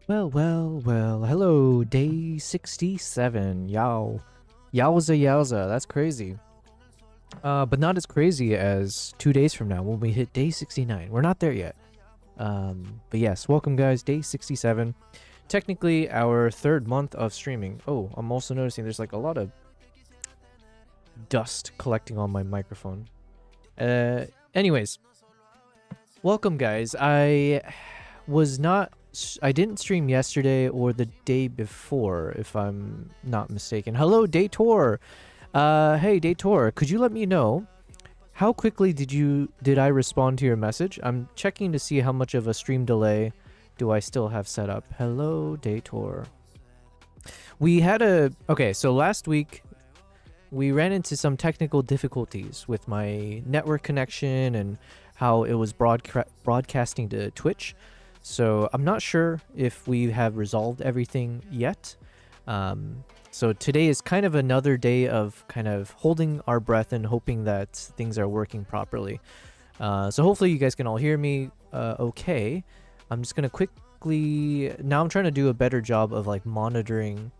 Well. Hello, day 67. Yow. Yowza. That's crazy. But not as crazy as 2 days from now when we hit day 69. We're not there yet. But yes, welcome guys, day 67. Technically our third month of streaming. Oh, I'm also noticing there's like a lot of dust collecting on my microphone. Anyways, welcome guys. I didn't stream yesterday or the day before, if I'm not mistaken. Hello, Dator. Hey, Dator, could you let me know how quickly did I respond to your message? I'm checking to see how much of a stream delay do I still have set up. Hello, Dator. So last week we ran into some technical difficulties with my network connection and how it was broadcasting to Twitch. So I'm not sure if we have resolved everything yet. So today is kind of another day of kind of holding our breath and hoping that things are working properly. So hopefully you guys can all hear me okay. I'm just going to quickly... Now I'm trying to do a better job of like monitoring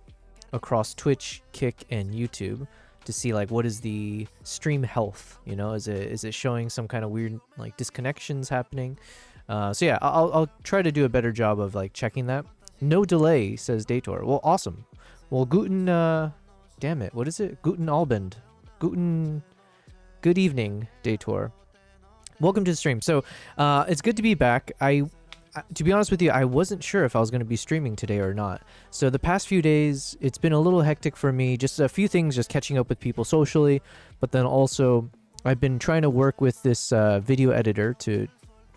across Twitch, Kick, and YouTube to see like what is the stream health, you know? Is it showing some kind of weird like disconnections happening? So yeah, I'll try to do a better job of like checking that. No delay, says Dator. Well, awesome. Well, guten, damn it, what is it? Guten Abend. Good evening, Dator. Welcome to the stream. So, it's good to be back. To be honest with you, I wasn't sure if I was going to be streaming today or not. So the past few days, it's been a little hectic for me. Just a few things, just catching up with people socially. But then also, I've been trying to work with this video editor to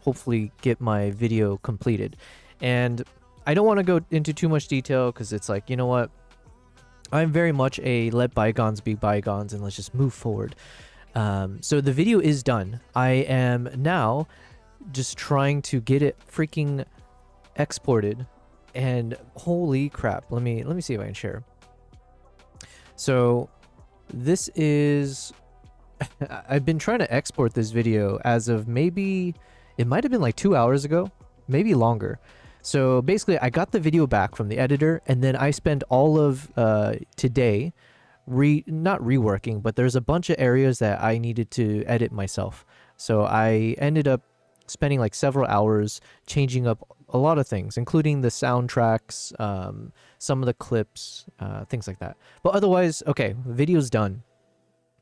hopefully get my video completed. And I don't want to go into too much detail because it's like, you know what? I'm very much a let bygones be bygones and let's just move forward. So the video is done. I am now just trying to get it freaking exported, and holy crap. Let me see if I can share. So this is I've been trying to export this video as of maybe it might have been like 2 hours ago, maybe longer. So basically I got the video back from the editor, and then I spent all of today not reworking, but there's a bunch of areas that I needed to edit myself. So I ended up spending like several hours changing up a lot of things, including the soundtracks, some of the clips, things like that. But otherwise, okay, video's done.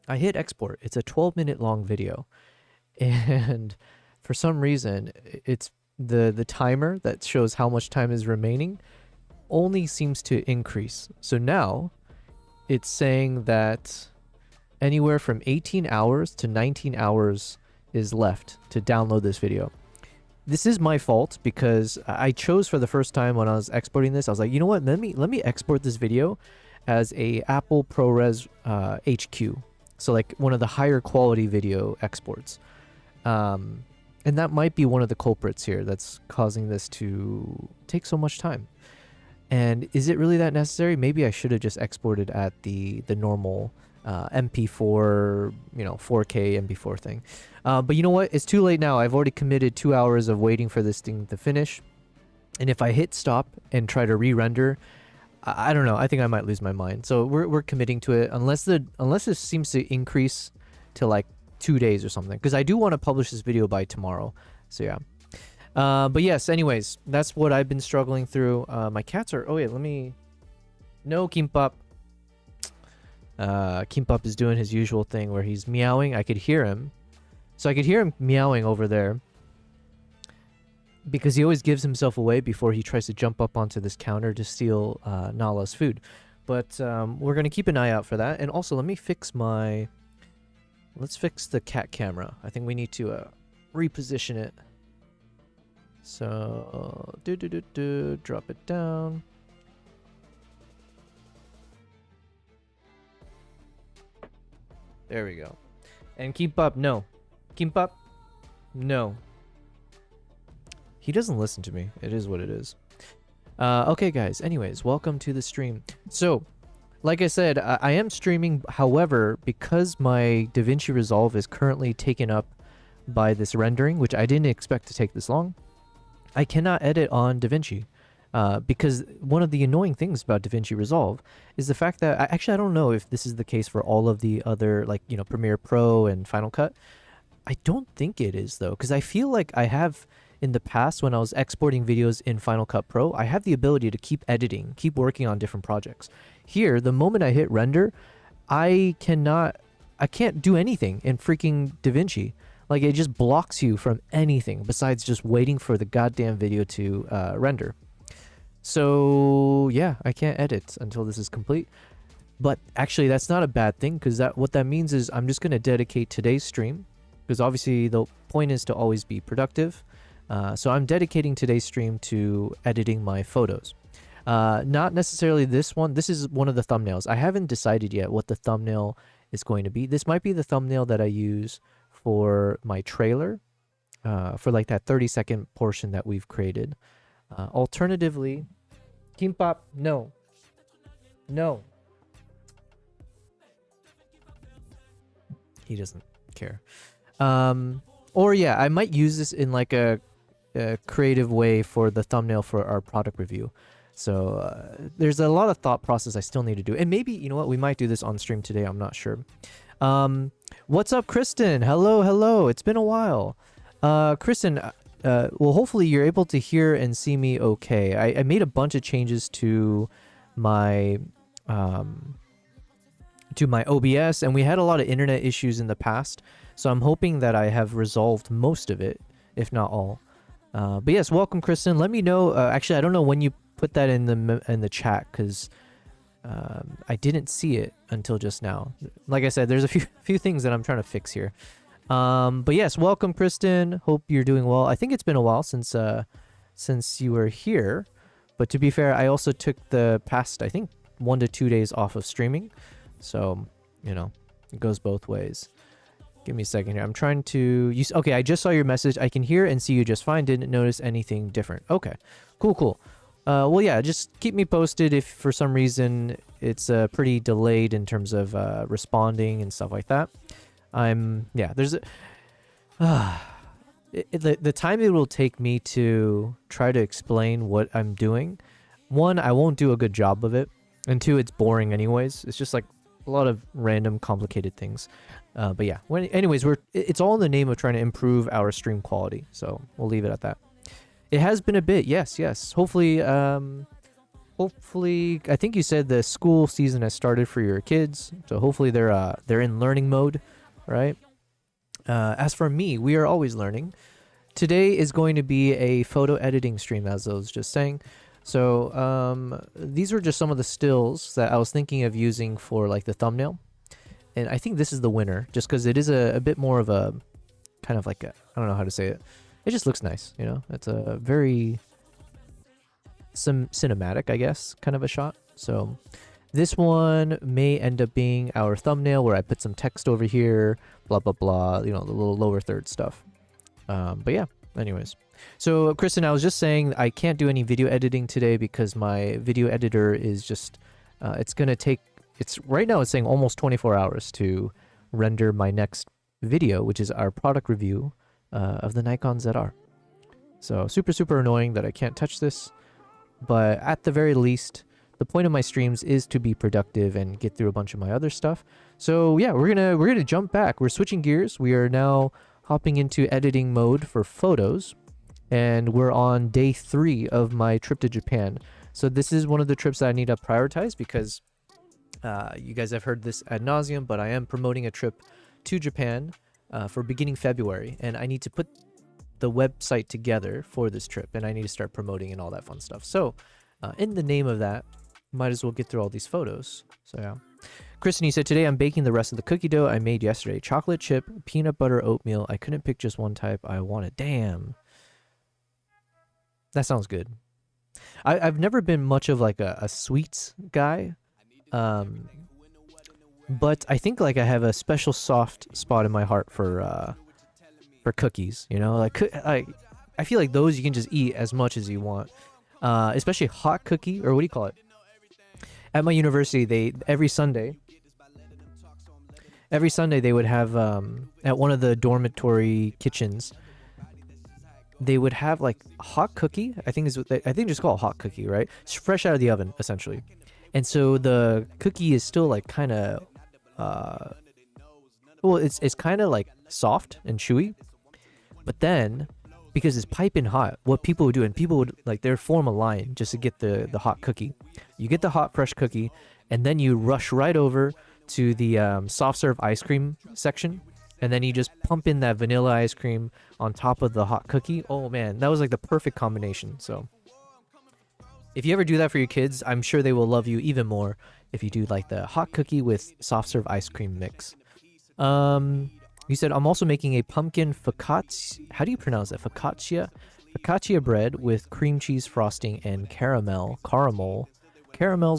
I hit export. It's a 12-minute long video, and for some reason, it's the timer that shows how much time is remaining only seems to increase. So now it's saying that anywhere from 18 hours to 19 hours is left to download this video. This is my fault because I chose for the first time when I was exporting this, I was like, you know what, let me export this video as a Apple ProRes HQ. So like one of the higher quality video exports. And that might be one of the culprits here that's causing this to take so much time. And is it really that necessary? Maybe I should have just exported at the normal MP4, 4K MP4 thing. But you know what? It's too late now. I've already committed 2 hours of waiting for this thing to finish. And if I hit stop and try to re-render, I don't know. I think I might lose my mind. So we're committing to it unless this seems to increase to like 2 days or something, because I do want to publish this video by tomorrow. So yeah. But yes, anyways, that's what I've been struggling through. My cats are... Oh, yeah, let me... No, Kimbap. Kimbap is doing his usual thing where he's meowing. I could hear him. So I could hear him meowing over there, because he always gives himself away before he tries to jump up onto this counter to steal Nala's food. But we're going to keep an eye out for that. And also, let me fix my... Let's fix the cat camera. I think we need to reposition it. So, drop it down. There we go. And keep up, no. Keep up, no. He doesn't listen to me. It is what it is. Okay, guys. Anyways, welcome to the stream. So, like I said, I am streaming. However, because my DaVinci Resolve is currently taken up by this rendering, which I didn't expect to take this long, I cannot edit on DaVinci. Because one of the annoying things about DaVinci Resolve is the fact that I don't know if this is the case for all of the other, like, you know, Premiere Pro and Final Cut. I don't think it is, though, because I feel like I have in the past when I was exporting videos in Final Cut Pro, I have the ability to keep editing, keep working on different projects. Here, the moment I hit render, I can't do anything in freaking DaVinci. Like, it just blocks you from anything besides just waiting for the goddamn video to render. So yeah, I can't edit until this is complete. But actually, that's not a bad thing, because what that means is I'm just going to dedicate today's stream, because obviously the point is to always be productive. So I'm dedicating today's stream to editing my photos. Not necessarily this one. This is one of the thumbnails. I haven't decided yet what the thumbnail is going to be. This might be the thumbnail that I use for my trailer, for like that 30-second portion that we've created. Alternatively, Kimbap, no. No. He doesn't care. Or yeah, I might use this in like a creative way for the thumbnail for our product review. So there's a lot of thought process I still need to do. And maybe, you know what, we might do this on stream today. I'm not sure. What's up, Kristen? Hello, hello. It's been a while. Kristen, well, hopefully you're able to hear and see me okay. I made a bunch of changes to my OBS, and we had a lot of internet issues in the past. So I'm hoping that I have resolved most of it, if not all. But yes, welcome, Kristen. Let me know. Actually, I don't know when you put that in the chat, because I didn't see it until just now. Like I said, there's a few things that I'm trying to fix here. But yes, welcome, Kristen. Hope you're doing well. I think it's been a while since you were here. But to be fair, I also took the past, I think, 1 to 2 days off of streaming. So, you know, it goes both ways. Give me a second here. I'm trying to okay, I just saw your message. I can hear and see you just fine. Didn't notice anything different. Okay, cool. Well, yeah, just keep me posted if for some reason it's pretty delayed in terms of responding and stuff like that. There's the time it will take me to try to explain what I'm doing. One, I won't do a good job of it, and two, it's boring anyways. It's just like a lot of random complicated things. But yeah, anyways, it's all in the name of trying to improve our stream quality. So we'll leave it at that. It has been a bit, yes. Hopefully, I think you said the school season has started for your kids, so hopefully they're in learning mode, right? As for me, we are always learning. Today is going to be a photo editing stream, as I was just saying. So these were just some of the stills that I was thinking of using for like the thumbnail. And I think this is the winner, just because it is a bit more of a kind of like I don't know how to say it. It just looks nice, you know? It's a very cinematic, I guess, kind of a shot. So this one may end up being our thumbnail where I put some text over here, blah, blah, blah, you know, the little lower third stuff. But yeah, anyways. So Kristen, I was just saying I can't do any video editing today because my video editor is just, it's going to take, right now it's saying almost 24 hours to render my next video, which is our product review of the Nikon ZR. So super annoying that I can't touch this, but at the very least, the point of my streams is to be productive and get through a bunch of my other stuff. So yeah, we're gonna jump back. We're switching gears. We are now hopping into editing mode for photos, and we're on day 3 of my trip to Japan. So this is one of the trips that I need to prioritize because you guys have heard this ad nauseum, but I am promoting a trip to Japan for beginning February, and I need to put the website together for this trip, and I need to start promoting and all that fun stuff. So in the name of that, might as well get through all these photos. So yeah. Kristen, you said, today I'm baking the rest of the cookie dough I made yesterday. Chocolate chip, peanut butter, oatmeal. I couldn't pick just one type I wanted. Damn. That sounds good. I've never been much of like a sweets guy. But I think like I have a special soft spot in my heart for cookies, you know? Like I feel like those you can just eat as much as you want. Especially hot cookie, or what do you call it? At my university, every Sunday they would have at one of the dormitory kitchens, they would have like hot cookie. I think is what I think just call it hot cookie, right? It's fresh out of the oven essentially, and so the cookie is still like kind of, well, it's kind of like soft and chewy, but then because it's piping hot, what people would do, and people would like they form a line just to get the hot cookie. You get the hot fresh cookie, and then you rush right over to the soft serve ice cream section, and then you just pump in that vanilla ice cream on top of the hot cookie. Oh man, that was like the perfect combination. So if you ever do that for your kids, I'm sure they will love you even more if you do like the hot cookie with soft serve ice cream mix. You said, I'm also making a pumpkin focaccia. How do you pronounce it? Focaccia? Focaccia bread with cream cheese frosting and caramels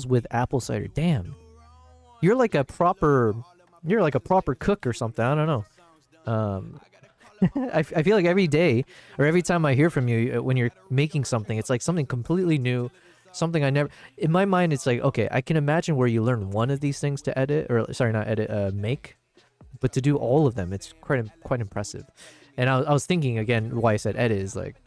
with apple cider. Damn. You're like a proper cook or something. I don't know. I feel like every day or every time I hear from you when you're making something, it's like something completely new, something I never, in my mind, it's like, okay, I can imagine where you learn one of these things to edit, or sorry, not edit, make, but to do all of them, it's quite impressive. And I was thinking again, why I said edit is like,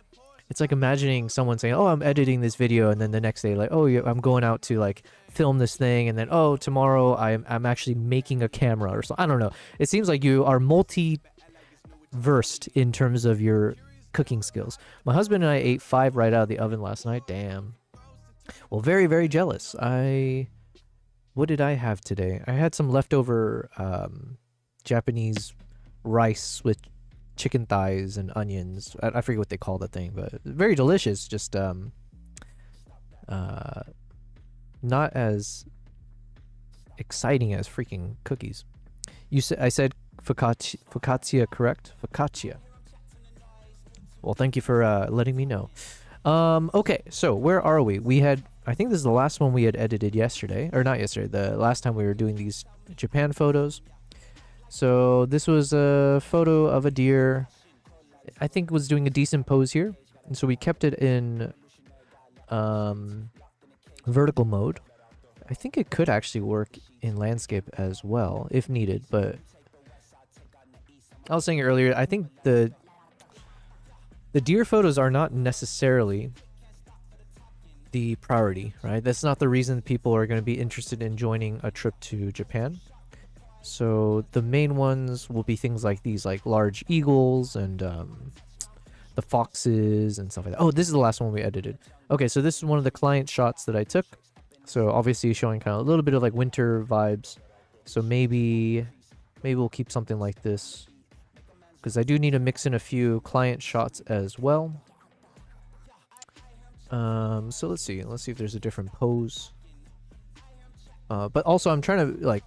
it's like imagining someone saying, oh, I'm editing this video, and then the next day, like, oh, yeah, I'm going out to like film this thing, and then, oh, tomorrow I'm actually making a camera or something. I don't know. It seems like you are multi-versed in terms of your cooking skills. My husband and I ate 5 right out of the oven last night. Damn. Well, very, very jealous. What did I have today? I had some leftover Japanese rice with chicken thighs and onions. I forget what they call the thing, but very delicious. Just not as exciting as freaking cookies. I said focaccia, correct? Focaccia. Well, thank you for letting me know. Okay, so where are we? I think this is the last one we had edited yesterday, or not yesterday, the last time we were doing these Japan photos. So this was a photo of a deer. I think was doing a decent pose here. And so we kept it in vertical mode. I think it could actually work in landscape as well, if needed. But I was saying earlier, I think the deer photos are not necessarily the priority, right? That's not the reason people are going to be interested in joining a trip to Japan. So the main ones will be things like these, like large eagles and the foxes and stuff like that. Oh, this is the last one we edited. Okay, so this is one of the client shots that I took. So obviously showing kind of a little bit of like winter vibes. So maybe we'll keep something like this, because I do need to mix in a few client shots as well. So let's see if there's a different pose. But also I'm trying to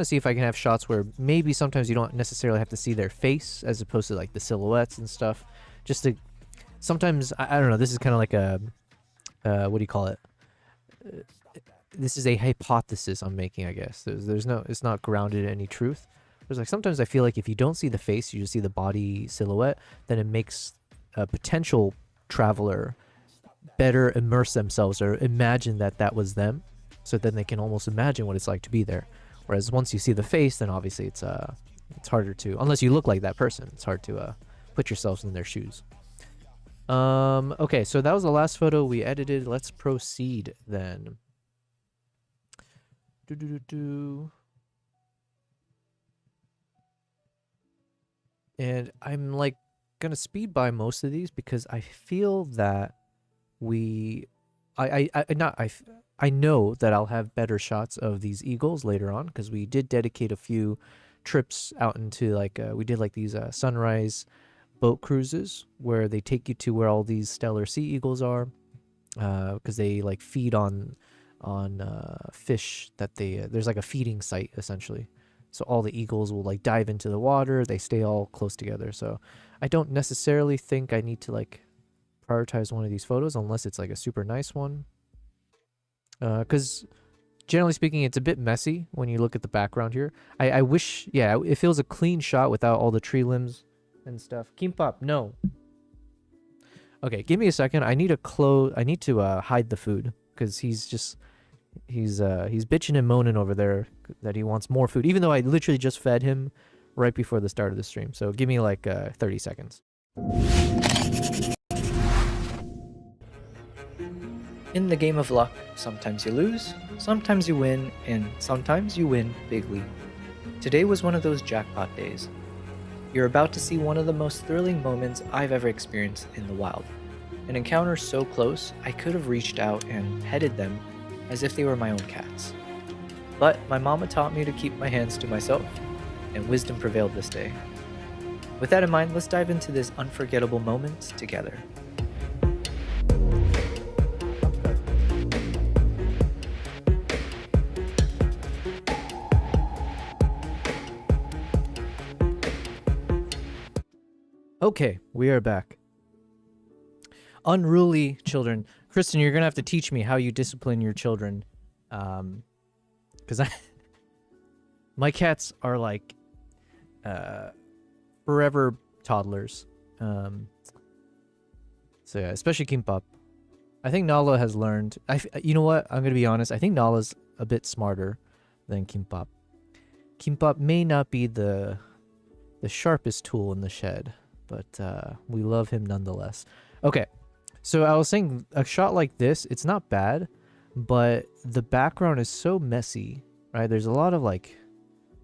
see if I can have shots where maybe sometimes you don't necessarily have to see their face as opposed to like the silhouettes and stuff. Just to, sometimes, I don't know, this is kind of like a, what do you call it? This is a hypothesis I'm making, I guess. It's not grounded in any truth. There's like, sometimes I feel like if you don't see the face, you just see the body silhouette, then it makes a potential traveler better immerse themselves or imagine that was them. So then they can almost imagine what it's like to be there. Whereas once you see the face, then obviously it's harder to, unless you look like that person, it's hard to put yourselves in their shoes. Okay, so that was the last photo we edited. Let's proceed then. And I'm like gonna speed by most of these because I feel that I know that I'll have better shots of these eagles later on, because we did dedicate a few trips out into like we did like these sunrise boat cruises where they take you to where all these stellar sea eagles are, because they like feed on fish that there's like a feeding site essentially. So all the eagles will like dive into the water. They stay all close together. So I don't necessarily think I need to like prioritize one of these photos unless it's like a super nice one. Because generally speaking, it's a bit messy when you look at the background here. I wish, yeah, it feels a clean shot without all the tree limbs and stuff. Kimbap, no. Okay, give me a second. I need to hide the food because he's bitching and moaning over there that he wants more food, even though I literally just fed him right before the start of the stream. So give me like 30 seconds. In the game of luck, sometimes you lose, sometimes you win, and sometimes you win bigly. Today was one of those jackpot days. You're about to see one of the most thrilling moments I've ever experienced in the wild. An encounter so close, I could have reached out and petted them as if they were my own cats. But my mama taught me to keep my hands to myself, and wisdom prevailed this day. With that in mind, let's dive into this unforgettable moment together. Okay, we are back. Unruly children. Kristen, you're gonna have to teach me how you discipline your children. Because my cats are like forever toddlers. So yeah, especially Kimbap. I think Nala has learned. You know what? I'm gonna be honest. I think Nala's a bit smarter than Kimbap. Kimbap may not be the sharpest tool in the shed, but we love him nonetheless. Okay, so I was saying a shot like this, it's not bad, but the background is so messy, right? There's a lot of like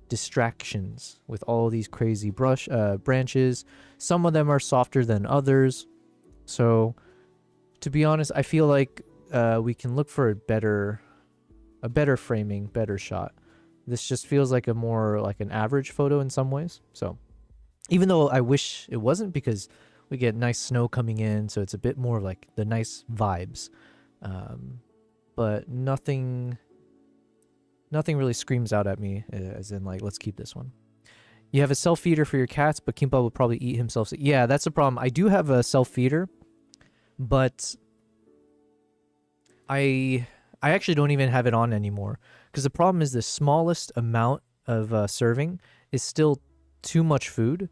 distractions with all these crazy branches. Some of them are softer than others. So to be honest, I feel like we can look for a better framing, better shot. This just feels like a more like an average photo in some ways. So even though I wish it wasn't, because we get nice snow coming in, so it's a bit more of like the nice vibes. But nothing really screams out at me as in like, let's keep this one. You have a self-feeder for your cats, but Kimbap will probably eat himself. Yeah, that's the problem. I do have a self-feeder, but I actually don't even have it on anymore, because the problem is the smallest amount of serving is still too much food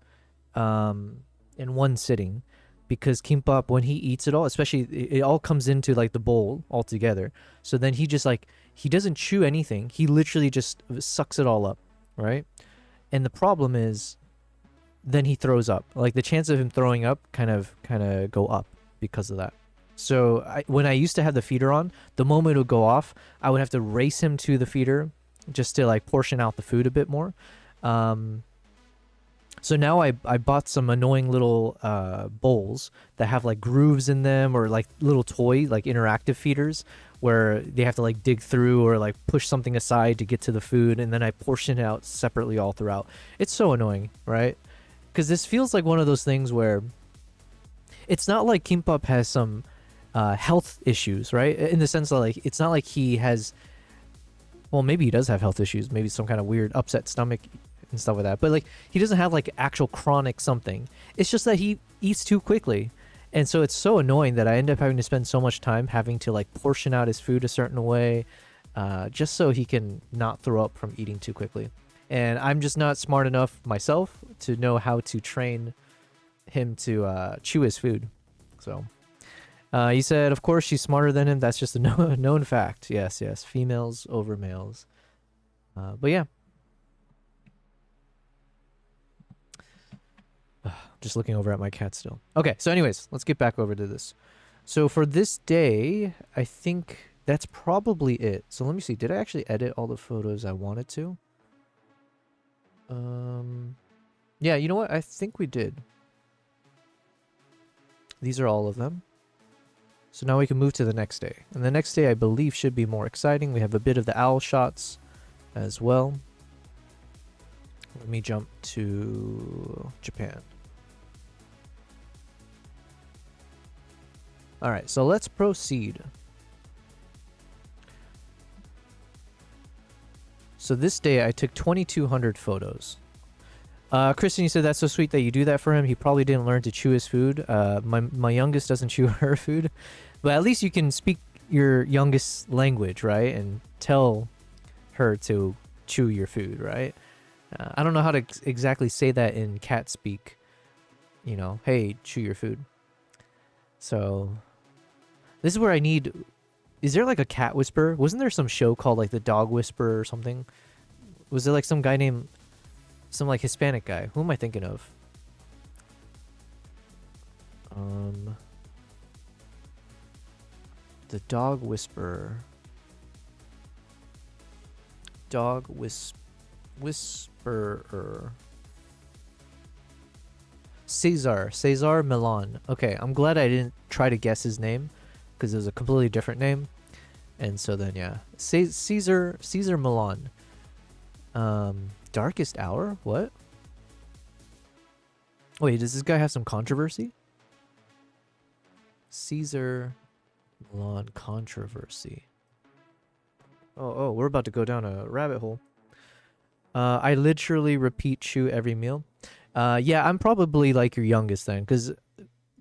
in one sitting, because Kimbap, when he eats it all, especially it all comes into like the bowl all together, so then he just like, he doesn't chew anything, he literally just sucks it all up, right? And the problem is then he throws up. Like the chance of him throwing up kind of go up because of that. So when I used to have the feeder on, the moment it would go off, I would have to race him to the feeder just to like portion out the food a bit more. So now I bought some annoying little bowls that have like grooves in them, or like little toy like interactive feeders where they have to like dig through or like push something aside to get to the food, and then I portion it out separately all throughout. It's so annoying, right? Because this feels like one of those things where it's not like Kimbap has some health issues, right? In the sense that like, it's not like he has, well, maybe he does have health issues, maybe some kind of weird upset stomach and stuff like that, but like he doesn't have like actual chronic something. It's just that he eats too quickly, and so it's so annoying that I end up having to spend so much time having to like portion out his food a certain way, just so he can not throw up from eating too quickly. And I'm just not smart enough myself to know how to train him to chew his food. So he said, of course she's smarter than him. That's just a known fact. Yes, females over males. But yeah, just looking over at my cat still. Okay, so anyways, let's get back over to this. So for this day, I think that's probably it. So let me see. Did I actually edit all the photos I wanted to? Yeah, you know what? I think we did. These are all of them. So now we can move to the next day. And the next day, I believe, should be more exciting. We have a bit of the owl shots as well. Let me jump to Japan. All right, so let's proceed. So this day I took 2,200 photos. Kristen, you said that's so sweet that you do that for him. He probably didn't learn to chew his food. My youngest doesn't chew her food, but at least you can speak your youngest language, right? And tell her to chew your food, right? I don't know how to exactly say that in cat speak. You know, hey, chew your food. So this is where I need... Is there like a cat whisperer? Wasn't there some show called like the dog whisperer or something? Was there like some guy named... Some like Hispanic guy? Who am I thinking of? The dog whisperer. Whisperer. Cesar Milan. Okay, I'm glad I didn't try to guess his name because it was a completely different name. And so then, yeah, Caesar Milan. Darkest Hour? What? Wait, does this guy have some controversy? Caesar Milan controversy. Oh, we're about to go down a rabbit hole. I literally repeat chew every meal. Yeah, I'm probably like your youngest then, because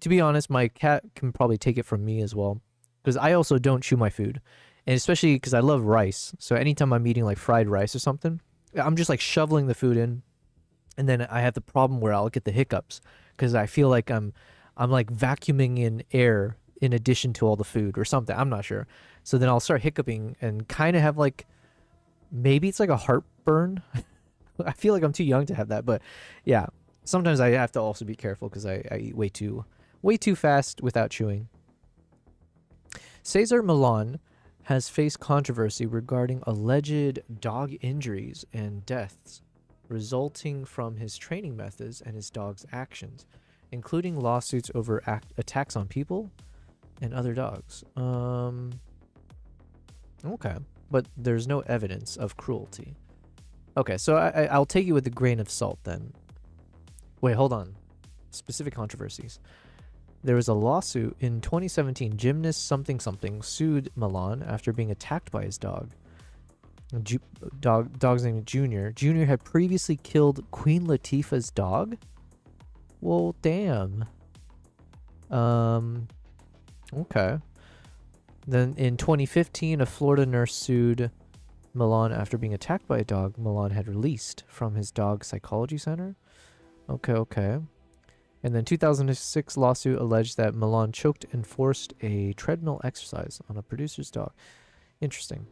to be honest, my cat can probably take it from me as well, because I also don't chew my food, and especially because I love rice. So anytime I'm eating like fried rice or something, I'm just like shoveling the food in, and then I have the problem where I'll get the hiccups because I feel like I'm like vacuuming in air in addition to all the food or something. I'm not sure. So then I'll start hiccuping and kind of have like, maybe it's like a heartburn. I feel like I'm too young to have that, but yeah, sometimes I have to also be careful because I eat way too fast without chewing. Cesar Milan has faced controversy regarding alleged dog injuries and deaths resulting from his training methods and his dog's actions, including lawsuits over attacks on people and other dogs. Okay, but there's no evidence of cruelty. Okay, so I'll take it with a grain of salt then. Wait, hold on. Specific controversies. There was a lawsuit in 2017. Gymnast something sued Milan after being attacked by his dog. Dog's name is Junior. Junior had previously killed Queen Latifah's dog. Well, damn. Okay. Then in 2015, a Florida nurse sued Milan after being attacked by a dog Milan had released from his dog psychology center. Okay. And then 2006 lawsuit alleged that Milan choked and forced a treadmill exercise on a producer's dog. Interesting.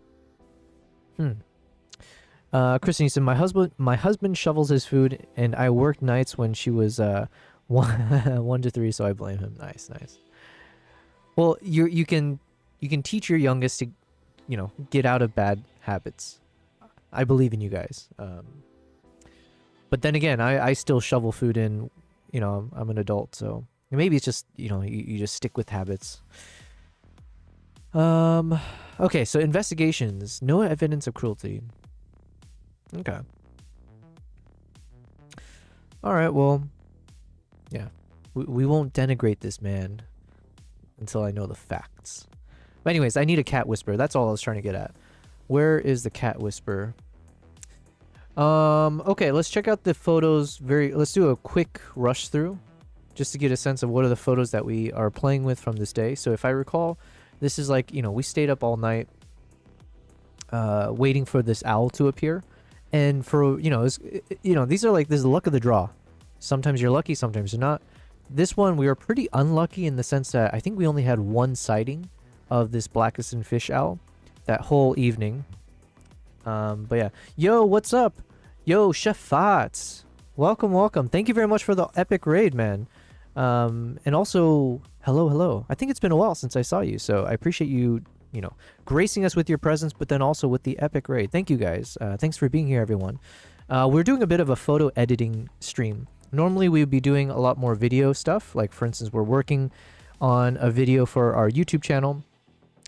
Kristen, you said, my husband shovels his food, and I worked nights when she was 1 to 3, so I blame him. Nice. Well, you can teach your youngest to, get out of bad habits. I believe in you guys. But then again, I still shovel food in. I'm an adult, so maybe it's just you just stick with habits. Okay, so investigations, no evidence of cruelty. Okay. All right, well, yeah, we won't denigrate this man until I know the facts. But anyways, I need a cat whisperer. That's all I was trying to get at. Where is the cat whisperer? Okay, let's check out the photos. Let's do a quick rush through just to get a sense of what are the photos that we are playing with from this day. So if I recall, this is like, we stayed up all night waiting for this owl to appear. And for, these are like, this is the luck of the draw. Sometimes you're lucky, sometimes you're not. This one, we were pretty unlucky in the sense that I think we only had one sighting of this blackiston fish owl that whole evening. But yeah. Yo, what's up? Yo, Shafat. Welcome. Thank you very much for the epic raid, man. And also, hello. I think it's been a while since I saw you, so I appreciate you, gracing us with your presence, but then also with the epic raid. Thank you guys. Thanks for being here, everyone. We're doing a bit of a photo editing stream. Normally, we would be doing a lot more video stuff. Like, for instance, we're working on a video for our YouTube channel,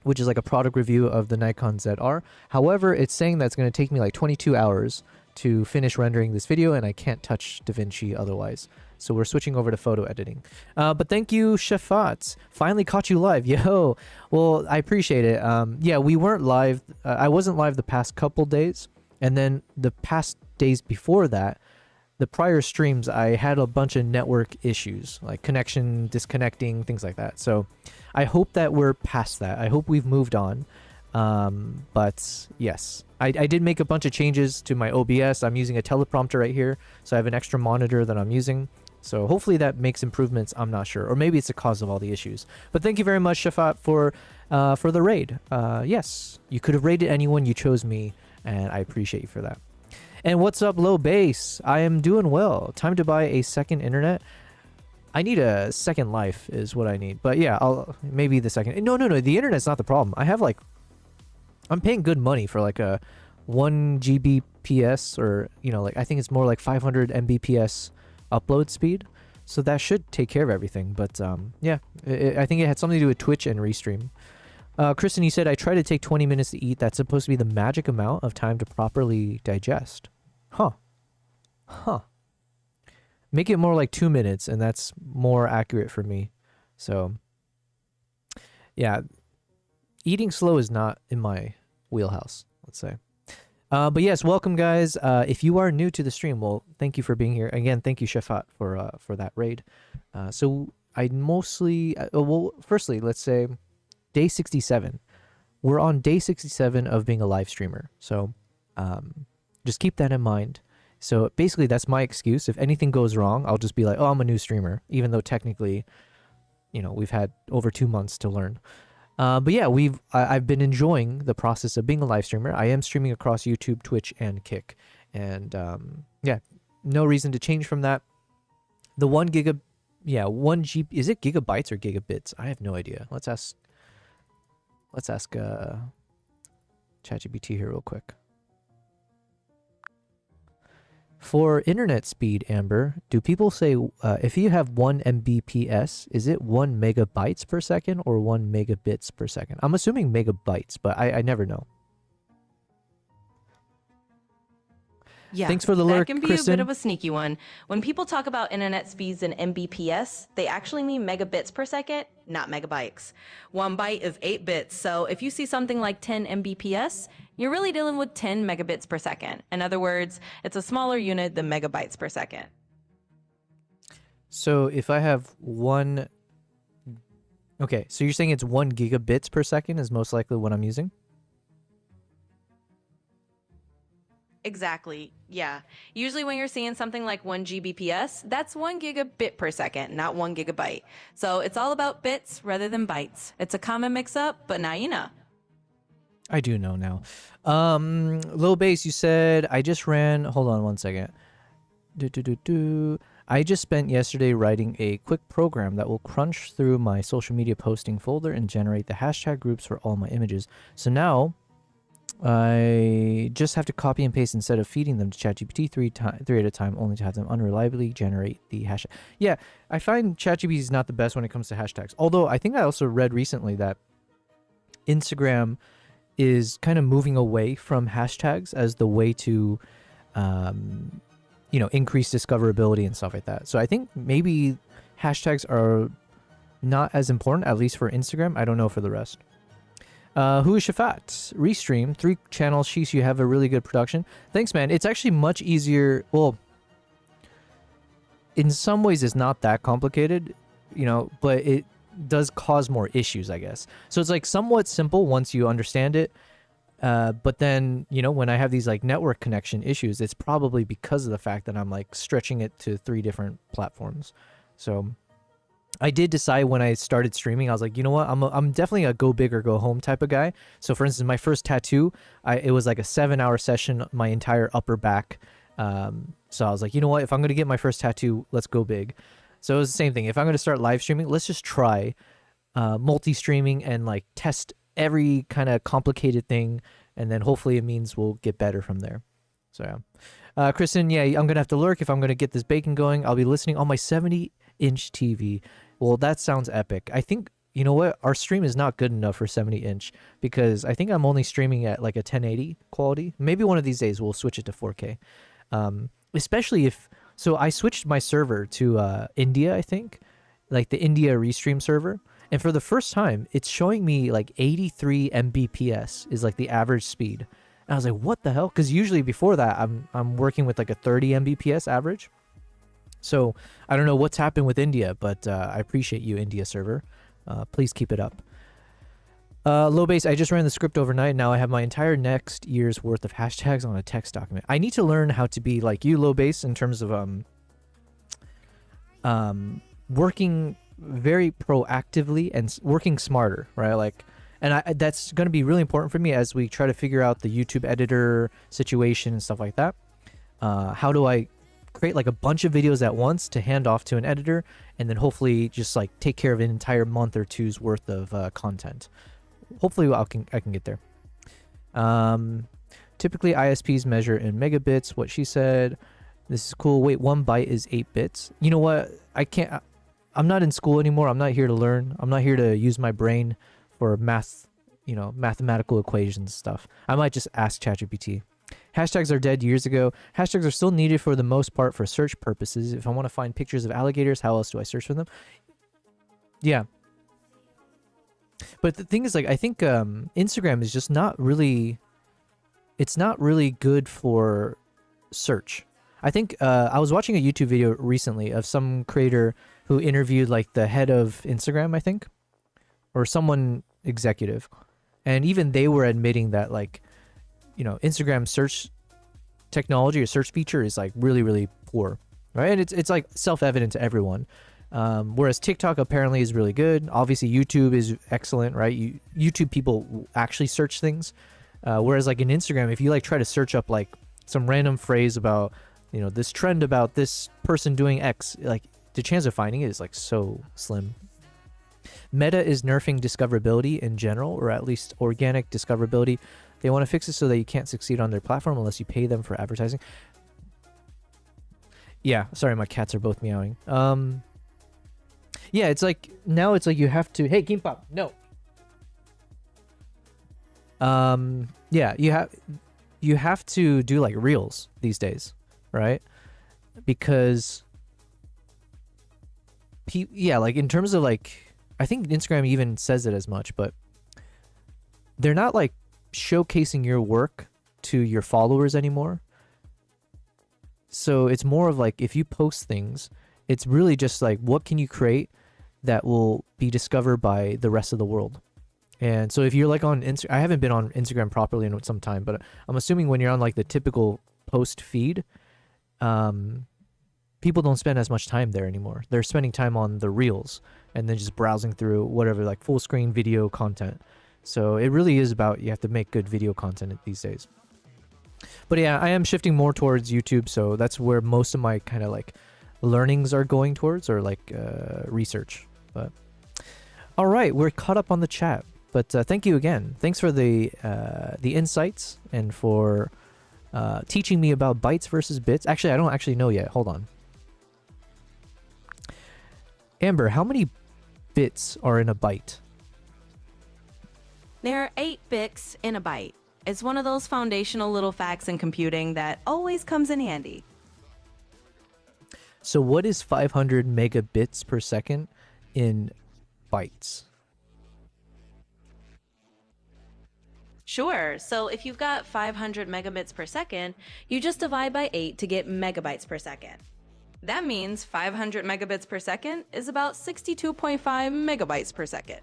which is like a product review of the Nikon ZR. However, it's saying that it's going to take me like 22 hours to finish rendering this video, and I can't touch DaVinci otherwise. So we're switching over to photo editing. But thank you, Shafat. Finally caught you live. Yo, well, I appreciate it. Yeah, we weren't live. I wasn't live the past couple days. And then the past days before that, the prior streams, I had a bunch of network issues, like connection, disconnecting, things like that. So I hope that we're past that. I hope we've moved on. But yes, I did make a bunch of changes to my OBS. I'm using a teleprompter right here. So I have an extra monitor that I'm using. So hopefully that makes improvements. I'm not sure. Or maybe it's the cause of all the issues. But thank you very much, Shafat, for the raid. Yes, you could have raided anyone. You chose me, and I appreciate you for that. And what's up, Low Base? I am doing well. Time to buy a second internet. I need a second life is what I need. But yeah, I'll maybe the second. No, the internet's not the problem. I have like, I'm paying good money for like a 1 Gbps, or like I think it's more like 500 Mbps upload speed. So that should take care of everything. But yeah, I think it had something to do with Twitch and Restream. Kristen, you said I try to take 20 minutes to eat. That's supposed to be the magic amount of time to properly digest. Huh. Make it more like 2 minutes, and that's more accurate for me. So yeah, eating slow is not in my wheelhouse, let's say. But yes, welcome guys. If you are new to the stream, well, thank you for being here. Again, thank you, Shafat, for that raid. So I mostly, well, firstly, let's say day 67. We're on day 67 of being a live streamer. So just keep that in mind. So basically, that's my excuse. If anything goes wrong, I'll just be like, oh, I'm a new streamer, even though technically, we've had over 2 months to learn. But yeah, I've been enjoying the process of being a live streamer. I am streaming across YouTube, Twitch, and Kick. And yeah, no reason to change from that. The 1 G, is it gigabytes or gigabits? I have no idea. Let's ask ChatGPT here real quick. For internet speed, Amber, do people say if you have 1 Mbps, is it 1 megabytes per second or 1 megabits per second? I'm assuming megabytes, but I never know. Yeah, thanks for the lurk, that can be Kristen. a bit of a sneaky one. When people talk about internet speeds in Mbps, they actually mean megabits per second, not megabytes. 1 byte is 8 bits, so if you see something like 10 Mbps, you're really dealing with 10 megabits per second. In other words, it's a smaller unit than megabytes per second. So if I have one... Okay, so you're saying it's 1 gigabits per second is most likely what I'm using? Exactly, yeah. Usually when you're seeing something like 1 Gbps, that's 1 gigabit per second, not 1 gigabyte. So it's all about bits rather than bytes. It's a common mix-up, but now you know. I do know now. Low base, you said, I just ran... Hold on one second. I just spent yesterday writing a quick program that will crunch through my social media posting folder and generate the hashtag groups for all my images. So now... I just have to copy and paste instead of feeding them to ChatGPT three at a time, only to have them unreliably generate the hashtag. Yeah, I find ChatGPT is not the best when it comes to hashtags. Although I think I also read recently that Instagram is kind of moving away from hashtags as the way to, increase discoverability and stuff like that. So I think maybe hashtags are not as important, at least for Instagram. I don't know for the rest. Who is Shafat? Restream, 3 channels. Sheesh, you have a really good production. Thanks, man. It's actually much easier. Well, in some ways, it's not that complicated, but it does cause more issues, I guess. So it's like somewhat simple once you understand it. But then, when I have these like network connection issues, it's probably because of the fact that I'm like stretching it to 3 different platforms. So I did decide when I started streaming, I was like, you know what, I'm definitely a go big or go home type of guy. So for instance, my first tattoo, it was like a 7-hour session, my entire upper back. So I was like, you know what, if I'm going to get my first tattoo, let's go big. So it was the same thing. If I'm going to start live streaming, let's just try multi-streaming and like test every kind of complicated thing. And then hopefully it means we'll get better from there. So yeah. Kristen, yeah, I'm going to have to lurk if I'm going to get this bacon going. I'll be listening on my 70-inch TV. Well, that sounds epic. I think, you know what? Our stream is not good enough for 70-inch because I think I'm only streaming at like a 1080 quality. Maybe one of these days we'll switch it to 4K. Especially if... So I switched my server to India, I think. Like the India Restream server. And for the first time, it's showing me like 83 Mbps is like the average speed. And I was like, what the hell? Because usually before that, I'm working with like a 30 Mbps average. So I don't know what's happened with India, but I appreciate you, India server. Please keep it up. Low base, I just ran the script overnight. Now I have my entire next year's worth of hashtags on a text document. I need to learn how to be like you, low base, in terms of working very proactively and working smarter, right? Like, and that's going to be really important for me as we try to figure out the YouTube editor situation and stuff like that. How do I create like a bunch of videos at once to hand off to an editor, and then hopefully just like take care of an entire month or two's worth of content. Hopefully I can get there. Typically ISPs measure in megabits. What she said. This is cool. Wait, 1 byte is 8 bits. You know what? I'm not in school anymore. I'm not here to learn. I'm not here to use my brain for math, mathematical equations stuff. I might just ask ChatGPT. Hashtags are dead years ago. Hashtags are still needed for the most part for search purposes. If I want to find pictures of alligators, how else do I search for them? Yeah. But the thing is, like, I think Instagram is just not really... It's not really good for search. I think I was watching a YouTube video recently of some creator who interviewed like the head of Instagram, I think, or someone executive. And even they were admitting that like, Instagram search technology or search feature is like really, really poor, right? And it's like self-evident to everyone. Whereas TikTok apparently is really good. Obviously YouTube is excellent, right? YouTube people actually search things. Whereas like in Instagram, if you like try to search up like some random phrase about, this trend about this person doing X, like the chance of finding it is like so slim. Meta is nerfing discoverability in general, or at least organic discoverability. They want to fix it so that you can't succeed on their platform unless you pay them for advertising. Yeah, sorry, my cats are both meowing. Yeah, it's like now it's like you have to. Hey, Kimpop, no. Yeah, you have to do like reels these days, right? Because like in terms of like, I think Instagram even says it as much, but they're not like showcasing your work to your followers anymore. So it's more of like, if you post things, it's really just like, what can you create that will be discovered by the rest of the world? And so if you're like on Instagram, I haven't been on Instagram properly in some time, but I'm assuming when you're on like the typical post feed, people don't spend as much time there anymore. They're spending time on the reels and then just browsing through whatever, like full screen video content. So it really is about, you have to make good video content these days. But yeah, I am shifting more towards YouTube. So that's where most of my kind of like learnings are going towards, or like research. But all right, we're caught up on the chat. But thank you again. Thanks for the insights and for teaching me about bytes versus bits. Actually, I don't actually know yet. Hold on. Amber, how many bits are in a byte? There are 8 bits in a byte. It's one of those foundational little facts in computing that always comes in handy. So what is 500 megabits per second in bytes? Sure, so if you've got 500 megabits per second, you just divide by 8 to get megabytes per second. That means 500 megabits per second is about 62.5 megabytes per second.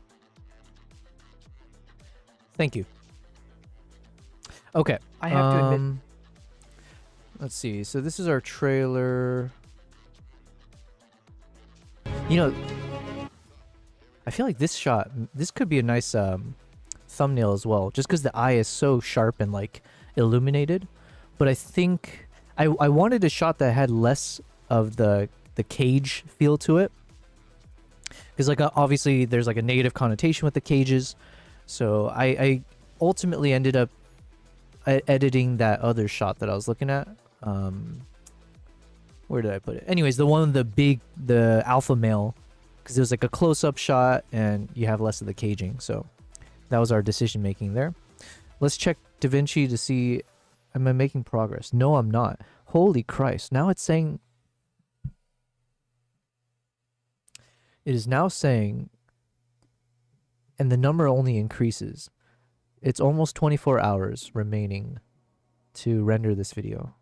Thank you. Okay. I have to admit, let's see. So this is our trailer. I feel like this could be a nice thumbnail as well, just because the eye is so sharp and like illuminated. But I think I wanted a shot that had less of the cage feel to it, because like obviously there's like a negative connotation with the cages. So I ultimately ended up editing that other shot that I was looking at. Where did I put it? Anyways, the one with the alpha male, because it was like a close-up shot and you have less of the caging. So that was our decision making there. Let's check DaVinci to see, am I making progress? No, I'm not. Holy Christ. Now it's saying, it is now saying, and the number only increases. It's almost 24 hours remaining to render this video.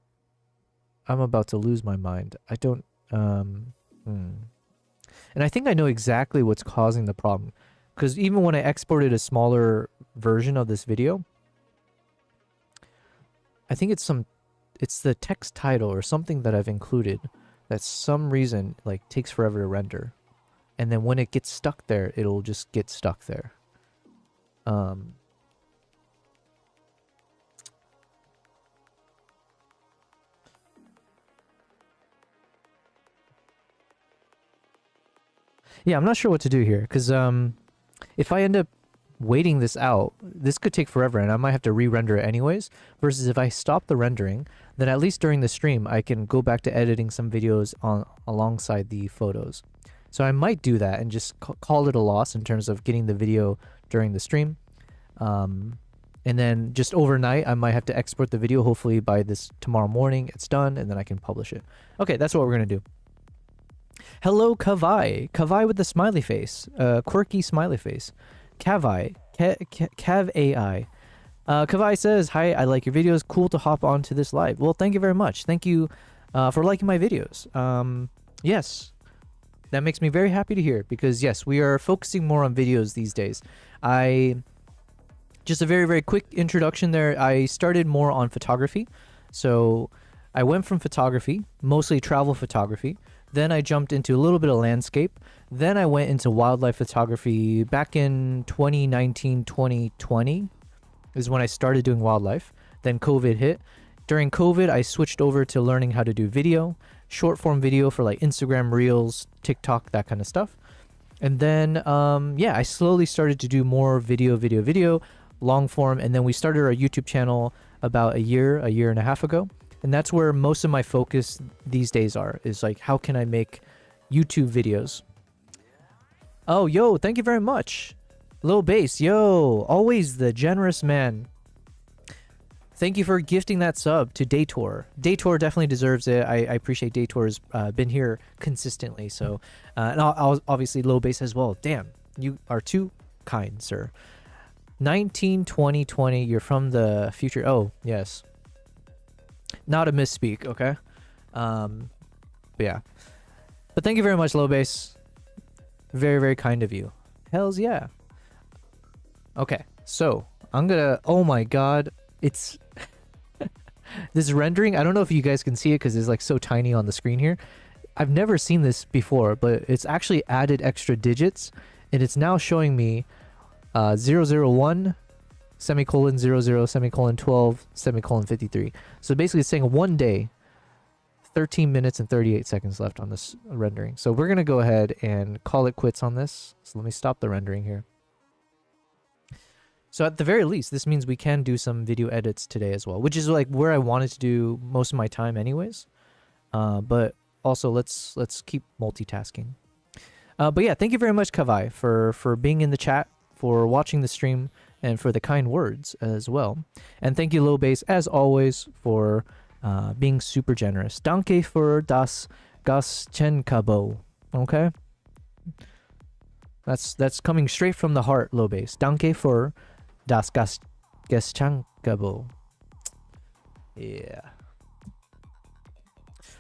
I'm about to lose my mind. I don't, And I think I know exactly what's causing the problem. Because even when I exported a smaller version of this video, I think it's the text title or something that I've included that some reason like takes forever to render. And then when it gets stuck there, it'll just get stuck there. Yeah, I'm not sure what to do here because if I end up waiting this out, this could take forever and I might have to re-render it anyways. Versus if I stop the rendering, then at least during the stream, I can go back to editing some videos on alongside the photos. So I might do that and just call it a loss in terms of getting the video during the stream. And then just overnight, I might have to export the video. Hopefully by this tomorrow morning, it's done and then I can publish it. Okay, that's what we're going to do. Hello, Kavai. Kavai with the smiley face. Quirky smiley face. Kavai. Cav AI. Kavai says, hi, I like your videos. Cool to hop onto this live. Well, thank you very much. Thank you for liking my videos. Yes, that makes me very happy to hear because, yes, we are focusing more on videos these days. Just a very, very quick introduction there. I started more on photography. So I went from photography, mostly travel photography. Then I jumped into a little bit of landscape. Then I went into wildlife photography back in 2019, 2020 is when I started doing wildlife. Then COVID hit. During COVID, I switched over to learning how to do video, short form video for like Instagram Reels, TikTok, that kind of stuff. And then, yeah, I slowly started to do more video, long form. And then we started our YouTube channel about a year and a half ago. And that's where most of my focus these days is like, how can I make YouTube videos? Oh, yo, thank you very much. Lil Bass, yo, always the generous man. Thank you for gifting that sub to Daytor. Daytor definitely deserves it. I appreciate Daytor's been here consistently. So, and obviously Lil Bass as well. Damn, you are too kind, sir. 192020, you're from the future. Oh, yes. Not a misspeak, okay? But yeah. But thank you very much, Low Bass. Very, very kind of you. Hells yeah. Okay, so I'm gonna... Oh my god. It's... this rendering, I don't know if you guys can see it because it's like so tiny on the screen here. I've never seen this before, but it's actually added extra digits. And it's now showing me 001... semicolon 00 semicolon 12 semicolon 53. So basically it's saying 1 day, 13 minutes and 38 seconds left on this rendering. So we're going to go ahead and call it quits on this. So let me stop the rendering here. So at the very least, this means we can do some video edits today as well, which is like where I wanted to do most of my time anyways. But also let's keep multitasking. But yeah, thank you very much, Kavai, for being in the chat, for watching the stream, and for the kind words as well. And thank you, Low Bass, as always, for being super generous. Danke für das Gastgeschenk. Okay? That's coming straight from the heart, Low Bass. Danke für das Gastgeschenk. Yeah.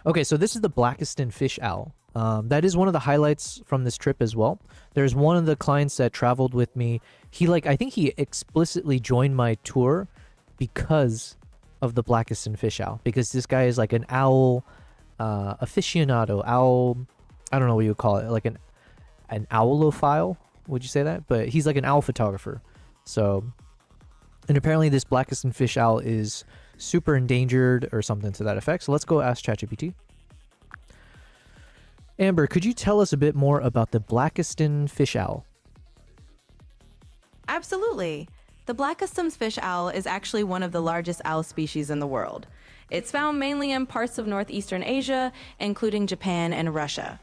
Okay, so this is the Blackiston fish owl. That is one of the highlights from this trip as well. There's one of the clients that traveled with me. I think he explicitly joined my tour because of the Blackiston fish owl. Because this guy is like an owl aficionado. Owl, I don't know what you would call it. Like an owlophile, would you say that? But he's like an owl photographer. So, and apparently this Blackiston fish owl is super endangered or something to that effect. So let's go ask ChatGPT. Amber, could you tell us a bit more about the Blackiston fish owl? Absolutely. The Blackiston's fish owl is actually one of the largest owl species in the world. It's found mainly in parts of northeastern Asia, including Japan and Russia.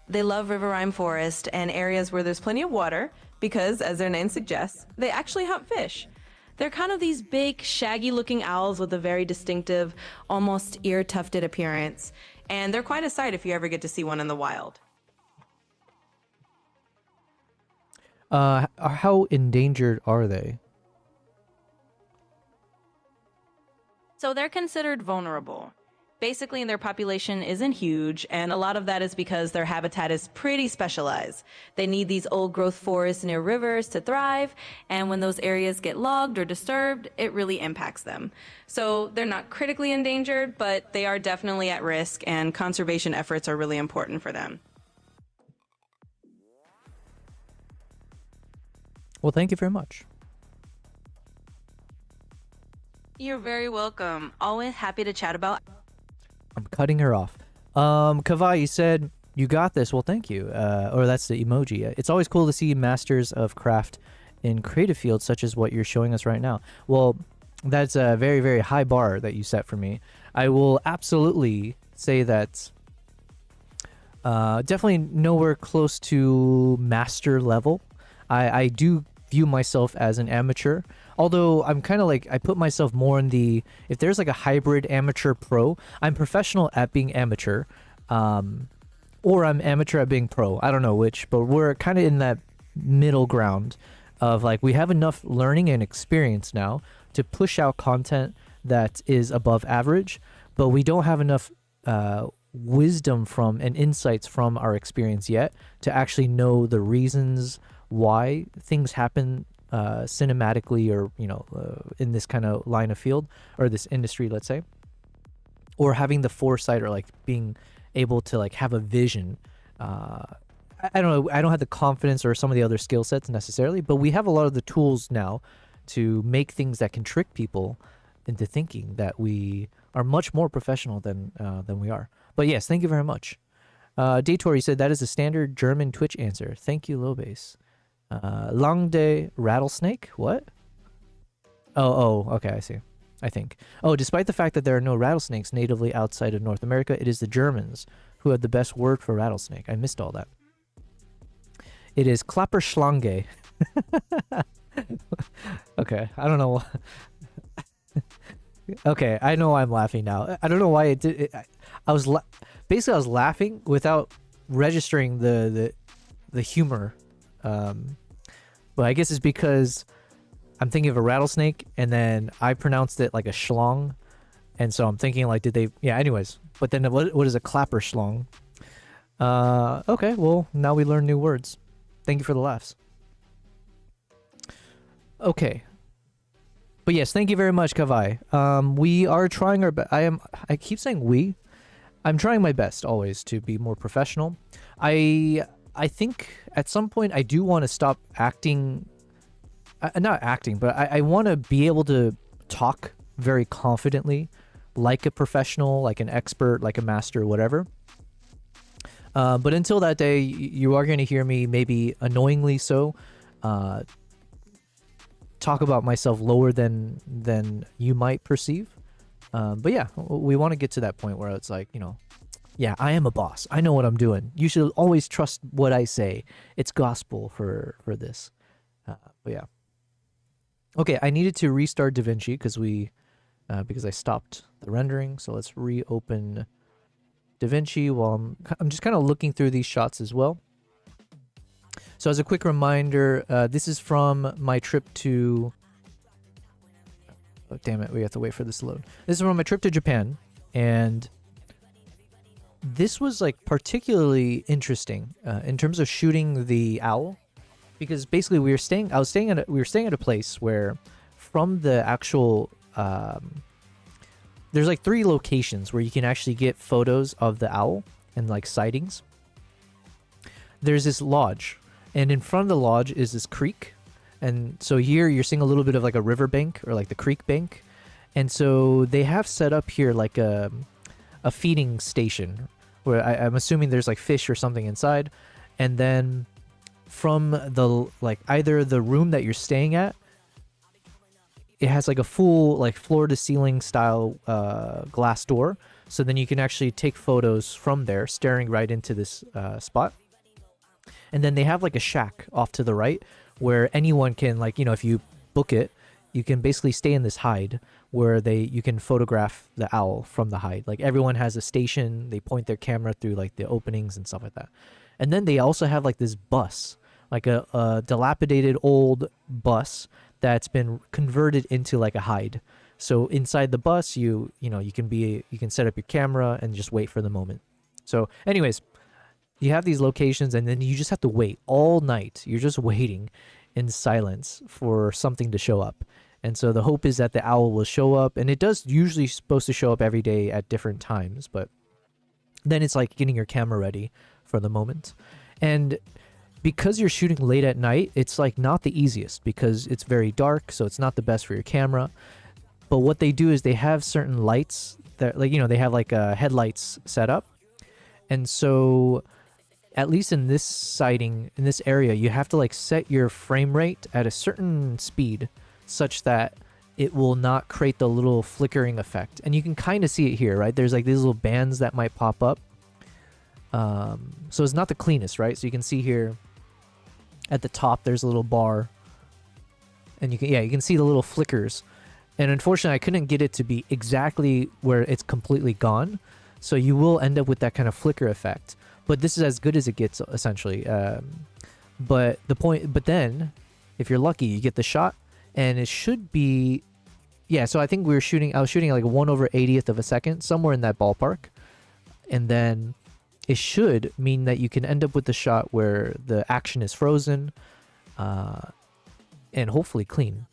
They love riverine forest and areas where there's plenty of water because, as their name suggests, they actually hunt fish. They're kind of these big, shaggy-looking owls with a very distinctive, almost ear-tufted appearance. And they're quite a sight if you ever get to see one in the wild. How endangered are they? So they're considered vulnerable. Basically, their population isn't huge, and a lot of that is because their habitat is pretty specialized. They need these old-growth forests near rivers to thrive, and when those areas get logged or disturbed, it really impacts them. So they're not critically endangered, but they are definitely at risk, and conservation efforts are really important for them. Well, thank you very much. You're very welcome. Always happy to chat about. I'm cutting her off. Kavai, you said You got this. Well, thank you. Or that's the emoji. It's always cool to see masters of craft in creative fields such as what you're showing us right now. Well, that's a very, very high bar that you set for me. I will absolutely say that definitely nowhere close to master level. I do view myself as an amateur, although I'm kind of like, I put myself more in the, if there's like a hybrid amateur pro, I'm professional at being amateur, or I'm amateur at being pro. I don't know which, but we're kind of in that middle ground of like, we have enough learning and experience now to push out content that is above average, but we don't have enough wisdom from and insights from our experience yet to actually know the reasons why things happen cinematically, or in this kind of line of field or this industry, let's say, or having the foresight or like being able to like have a vision. I don't know, I don't have the confidence or some of the other skill sets necessarily, but we have a lot of the tools now to make things that can trick people into thinking that we are much more professional than we are. But yes, thank you very much. Daytor, you said that is a standard German Twitch answer. Thank you, Lobase. Lange rattlesnake? What? Oh, okay, I see. I think. Oh, despite the fact that there are no rattlesnakes natively outside of North America, it is the Germans who have the best word for rattlesnake. I missed all that. It is Klapperschlange. Okay, I don't know. Okay, I know I'm laughing now. I don't know why it did. I was basically I was laughing without registering the humor. But I guess it's because I'm thinking of a rattlesnake, and then I pronounced it like a schlong, and so I'm thinking like, did they? Yeah. Anyways, but then what is a Klapperschlange? Okay. Well, now we learn new words. Thank you for the laughs. Okay. But yes, thank you very much, Kavai. We are trying our best. I keep saying we. I'm trying my best always to be more professional. I think at some point I do want to stop acting. Not acting, but I want to be able to talk very confidently, like a professional, like an expert, like a master, whatever. But until that day, you are going to hear me, maybe annoyingly so, talk about myself lower than you might perceive. But yeah, we want to get to that point where it's like, yeah, I am a boss. I know what I'm doing. You should always trust what I say. It's gospel for this. But yeah. Okay, I needed to restart DaVinci because I stopped the rendering. So let's reopen DaVinci while I'm just kind of looking through these shots as well. So as a quick reminder, this is from my trip to... Oh, damn it, we have to wait for this to load. This is from my trip to Japan, and this was like particularly interesting in terms of shooting the owl, because basically we were staying at a place where from the actual there's like 3 locations where you can actually get photos of the owl and like sightings. There's this lodge, and in front of the lodge is this creek. And so here you're seeing a little bit of like a river bank or like the creek bank. And so they have set up here like a feeding station where I'm assuming there's like fish or something inside. And then from the like either the room that you're staying at, it has like a full like floor to ceiling style glass door. So then you can actually take photos from there staring right into this spot. And then they have like a shack off to the right where anyone can, like, if you book it, you can basically stay in this hide where you can photograph the owl from the hide. Like everyone has a station, they point their camera through like the openings and stuff like that. And then they also have like this bus, like a dilapidated old bus that's been converted into like a hide. So inside the bus, you can set up your camera and just wait for the moment. So anyways, you have these locations, and then you just have to wait all night. You're just waiting in silence for something to show up. And so the hope is that the owl will show up, and it does usually supposed to show up every day at different times, but then it's like getting your camera ready for the moment. And because you're shooting late at night, it's like not the easiest because it's very dark, so it's not the best for your camera. But what they do is they have certain lights that, like, they have like headlights set up. And so at least in this sighting, in this area, you have to like set your frame rate at a certain speed such that it will not create the little flickering effect. And you can kind of see it here, right? There's like these little bands that might pop up. So it's not the cleanest, right? So you can see here at the top, there's a little bar. And you can see the little flickers. And unfortunately, I couldn't get it to be exactly where it's completely gone. So you will end up with that kind of flicker effect. But this is as good as it gets, essentially. But then, if you're lucky, you get the shot, and it should be, yeah. So I think I was shooting like 1/80th of a second, somewhere in that ballpark, and then it should mean that you can end up with the shot where the action is frozen, and hopefully clean.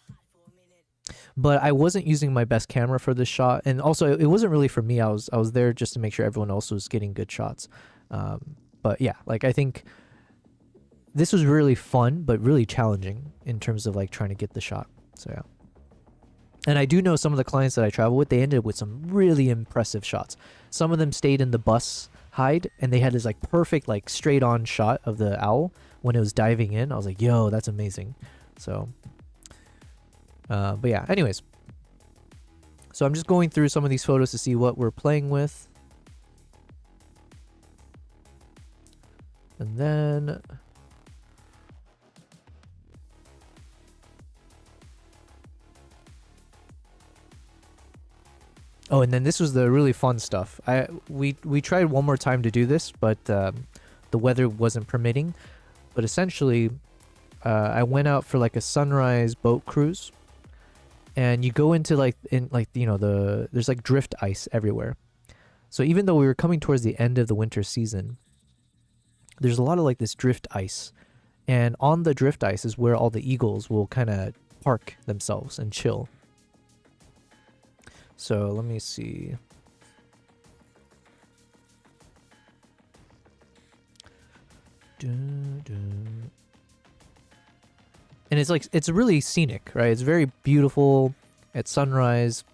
But I wasn't using my best camera for this shot, and also it wasn't really for me. I was there just to make sure everyone else was getting good shots. But yeah, like I think this was really fun, but really challenging in terms of like trying to get the shot. So yeah. And I do know some of the clients that I travel with, they ended up with some really impressive shots. Some of them stayed in the bus hide, and they had this like perfect like straight on shot of the owl when it was diving in. I was like, yo, that's amazing. So but yeah, anyways, so I'm just going through some of these photos to see what we're playing with. And then oh, and then this was the really fun stuff. We tried one more time to do this, but the weather wasn't permitting. But essentially, I went out for like a sunrise boat cruise, and you go into there's like drift ice everywhere. So even though we were coming towards the end of the winter season, there's a lot of like this drift ice, and on the drift ice is where all the eagles will kind of park themselves and chill. So let me see. And it's like, it's really scenic, right? It's very beautiful at sunrise,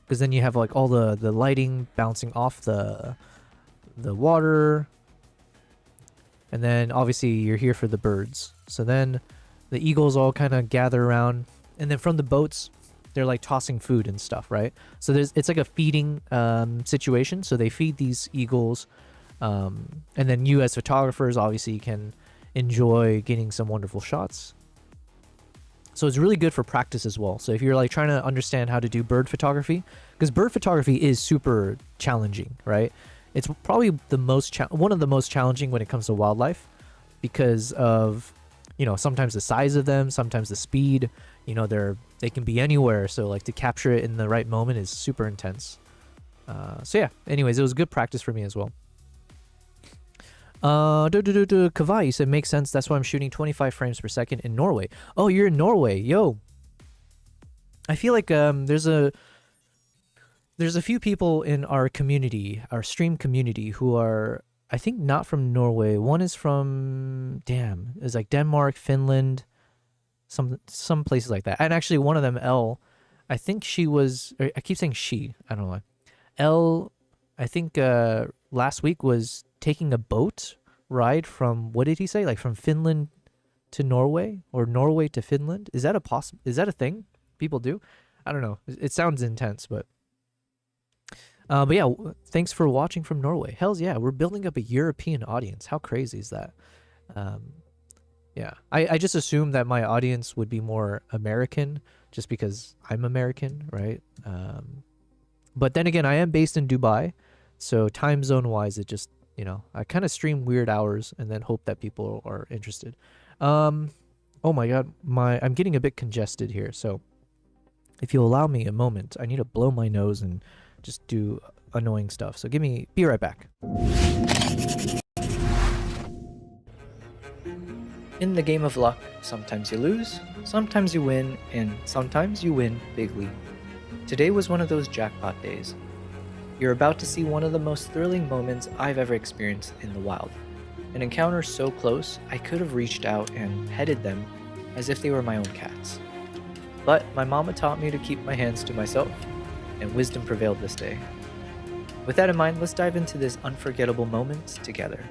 because then you have like all the lighting bouncing off the water, and then obviously you're here for the birds. So then the eagles all kind of gather around, and then from the boats they're like tossing food and stuff, right? So it's like a feeding situation. So they feed these eagles, and then you as photographers obviously can enjoy getting some wonderful shots. So it's really good for practice as well. So if you're like trying to understand how to do bird photography, because bird photography is super challenging, right? It's probably one of the most challenging when it comes to wildlife, because of, sometimes the size of them, sometimes the speed, they can be anywhere. So like to capture it in the right moment is super intense. So yeah, anyways, it was good practice for me as well. Kavai, you said makes sense. That's why I'm shooting 25 frames per second in Norway. Oh, you're in Norway. Yo. I feel like there's a few people in our community, our stream community, who are, I think, not from Norway. One is from, it's like Denmark, Finland, some places like that. And actually one of them, Elle, I think I keep saying she, I don't know why. Elle, I think last week was taking a boat ride from, what did he say? Like from Finland to Norway, or Norway to Finland? Is that a thing people do? I don't know. It sounds intense, but yeah, thanks for watching from Norway. Hells yeah, we're building up a European audience. How crazy is that? Yeah, I just assumed that my audience would be more American, just because I'm American, right? But then again, I am based in Dubai, so time zone wise, it just, I kind of stream weird hours and then hope that people are interested. Oh my god, I'm getting a bit congested here, so if you'll allow me a moment, I need to blow my nose and just do annoying stuff. So be right back. In the game of luck, sometimes you lose, sometimes you win, and sometimes you win bigly. Today was one of those jackpot days. You're about to see one of the most thrilling moments I've ever experienced in the wild. An encounter so close, I could have reached out and petted them as if they were my own cats. But my mama taught me to keep my hands to myself, and wisdom prevailed this day. With that in mind, let's dive into this unforgettable moment together.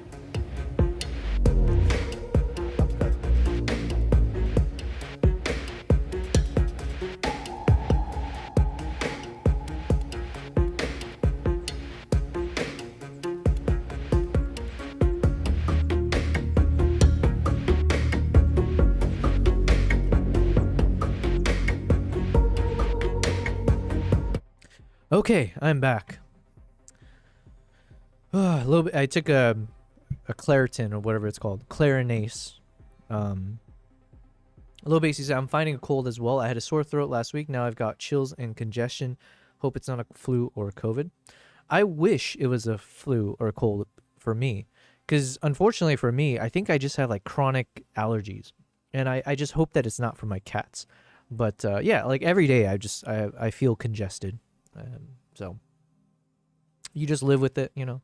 Okay, I'm back. A little bit. I took a Claritin or whatever it's called, Clarinase. A little basically, I'm finding a cold as well. I had a sore throat last week. Now I've got chills and congestion. Hope it's not a flu or a COVID. I wish it was a flu or a cold for me, because unfortunately for me, I think I just have like chronic allergies, and I just hope that it's not for my cats. But yeah, like every day I feel congested. So you just live with it, you know.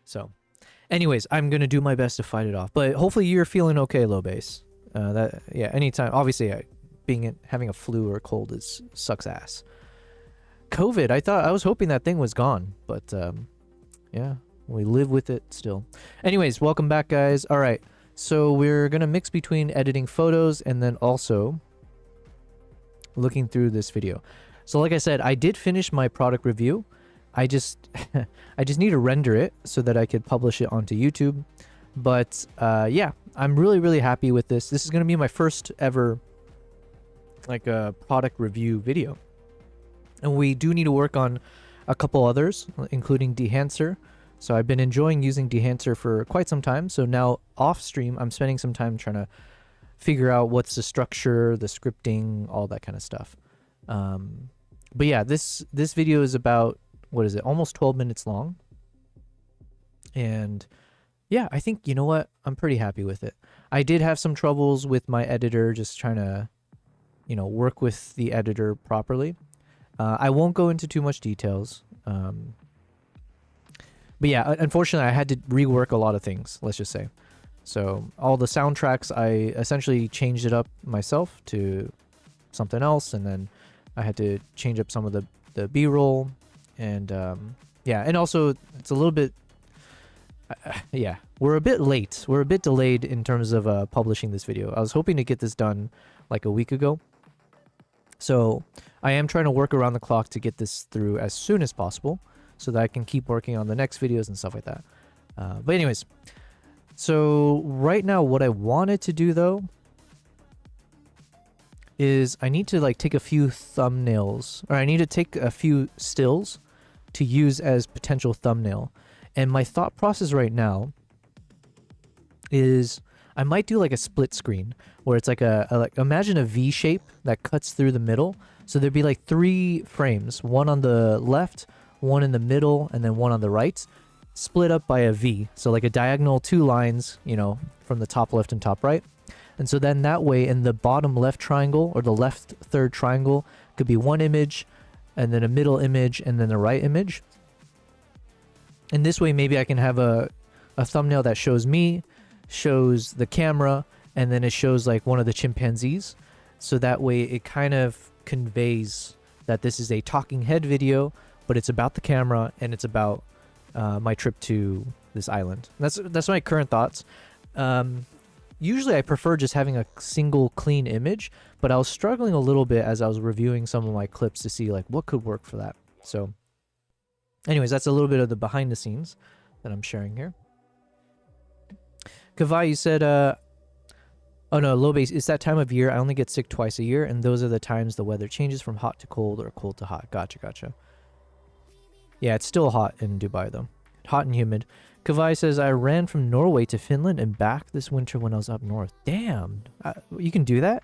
So anyways, I'm going to do my best to fight it off, but hopefully you're feeling okay, low base. Yeah, anytime, obviously having a flu or a cold sucks ass. COVID, I was hoping that thing was gone, but yeah, we live with it still. Anyways, welcome back, guys. All right, so we're going to mix between editing photos and then also looking through this video. So like I said, I did finish my product review. I just need to render it so that I could publish it onto YouTube. But yeah, I'm really happy with this. This is going to be my first ever like a product review video. And we do need to work on a couple others, including Dehancer. So I've been enjoying using Dehancer for quite some time. So now off stream, I'm spending some time trying to figure out what's the structure, the scripting, all that kind of stuff. But yeah, this video is about, what is it, almost 12 minutes long. And yeah, I think, you know what, I'm pretty happy with it. I did have some troubles with my editor, just trying to, you know, work with the editor properly. I won't go into too much details. But yeah, unfortunately, I had to rework a lot of things, let's just say. So all the soundtracks, I essentially changed it up myself to something else, and then I had to change up some of the B-roll, and yeah, and also it's a little bit, yeah, we're a bit late. We're a bit delayed in terms of publishing this video. I was hoping to get this done like a week ago. So I am trying to work around the clock to get this through as soon as possible so that I can keep working on the next videos and stuff like that. But anyways, so right now what I wanted to do though is I need to like take a few thumbnails, or I need to take a few stills to use as potential thumbnail. And my thought process right now is I might do like a split screen where it's like like imagine a V shape that cuts through the middle. So there'd be like 3 frames, one on the left, one in the middle, and then one on the right, split up by a V. So like a diagonal 2 lines, you know, from the top left and top right. And so then that way in the bottom left triangle or the left third triangle could be one image, and then a middle image, and then a right image. And this way maybe I can have a thumbnail that shows me, shows the camera, and then it shows like one of the chimpanzees. So that way it kind of conveys that this is a talking head video, but it's about the camera and it's about my trip to this island. That's my current thoughts. Usually I prefer just having a single clean image, but I was struggling a little bit as I was reviewing some of my clips to see like what could work for that. So anyways, that's a little bit of the behind the scenes that I'm sharing here. Kavai, you said, oh no, low base, it's that time of year. I only get sick twice a year, and those are the times the weather changes from hot to cold or cold to hot. Gotcha. Yeah, it's still hot in Dubai, though. Hot and humid. Kavai says, I ran from Norway to Finland and back this winter when I was up north. Damn, you can do that?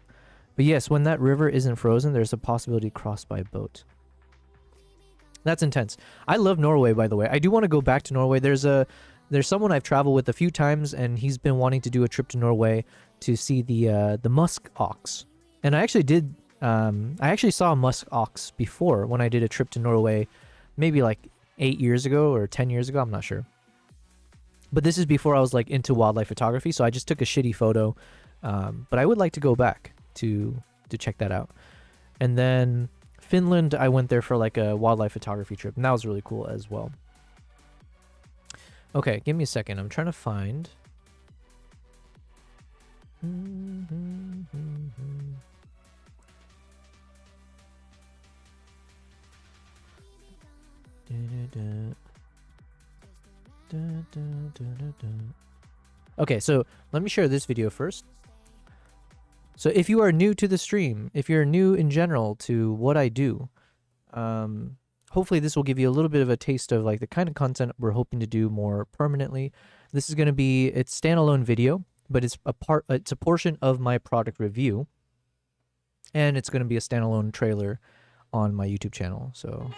But yes, when that river isn't frozen, there's a possibility to cross by boat. That's intense. I love Norway, by the way. I do want to go back to Norway. There's someone I've traveled with a few times, and he's been wanting to do a trip to Norway to see the musk ox. And I actually saw a musk ox before when I did a trip to Norway, maybe like 8 years ago or 10 years ago. I'm not sure. But this is before I was like into wildlife photography, so I just took a shitty photo. But I would like to go back to check that out. And then Finland, I went there for like a wildlife photography trip, and that was really cool as well. Okay, give me a second. I'm trying to find. Okay, so let me share this video first. So if you are new to the stream, if you're new in general to what I do, hopefully this will give you a little bit of a taste of like the kind of content we're hoping to do more permanently. This is going to be, it's standalone video, but it's a portion of my product review, and it's going to be a standalone trailer on my YouTube channel. So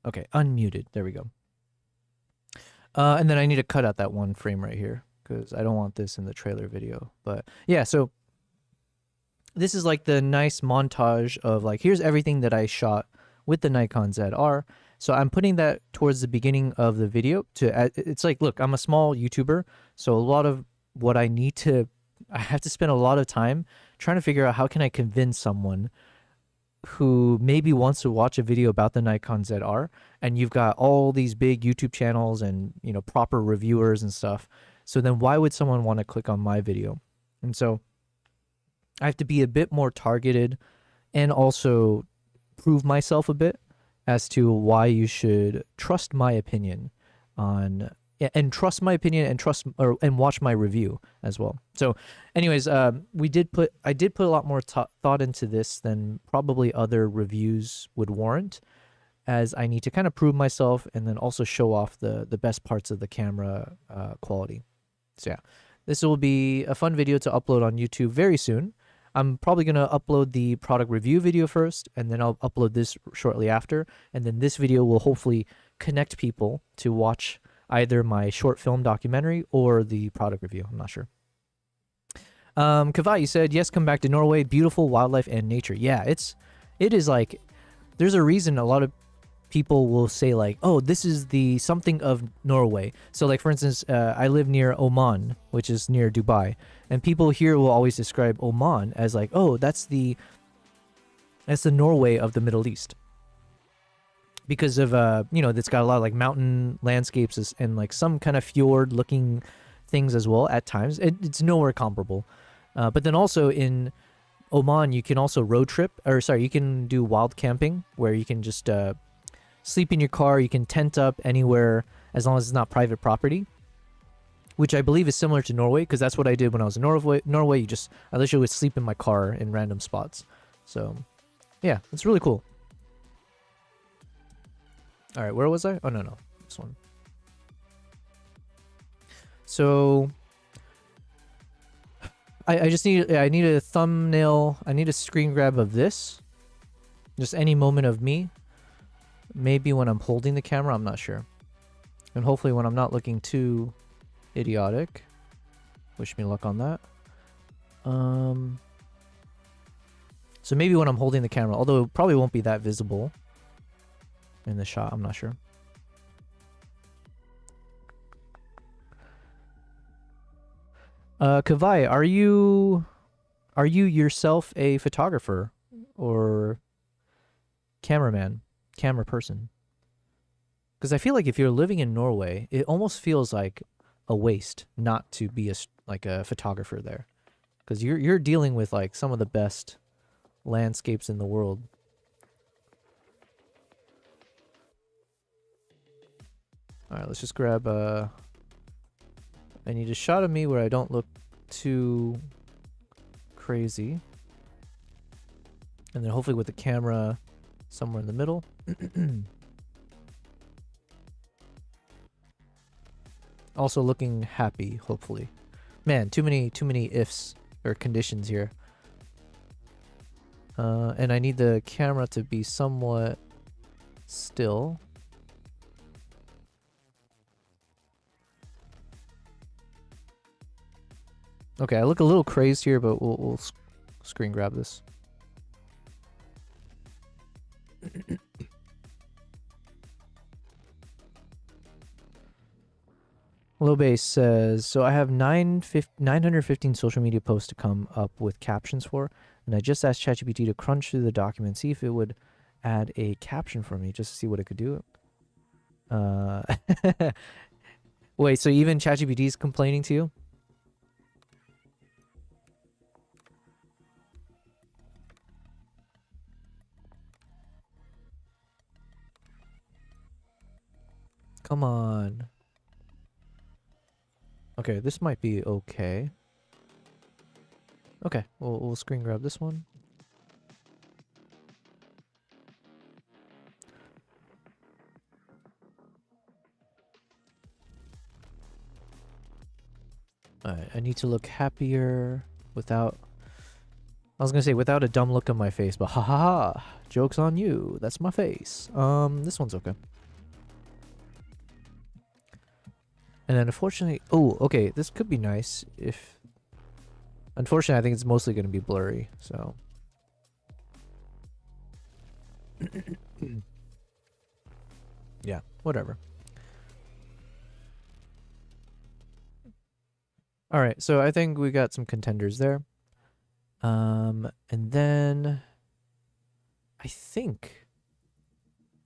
okay, unmuted. There we go. And then I need to cut out that one frame right here because I don't want this in the trailer video. But yeah, so this is like the nice montage of like, here's everything that I shot with the Nikon ZR. So I'm putting that towards the beginning of the video to, it's like, look, I'm a small YouTuber. So a lot of what I have to spend a lot of time trying to figure out how can I convince someone who maybe wants to watch a video about the Nikon ZR, and you've got all these big YouTube channels and, you know, proper reviewers and stuff. So then why would someone want to click on my video? And so I have to be a bit more targeted and also prove myself a bit as to why you should trust my opinion on, and trust my opinion and and watch my review as well. So anyways, I did put a lot more thought into this than probably other reviews would warrant, as I need to kind of prove myself and then also show off the best parts of the camera quality. So yeah, this will be a fun video to upload on YouTube very soon. I'm probably going to upload the product review video first, and then I'll upload this shortly after. And then this video will hopefully connect people to watch either my short film documentary or the product review. I'm not sure. Kavai, you said, yes, come back to Norway. Beautiful wildlife and nature. Yeah, it is like, there's a reason a lot of people will say like, oh, this is the something of Norway. So like, for instance, I live near Oman, which is near Dubai. And people here will always describe Oman as like, oh, that's the Norway of the Middle East. Because of, you know, it's got a lot of like mountain landscapes and like some kind of fjord looking things as well at times. It's nowhere comparable. But then also in Oman, you can also you can do wild camping where you can just sleep in your car. You can tent up anywhere as long as it's not private property, which I believe is similar to Norway, because that's what I did when I was in Norway. I literally would sleep in my car in random spots. So yeah, it's really cool. All right, where was I? Oh, no, this one. So I just need a thumbnail. I need a screen grab of this. Just any moment of me. Maybe when I'm holding the camera, I'm not sure. And hopefully when I'm not looking too idiotic. Wish me luck on that. So maybe when I'm holding the camera, although it probably won't be that visible in the shot, I'm not sure. Kavai, are you yourself a photographer or camera person? Because I feel like if you're living in Norway, it almost feels like a waste not to be a photographer there, because you're dealing with like some of the best landscapes in the world. All right, let's just grab I need a shot of me where I don't look too crazy. And then hopefully with the camera somewhere in the middle. Also looking happy, hopefully. Man, too many ifs or conditions here. And I need the camera to be somewhat still. Okay, I look a little crazed here, but we'll screen grab this. Low Base says, so I have 915 social media posts to come up with captions for, and I just asked ChatGPT to crunch through the document, see if it would add a caption for me, just to see what it could do. Wait, so even ChatGPT is complaining to you? Come on. Okay, this might be okay. Okay, we'll screen grab this one. Alright, I need to look happier without... I was gonna say without a dumb look on my face, but ha ha ha! Joke's on you, that's my face. This one's okay. And then unfortunately... Oh, okay, this could be nice if... Unfortunately, I think it's mostly gonna be blurry, so... Yeah, whatever. Alright, so I think we got some contenders there. And then... I think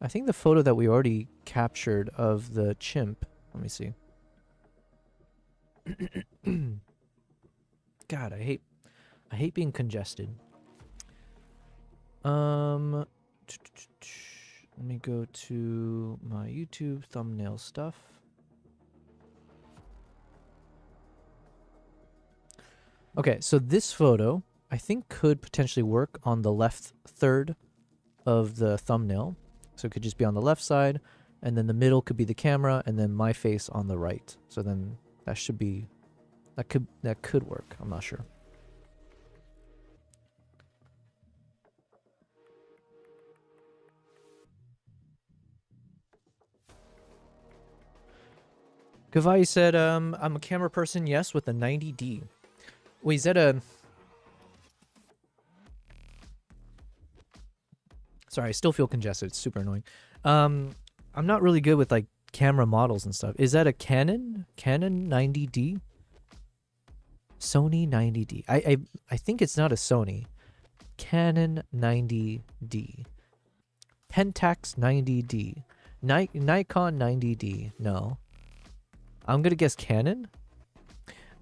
the photo that we already captured of the chimp... Let me see. God, I hate being congested. Let me go to my YouTube thumbnail stuff. Okay, so this photo I think could potentially work on the left third of the thumbnail. So it could just be on the left side, and then the middle could be the camera, and then my face on the right. So then that should be, that could work. I'm not sure. Kavai said, I'm a camera person, yes, with a 90D. Wait, is that a... Sorry, I still feel congested. It's super annoying. I'm not really good with, like, camera models and stuff. Is that a Canon? Canon 90D? Sony 90D. I think it's not a Sony. Canon 90D. Pentax 90D. Nikon 90D. No. I'm gonna guess Canon.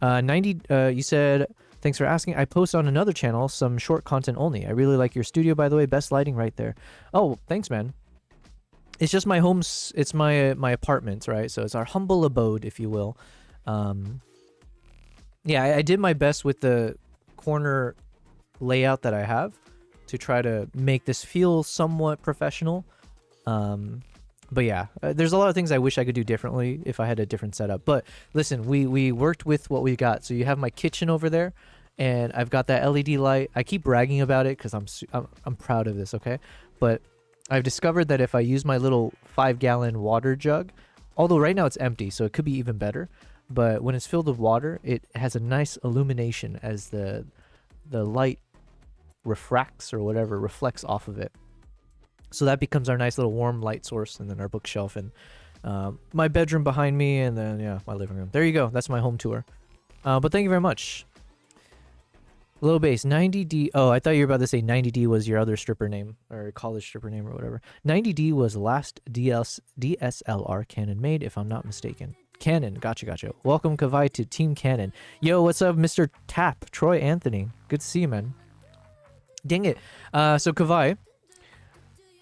90. You said, thanks for asking. I post on another channel some short content only. I really like your studio, by the way. Best lighting right there. Oh, thanks, man. It's just my home. It's my apartment, right? So it's our humble abode, if you will. Yeah, I did my best with the corner layout that I have to try to make this feel somewhat professional. But yeah, there's a lot of things I wish I could do differently if I had a different setup. But listen, we worked with what we got. So you have my kitchen over there, and I've got that LED light. I keep bragging about it because I'm proud of this, okay? But I've discovered that if I use my little 5-gallon water jug, although right now it's empty, so it could be even better. But when it's filled with water, it has a nice illumination as the light refracts or whatever, reflects off of it. So that becomes our nice little warm light source, and then our bookshelf, and my bedroom behind me, and then, yeah, my living room. There you go. That's my home tour. But thank you very much. Low Base, 90D. Oh, I thought you were about to say 90D was your other stripper name, or college stripper name, or whatever. 90D was the last DSLR Canon made, if I'm not mistaken. Canon, gotcha. Welcome, Kavai, to Team Canon. Yo, what's up, Mr. Tap, Troy Anthony? Good to see you, man. Dang it. So, Kavai.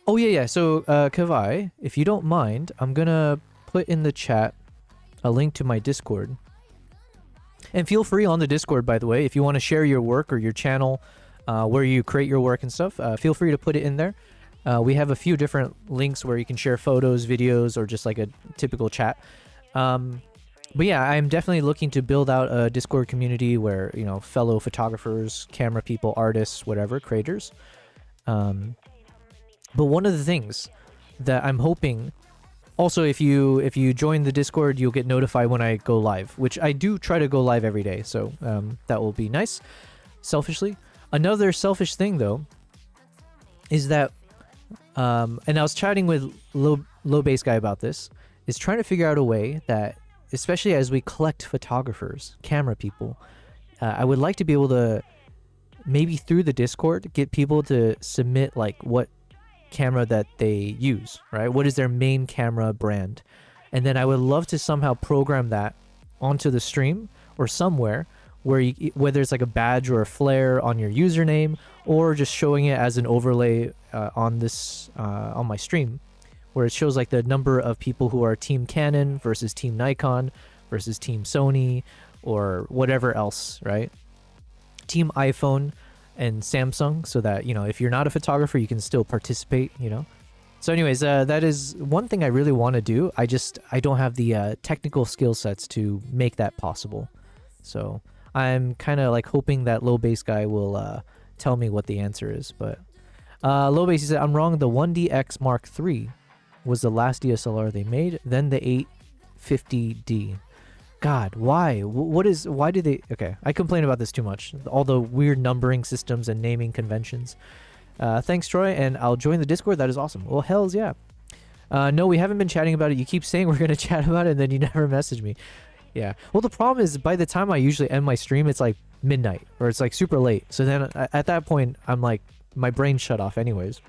Oh, yeah. So, Kavai, if you don't mind, I'm gonna put in the chat a link to my Discord. And feel free on the Discord, by the way, if you want to share your work or your channel where you create your work and stuff, feel free to put it in there. We have a few different links where you can share photos, videos, or just like a typical chat. But yeah, I'm definitely looking to build out a Discord community where, you know, fellow photographers, camera people, artists, whatever, creators. But one of the things that I'm hoping, also if you join the Discord, you'll get notified when I go live, which I do try to go live every day. So that will be nice, selfishly. Another selfish thing though, is that, and I was chatting with low base guy about this, is trying to figure out a way that, especially as we collect photographers, camera people, I would like to be able to, maybe through the Discord, get people to submit like what camera that they use, right? What is their main camera brand? And then I would love to somehow program that onto the stream or somewhere where you, whether it's like a badge or a flare on your username, or just showing it as an overlay on this on my stream, where it shows like the number of people who are Team Canon versus Team Nikon versus Team Sony or whatever else, right? Team iPhone and Samsung, so that, you know, if you're not a photographer, you can still participate, you know? So anyways, that is one thing I really want to do. I don't have the technical skill sets to make that possible. So I'm kind of like hoping that low base guy will tell me what the answer is. But low base, he said, I'm wrong. The 1DX Mark III was the last DSLR they made, then the 850D. God, why? Why do they... Okay, I complain about this too much. All the weird numbering systems and naming conventions. Thanks, Troy, and I'll join the Discord. That is awesome. Well, hells yeah. No, we haven't been chatting about it. You keep saying we're going to chat about it, and then you never message me. Yeah. Well, the problem is, by the time I usually end my stream, it's like midnight, or it's like super late. So then at that point, I'm like, my brain shut off anyways.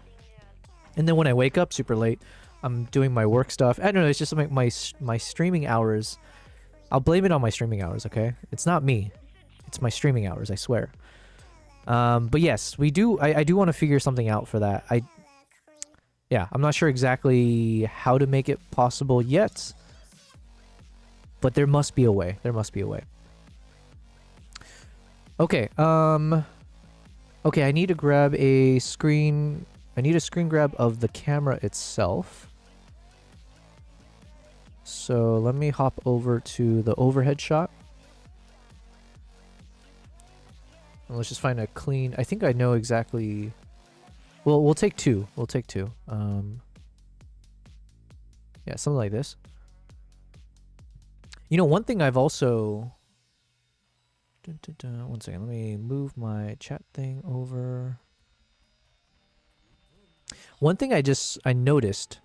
And then when I wake up super late, I'm doing my work stuff. I don't know, it's just like my streaming hours. I'll blame it on my streaming hours, okay? It's not me. It's my streaming hours, I swear. But yes, we do. I do want to figure something out for that. Yeah, I'm not sure exactly how to make it possible yet. But there must be a way. There must be a way. Okay, okay, I need to grab a screen. I need a screen grab of the camera itself. So let me hop over to the overhead shot. And let's just find a clean... I think I know exactly... Well, we'll take two. We'll take two. Yeah, something like this. You know, one thing I've also... One second, let me move my chat thing over. One thing I noticed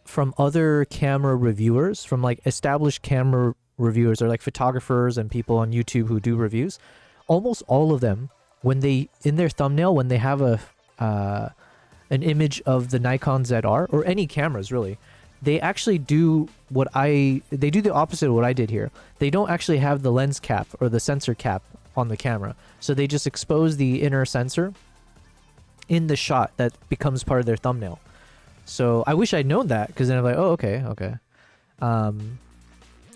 from other camera reviewers, from like established camera reviewers or like photographers and people on YouTube who do reviews, almost all of them, when they, in their thumbnail, when they have an image of the Nikon ZR or any cameras really, they actually do they do the opposite of what I did here. They don't actually have the lens cap or the sensor cap on the camera. So they just expose the inner sensor in the shot that becomes part of their thumbnail. So I wish I'd known that, because then I'm like, oh, okay.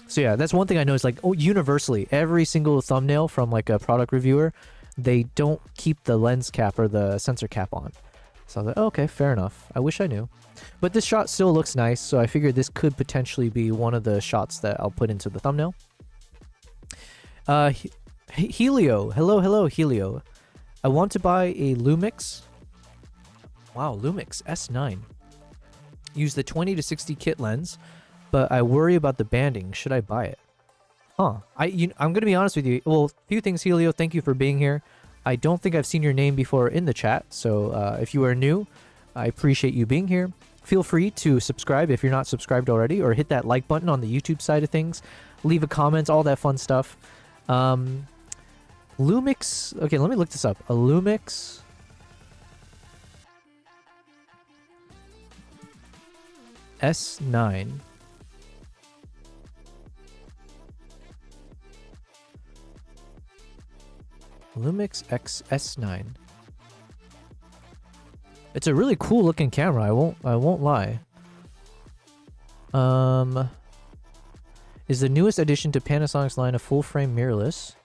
So yeah, that's one thing I know is like, oh, universally, every single thumbnail from like a product reviewer, they don't keep the lens cap or the sensor cap on. So I was like, oh, okay, fair enough. I wish I knew. But this shot still looks nice, so I figured this could potentially be one of the shots that I'll put into the thumbnail. Helio. Hello, Helio. I want to buy a Lumix. Wow, Lumix S9. Use the 20 to 60 kit lens, but I worry about the banding. Should I buy it? Huh. I'm going to be honest with you. Well, a few things, Helio. Thank you for being here. I don't think I've seen your name before in the chat, so if you are new, I appreciate you being here. Feel free to subscribe if you're not subscribed already, or hit that like button on the YouTube side of things. Leave a comment, all that fun stuff. Lumix. Okay, let me look this up. A Lumix S9. Lumix X S9. It's a really cool looking camera. I won't lie. Is the newest addition to Panasonic's line of full frame mirrorless?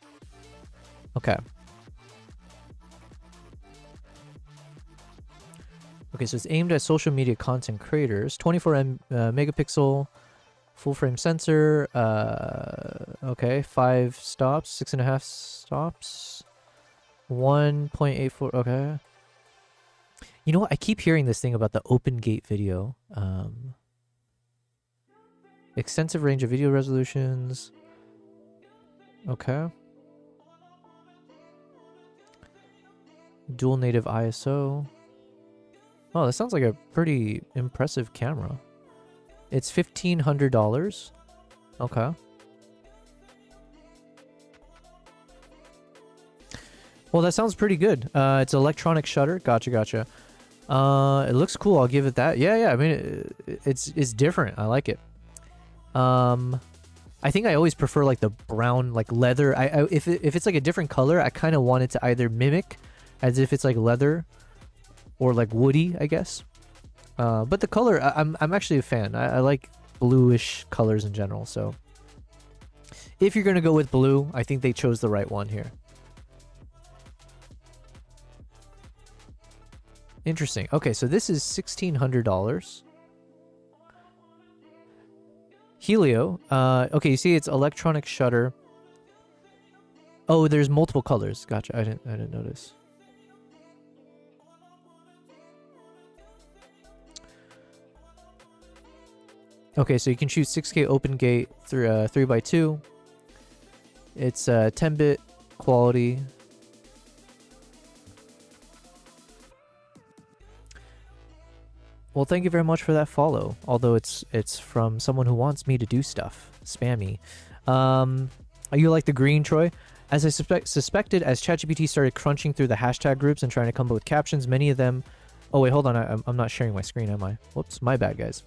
Okay. Okay, so it's aimed at social media content creators. 24 megapixel, full frame sensor. Okay, 5 stops, 6.5 stops, 1.84. Okay. You know what? I keep hearing this thing about the open gate video. Extensive range of video resolutions. Okay. Dual native ISO. Oh, that sounds like a pretty impressive camera. It's $1,500. Okay. Well, that sounds pretty good. It's electronic shutter. Gotcha. It looks cool. I'll give it that. Yeah. I mean, it's different. I like it. I think I always prefer like the brown, like leather. If it's like a different color, I kind of want it to either mimic as if it's like leather or like woody, I guess. But the color, I'm actually a fan. I like bluish colors in general. So if you're gonna go with blue, I think they chose the right one here. Interesting. Okay, so this is $1,600. Helio. Okay, you see it's electronic shutter. Oh, there's multiple colors. Gotcha. I didn't notice. Okay, so you can choose 6K open gate through 3x2. It's 10-bit quality. Well, thank you very much for that follow. Although it's from someone who wants me to do stuff. Spammy. You like the green, Troy? As I suspected, as ChatGPT started crunching through the hashtag groups and trying to come up with captions, many of them... Oh, wait, hold on. I'm not sharing my screen, am I? Whoops, my bad, guys.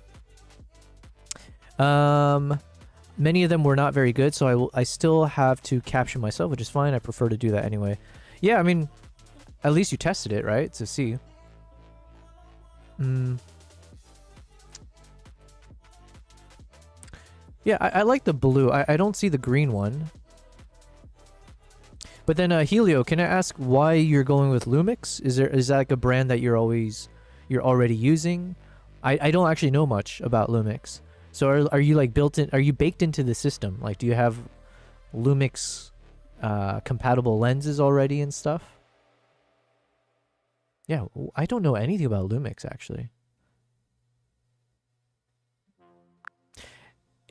Many of them were not very good, so I still have to caption myself, which is fine. I prefer to do that anyway. Yeah, I mean, at least you tested it, right? To see. Yeah, I like the blue. I don't see the green one. But then Helio, can I ask why you're going with Lumix? Is that like a brand that you're already using? I don't actually know much about Lumix. So are you like are you baked into the system? Like, do you have Lumix compatible lenses already and stuff? Yeah, I don't know anything about Lumix actually.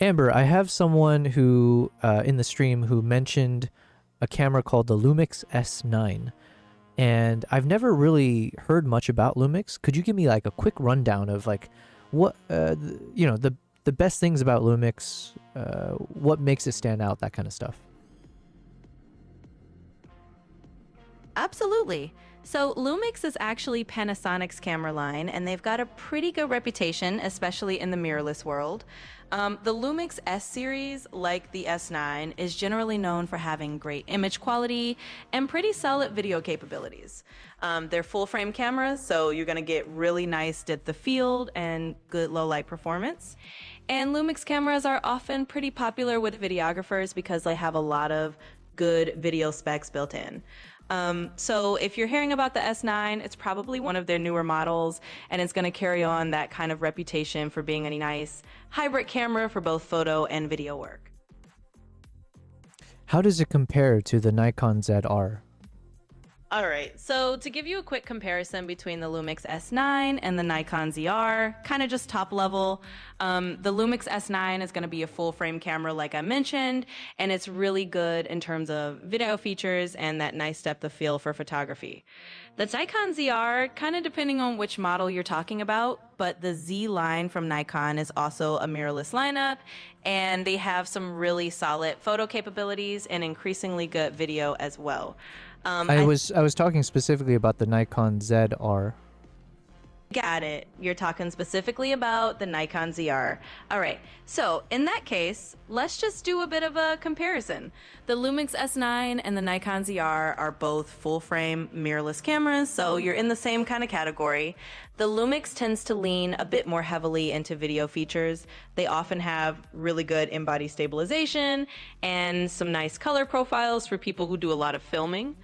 Amber, I have someone who in the stream who mentioned a camera called the Lumix S9, and I've never really heard much about Lumix. Could you give me like a quick rundown of like what the best things about Lumix, what makes it stand out, that kind of stuff? Absolutely. So Lumix is actually Panasonic's camera line, and they've got a pretty good reputation, especially in the mirrorless world. The Lumix S series, like the S9, is generally known for having great image quality and pretty solid video capabilities. They're full-frame cameras, so you're going to get really nice depth of field and good low-light performance. And Lumix cameras are often pretty popular with videographers because they have a lot of good video specs built in. So if you're hearing about the S9, it's probably one of their newer models, and it's going to carry on that kind of reputation for being a nice hybrid camera for both photo and video work. How does it compare to the Nikon ZR? All right, so to give you a quick comparison between the Lumix S9 and the Nikon ZR, kind of just top level, the Lumix S9 is going to be a full frame camera like I mentioned, and it's really good in terms of video features and that nice depth of field for photography. The Nikon ZR, kind of depending on which model you're talking about, but the Z line from Nikon is also a mirrorless lineup, and they have some really solid photo capabilities and increasingly good video as well. I was talking specifically about the Nikon ZR. Got it. You're talking specifically about the Nikon ZR. All right. So in that case, let's just do a bit of a comparison. The Lumix S9 and the Nikon ZR are both full-frame mirrorless cameras, so you're in the same kind of category. The Lumix tends to lean a bit more heavily into video features. They often have really good in-body stabilization and some nice color profiles for people who do a lot of filming.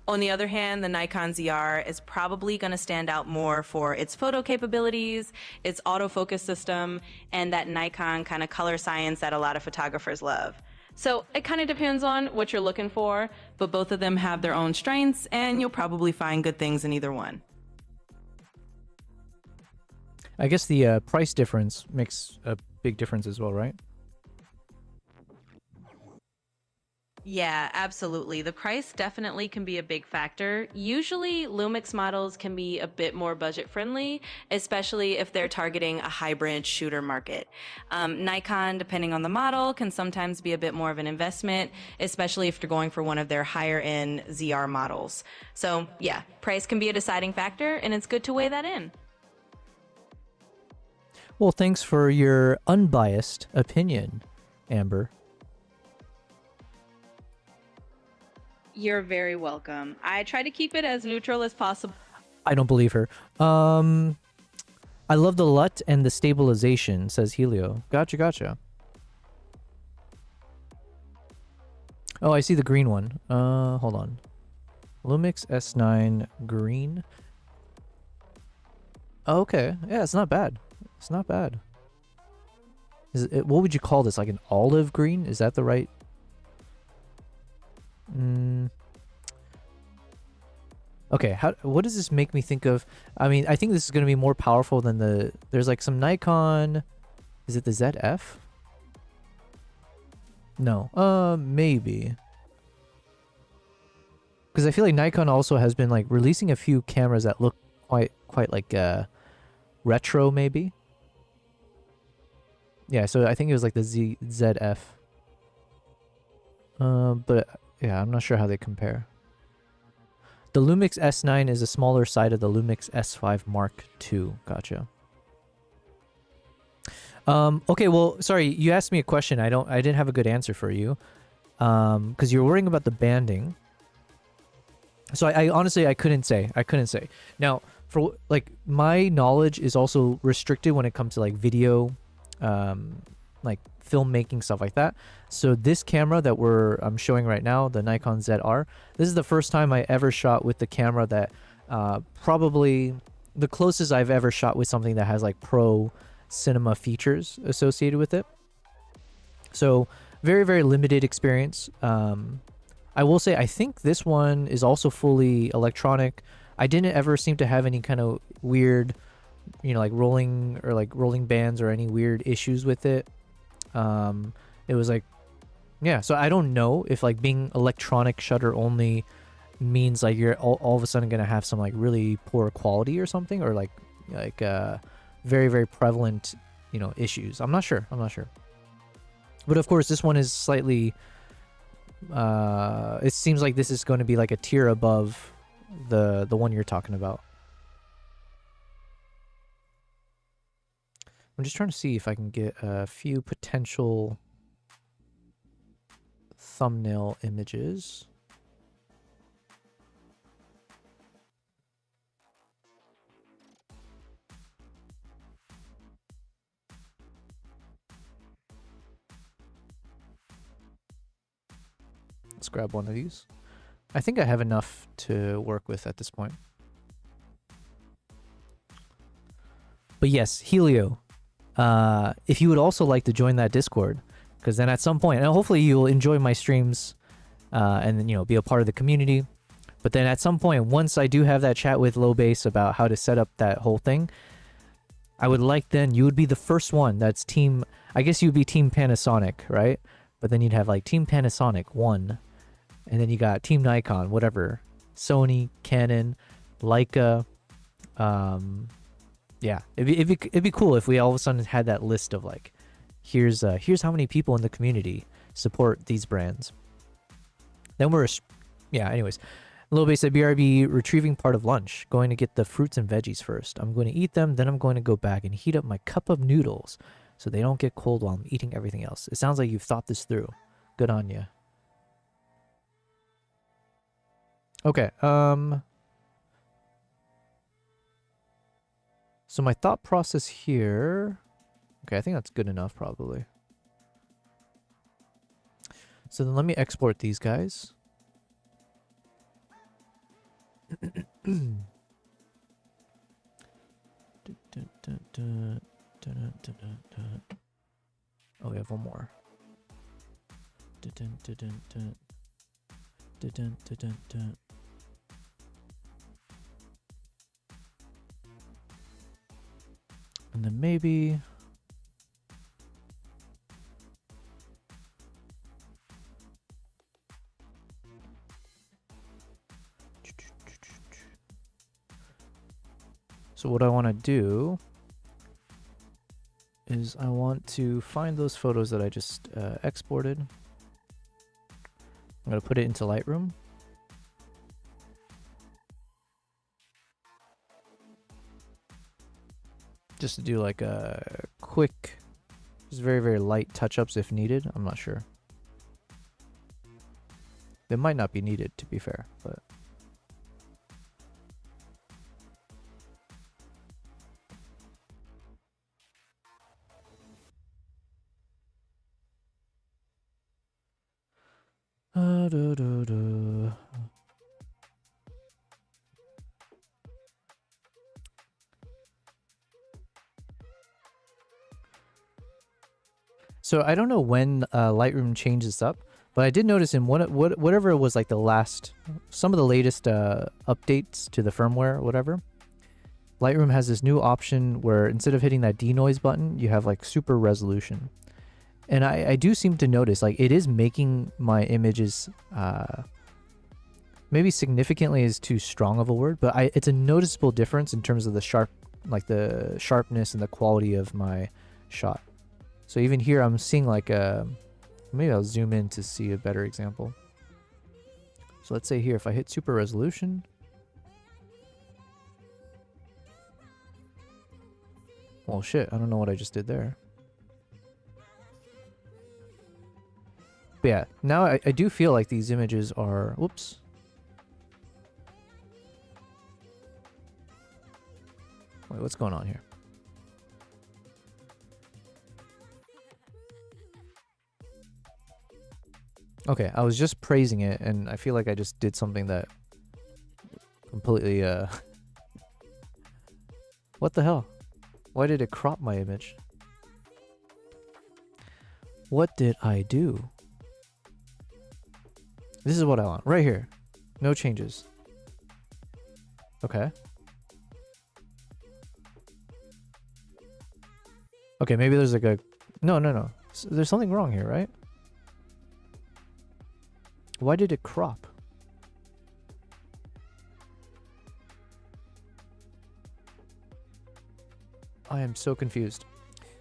On the other hand, the Nikon ZR is probably going to stand out more for its photo capabilities, its autofocus system, and that Nikon kind of color science that a lot of photographers love. So it kind of depends on what you're looking for, but both of them have their own strengths, and you'll probably find good things in either one. I guess the price difference makes a big difference as well, right? Yeah, absolutely. The price definitely can be a big factor. Usually, Lumix models can be a bit more budget friendly, especially if they're targeting a hybrid shooter market. Nikon, depending on the model, can sometimes be a bit more of an investment, especially if you're going for one of their higher end ZR models. So, yeah, price can be a deciding factor, and it's good to weigh that in. Well, thanks for your unbiased opinion, Amber. You're very welcome. I try to keep it as neutral as possible. I don't believe her. I love the LUT and the stabilization, says Helio. Gotcha. Oh, I see the green one. Hold on. Lumix S9 green. Oh, okay. Yeah, it's not bad. It's not bad. What would you call this? Like an olive green? Is that the right? Okay, what does this make me think of? I mean, I think this is going to be more powerful than there's like some Nikon. Is it the ZF? No. Maybe. Because I feel like Nikon also has been like releasing a few cameras that look quite like retro maybe. Yeah, so I think it was like the ZF. But yeah, I'm not sure how they compare. The Lumix S9 is a smaller side of the Lumix S5 Mark II. Gotcha. Okay, well, sorry, you asked me a question. I didn't have a good answer for you. Because you're worrying about the banding. So I honestly I couldn't say. Now, for like my knowledge is also restricted when it comes to like video, like filmmaking, stuff like that. So this camera that I'm showing right now, the Nikon ZR, this is the first time I ever shot with the camera that probably the closest I've ever shot with something that has like pro cinema features associated with it. So very, very limited experience. I will say I think this one is also fully electronic. I didn't ever seem to have any kind of weird, like rolling bands or any weird issues with it. It was like, yeah, so I don't know if like being electronic shutter only means like you're all of a sudden gonna have some like really poor quality or something, or like very, very prevalent issues. I'm not sure. But of course this one is slightly it seems like this is going to be like a tier above the one you're talking about. I'm just trying to see if I can get a few potential thumbnail images. Let's grab one of these. I think I have enough to work with at this point. But yes, Helio, if you would also like to join that Discord, because then at some point, and hopefully you'll enjoy my streams and then, be a part of the community. But then at some point, once I do have that chat with Low Base about how to set up that whole thing, I would like then you would be the first one that's team, I guess you'd be team Panasonic, right? But then you'd have like team Panasonic 1, and then you got team Nikon, whatever, Sony, Canon, Leica. Yeah, it'd be cool if we all of a sudden had that list of like, here's how many people in the community support these brands. Then anyways. Little Base said, BRB retrieving part of lunch. Going to get the fruits and veggies first. I'm going to eat them, then I'm going to go back and heat up my cup of noodles so they don't get cold while I'm eating everything else. It sounds like you've thought this through. Good on you. Okay, so my thought process here... Okay, I think that's good enough, probably. So then let me export these guys. Oh, we have one more. And then maybe... So what I want to do is I want to find those photos that I just exported. I'm going to put it into Lightroom. Just to do like a quick, just very, very light touch-ups if needed. I'm not sure. They might not be needed, to be fair, but... So I don't know when Lightroom changes up, but I did notice in whatever it was, like the last, some of the latest updates to the firmware or whatever, Lightroom has this new option where instead of hitting that denoise button, you have like super resolution. And I do seem to notice like it is making my images, maybe significantly is too strong of a word, but it's a noticeable difference in terms of the sharpness and the quality of my shot. So even here, I'm seeing like maybe I'll zoom in to see a better example. So let's say here, if I hit super resolution. Well, shit, I don't know what I just did there. But yeah, now I do feel like these images are, whoops. Wait, what's going on here? Okay, I was just praising it, and I feel like I just did something that completely, What the hell? Why did it crop my image? What did I do? This is what I want, right here. No changes. Okay. Okay, maybe there's like a... No. There's something wrong here, right? Why did it crop? I am so confused.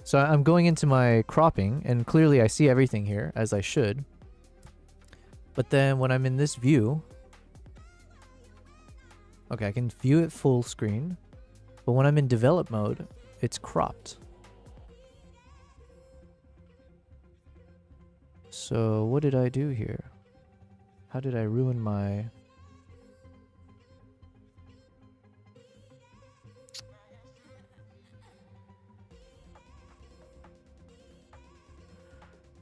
So I'm going into my cropping, and clearly I see everything here, as I should. But then when I'm in this view... Okay, I can view it full screen. But when I'm in develop mode, it's cropped. So what did I do here? How did I ruin my...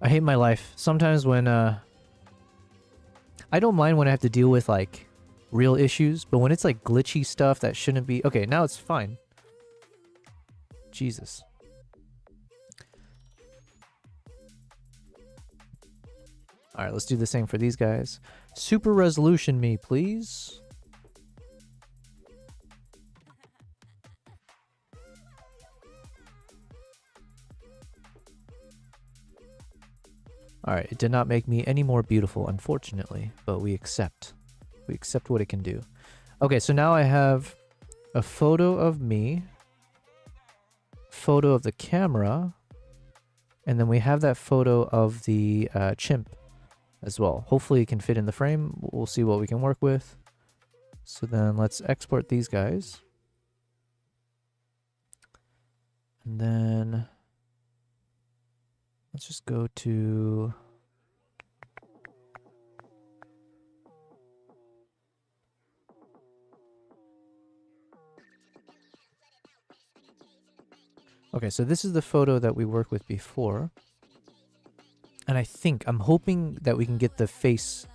I hate my life. Sometimes when, I don't mind when I have to deal with, like, real issues, but when it's, like, glitchy stuff that shouldn't be... Okay, now it's fine. Jesus. Alright, let's do the same for these guys. Super resolution me, please. Alright, it did not make me any more beautiful, unfortunately, but we accept. We accept what it can do. Okay, so now I have a photo of me, photo of the camera, and then we have that photo of the chimp as well. Hopefully it can fit in the frame. We'll see what we can work with. So then let's export these guys. And then let's just go to... Okay, so this is the photo that we worked with before. And I'm hoping that we can get the face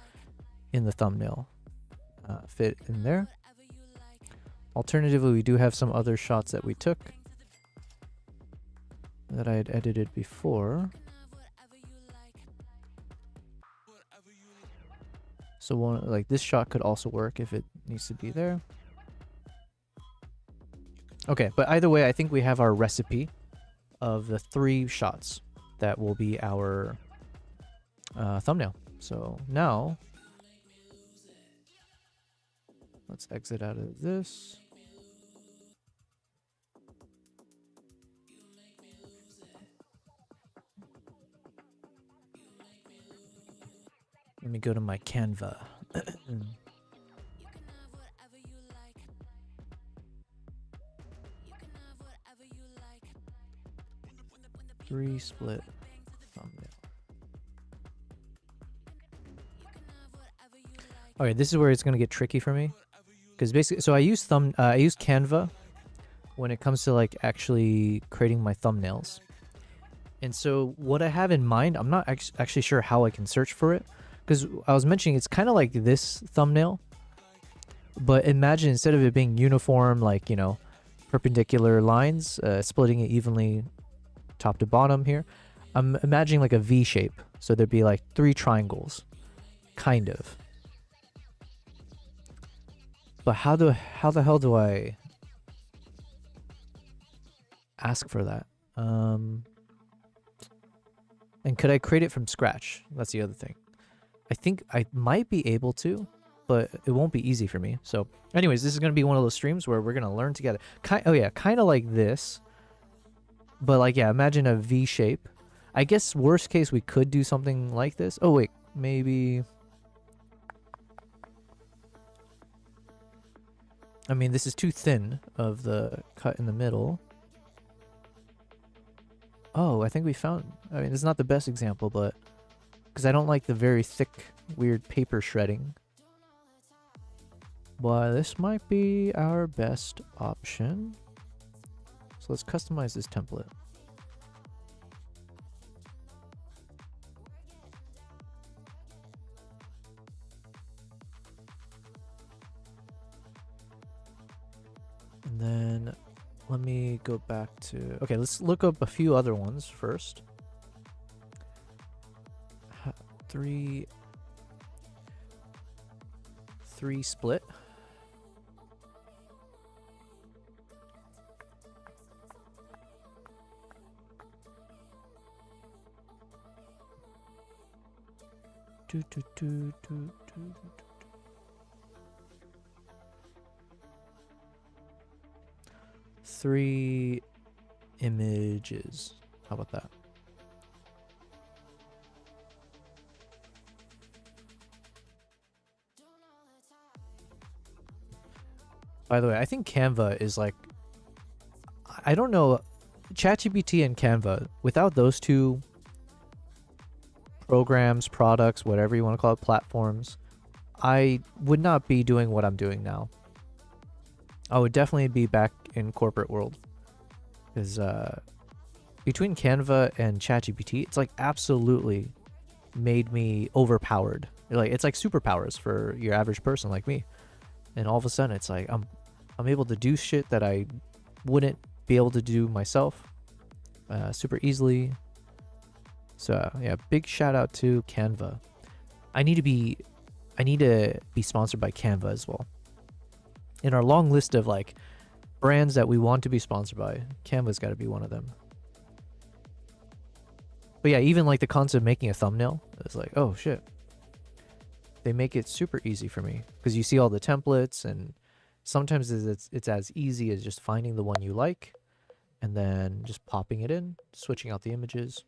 in the thumbnail fit in there. Alternatively, we do have some other shots that we took that I had edited before. So one, like this shot could also work if it needs to be there. Okay, but either way, I think we have our recipe of the 3 shots that will be our thumbnail. So now, let's exit out of this. Let me go to my Canva. 3 split thumbnail. Okay, this is where it's gonna get tricky for me, because basically, so I use Canva when it comes to like actually creating my thumbnails. And so what I have in mind, I'm not actually sure how I can search for it, because I was mentioning it's kind of like this thumbnail, but imagine instead of it being uniform, like, you know, perpendicular lines, splitting it evenly top to bottom here, I'm imagining like a V shape. So there'd be like 3 triangles, kind of. But how the hell do I ask for that? And could I create it from scratch? That's the other thing. I think I might be able to, but it won't be easy for me. So anyways, this is going to be one of those streams where we're going to learn together. Kind of like this. But like, yeah, imagine a V shape. I guess worst case, we could do something like this. Oh, wait, maybe... I mean, this is too thin of the cut in the middle. Oh, I think we found... I mean, it's not the best example, but... Because I don't like the very thick, weird paper shredding. But this might be our best option. So let's customize this template. And then let me go back to... Okay, let's look up a few other ones first. 3 split. Three images. How about that? By the way, I think Canva is like, I don't know, ChatGPT and Canva, without those two programs, products, whatever you want to call it, platforms, I would not be doing what I'm doing now. I would definitely be back in corporate world. Because between Canva and ChatGPT, it's like absolutely made me overpowered. It's like superpowers for your average person like me. And all of a sudden, it's like I'm able to do shit that I wouldn't be able to do myself super easily. So yeah, big shout out to Canva. I need to be sponsored by Canva as well. In our long list of like brands that we want to be sponsored by, Canva's got to be one of them. But yeah, even like the concept of making a thumbnail, it's like, oh shit. They make it super easy for me because you see all the templates, and sometimes it's as easy as just finding the one you like and then just popping it in, switching out the images.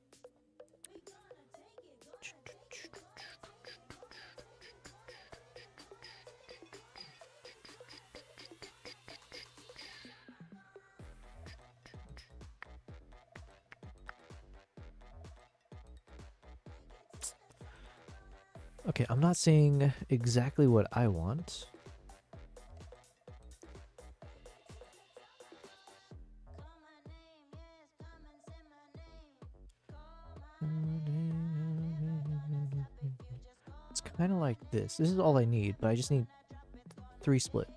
Okay, I'm not seeing exactly what I want. It's kind of like this. This is all I need, but I just need 3 split.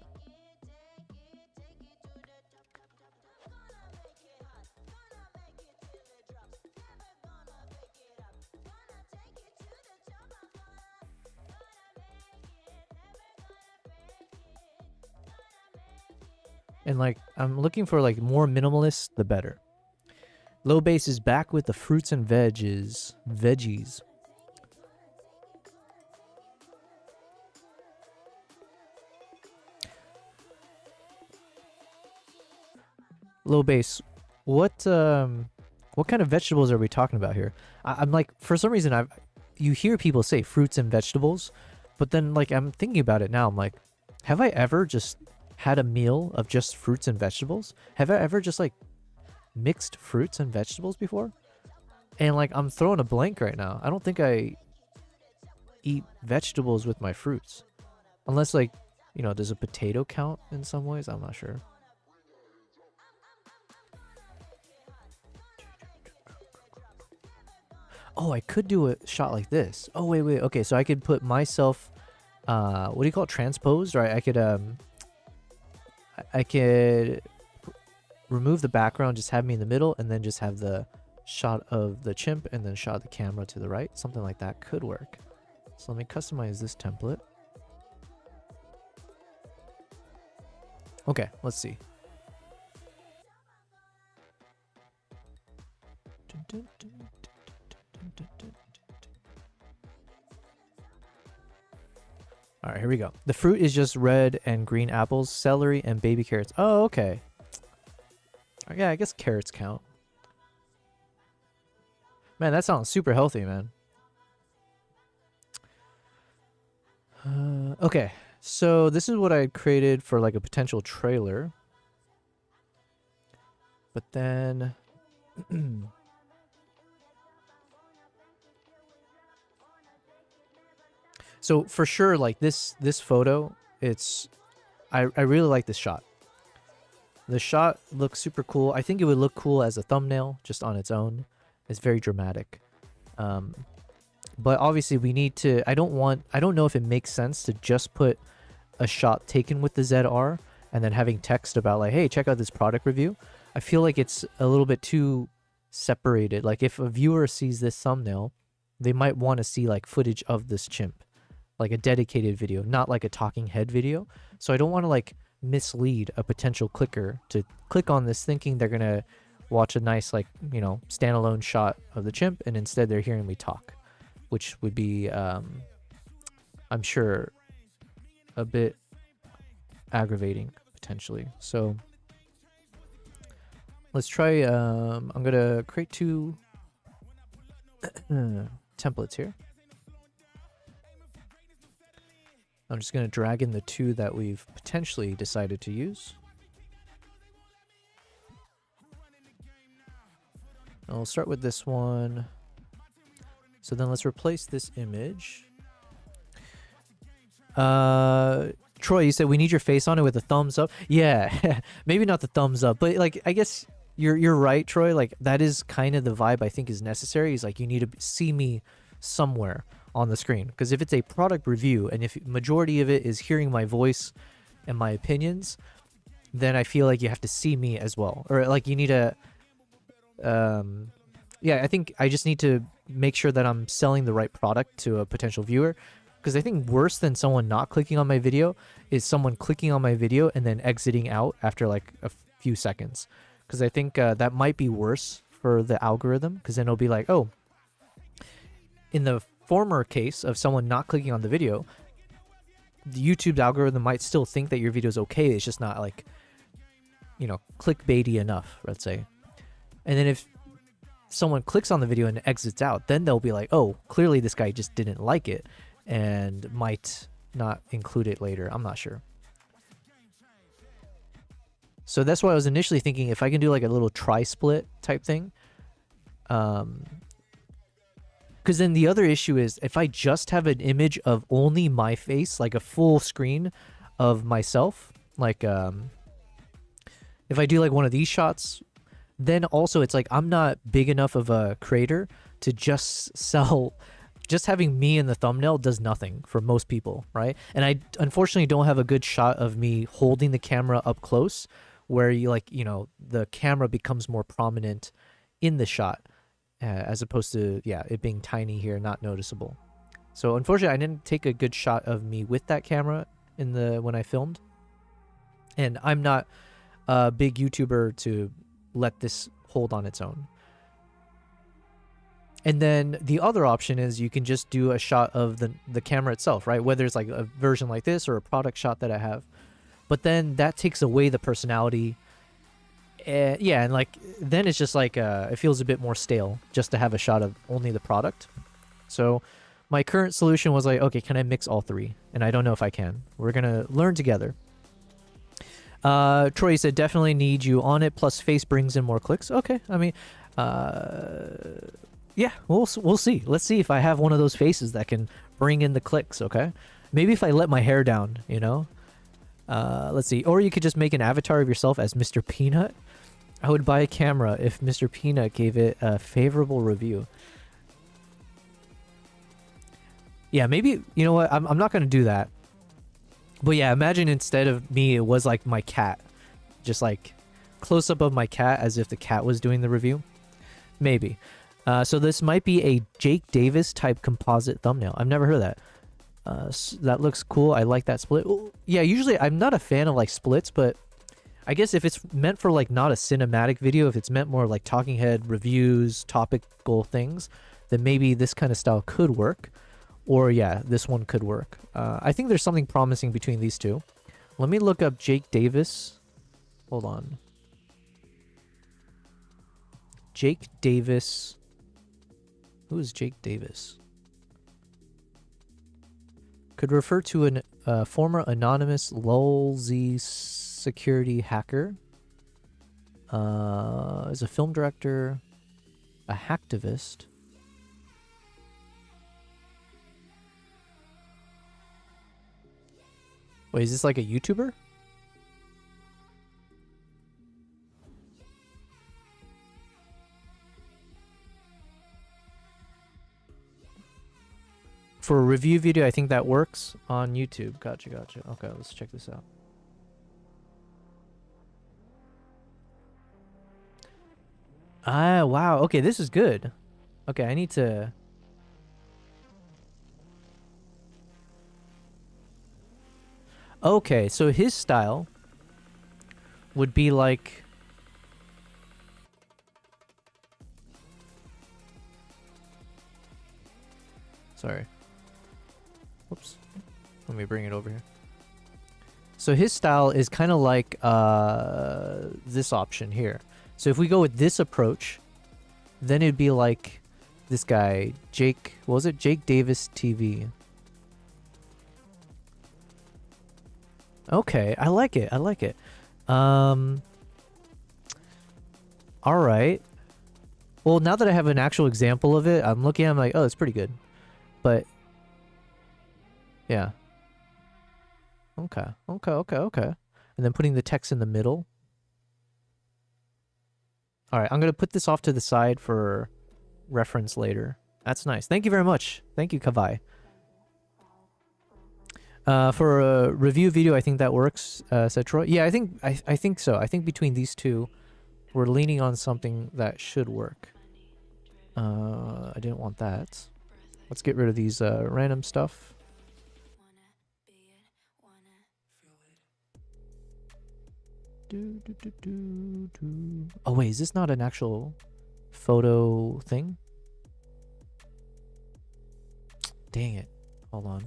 And like, I'm looking for like more minimalist, the better. Low base is back with the fruits and veggies. Low base, what kind of vegetables are we talking about here? I'm like, for some reason, you hear people say fruits and vegetables, but then like I'm thinking about it now. I'm like, have I ever just had a meal of just fruits and vegetables? Have I ever just like mixed fruits and vegetables before? And like I'm throwing a blank right now. I don't think I eat vegetables with my fruits, unless like, you know, does a potato count in some ways? I'm not sure. Oh, I could do a shot like this. Oh, wait. Okay, so I could put myself, what do you call it? Transposed, right? I could remove the background, just have me in the middle, and then just have the shot of the chimp and then shot of the camera to the right. Something like that could work. So let me customize this template. Okay, let's see. All right, here we go. The fruit is just red and green apples, celery, and baby carrots. Oh, okay. Yeah, I guess carrots count. Man, that sounds super healthy, man. Okay, so this is what I created for like a potential trailer. But then... So for sure, like this photo, I really like this shot. The shot looks super cool. I think it would look cool as a thumbnail just on its own. It's very dramatic. But obviously we need to, I don't know if it makes sense to just put a shot taken with the ZR and then having text about like, hey, check out this product review. I feel like it's a little bit too separated. Like if a viewer sees this thumbnail, they might want to see like footage of this chimp. Like a dedicated video, not like a talking head video. So I don't want to like mislead a potential clicker to click on this thinking they're gonna watch a nice like, you know, standalone shot of the chimp, and instead they're hearing me talk, which would be I'm sure a bit aggravating potentially. So let's try I'm gonna create two templates here. I'm just going to drag in the two that we've potentially decided to use. I'll start with this one. So then let's replace this image. Troy, you said we need your face on it with a thumbs up. Yeah, maybe not the thumbs up, but like I guess you're right, Troy. Like that is kind of the vibe I think is necessary. Is like you need to see me somewhere on the screen, because if it's a product review and if majority of it is hearing my voice and my opinions, then I feel like you have to see me as well, or like you need to yeah, I think I just need to make sure that I'm selling the right product to a potential viewer, because I think worse than someone not clicking on my video is someone clicking on my video and then exiting out after like a few seconds, because I think that might be worse for the algorithm, because then it'll be like, oh, in the former case of someone not clicking on the video, the YouTube's algorithm might still think that your video is okay. It's just not like, you know, clickbaity enough, let's say. And then if someone clicks on the video and exits out, then they'll be like, oh, clearly this guy just didn't like it and might not include it later. I'm not sure. So that's why I was initially thinking if I can do like a little tri-split type thing. Because then the other issue is if I just have an image of only my face, like a full screen of myself, like if I do like one of these shots, then also it's like I'm not big enough of a creator to just sell. Just having me in the thumbnail does nothing for most people, right? And I unfortunately don't have a good shot of me holding the camera up close where you like, you know, the camera becomes more prominent in the shot. As opposed to, yeah, it being tiny here, not noticeable. So unfortunately, I didn't take a good shot of me with that camera in the when I filmed. And I'm not a big YouTuber to let this hold on its own. And then the other option is you can just do a shot of the camera itself, right? Whether it's like a version like this or a product shot that I have. But then that takes away the personality. Yeah, and like then it's just like it feels a bit more stale just to have a shot of only the product. So my current solution was like, okay, can I mix all three? And I don't know if I can. We're going to learn together. Troy said, definitely need you on it, plus face brings in more clicks. Okay, I mean, yeah, we'll see. Let's see if I have one of those faces that can bring in the clicks, okay? Maybe if I let my hair down, you know? Let's see. Or you could just make an avatar of yourself as Mr. Peanut. I would buy a camera if Mr. Peanut gave it a favorable review. Yeah, maybe, you know what? I'm not going to do that. But yeah, imagine instead of me, it was like my cat. Just like close up of my cat as if the cat was doing the review. Maybe. So this might be a Jake Davis type composite thumbnail. I've never heard of that. That looks cool. I like that split. Ooh, yeah, usually I'm not a fan of like splits, but I guess if it's meant for like not a cinematic video, if it's meant more like talking head reviews, topical things, then maybe this kind of style could work. Or yeah, this one could work. I think there's something promising between these two. Let me look up Jake Davis. Hold on. Jake Davis. Who is Jake Davis? Could refer to a former anonymous lolz security hacker. Is a film director, a hacktivist. Wait, is this like a YouTuber? For a review video, I think that works on YouTube. Gotcha, gotcha. Okay, let's check this out. Ah, wow. Okay, this is good. Okay, I need to... Okay, so his style would be like... Sorry. Whoops. Let me bring it over here. So his style is kind of like this option here. So if we go with this approach, then it'd be like this guy, Jake... What was it? Jake Davis TV. Okay, I like it. I like it. All right. Well, now that I have an actual example of it, I'm looking at it, I'm like, oh, it's pretty good. But yeah. Okay. And then putting the text in the middle. All right, I'm going to put this off to the side for reference later. That's nice. Thank you very much. Thank you, Kavai. For a review video, I think that works, said Troy. Yeah, I think so. I think between these two, we're leaning on something that should work. I didn't want that. Let's get rid of these random stuff. Oh wait, is this not an actual photo thing? Dang it. Hold on.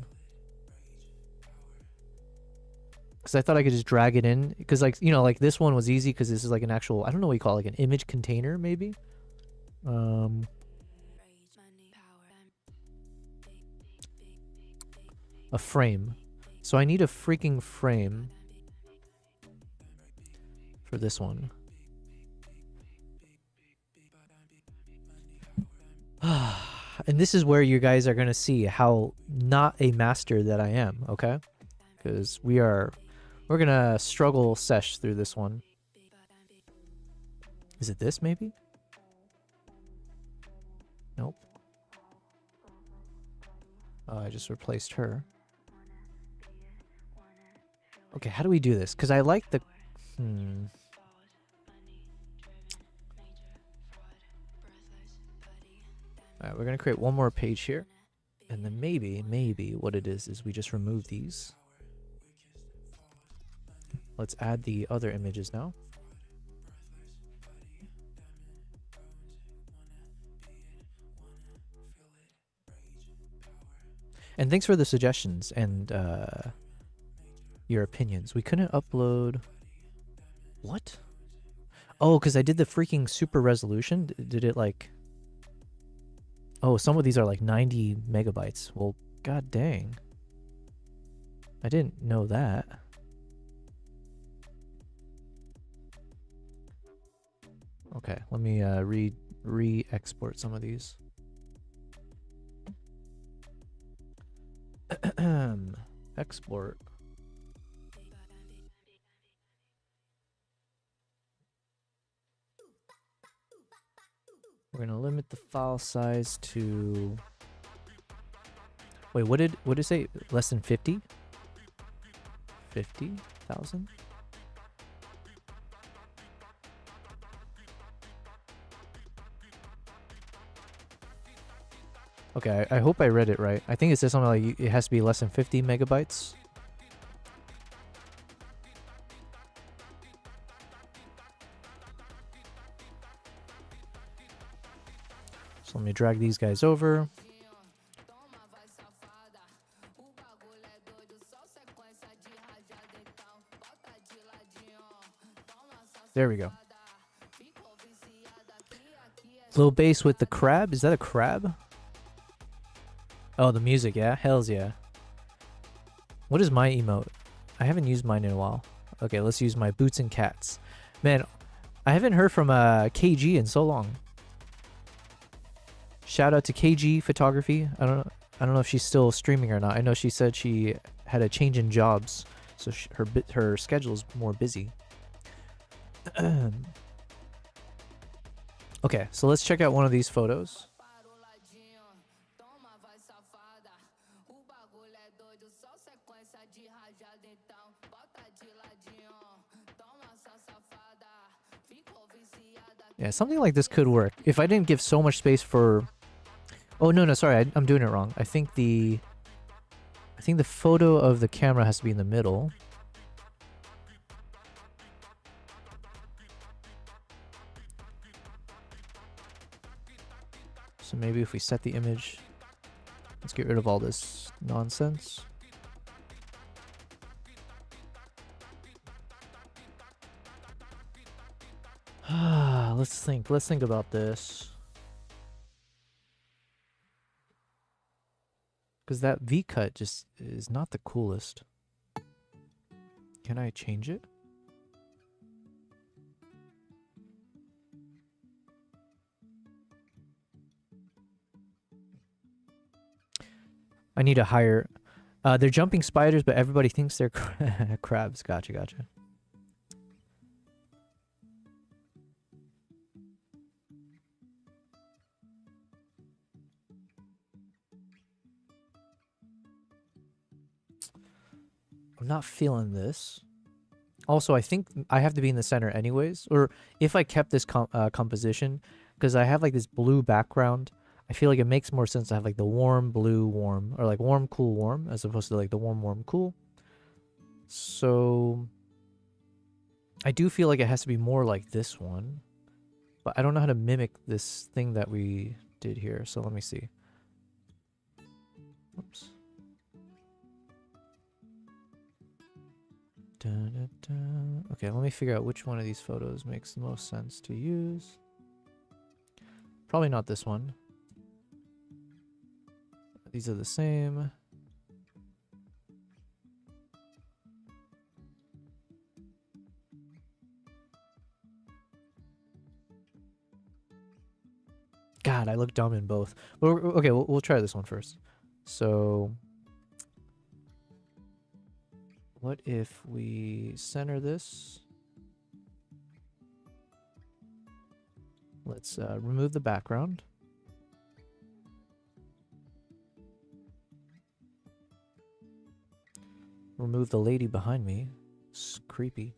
Because I thought I could just drag it in. Because, like, you know, like this one was easy because this is like an actual, I don't know what you call it, like an image container, maybe? A frame. So I need a freaking frame for this one. And this is where you guys are going to see how not a master that I am, okay? Because we're going to struggle sesh through this one. Is it this, maybe? Nope. Oh, I just replaced her. Okay, how do we do this? Because I like the... Alright, we're going to create one more page here. And then maybe what it is we just remove these. let's add the other images now. And thanks for the suggestions and your opinions. We couldn't upload... What? Oh, because I did the freaking super resolution. Did it like... Oh, some of these are like 90 megabytes. Well, god dang. I didn't know that. Okay, let me re-export some of these. Export. We're gonna limit the file size to... Wait, what did it say? Less than 50? 50,000? Okay, I hope I read it right. I think it says something like it has to be less than 50 megabytes. So let me drag these guys over. There we go. Low bass with the crab. Is that a crab? Oh, the music, yeah? Hells yeah. What is my emote? I haven't used mine in a while. Okay, let's use my boots and cats. Man, I haven't heard from KG in so long. Shout out to KG Photography. I don't know if she's still streaming or not. I know she said she had a change in jobs, so her schedule's more busy. Okay, so let's check out one of these photos. Yeah, something like this could work if I didn't give so much space for... Oh, no, sorry, I'm doing it wrong. I think the photo of the camera has to be in the middle. So maybe if we set the image, let's get rid of all this nonsense. Let's think about this. Because that V-cut just is not the coolest. Can I change it? I need a higher... they're jumping spiders, but everybody thinks they're crabs. Gotcha. I'm not feeling this. Also, I think I have to be in the center anyways. Or if I kept this composition, because I have like this blue background, I feel like it makes more sense to have like the warm, blue, warm, or like warm, cool, warm, as opposed to like the warm, warm, cool. So I do feel like it has to be more like this one, but I don't know how to mimic this thing that we did here. So let me see. Oops. Okay, let me figure out which one of these photos makes the most sense to use. Probably not this one. These are the same. God, I look dumb in both. Well, okay, we'll try this one first. So... what if we center this? Let's remove the background. Remove the lady behind me. It's creepy.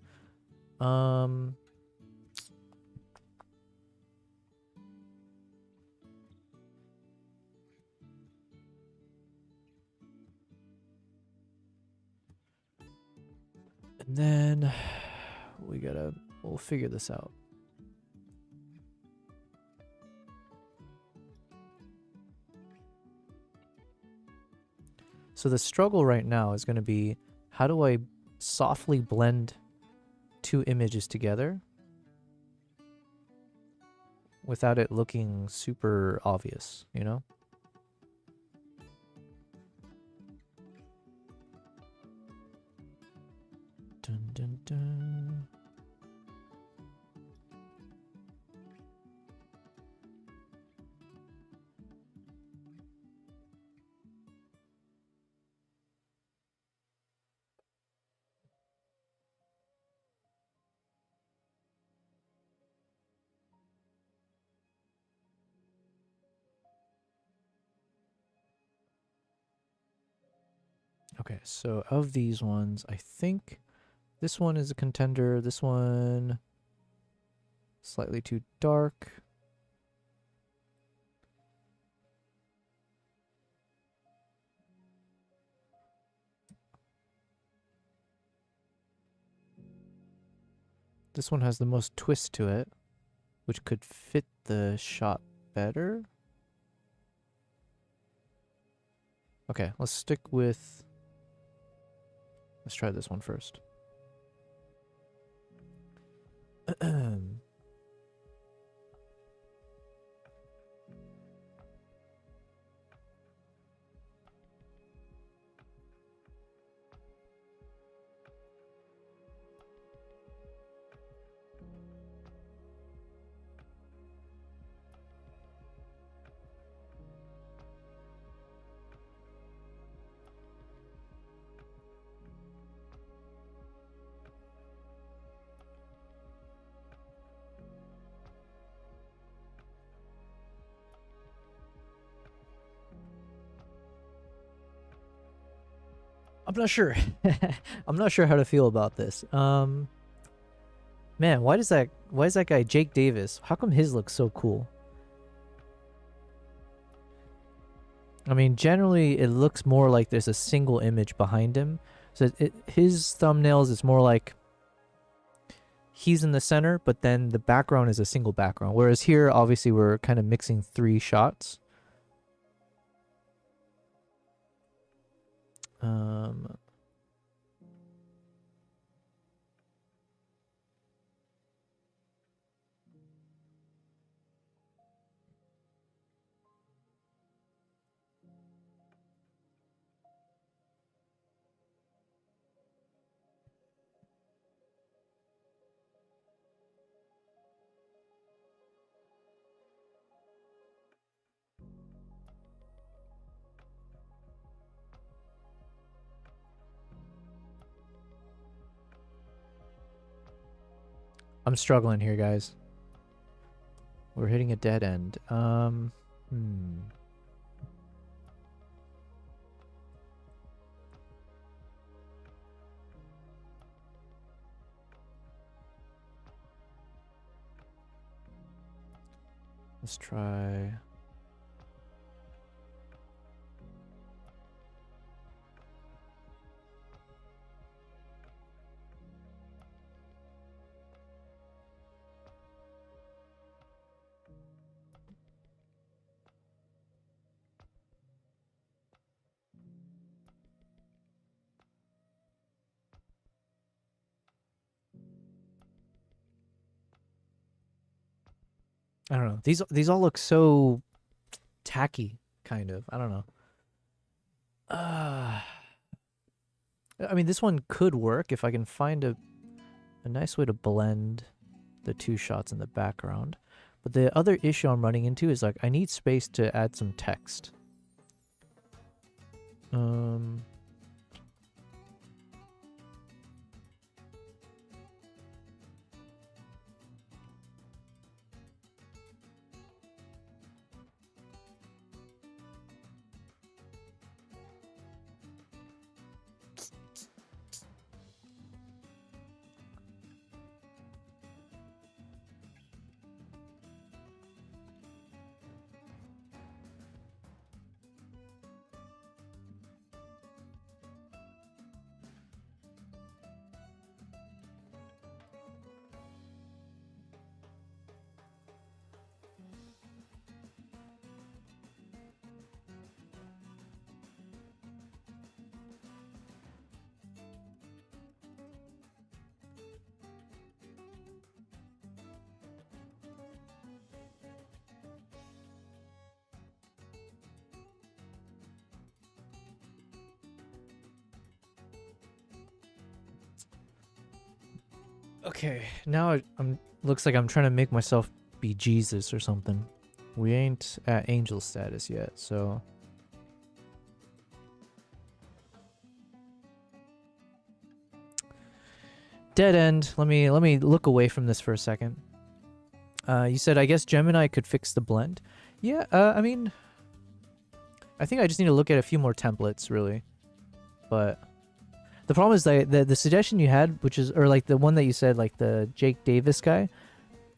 Then we'll figure this out. So the struggle right now is going to be, how do I softly blend two images together without it looking super obvious, you know? Dun, dun, dun. Okay, so of these ones, I think this one is a contender. This one, slightly too dark. This one has the most twist to it, which could fit the shot better. Okay, let's try this one first. I'm not sure. I'm not sure how to feel about this. Man, why is that guy Jake Davis? How come his looks so cool? I mean, generally it looks more like there's a single image behind him. So his thumbnails is more like he's in the center, but then the background is a single background. Whereas here, obviously, we're kind of mixing 3 shots. I'm struggling here, guys. We're hitting a dead end. Let's try. I don't know. These all look so tacky, kind of. I don't know. I mean, this one could work if I can find a nice way to blend the 2 shots in the background. But the other issue I'm running into is like I need space to add some text. Okay, now I'm looks like I'm trying to make myself be Jesus or something. We ain't at angel status yet, so dead end. Let me look away from this for a second. You said I guess Gemini could fix the blend. Yeah, I mean, I think I just need to look at a few more templates really. But the problem is that the suggestion you had, which is, or like the one that you said, like the Jake Davis guy,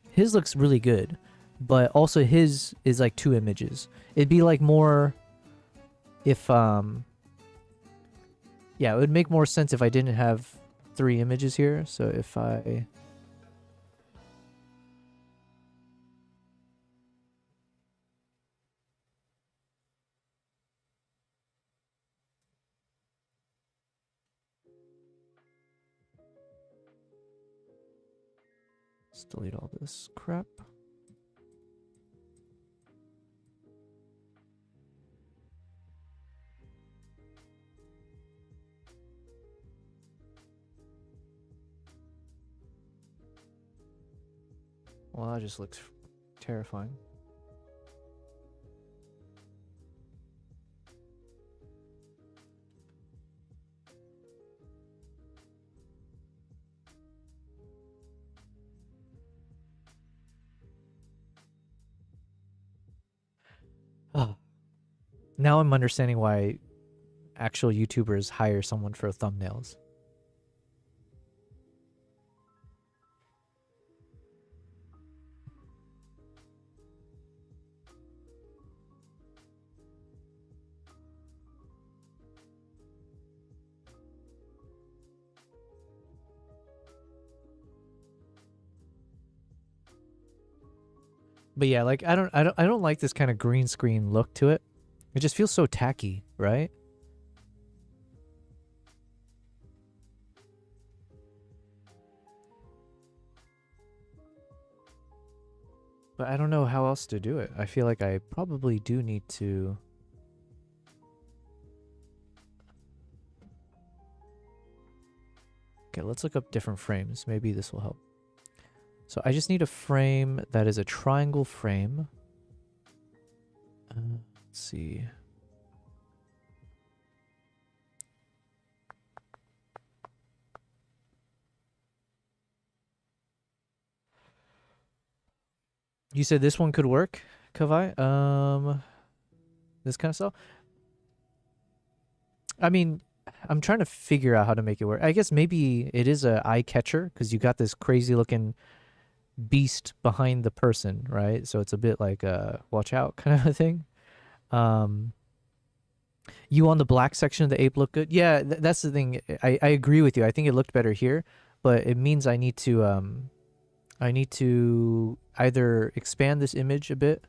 his looks really good, but also his is like 2 images. It'd be like more if yeah, it would make more sense if I didn't have 3 images here. So if I let's delete all this crap. Well, that just looks terrifying. Oh. Now I'm understanding why actual YouTubers hire someone for thumbnails. But yeah, like I don't like this kind of green screen look to it. It just feels so tacky, right? But I don't know how else to do it. I feel like I probably do need to... Okay, let's look up different frames. Maybe this will help. So I just need a frame that is a triangle frame. Let's see. You said this one could work, Kavai? This kind of stuff? I mean, I'm trying to figure out how to make it work. I guess maybe it is a eye catcher because you got this crazy looking beast behind the person, right? So it's a bit like a watch out kind of a thing. You on the black section of the ape look good? Yeah, that's the thing. I agree with you. I think it looked better here, but it means I need to either expand this image a bit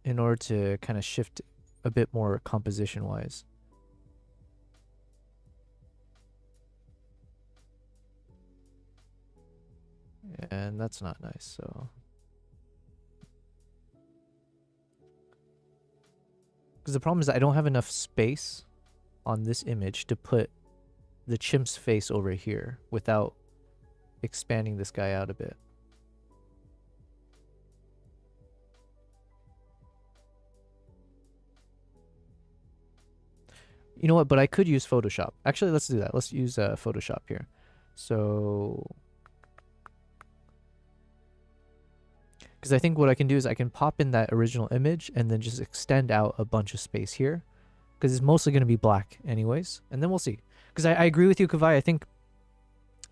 in order to kind of shift a bit more composition wise. And that's not nice, so. Because the problem is that I don't have enough space on this image to put the chimp's face over here without expanding this guy out a bit. You know what? But I could use Photoshop. Actually, let's do that. Let's use Photoshop here. So, because I think what I can do is I can pop in that original image and then just extend out a bunch of space here, because it's mostly going to be black anyways. And then we'll see. Because I agree with you, Kavai. I think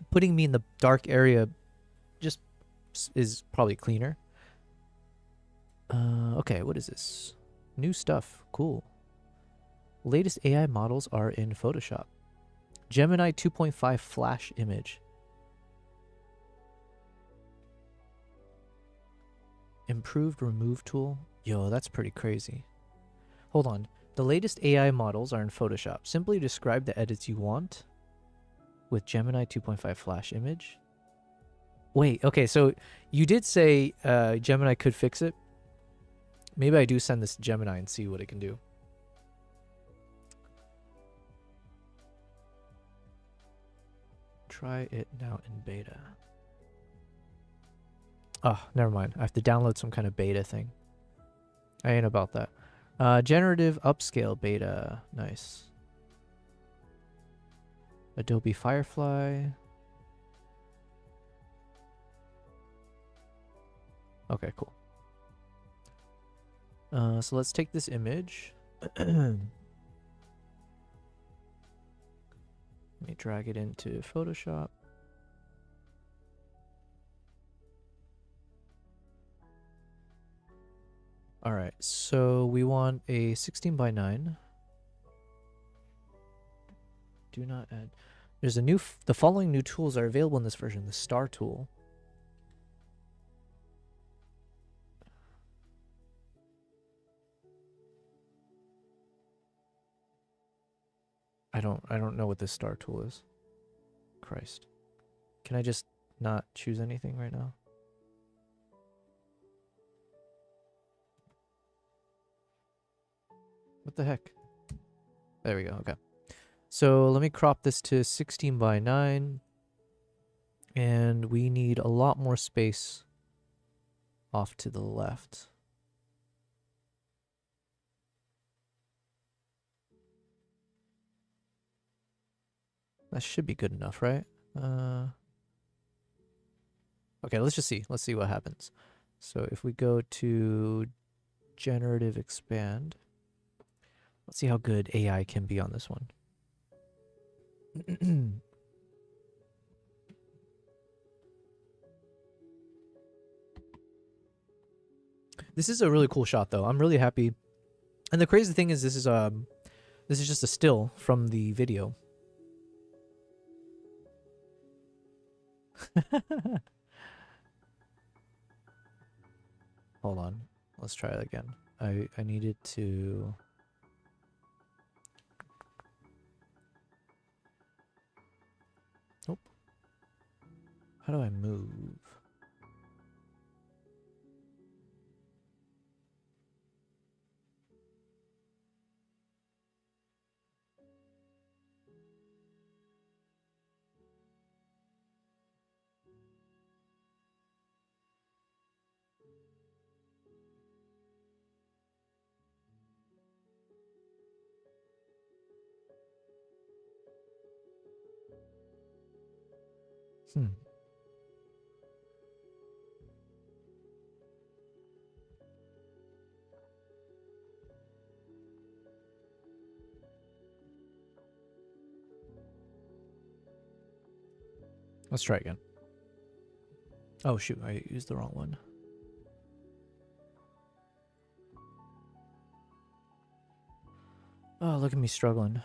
putting me in the dark area just is probably cleaner. Okay, what is this? New stuff. Cool. Latest AI models are in Photoshop. Gemini 2.5 flash image. Improved remove tool. Yo, that's pretty crazy. Hold on. The latest AI models are in Photoshop. Simply describe the edits you want with Gemini 2.5 flash image. Wait, okay, so you did say Gemini could fix it. Maybe I do send this to Gemini and see what it can do. try it now in beta. Oh, never mind. I have to download some kind of beta thing. I ain't about that. Generative upscale beta. Nice. Adobe Firefly. Okay, cool. So let's take this image. Let me drag it into Photoshop. All right, so we want a 16:9. Do not add. There's a new. The following new tools are available in this version. The star tool. I don't know what this star tool is. Christ. Can I just not choose anything right now? What the heck? There we go. Okay. So let me crop this to 16:9. And we need a lot more space off to the left. That should be good enough, right? Okay, let's just see. Let's see what happens. So if we go to generative expand, let's see how good AI can be on this one. This is a really cool shot though. I'm really happy. And the crazy thing is this is just a still from the video. Hold on. Let's try it again. I needed to... Nope. How do I move? Let's try again. Oh shoot, I used the wrong one. Oh, look at me struggling.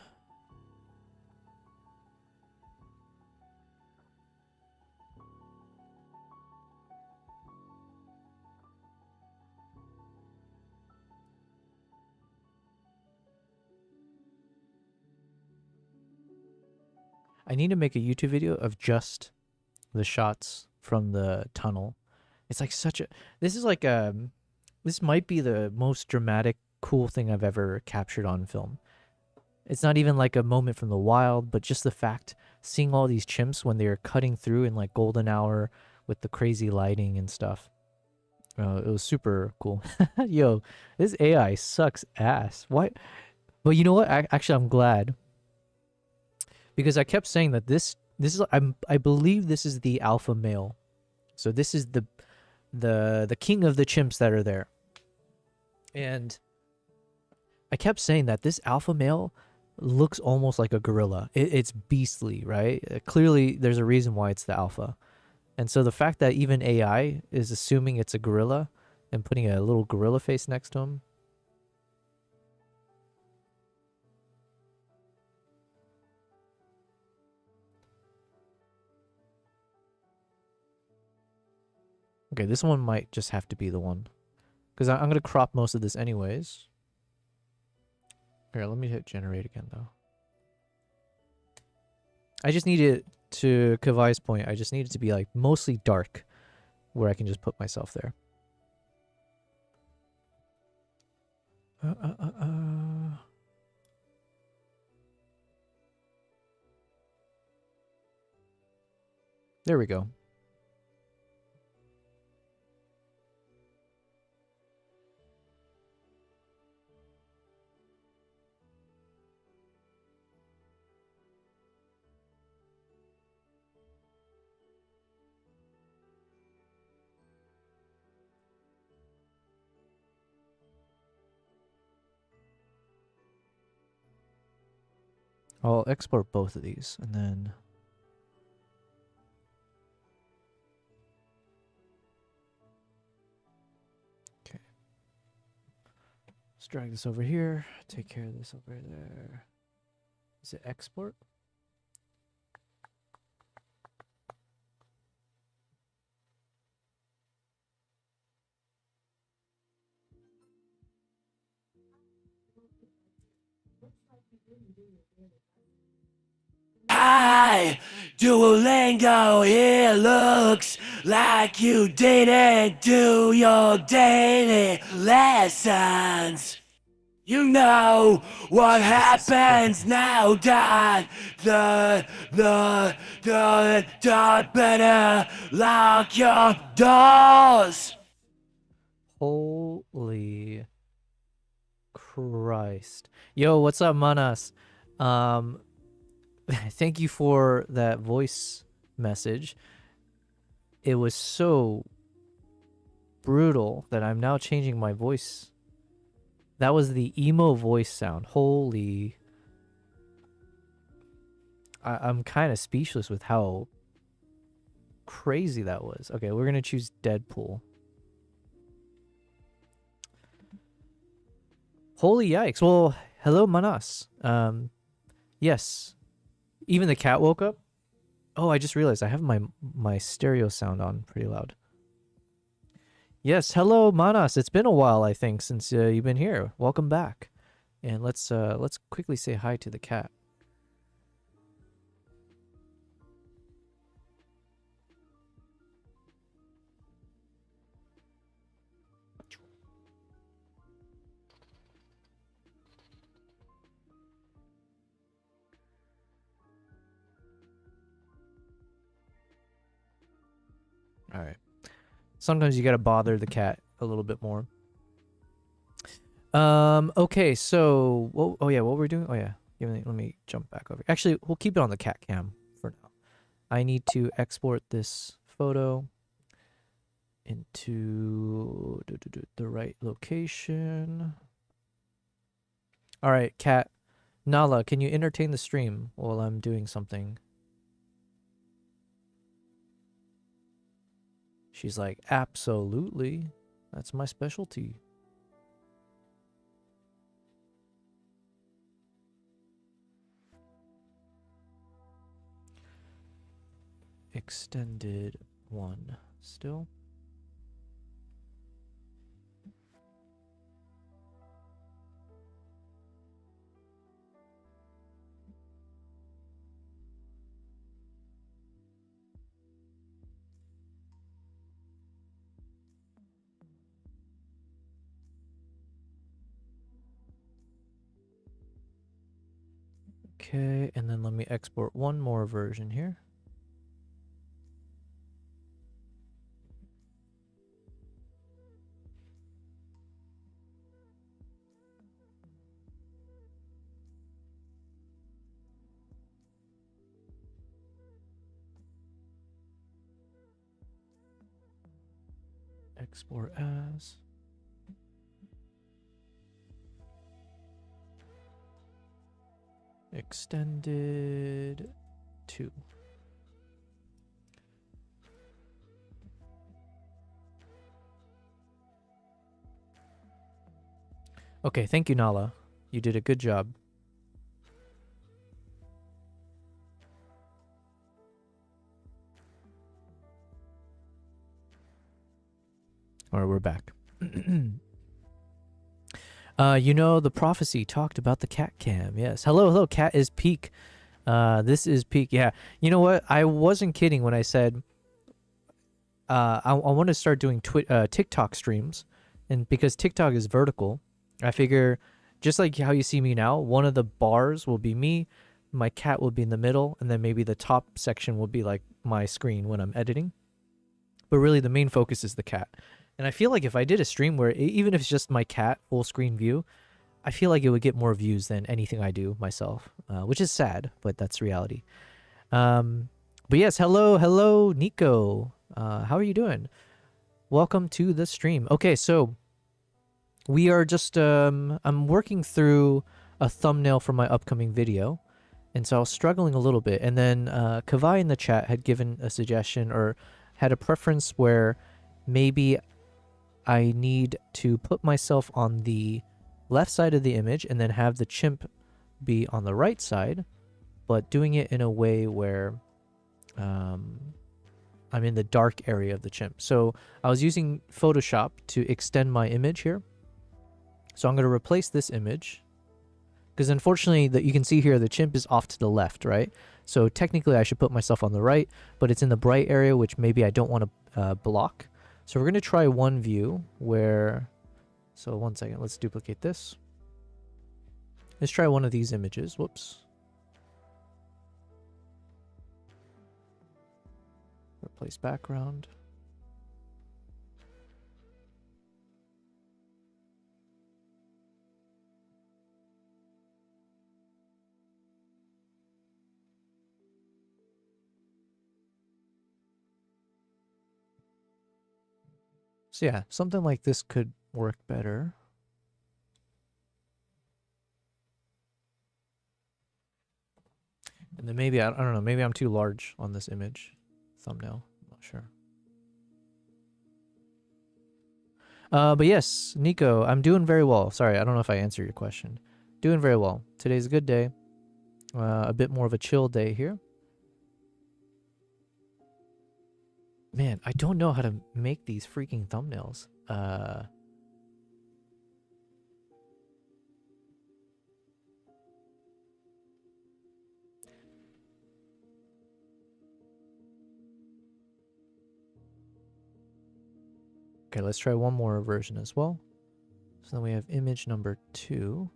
I need to make a YouTube video of just the shots from the tunnel. It's like such a... This is like this might be the most dramatic, cool thing I've ever captured on film. It's not even like a moment from the wild, but just the fact, seeing all these chimps when they're cutting through in like golden hour with the crazy lighting and stuff. It was super cool. Yo, this AI sucks ass. Why? But you know what? Actually, I'm glad. Because I kept saying that this is I believe this is the alpha male. So this is the king of the chimps that are there. And I kept saying that this alpha male looks almost like a gorilla. It's beastly, right? Clearly there's a reason why it's the alpha. And so the fact that even AI is assuming it's a gorilla and putting a little gorilla face next to him. Okay, this one might just have to be the one. Because I'm going to crop most of this anyways. Here, let me hit generate again, though. I just need it, to Kavai's point, I just need it to be like mostly dark. Where I can just put myself there. There we go. I'll export both of these and then okay. Let's drag this over here. Take care of this over there. Is it export? Hi, Duolingo, it looks like you didn't do your daily lessons. You know what happens now that the better lock your doors. Holy Christ. Yo, what's up, Manas? Thank you for that voice message. It was so brutal that I'm now changing my voice. That was the emo voice sound. Holy. I'm kind of speechless with how crazy that was. Okay, we're going to choose Deadpool. Holy yikes. Well, hello, Manas. Yes. Even the cat woke up. Oh, I just realized I have my stereo sound on pretty loud. Yes, hello, Manas. It's been a while, I think, since you've been here. Welcome back. And let's quickly say hi to the cat. All right. Sometimes you gotta bother the cat a little bit more. Okay, so oh yeah, what we're doing? Oh yeah, let me jump back over. Actually, we'll keep it on the cat cam for now. I need to export this photo into the right location. All right, cat. Nala, can you entertain the stream while I'm doing something? She's like, absolutely. That's my specialty. Extended one still. Okay, and then let me export one more version here. Export as. Extended 2. Okay, thank you, Nala. You did a good job. All right, we're back. You know, the prophecy talked about the cat cam. Yes. Hello, cat is peak. This is peak. Yeah. You know what? I wasn't kidding when I said I want to start doing TikTok streams. And because TikTok is vertical, I figure just like how you see me now, one of the bars will be me. my cat will be in the middle, and then maybe the top section will be like my screen when I'm editing. But really the main focus is the cat. And I feel like if I did a stream where even if it's just my cat full screen view, I feel like it would get more views than anything I do myself, which is sad, but that's reality. But yes, hello, Nico. How are you doing? Welcome to the stream. Okay, so we are just, I'm working through a thumbnail for my upcoming video. And so I was struggling a little bit. And then Kavai in the chat had given a suggestion or had a preference where maybe I need to put myself on the left side of the image and then have the chimp be on the right side, but doing it in a way where I'm in the dark area of the chimp. So I was using Photoshop to extend my image here. So I'm going to replace this image because unfortunately that you can see here, the chimp is off to the left, right? So technically I should put myself on the right, but it's in the bright area, which maybe I don't want to block. So we're going to try one view where, so one second, let's duplicate this. Let's try one of these images. Whoops. Replace background. So yeah, something like this could work better. And then maybe, I don't know, maybe I'm too large on this image thumbnail. I'm not sure. But yes, Nico, I'm doing very well. Sorry, I don't know if I answered your question. Doing very well. Today's a good day. A bit more of a chill day here. Man, I don't know how to make these freaking thumbnails. Okay, let's try one more version as well. So then we have image number 2.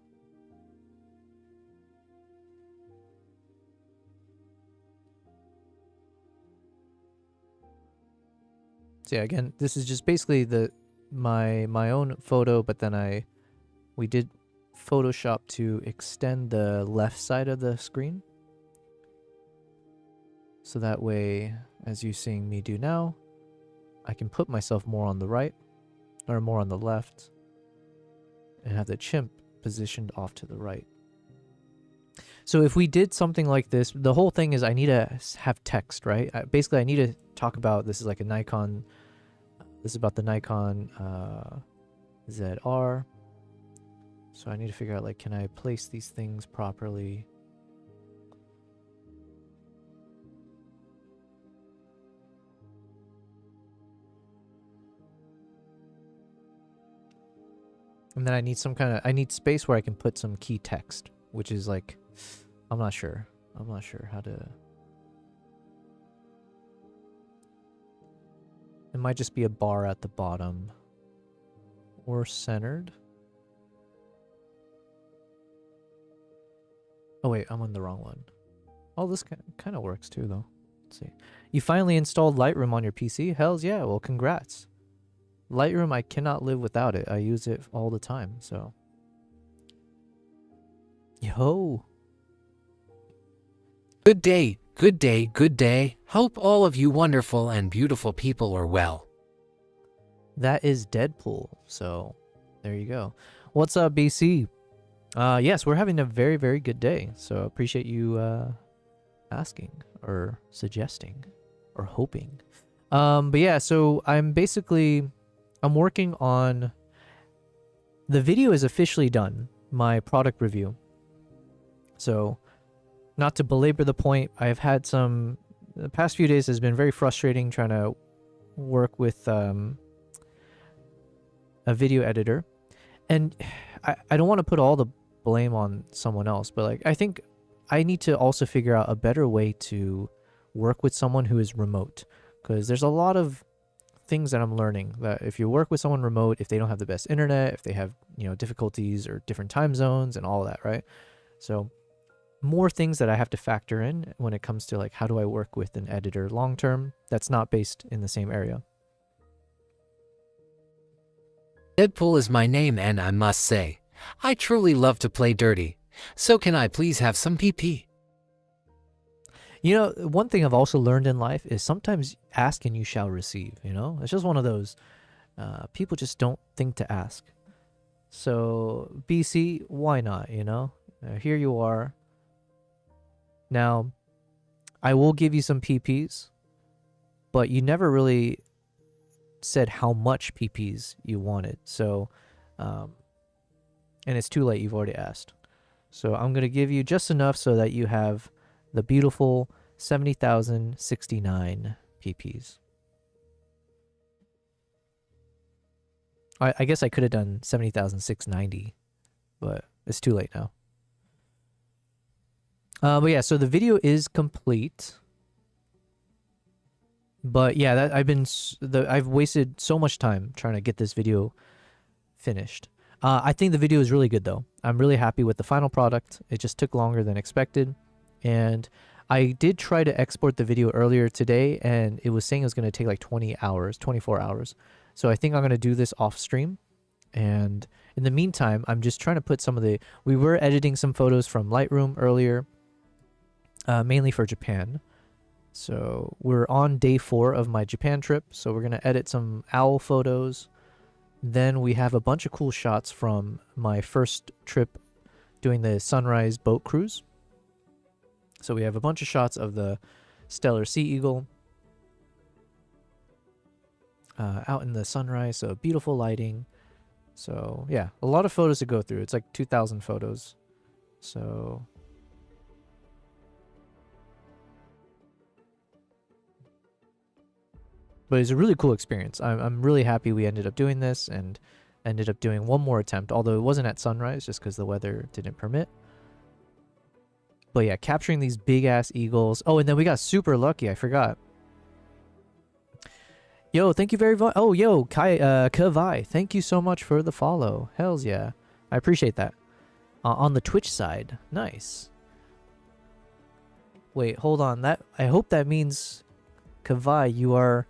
So yeah, again, this is just basically my own photo, but then we did Photoshop to extend the left side of the screen. So that way, as you're seeing me do now, I can put myself more on the right or more on the left and have the chimp positioned off to the right. So if we did something like this, the whole thing is I need to have text, right? Basically, I need to talk about, this is like a Nikon, this is about the Nikon ZR. So I need to figure out, like, can I place these things properly? And then I need some kind of, I need space where I can put some key text, which is like, I'm not sure how to. It might just be a bar at the bottom or centered. Oh wait, I'm on the wrong one. Oh, this kind of works too though. Let's see. You finally installed Lightroom on your PC? Hells yeah, well congrats. Lightroom, I cannot live without it. I use it all the time, so. Yo. Good day, good day, good day. Hope all of you wonderful and beautiful people are well. That is Deadpool, so there you go. What's up, BC? Yes, we're having a very, very good day, so appreciate you asking or suggesting or hoping. But yeah, so I'm working on, the video is officially done, my product review. So not to belabor the point, I've had the past few days has been very frustrating trying to work with a video editor. And I don't want to put all the blame on someone else, but like, I think I need to also figure out a better way to work with someone who is remote, because there's a lot of things that I'm learning that if you work with someone remote, if they don't have the best internet, if they have, difficulties or different time zones and all of that, right? So more things that I have to factor in when it comes to like how do I work with an editor long term that's not based in the same area. Deadpool is my name, and I must say, I truly love to play dirty. So can I please have some PP? You know, one thing I've also learned in life is sometimes ask and you shall receive, you know? It's just one of those, people just don't think to ask. So, BC, why not, you know? Here you are. Now, I will give you some PPs, but you never really said how much PPs you wanted. So, and it's too late, you've already asked. So I'm going to give you just enough so that you have the beautiful 70,069 PPs. I guess I could have done 70,690, but it's too late now. But yeah, so the video is complete. But yeah, that I've wasted so much time trying to get this video finished. I think the video is really good though. I'm really happy with the final product. It just took longer than expected. And I did try to export the video earlier today, and it was saying it was going to take like 20 hours, 24 hours. So I think I'm going to do this off stream. And in the meantime, I'm just trying to put some of the... We were editing some photos from Lightroom earlier, mainly for Japan. So we're on day 4 of my Japan trip. So we're going to edit some owl photos. Then we have a bunch of cool shots from my first trip doing the sunrise boat cruise. So we have a bunch of shots of the stellar sea eagle out in the sunrise. So beautiful lighting. So yeah, a lot of photos to go through. It's like 2,000 photos. So... But it's a really cool experience. I'm really happy we ended up doing this and ended up doing one more attempt, although it wasn't at sunrise just because the weather didn't permit. But yeah, capturing these big-ass eagles. Oh, and then we got super lucky. I forgot. Yo, thank you very much. Oh, yo, Kavai, thank you so much for the follow. Hells yeah. I appreciate that. On the Twitch side. Nice. Wait, hold on. I hope that means, Kavai, you are...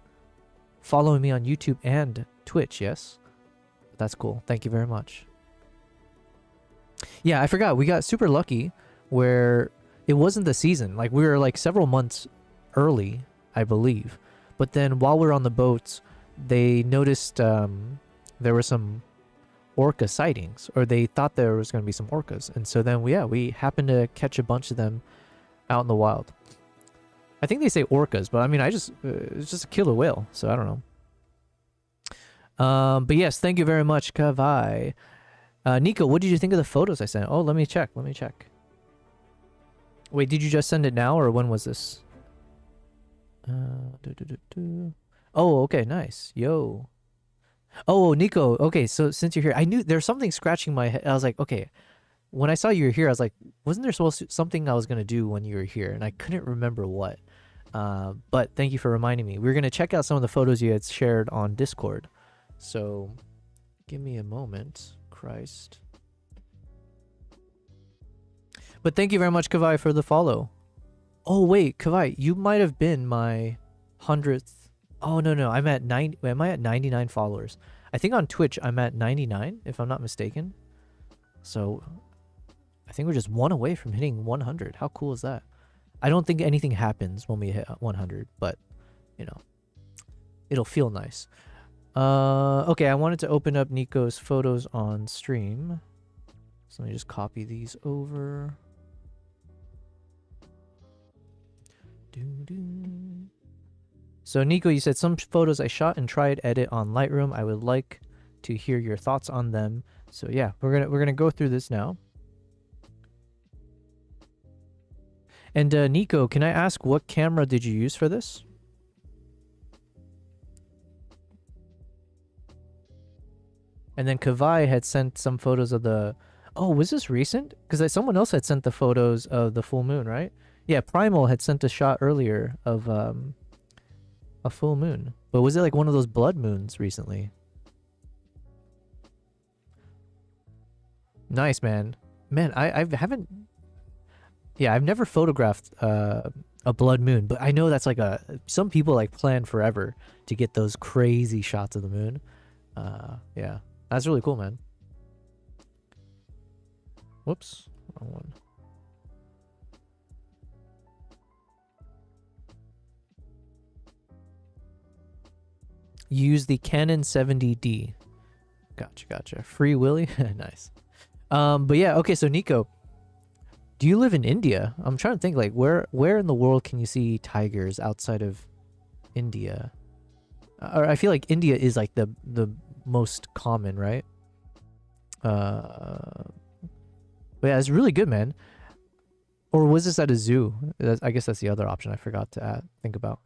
following me on YouTube and Twitch, yes? That's cool. Thank you very much. Yeah, I forgot. We got super lucky where it wasn't the season. Like, we were like several months early, I believe. But then while we were on the boats, they noticed there were some orca sightings. Or they thought there was going to be some orcas. And so then, we happened to catch a bunch of them out in the wild. I think they say orcas, but I mean, it's just a killer whale, so I don't know. But yes, thank you very much, Kavai. Nico, what did you think of the photos I sent? Oh, let me check. Wait, did you just send it now, or when was this? Oh, okay, nice. Yo. Oh, Nico, okay, so since you're here, I knew there's something scratching my head. I was like, okay. When I saw you were here, I was like, wasn't there something I was going to do when you were here? And I couldn't remember what. But thank you for reminding me. We're going to check out some of the photos you had shared on Discord. So give me a moment. Christ. But thank you very much, Kavai, for the follow. Oh, wait, Kavai, you might have been my 100th. Oh, no. I'm at 90. Am I at 99 followers? I think on Twitch, I'm at 99, if I'm not mistaken. So... I think we're just one away from hitting 100. How cool is that? I don't think anything happens when we hit 100, but, you know, it'll feel nice. Okay, I wanted to open up Nico's photos on stream. So let me just copy these over. So, Nico, you said some photos I shot and tried edit on Lightroom. I would like to hear your thoughts on them. So, yeah, we're gonna go through this now. And Nico, can I ask what camera did you use for this? And then Kavai had sent some photos of the... Oh, was this recent? Because someone else had sent the photos of the full moon, right? Yeah, Primal had sent a shot earlier of a full moon. But was it like one of those blood moons recently? Nice, man. Man, I haven't... Yeah, I've never photographed a blood moon, but I know that's like some people like plan forever to get those crazy shots of the moon. Yeah, that's really cool, man. Whoops, wrong one. Use the Canon 70D. Gotcha. Free Willy? Nice. But yeah, okay, so Nico, do you live in India? I'm trying to think, like, where in the world can you see tigers outside of India? Or I feel like India is like the most common, right? But yeah, it's really good, man. Or was this at a zoo? I guess that's the other option I forgot to think about.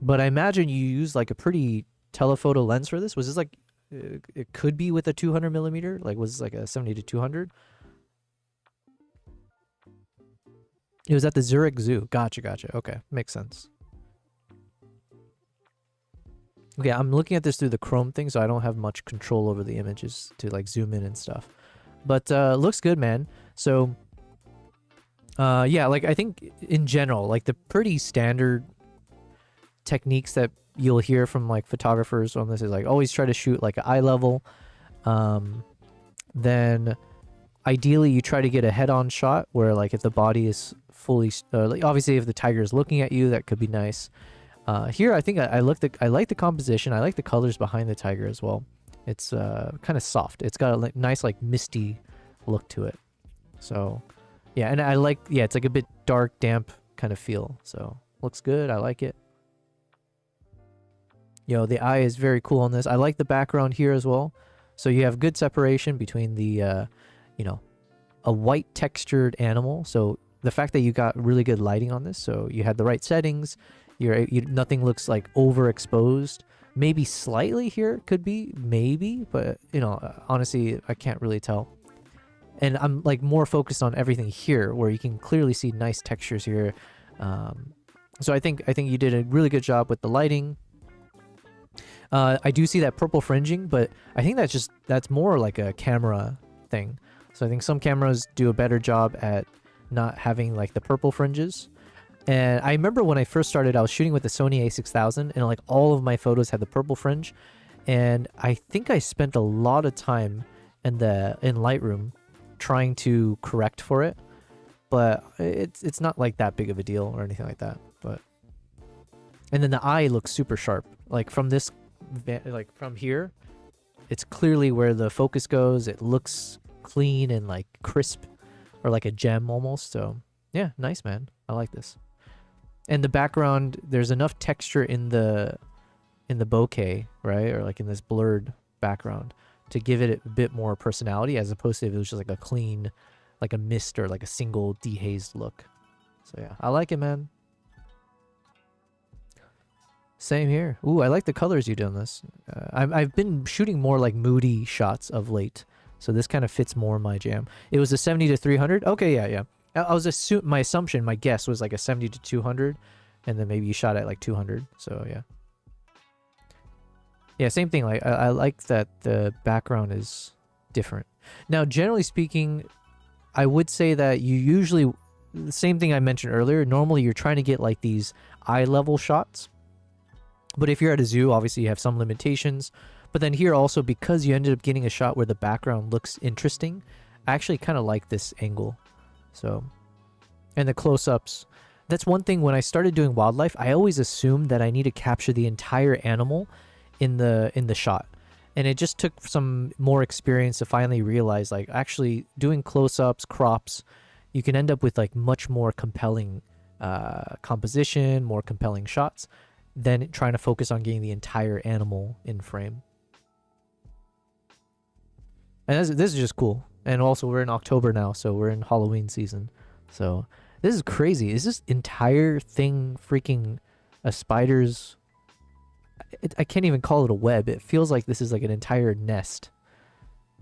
But I imagine you use like a pretty telephoto lens for this. Was this like, it could be with a 200 millimeter? Like, was this like a 70 to 200? It was at the Zurich Zoo. Gotcha. Okay, makes sense. Okay, I'm looking at this through the Chrome thing, so I don't have much control over the images to like zoom in and stuff. But looks good, man. So yeah, like I think in general, like the pretty standard techniques that you'll hear from like photographers on this is like always try to shoot like eye level. Then ideally you try to get a head-on shot where like if the body is fully like obviously if the tiger is looking at you, that could be nice. Here I think I like the composition. I like the colors behind the tiger as well. It's kind of soft. It's got a nice like misty look to it. So yeah, and I like, yeah, it's like a bit dark, damp kind of feel. So looks good. I like it. Yo, the eye is very cool on this. I like the background here as well. So you have good separation between the, you know, a white textured animal. So the fact that you got really good lighting on this, so you had the right settings. Nothing looks like overexposed. Maybe slightly here could be, maybe, but you know, honestly, I can't really tell. And I'm like more focused on everything here, where you can clearly see nice textures here. So I think you did a really good job with the lighting. I do see that purple fringing, but I think that's more like a camera thing. So I think some cameras do a better job at not having like the purple fringes. And I remember when I first started, I was shooting with the Sony a6000 and like all of my photos had the purple fringe. And I think I spent a lot of time in Lightroom trying to correct for it. But it's not like that big of a deal or anything like that. And then the eye looks super sharp. Like from this, like from here, it's clearly where the focus goes. It looks clean and like crisp, or like a gem almost. So yeah, nice, man. I like this. And the background, there's enough texture in the bokeh, right? Or like in this blurred background to give it a bit more personality, as opposed to if it was just like a clean, like a mist or like a single dehazed look. So yeah, I like it, man. Same here. Ooh, I like the colors you did on this. I've been shooting more like moody shots of late, so this kind of fits more my jam. It was a 70 to 300. Okay, yeah. I was my guess was like a 70 to 200, and then maybe you shot at like 200. So yeah. Yeah, same thing. Like I like that the background is different. Now, generally speaking, I would say that you usually, the same thing I mentioned earlier, normally you're trying to get like these eye level shots. But if you're at a zoo, obviously you have some limitations. But then here also, because you ended up getting a shot where the background looks interesting, I actually kind of like this angle. So, and the close-ups. That's one thing when I started doing wildlife, I always assumed that I need to capture the entire animal in the shot. And it just took some more experience to finally realize, like, actually doing close-ups, crops, you can end up with like much more compelling composition, more compelling shots, than trying to focus on getting the entire animal in frame. And this is just cool. And also we're in October now, so we're in Halloween season. So this is crazy. Is this entire thing freaking a spider's... I can't even call it a web. It feels like this is like an entire nest.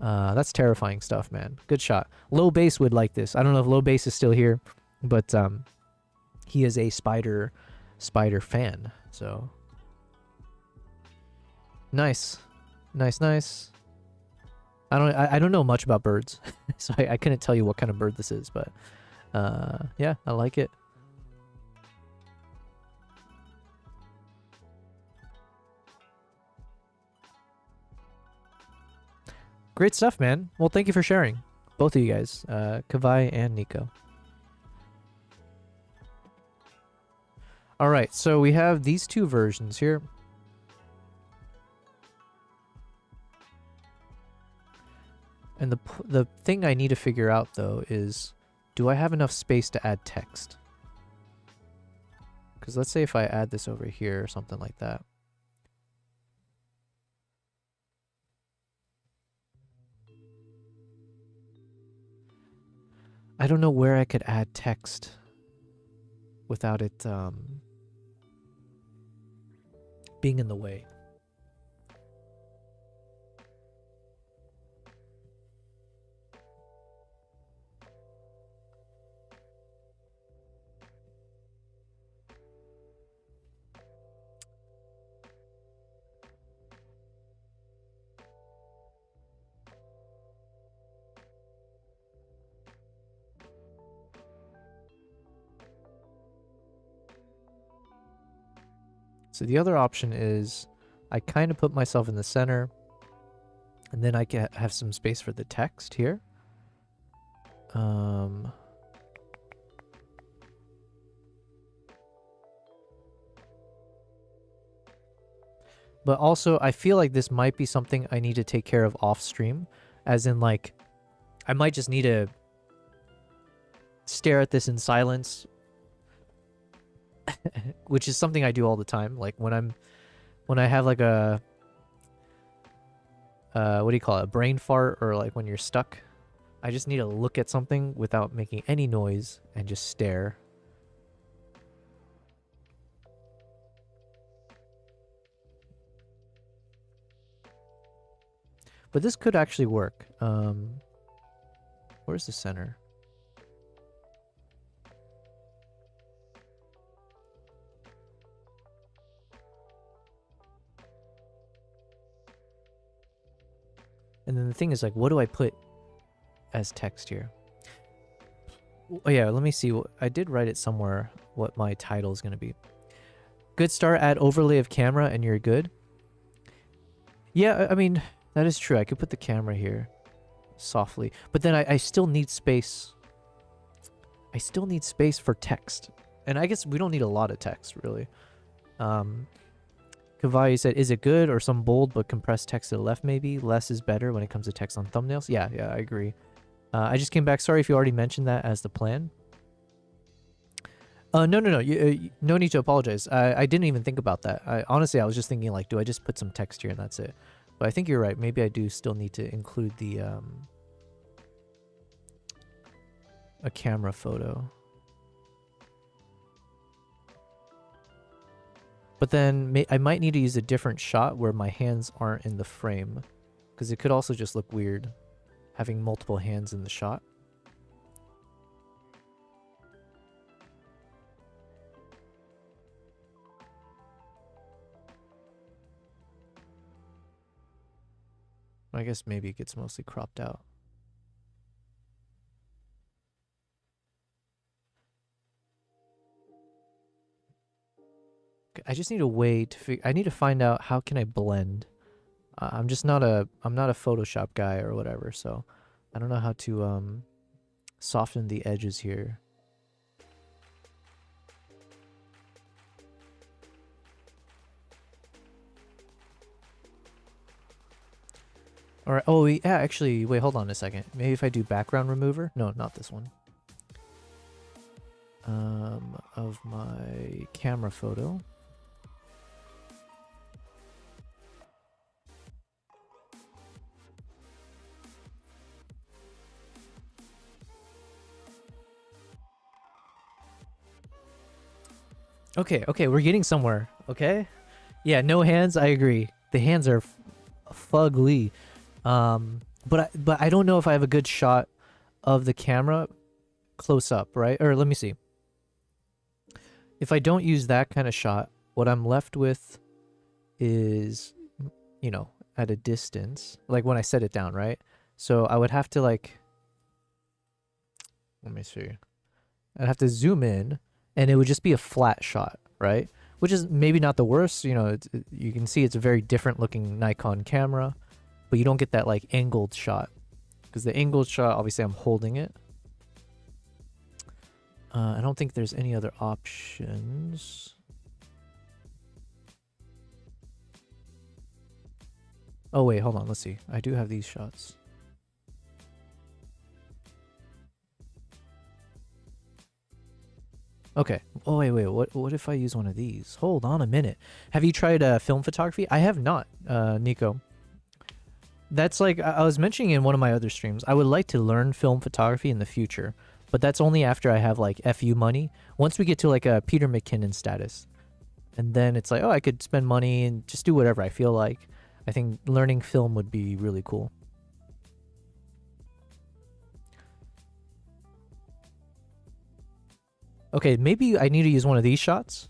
That's terrifying stuff, man. Good shot. Low Base would like this. I don't know if Low Base is still here, but he is a spider fan. So nice. I don't know much about birds, so I couldn't tell you what kind of bird this is, but Yeah, I like it. Great stuff, man. Well, thank you for sharing. Both of you guys, Kavai and Nico. All right, so we have these two versions here. And the thing I need to figure out, though, is do I have enough space to add text? Because let's say if I add this over here or something like that. I don't know where I could add text without it being in the way. So the other option is I kind of put myself in the center, and then I can have some space for the text here. But also, I feel like this might be something I need to take care of off stream, as in like, I might just need to stare at this in silence, which is something I do all the time. Like when I have like a, what do you call it? A brain fart, or like when you're stuck. I just need to look at something without making any noise and just stare. But this could actually work. Where's the center? And then the thing is, like, what do I put as text here? Oh yeah, let me see. I did write it somewhere what my title is going to be. Good start, add overlay of camera and you're good. Yeah, I mean, that is true. I could put the camera here softly, but then I still need space. I still need space for text. And I guess we don't need a lot of text, really. Kavai said, is it good or some bold but compressed text to the left maybe? Less is better when it comes to text on thumbnails. Yeah, I agree. I just came back. Sorry if you already mentioned that as the plan. No. No need to apologize. I didn't even think about that. Honestly, I was just thinking, like, do I just put some text here and that's it? But I think you're right. Maybe I do still need to include the a camera photo. But then I might need to use a different shot where my hands aren't in the frame, because it could also just look weird having multiple hands in the shot. I guess maybe it gets mostly cropped out. I just need a way to I need to find out how can I blend. I'm not a Photoshop guy or whatever, so I don't know how to soften the edges here. All right. Oh, yeah, actually, wait, hold on a second. Maybe if I do background remover? No, not this one. Of my camera photo. Okay, we're getting somewhere. Okay, yeah, no hands. I agree. The hands are fugly. But I don't know if I have a good shot of the camera close up, right? Or let me see. If I don't use that kind of shot, what I'm left with is, you know, at a distance, like when I set it down, right? So I would have to, like, let me see. I'd have to zoom in, and it would just be a flat shot, right? Which is maybe not the worst. You know, you can see it's a very different looking Nikon camera, but you don't get that like angled shot, because the angled shot, obviously I'm holding it. I don't think there's any other options. Oh wait, hold on, let's see. I do have these shots. Okay. Oh wait, what if I use one of these? Hold on a minute. Have you tried film photography? I have not, Nico. That's like I was mentioning in one of my other streams. I would like to learn film photography in the future, but that's only after I have like FU money. Once we get to like a Peter McKinnon status, and then it's like, oh, I could spend money and just do whatever I feel like. I think learning film would be really cool. Okay, maybe I need to use one of these shots.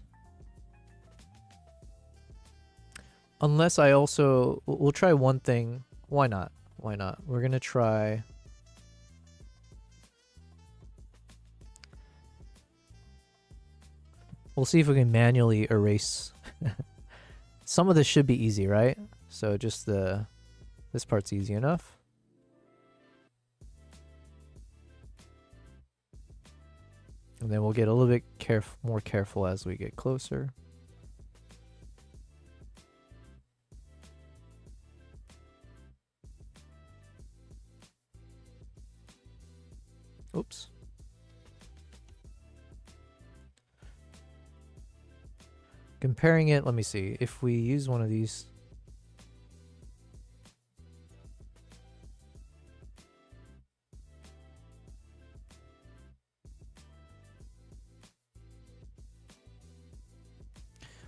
Unless I also, we'll try one thing. Why not? Why not? We're gonna try. We'll see if we can manually erase. Some of this should be easy, right? So just this part's easy enough. And then we'll get a little bit more careful as we get closer. Oops. Comparing it, let me see. If we use one of these.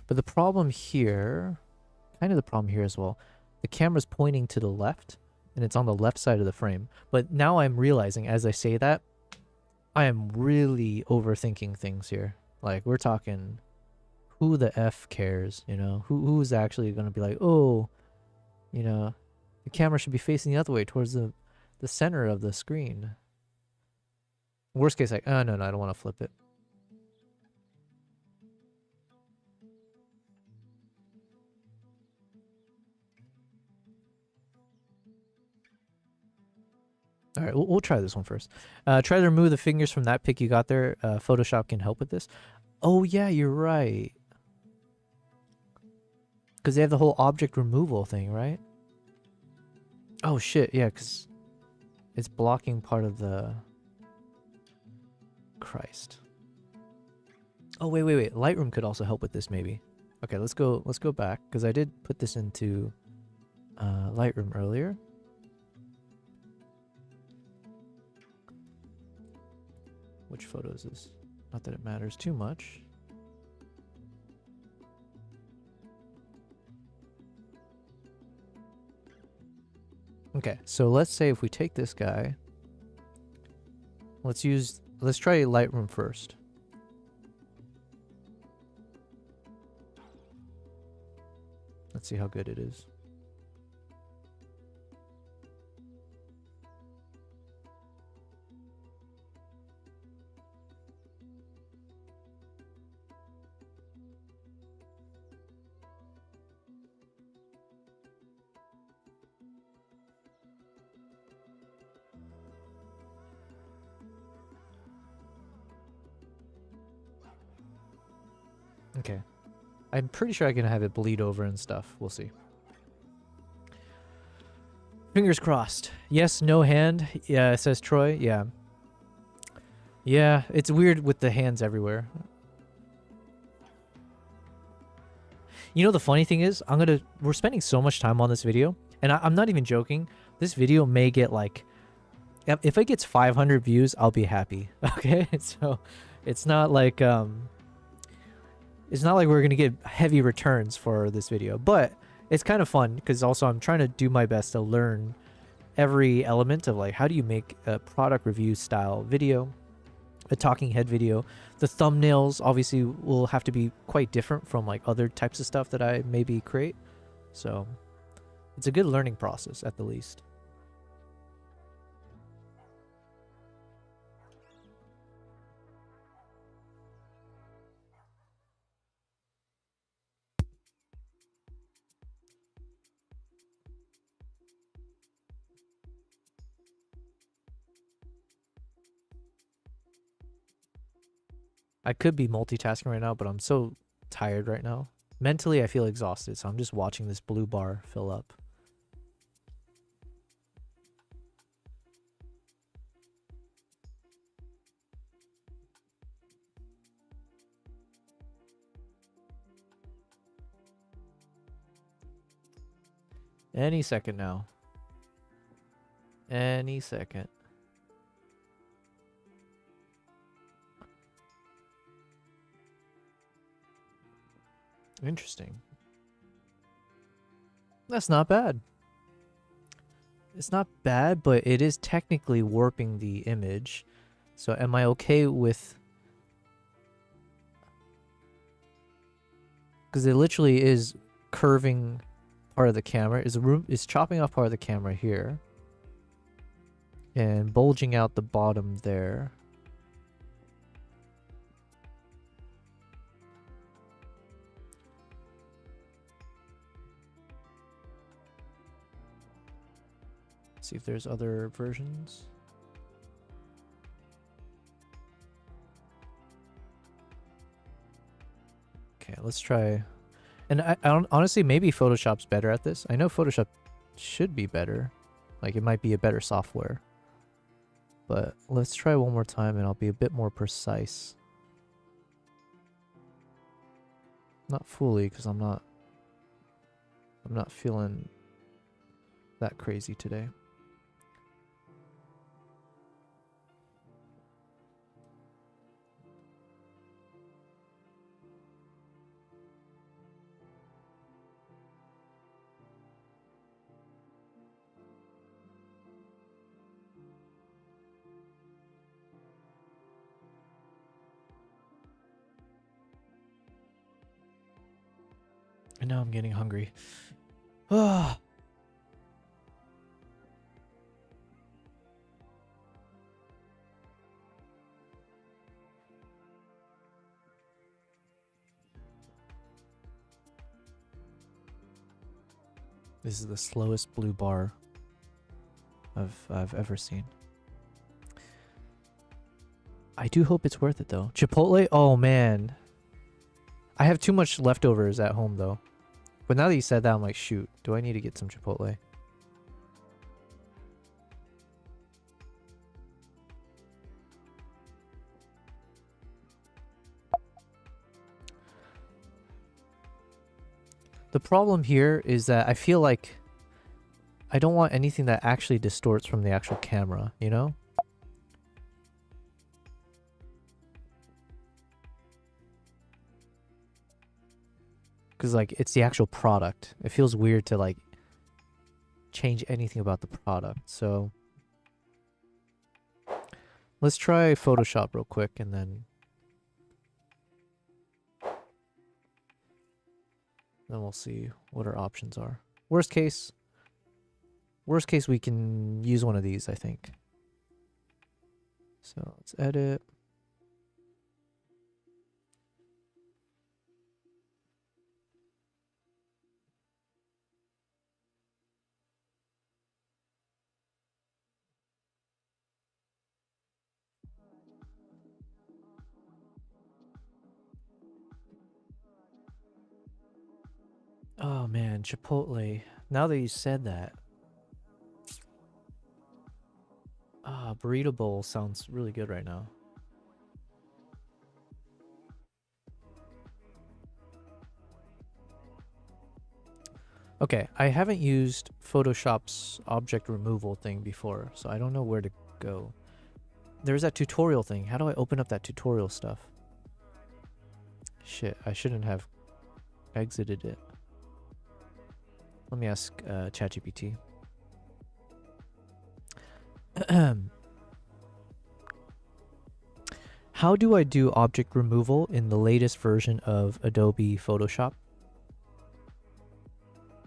But the problem here, kind of the problem here as well, the camera's pointing to the left and it's on the left side of the frame. But now I'm realizing as I say that, I am really overthinking things here. Like we're talking, who the F cares, you know? Who's actually going to be like, oh, you know, the camera should be facing the other way towards the center of the screen. Worst case, like, oh, no, I don't want to flip it. All right, we'll try this one first. Try to remove the fingers from that pic you got there. Photoshop can help with this. Oh, yeah, you're right. Because they have the whole object removal thing, right? Oh, shit, yeah, because it's blocking part of the... Christ. Oh, wait. Lightroom could also help with this, maybe. Okay, let's go back, because I did put this into Lightroom earlier. Which photo is this? Not that it matters too much. Okay, so let's say if we take this guy, let's try Lightroom first. Let's see how good it is. Okay. I'm pretty sure I can have it bleed over and stuff. We'll see. Fingers crossed. Yes, no hand. Yeah, says Troy. Yeah. Yeah, it's weird with the hands everywhere. You know, the funny thing is, we're spending so much time on this video, and I'm not even joking. This video may get like, if it gets 500 views, I'll be happy. Okay? So it's not like, it's not like we're going to get heavy returns for this video, but it's kind of fun because also I'm trying to do my best to learn every element of like, how do you make a product review style video, a talking head video. The thumbnails obviously will have to be quite different from like other types of stuff that I maybe create. So it's a good learning process at the least. I could be multitasking right now, but I'm so tired right now. Mentally, I feel exhausted, so I'm just watching this blue bar fill up. Any second now. Any second. Interesting. That's not bad. It's not bad, but it is technically warping the image. So am I okay with... Because it literally is curving part of the camera. Is chopping off part of the camera here. And bulging out the bottom there. See if there's other versions. Okay, let's try. And I don't, honestly, maybe Photoshop's better at this. I know Photoshop should be better. Like, it might be a better software. But let's try one more time and I'll be a bit more precise. Not fully, because I'm not feeling that crazy today. And now I'm getting hungry. Ah. This is the slowest blue bar I've ever seen. I do hope it's worth it though. Chipotle? Oh man. I have too much leftovers at home though. But now that you said that, I'm like, shoot, do I need to get some Chipotle? The problem here is that I feel like I don't want anything that actually distorts from the actual camera, you know? Because, like, it's the actual product. It feels weird to, like, change anything about the product. So, let's try Photoshop real quick and then we'll see what our options are. Worst case, we can use one of these, I think. So, let's edit. Oh man, Chipotle. Now that you said that. Burrito bowl sounds really good right now. Okay, I haven't used Photoshop's object removal thing before, so I don't know where to go. There's that tutorial thing. How do I open up that tutorial stuff? Shit, I shouldn't have exited it. Let me ask ChatGPT. How do I do object removal in the latest version of Adobe Photoshop?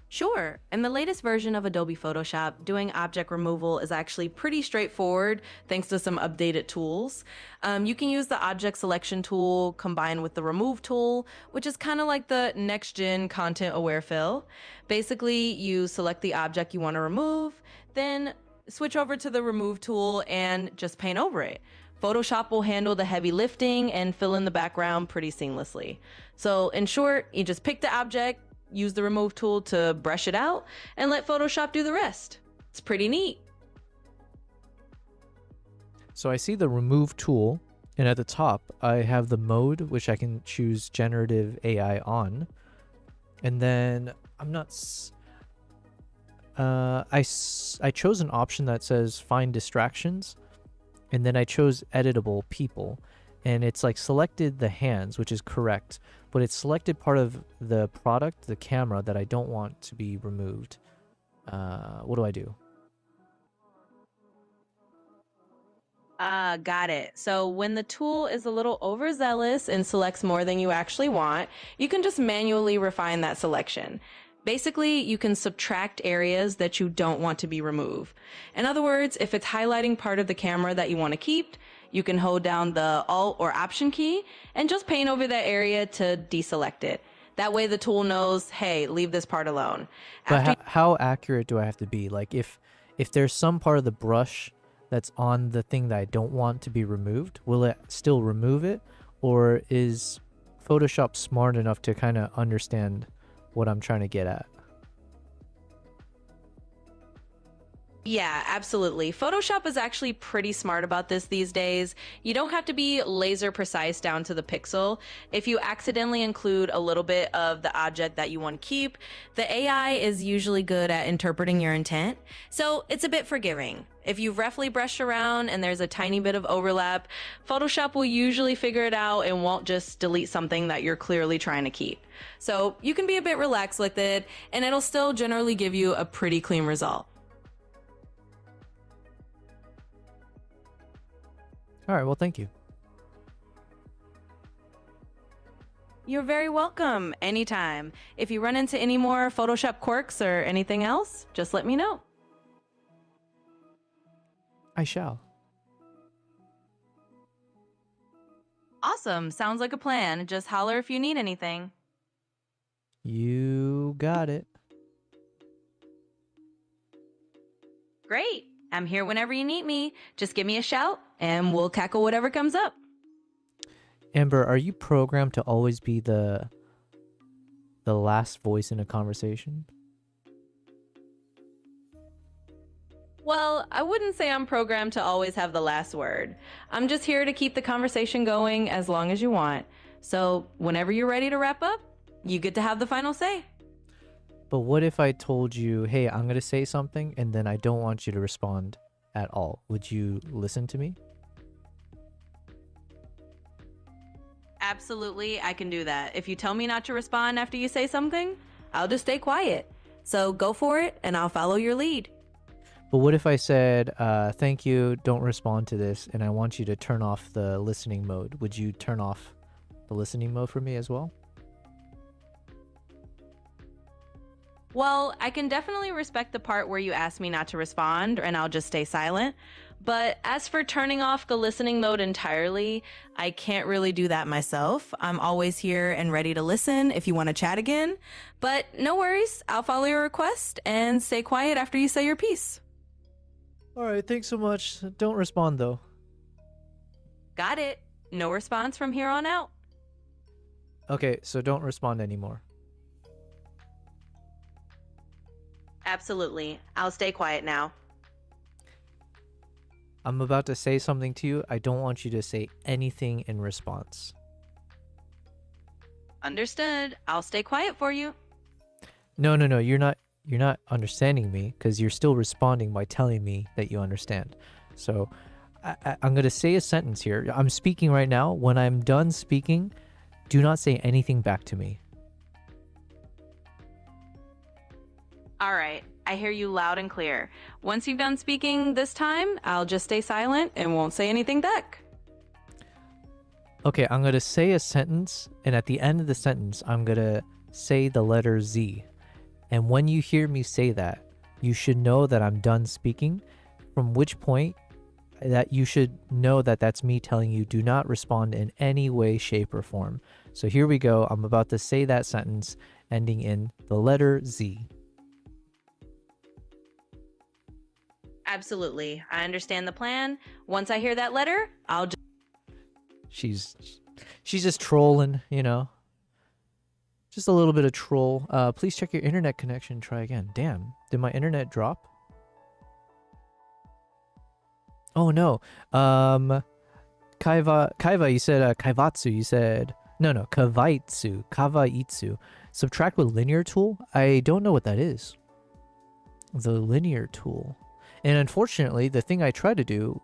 Sure. In the latest version of Adobe Photoshop, doing object removal is actually pretty straightforward thanks to some updated tools. You can use the object selection tool combined with the remove tool, which is kind of like the next-gen content aware fill. Basically, you select the object you want to remove, then switch over to the remove tool and just paint over it. Photoshop will handle the heavy lifting and fill in the background pretty seamlessly. So in short, you just pick the object, use the remove tool to brush it out, and let Photoshop do the rest. It's pretty neat. So I see the remove tool, and at the top I have the mode, which I can choose generative AI on. And then I'm not I chose an option that says find distractions, and then I chose editable people, and it's like selected the hands, which is correct, but it's selected part of the product, the camera, that I don't want to be removed. What do I do? Got it. So when the tool is a little overzealous and selects more than you actually want, you can just manually refine that selection. Basically, you can subtract areas that you don't want to be removed. In other words, if it's highlighting part of the camera that you want to keep, you can hold down the Alt or Option key and just paint over that area to deselect it. That way the tool knows, hey, leave this part alone. But how accurate do I have to be? Like if there's some part of the brush that's on the thing that I don't want to be removed, will it still remove it? Or is Photoshop smart enough to kind of understand what I'm trying to get at? Yeah, absolutely. Photoshop is actually pretty smart about this these days. You don't have to be laser precise down to the pixel. If you accidentally include a little bit of the object that you want to keep, the AI is usually good at interpreting your intent, so it's a bit forgiving. If you've roughly brushed around and there's a tiny bit of overlap, Photoshop will usually figure it out and won't just delete something that you're clearly trying to keep. So you can be a bit relaxed with it, and it'll still generally give you a pretty clean result. All right, well, thank you. You're very welcome. Anytime. If you run into any more Photoshop quirks or anything else, just let me know. I shall. Awesome. Sounds like a plan. Just holler if you need anything. You got it. Great. I'm here whenever you need me. Just give me a shout and we'll tackle whatever comes up. Amber, are you programmed to always be the last voice in a conversation? Well, I wouldn't say I'm programmed to always have the last word. I'm just here to keep the conversation going as long as you want. So whenever you're ready to wrap up, you get to have the final say. But what if I told you, hey, I'm going to say something and then I don't want you to respond at all? Would you listen to me? Absolutely, I can do that. If you tell me not to respond after you say something, I'll just stay quiet. So go for it and I'll follow your lead. But what if I said, thank you, don't respond to this, and I want you to turn off the listening mode? Would you turn off the listening mode for me as well? Well, I can definitely respect the part where you ask me not to respond and I'll just stay silent. But as for turning off the listening mode entirely, I can't really do that myself. I'm always here and ready to listen if you want to chat again. But no worries, I'll follow your request and stay quiet after you say your piece. All right, thanks so much. Don't respond though. Got it. No response from here on out. Okay, so don't respond anymore. Absolutely. I'll stay quiet now. I'm about to say something to you. I don't want you to say anything in response. Understood. I'll stay quiet for you. No, you're not understanding me because you're still responding by telling me that you understand. So I'm going to say a sentence here. I'm speaking right now. When I'm done speaking, do not say anything back to me. All right. I hear you loud and clear. Once you've done speaking this time, I'll just stay silent and won't say anything back. Okay, I'm going to say a sentence, and at the end of the sentence, I'm going to say the letter Z. And when you hear me say that, you should know that I'm done speaking, from which point that you should know that that's me telling you do not respond in any way, shape, or form. So here we go. I'm about to say that sentence ending in the letter Z. Absolutely. I understand the plan. Once I hear that letter, I'll just... She's just trolling, you know. Just a little bit of troll. Please check your internet connection. Try again. Damn. Did my internet drop? Oh no. Kaiva, you said Kaivatsu. You said no, Kavaitsu. Subtract with linear tool. I don't know what that is. The linear tool. And unfortunately, the thing I tried to do,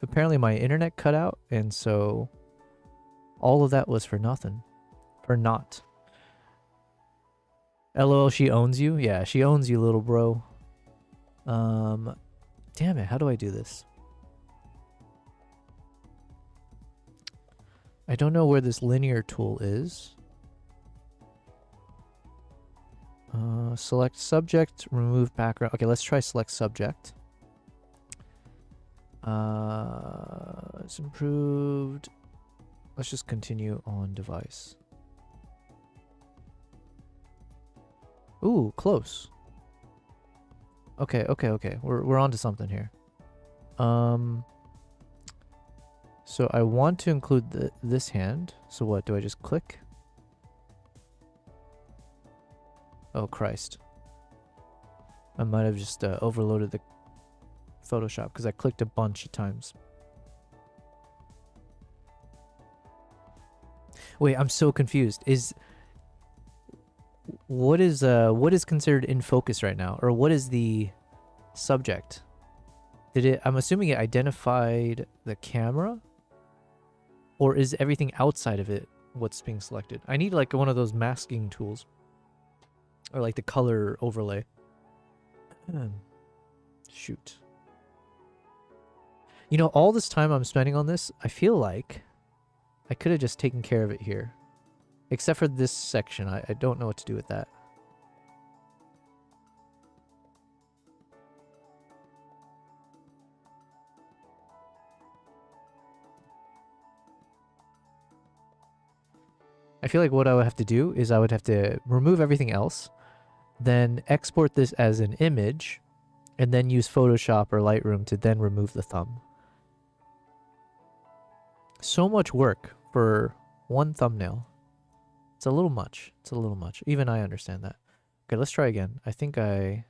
apparently my internet cut out, and so all of that was for nothing. For naught. LOL, she owns you? Yeah, she owns you, little bro. Damn it, how do I do this? I don't know where this linear tool is. Select subject, remove background. Okay, let's try select subject. It's improved. Let's just continue on device. Ooh, close. Okay. We're on to something here. So I want to include this hand. So what, do I just click? Oh, Christ. I might have just overloaded the Photoshop because I clicked a bunch of times. Wait, I'm so confused. What is considered in focus right now? Or what is the subject? I'm assuming it identified the camera? Or is everything outside of it what's being selected? I need like one of those masking tools. Or like the color overlay. Shoot. You know, all this time I'm spending on this, I feel like I could have just taken care of it here. Except for this section. I don't know what to do with that. I feel like what I would have to do is I would have to remove everything else, then export this as an image, and then use Photoshop or Lightroom to then remove the thumb. So much work for one thumbnail. It's a little much. It's a little much. Even I understand that. Okay, let's try again. I think I...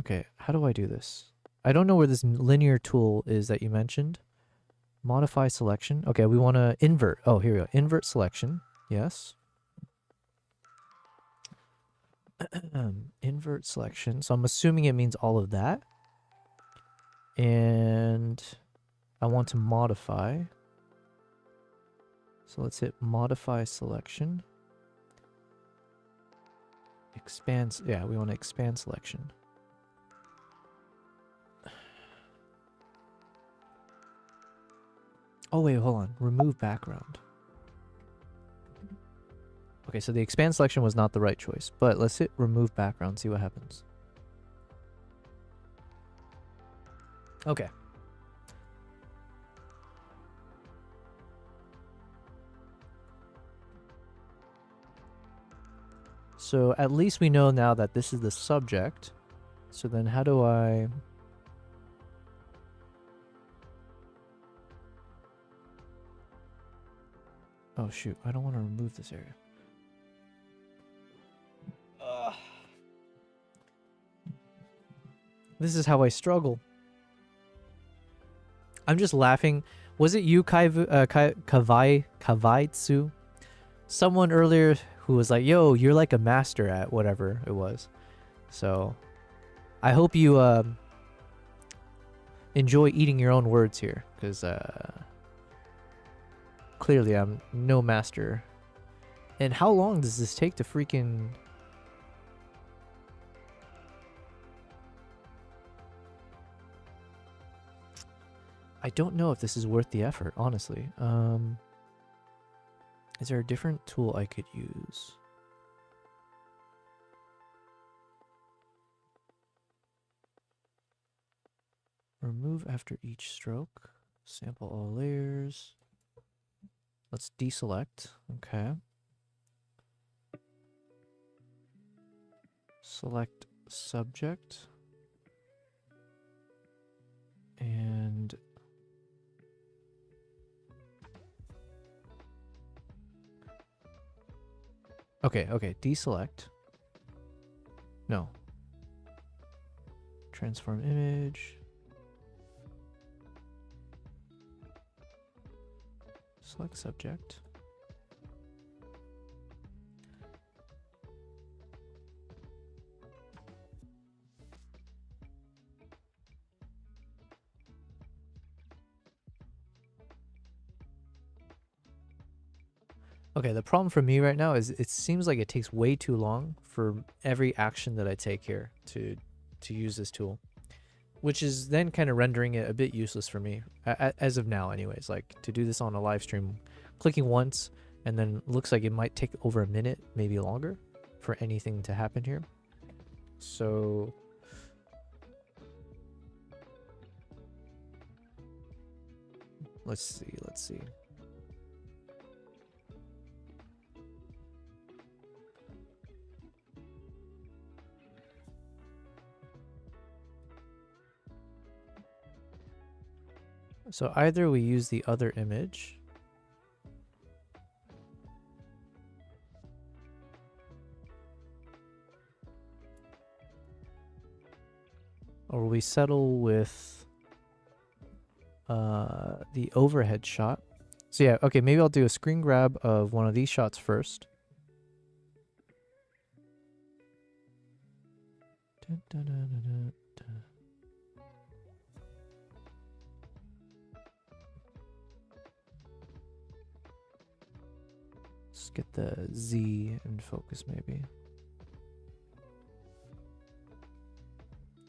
Okay, how do I do this? I don't know where this linear tool is that you mentioned. Modify selection. Okay, we want to invert. Oh, here we go. Invert selection. Yes. Invert selection. So I'm assuming it means all of that. And I want to modify. So let's hit modify selection. Expand. Yeah, we want to expand selection. Oh wait, hold on. Remove background. Okay, so the expand selection was not the right choice, but let's hit remove background, see what happens. Okay. So at least we know now that this is the subject. So then how do I... Oh shoot, I don't want to remove this area. This is how I struggle. I'm just laughing. Was it you, Kavaitsu? Someone earlier who was like, yo, you're like a master at whatever it was. So, I hope you enjoy eating your own words here. Because clearly I'm no master. And how long does this take to freaking... I don't know if this is worth the effort, honestly. Is there a different tool I could use? Remove after each stroke. Sample all layers. Let's deselect. Okay. Select subject. Okay, okay. Deselect. No. Transform image. Select subject. Okay, the problem for me right now is it seems like it takes way too long for every action that I take here to use this tool, which is then kind of rendering it a bit useless for me as of now anyways. Like to do this on a live stream, clicking once and then looks like it might take over a minute, maybe longer, for anything to happen here. So let's see. So either we use the other image, or we settle with the overhead shot. So yeah, okay, maybe I'll do a screen grab of one of these shots first. Dun, dun, dun, dun, dun, dun. Let's get the Z in focus maybe.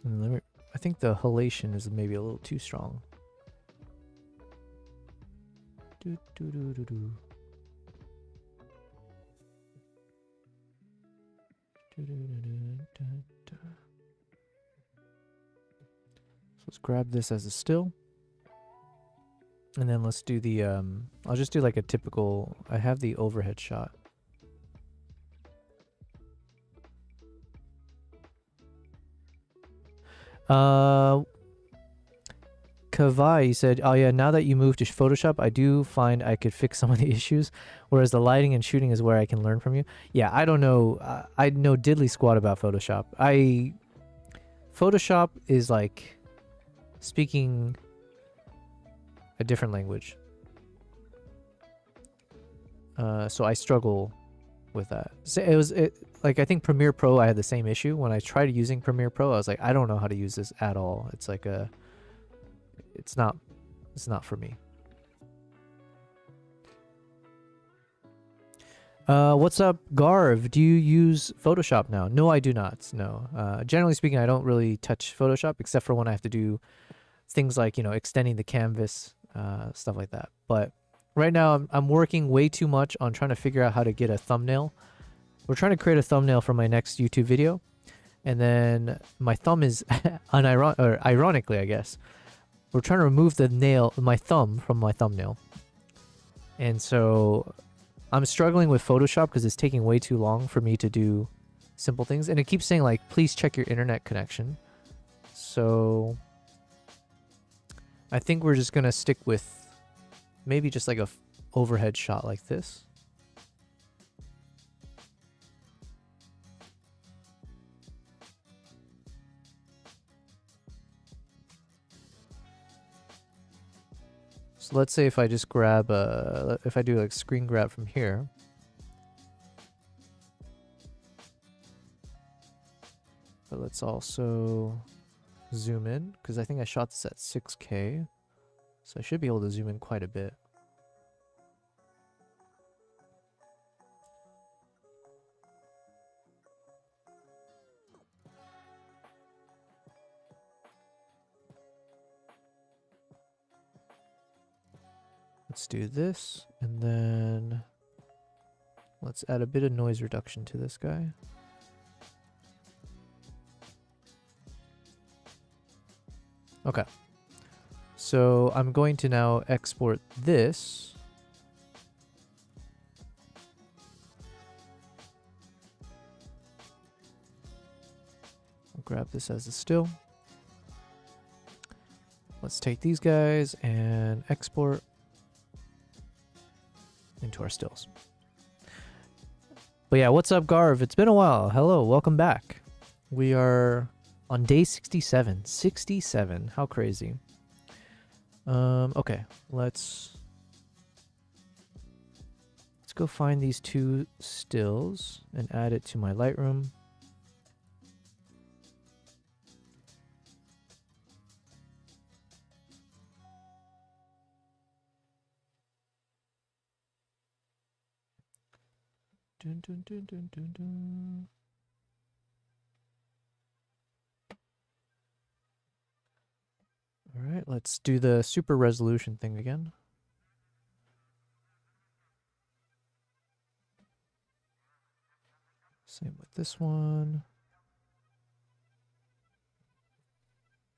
And I think the halation is maybe a little too strong. Do, do, do, do, do. Do, do, do, do, do, do. So let's grab this as a still. And then let's do the, I'll just do like a typical, I have the overhead shot. Kavai said, oh yeah, now that you moved to Photoshop, I do find I could fix some of the issues, whereas the lighting and shooting is where I can learn from you. Yeah, I don't know. I know diddly squat about Photoshop. Photoshop is like speaking a different language. So I struggle with that. So like I think Premiere Pro, I had the same issue when I tried using Premiere Pro. I was like, I don't know how to use this at all. It's like it's not for me. What's up, Garv? Do you use Photoshop now? No, I do not. No. Generally speaking, I don't really touch Photoshop except for when I have to do things like, you know, extending the canvas, stuff like that. But right now I'm working way too much on trying to figure out how to get a thumbnail. We're trying to create a thumbnail for my next YouTube video. And then my thumb is ironically, I guess. We're trying to remove my thumb from my thumbnail. And so I'm struggling with Photoshop because it's taking way too long for me to do simple things. And it keeps saying like, please check your internet connection. So I think we're just going to stick with maybe just like a overhead shot like this. So let's say if I just grab if I do like screen grab from here. But let's also zoom in because I think I shot this at 6K. So I should be able to zoom in quite a bit. Let's do this, and then let's add a bit of noise reduction to this guy. Okay. So I'm going to now export this. I'll grab this as a still. Let's take these guys and export into our stills. But yeah, what's up, Garv? It's been a while. Hello, welcome back. We are on day 67. 67. How crazy. Okay, let's go find these two stills and add it to my Lightroom. Dun, dun, dun, dun, dun, dun. All right, let's do the super resolution thing again. Same with this one.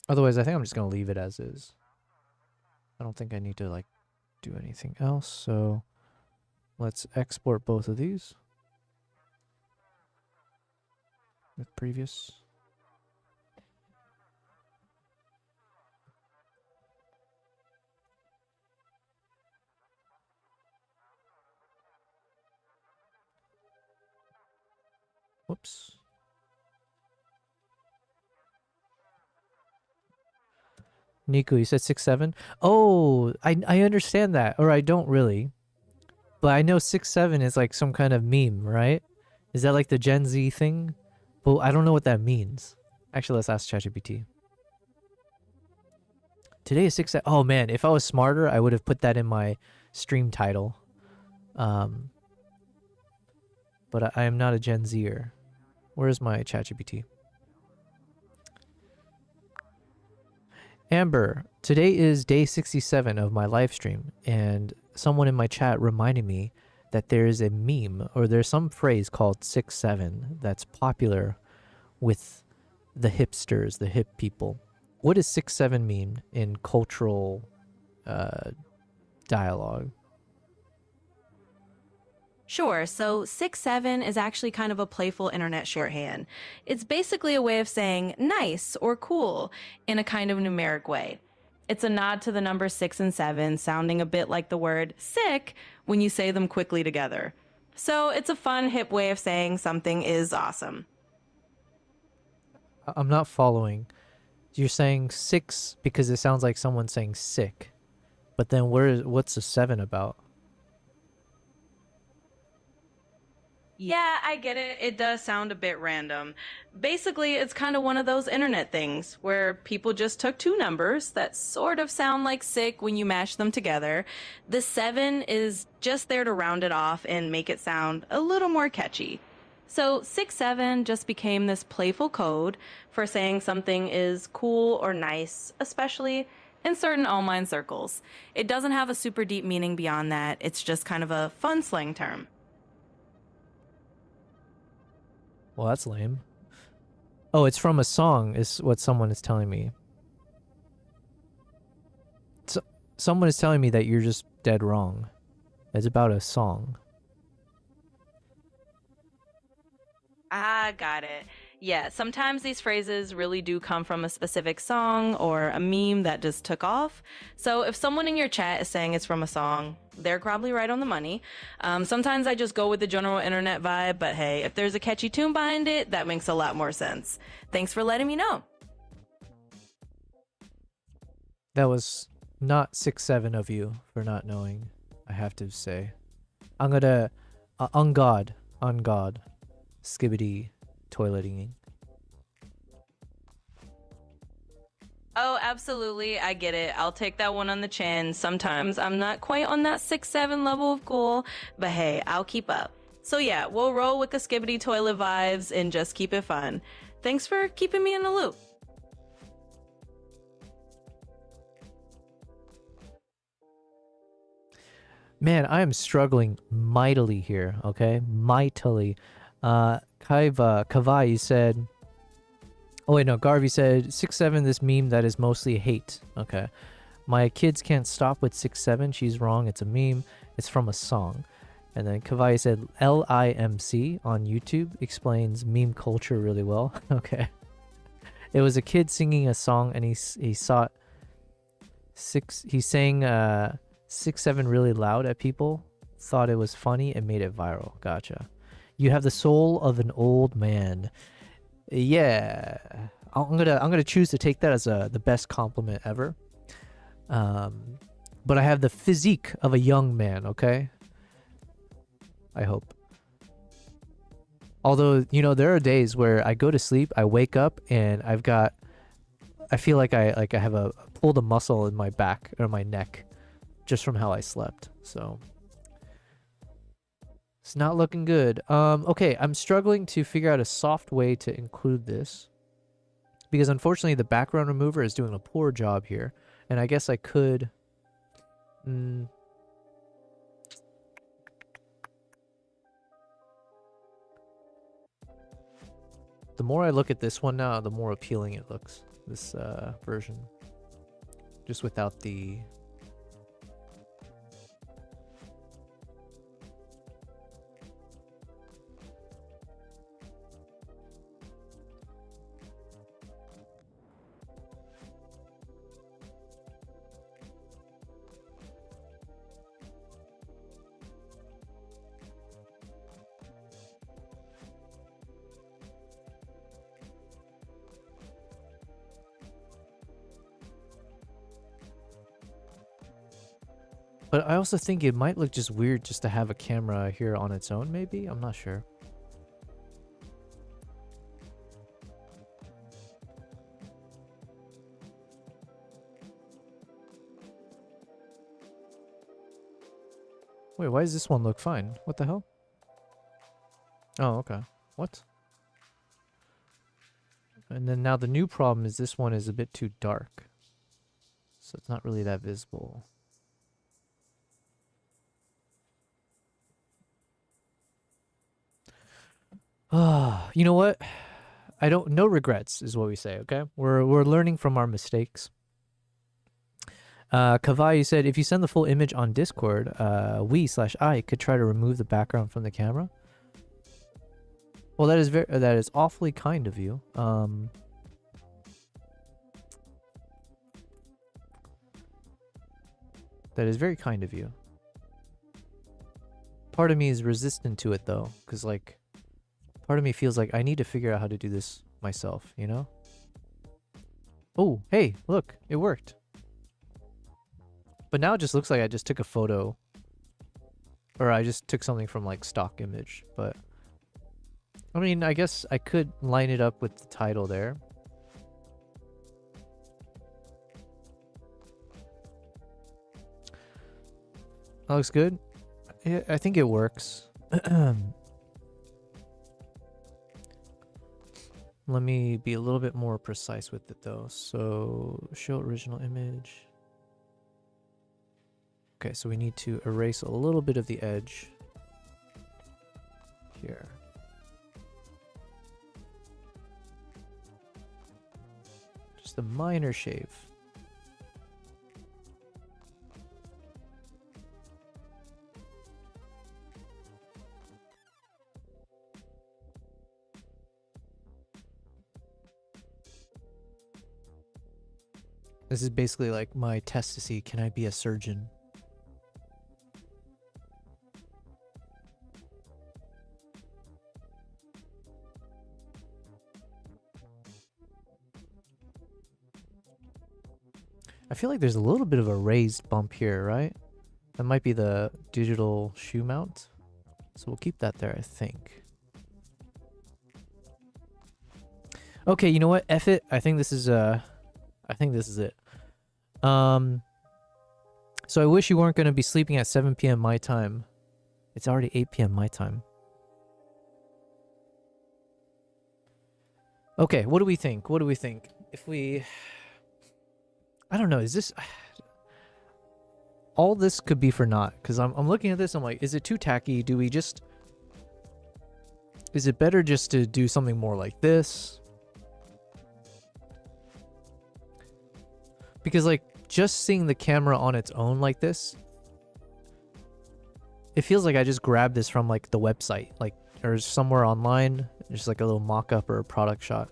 Otherwise, I think I'm just going to leave it as is. I don't think I need to like do anything else. So let's export both of these with previous. Whoops. Nico, you said 6'7"? Oh, I understand that. Or I don't really. But I know 6'7" is like some kind of meme, right? Is that like the Gen Z thing? Well, I don't know what that means. Actually, let's ask ChatGPT. Today is 6'7". Oh man, if I was smarter, I would have put that in my stream title. But I am not a Gen Zer. Where's my ChatGPT? Amber, today is day 67 of my live stream, and someone in my chat reminded me that there's a meme or there's some phrase called 6'7" that's popular with the hipsters, the hip people. What does 6'7" mean in cultural dialogue? Sure, so 6'7" is actually kind of a playful internet shorthand. It's basically a way of saying nice or cool in a kind of numeric way. It's a nod to the number 6 and 7, sounding a bit like the word sick when you say them quickly together. So it's a fun, hip way of saying something is awesome. I'm not following. You're saying 6 because it sounds like someone saying sick. But then what's the 7 about? Yeah, I get it. It does sound a bit random. Basically, it's kind of one of those internet things where people just took two numbers that sort of sound like sick when you mash them together. The 7 is just there to round it off and make it sound a little more catchy. So 6'7" just became this playful code for saying something is cool or nice, especially in certain online circles. It doesn't have a super deep meaning beyond that. It's just kind of a fun slang term. Well, that's lame. Oh, it's from a song, is what someone is telling me. So, someone is telling me that you're just dead wrong. It's about a song. Ah, got it. Yeah, sometimes these phrases really do come from a specific song or a meme that just took off. So if someone in your chat is saying it's from a song, they're probably right on the money. Sometimes I just go with the general internet vibe, but hey, if there's a catchy tune behind it, that makes a lot more sense. Thanks for letting me know. That was not 6'7" of you for not knowing, I have to say. I'm gonna... on God. Skibbity toileting. Oh, absolutely. I get it. I'll take that one on the chin. Sometimes I'm not quite on that 6'7" level of cool, but hey, I'll keep up. So yeah, we'll roll with the skibbity toilet vibes and just keep it fun. Thanks for keeping me in the loop. Man, I am struggling mightily here, okay? Mightily. Kavai, you said... Oh wait, no, Garvey said 6'7", this meme that is mostly hate. Okay. My kids can't stop with 6'7", she's wrong, it's a meme. It's from a song. And then Kavai said LIMC on YouTube explains meme culture really well. Okay. It was a kid singing a song and he sang 6'7" really loud at people, thought it was funny and made it viral. Gotcha. You have the soul of an old man. Yeah, I'm gonna choose to take that as the best compliment ever. But I have the physique of a young man. Okay, I hope. Although, you know, there are days where I go to sleep, I wake up, and I feel like I have pulled a muscle in my back or my neck, just from how I slept. So it's not looking good. Okay, I'm struggling to figure out a soft way to include this, because unfortunately the background remover is doing a poor job here, and I guess I could. The more I look at this one now, the more appealing it looks, this version. Just without the... But I also think it might look just weird just to have a camera here on its own, maybe? I'm not sure. Wait, why does this one look fine? What the hell? Oh, okay. What? And then now the new problem is this one is a bit too dark. So it's not really that visible. You know what? No regrets is what we say, okay? We're learning from our mistakes. Kavai said, if you send the full image on Discord, I could try to remove the background from the camera. Well, that is awfully kind of you. That is very kind of you. Part of me is resistant to it though, because like, part of me feels like I need to figure out how to do this myself, you know? Oh, hey, look, it worked. But now it just looks like I just took a photo. Or I just took something from like stock image, but... I mean, I guess I could line it up with the title there. That looks good. Yeah, I think it works. Let me be a little bit more precise with it though. So, show original image. Okay, so we need to erase a little bit of the edge here. Just a minor shave. This is basically like my test to see, can I be a surgeon? I feel like there's a little bit of a raised bump here, right? That might be the digital shoe mount. So we'll keep that there, I think. Okay, you know what? F it. I think this is it. So I wish you weren't going to be sleeping at 7 p.m. my time. It's already 8 p.m. my time. Okay, what do we think? What do we think? If we... I don't know, is this... All this could be for naught, because I'm looking at this, I'm like, is it too tacky? Do we just... Is it better just to do something more like this? Because, like, just seeing the camera on its own like this, it feels like I just grabbed this from, like, the website, like, or somewhere online, just like a little mock-up or a product shot.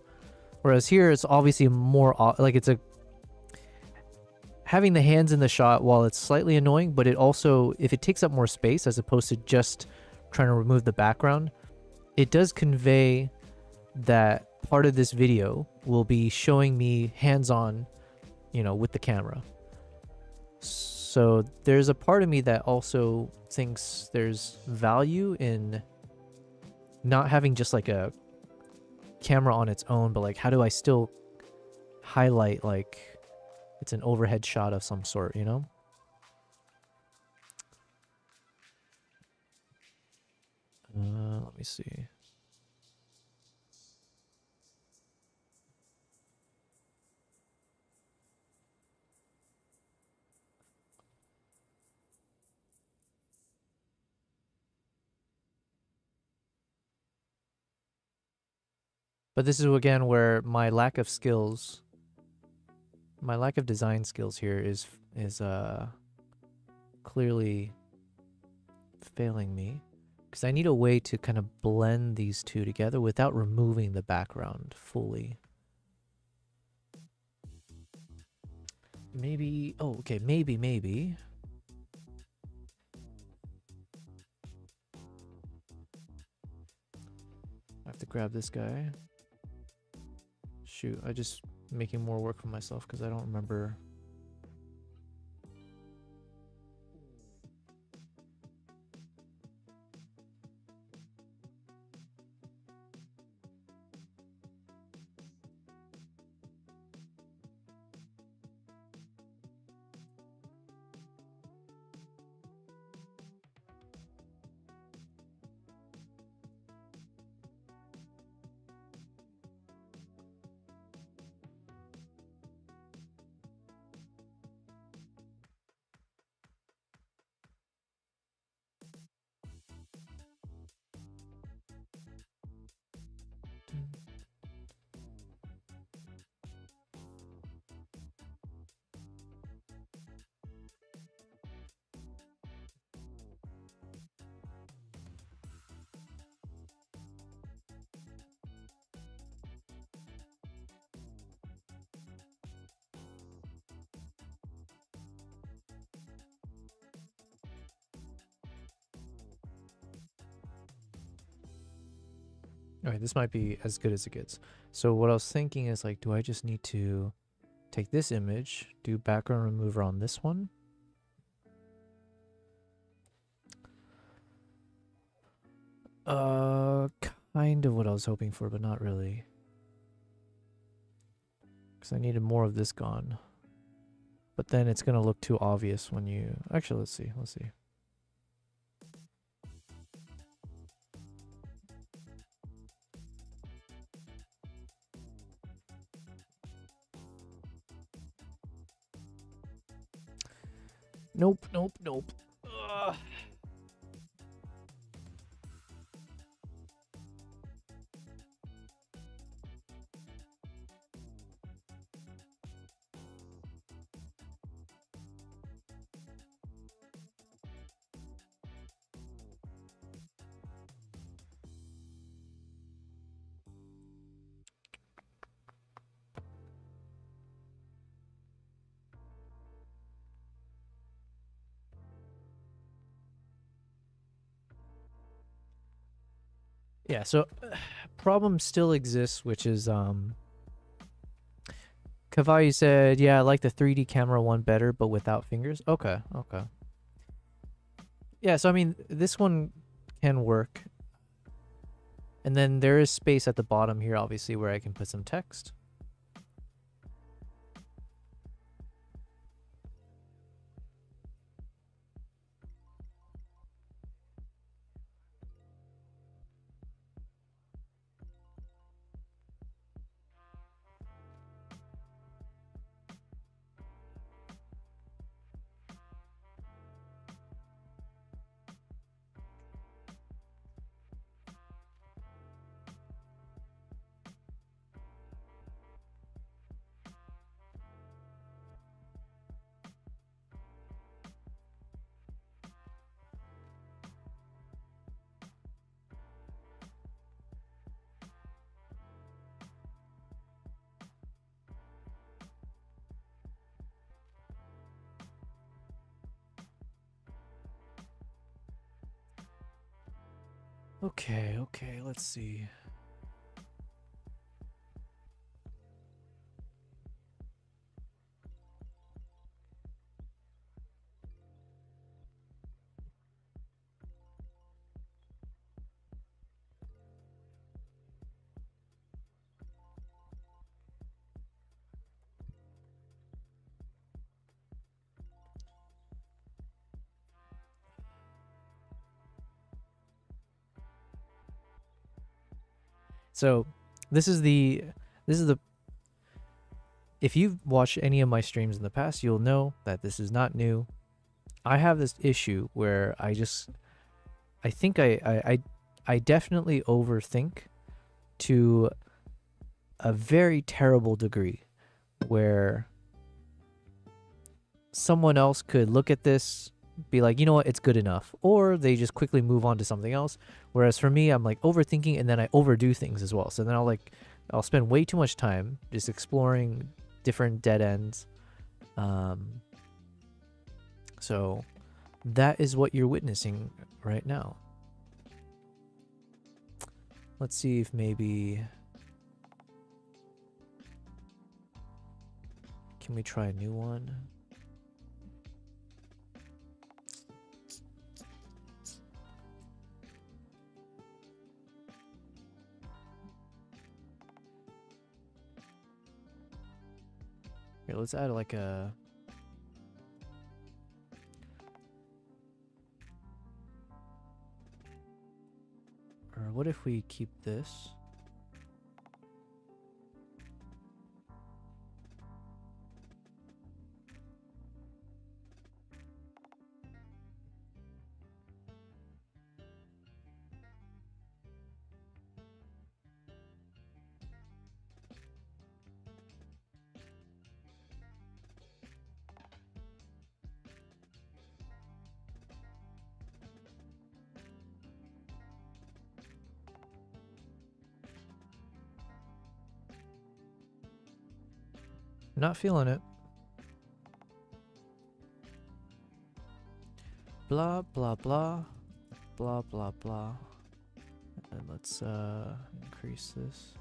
Whereas here, it's obviously more, like, it's a... Having the hands in the shot, while it's slightly annoying, but it also, if it takes up more space as opposed to just trying to remove the background, it does convey that part of this video will be showing me hands-on, you know, with the camera. So there's a part of me that also thinks there's value in not having just like a camera on its own, but like how do I still highlight like it's an overhead shot of some sort, you know? Let me see. But this is again where my lack of skills, my lack of design skills here is clearly failing me, because I need a way to kind of blend these two together without removing the background fully. Maybe, oh, okay, maybe. I have to grab this guy. Shoot, I just making more work for myself because I don't remember. Okay, this might be as good as it gets. So what I was thinking is like, do I just need to take this image, do background remover on this one? Kind of what I was hoping for, but not really. Because I needed more of this gone. But then it's going to look too obvious when you... Actually, let's see. Nope. Ugh. Yeah, so problem still exists, which is Kavai said, yeah, I like the 3D camera one better, but without fingers. Okay. Yeah, so I mean, this one can work. And then there is space at the bottom here, obviously, where I can put some text. Okay, let's see. So this is the if you've watched any of my streams in the past, you'll know that this is not new. I have this issue where I think I definitely overthink to a very terrible degree, where someone else could look at this, be like, you know what, it's good enough, or they just quickly move on to something else. Whereas for me, I'm like overthinking, and then I overdo things as well. So then I'll spend way too much time just exploring different dead ends. So that is what you're witnessing right now. Let's see if maybe can we try a new one? Here, let's add like a or what if we keep this? Not feeling it. Blah blah blah blah blah blah. And let's increase this.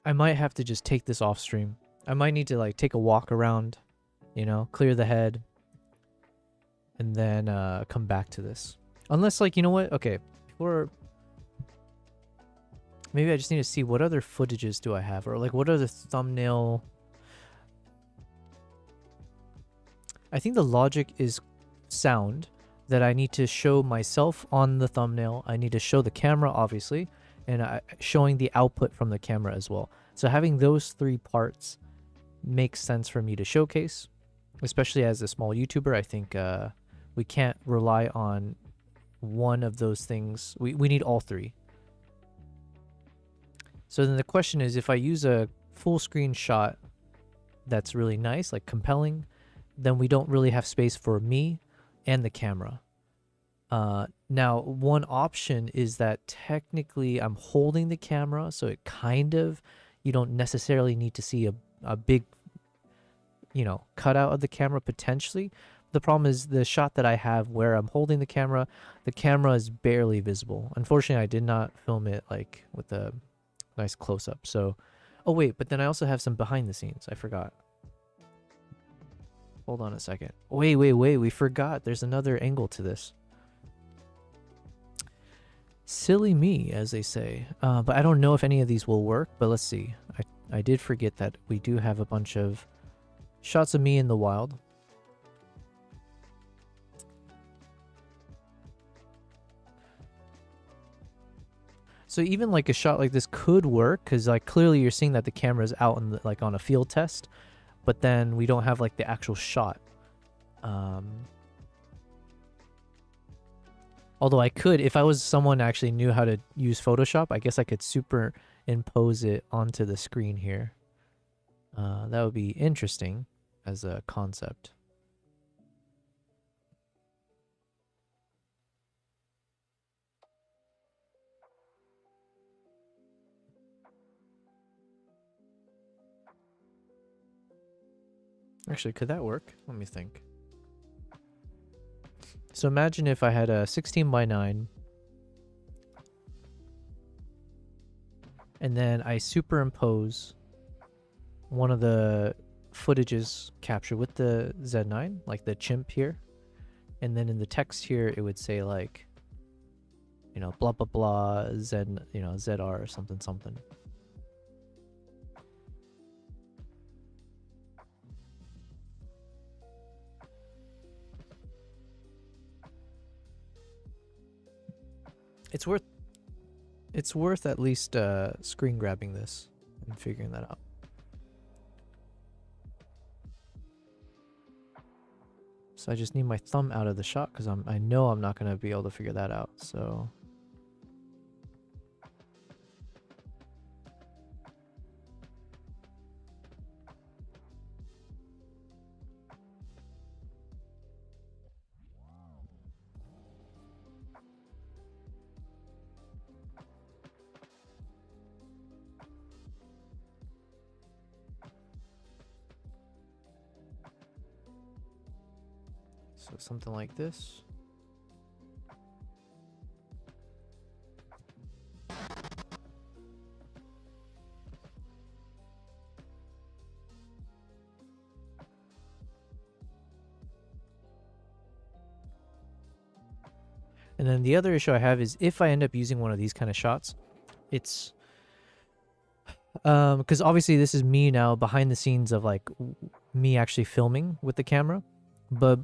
I might have to just take this off stream. I might need to like take a walk around, you know, clear the head, and then come back to this. Unless, like, you know what? Okay, or maybe I just need to see what other footages do I have, or like what other thumbnail. I think the logic is sound, that I need to show myself on the thumbnail. I need to show the camera, obviously, and showing the output from the camera as well. So having those three parts makes sense for me to showcase, especially as a small YouTuber. I think we can't rely on one of those things. We need all three. So then the question is, if I use a full screen shot that's really nice, like compelling, then we don't really have space for me and the camera. Now, one option is that technically I'm holding the camera, so it kind of, you don't necessarily need to see a big, you know, cutout of the camera potentially. The problem is the shot that I have where I'm holding the camera is barely visible. Unfortunately, I did not film it like with a nice close-up. So, oh wait, but then I also have some behind the scenes. I forgot. Hold on a second. Wait, we forgot. There's another angle to this. Silly me, as they say. But I don't know if any of these will work, but let's see. I did forget that we do have a bunch of shots of me in the wild. So even like a shot like this could work, because like clearly you're seeing that the camera is out in the, like on a field test, but then we don't have like the actual shot. Although I could, if I was someone who actually knew how to use Photoshop, I guess I could impose it onto the screen here. That would be interesting as a concept. Actually, could that work? Let me think. So imagine if I had a 16:9 and then I superimpose one of the footages captured with the Z9, like the chimp here, and then in the text here it would say like, you know, blah blah blah ZR or something something. It's worth at least screen grabbing this and figuring that out. So I just need my thumb out of the shot because I know I'm not gonna be able to figure that out. So something like this. And then the other issue I have is if I end up using one of these kind of shots, it's because obviously this is me now behind the scenes of like me actually filming with the camera, but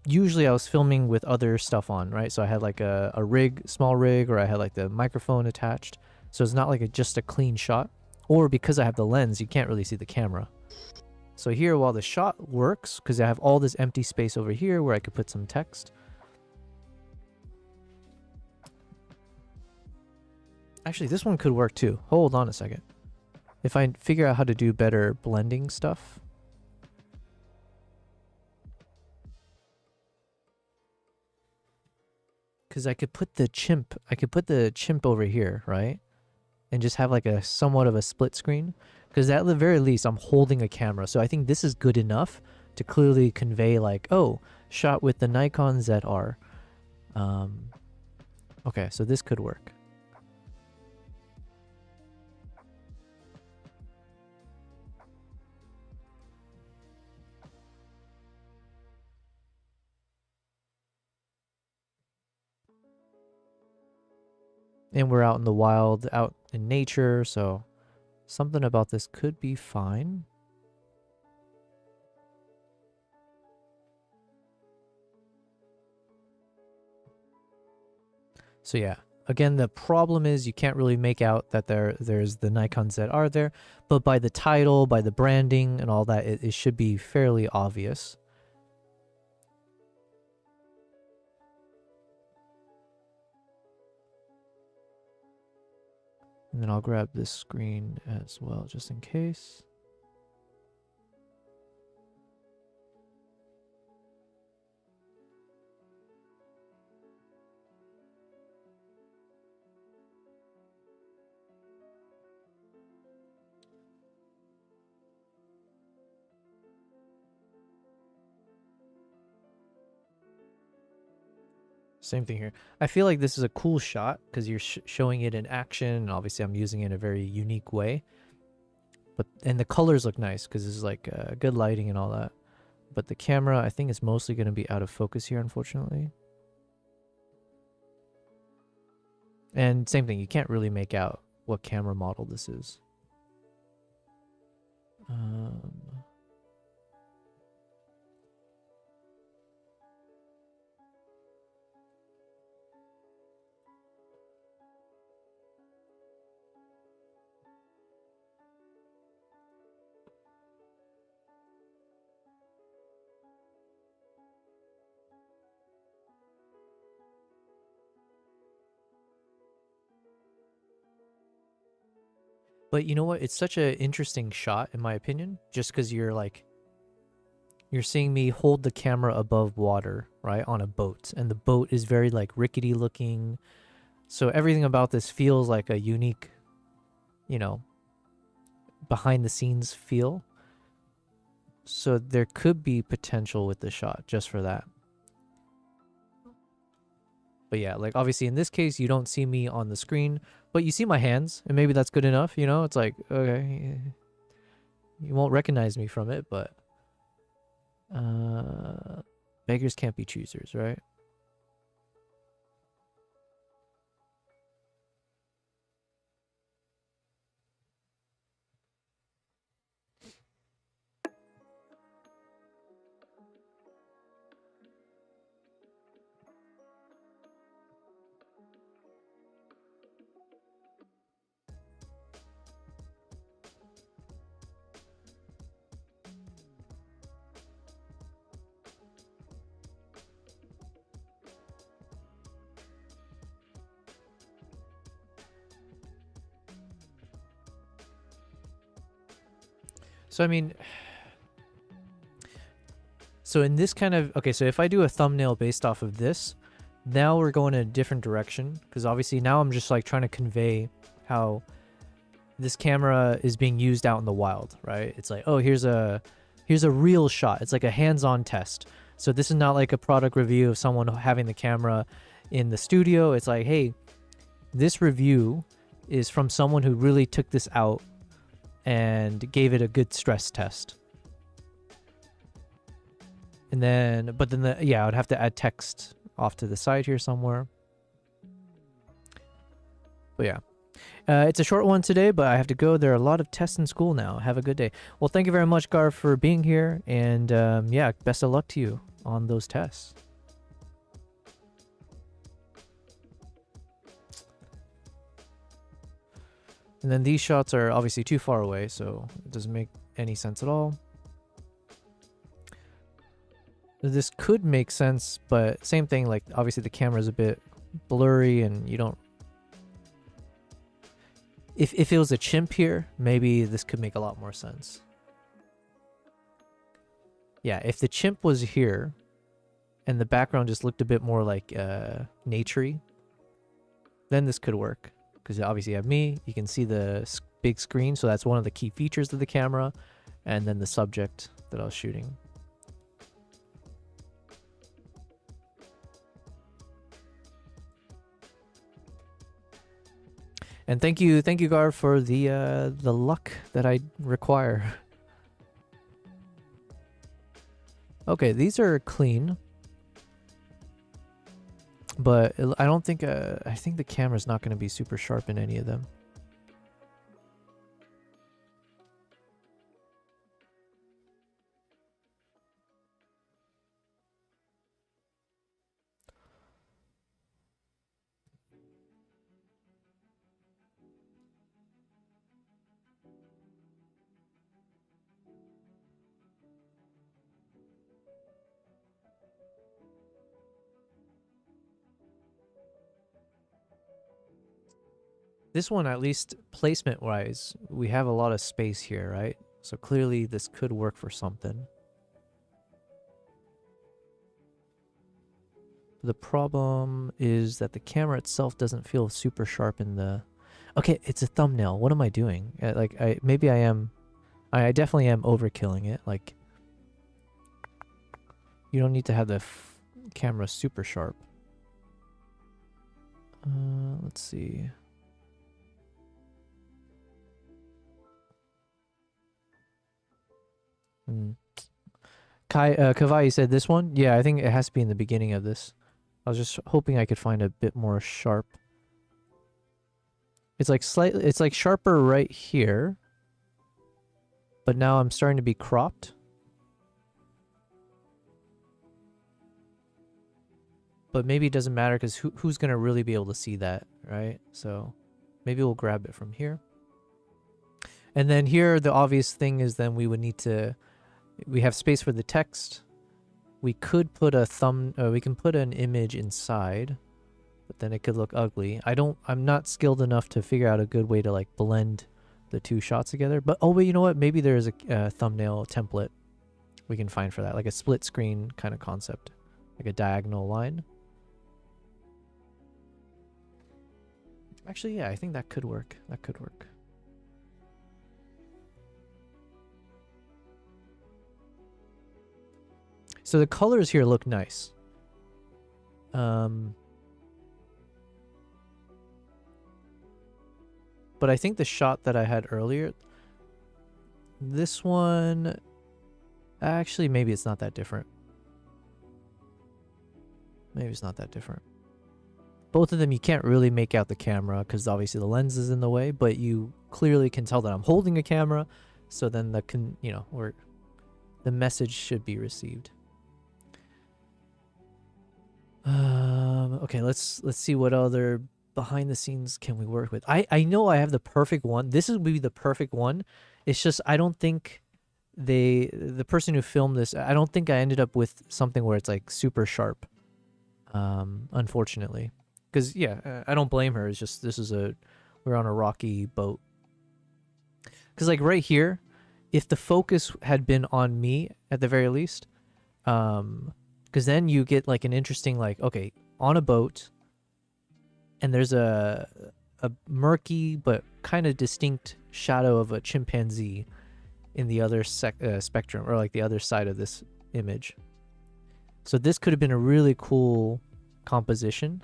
usually I was filming with other stuff on, right? So I had like a rig, small rig, or I had like the microphone attached. So it's not like just a clean shot. Or because I have the lens, you can't really see the camera. So here, while the shot works, because I have all this empty space over here where I could put some text. Actually, this one could work too. Hold on a second. If I figure out how to do better blending stuff. Because I could put the chimp over here, right? And just have like a somewhat of a split screen. Because at the very least, I'm holding a camera. So I think this is good enough to clearly convey like, oh, shot with the Nikon ZR. Okay, so this could work. And we're out in the wild, out in nature, so something about this could be fine. So yeah, again, the problem is you can't really make out that there's the Nikon ZR there, but by the title, by the branding and all that, it should be fairly obvious. And then I'll grab this screen as well, just in case. Same thing here. I feel like this is a cool shot because you're showing it in action, and obviously I'm using it in a very unique way. And the colors look nice because this is like good lighting and all that. But the camera, I think, is mostly going to be out of focus here, unfortunately. And same thing, you can't really make out what camera model this is. But you know what? It's such an interesting shot, in my opinion, just because you're seeing me hold the camera above water, right, on a boat. And the boat is very like rickety looking. So everything about this feels like a unique, you know, behind the scenes feel. So there could be potential with the shot just for that. But yeah, like obviously in this case, you don't see me on the screen, but you see my hands, and maybe that's good enough, you know? It's like, okay, you won't recognize me from it, but beggars can't be choosers, right? So I mean, so in this kind of, okay, so if I do a thumbnail based off of this, now we're going in a different direction, because obviously now I'm just like trying to convey how this camera is being used out in the wild, right? It's like, oh, here's a real shot. It's like a hands-on test. So this is not like a product review of someone having the camera in the studio. It's like, hey, this review is from someone who really took this out and gave it a good stress test. And then, but then yeah, I would have to add text off to the side here somewhere. But yeah, it's a short one today, but I have to go. There are a lot of tests in school now. Have a good day. Well, thank you very much, Gar, for being here. And yeah, best of luck to you on those tests. And then these shots are obviously too far away, so it doesn't make any sense at all. This could make sense, but same thing, like obviously the camera is a bit blurry and you don't... If it was a chimp here, maybe this could make a lot more sense. Yeah, if the chimp was here and the background just looked a bit more like naturey, then this could work. Because obviously you have me, you can see the big screen, so that's one of the key features of the camera, and then the subject that I was shooting. And thank you, Gar, for the luck that I require. Okay, these are clean. But I don't think, I think the camera's not going to be super sharp in any of them. This one, at least placement-wise, we have a lot of space here, right? So clearly this could work for something. The problem is that the camera itself doesn't feel super sharp in the... Okay, it's a thumbnail. What am I doing? Maybe I am... I definitely am overkilling it. Like, you don't need to have the camera super sharp. Let's see... Kavai said this one. Yeah, I think it has to be in the beginning of this. I was just hoping I could find a bit more sharp. It's like slightly, it's like sharper right here. But now I'm starting to be cropped. But maybe it doesn't matter because who's going to really be able to see that, right? So maybe we'll grab it from here. And then here, the obvious thing is then we would need to... We have space for the text. We could put a we can put an image inside, but then it could look ugly. I'm not skilled enough to figure out a good way to like blend the two shots together. But oh wait, you know what? Maybe there's a thumbnail template we can find for that, like a split screen kind of concept, like a diagonal line. Actually, yeah, I think that could work. That could work. So the colors here look nice. But I think the shot that I had earlier, this one, actually, maybe it's not that different. Maybe it's not that different. Both of them, you can't really make out the camera because obviously the lens is in the way, but you clearly can tell that I'm holding a camera. So then the message should be received. Okay, let's see what other behind the scenes can we work with. I know I have the perfect one. This would be the perfect one. It's just I don't think the person who filmed this, I don't think I ended up with something where it's like super sharp. Unfortunately, because yeah, I don't blame her. It's just we're on a rocky boat. Because like right here, if the focus had been on me at the very least, because then you get like an interesting, like, okay, on a boat, and there's a murky but kind of distinct shadow of a chimpanzee in the other spectrum, or like the other side of this image. So this could have been a really cool composition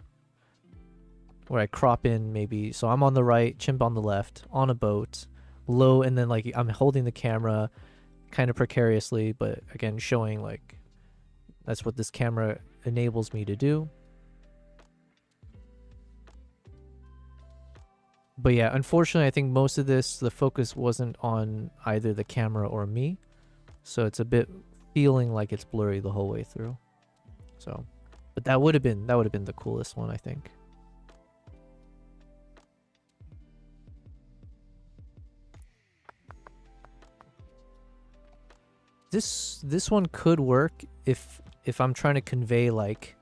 where I crop in maybe, so I'm on the right, chimp on the left, on a boat, low, and then like I'm holding the camera kind of precariously, but again showing like that's what this camera enables me to do. But yeah, unfortunately, I think most of this, the focus wasn't on either the camera or me. So it's a bit feeling like it's blurry the whole way through. So, but that would have been the coolest one, I think. This one could work if I'm trying to convey like,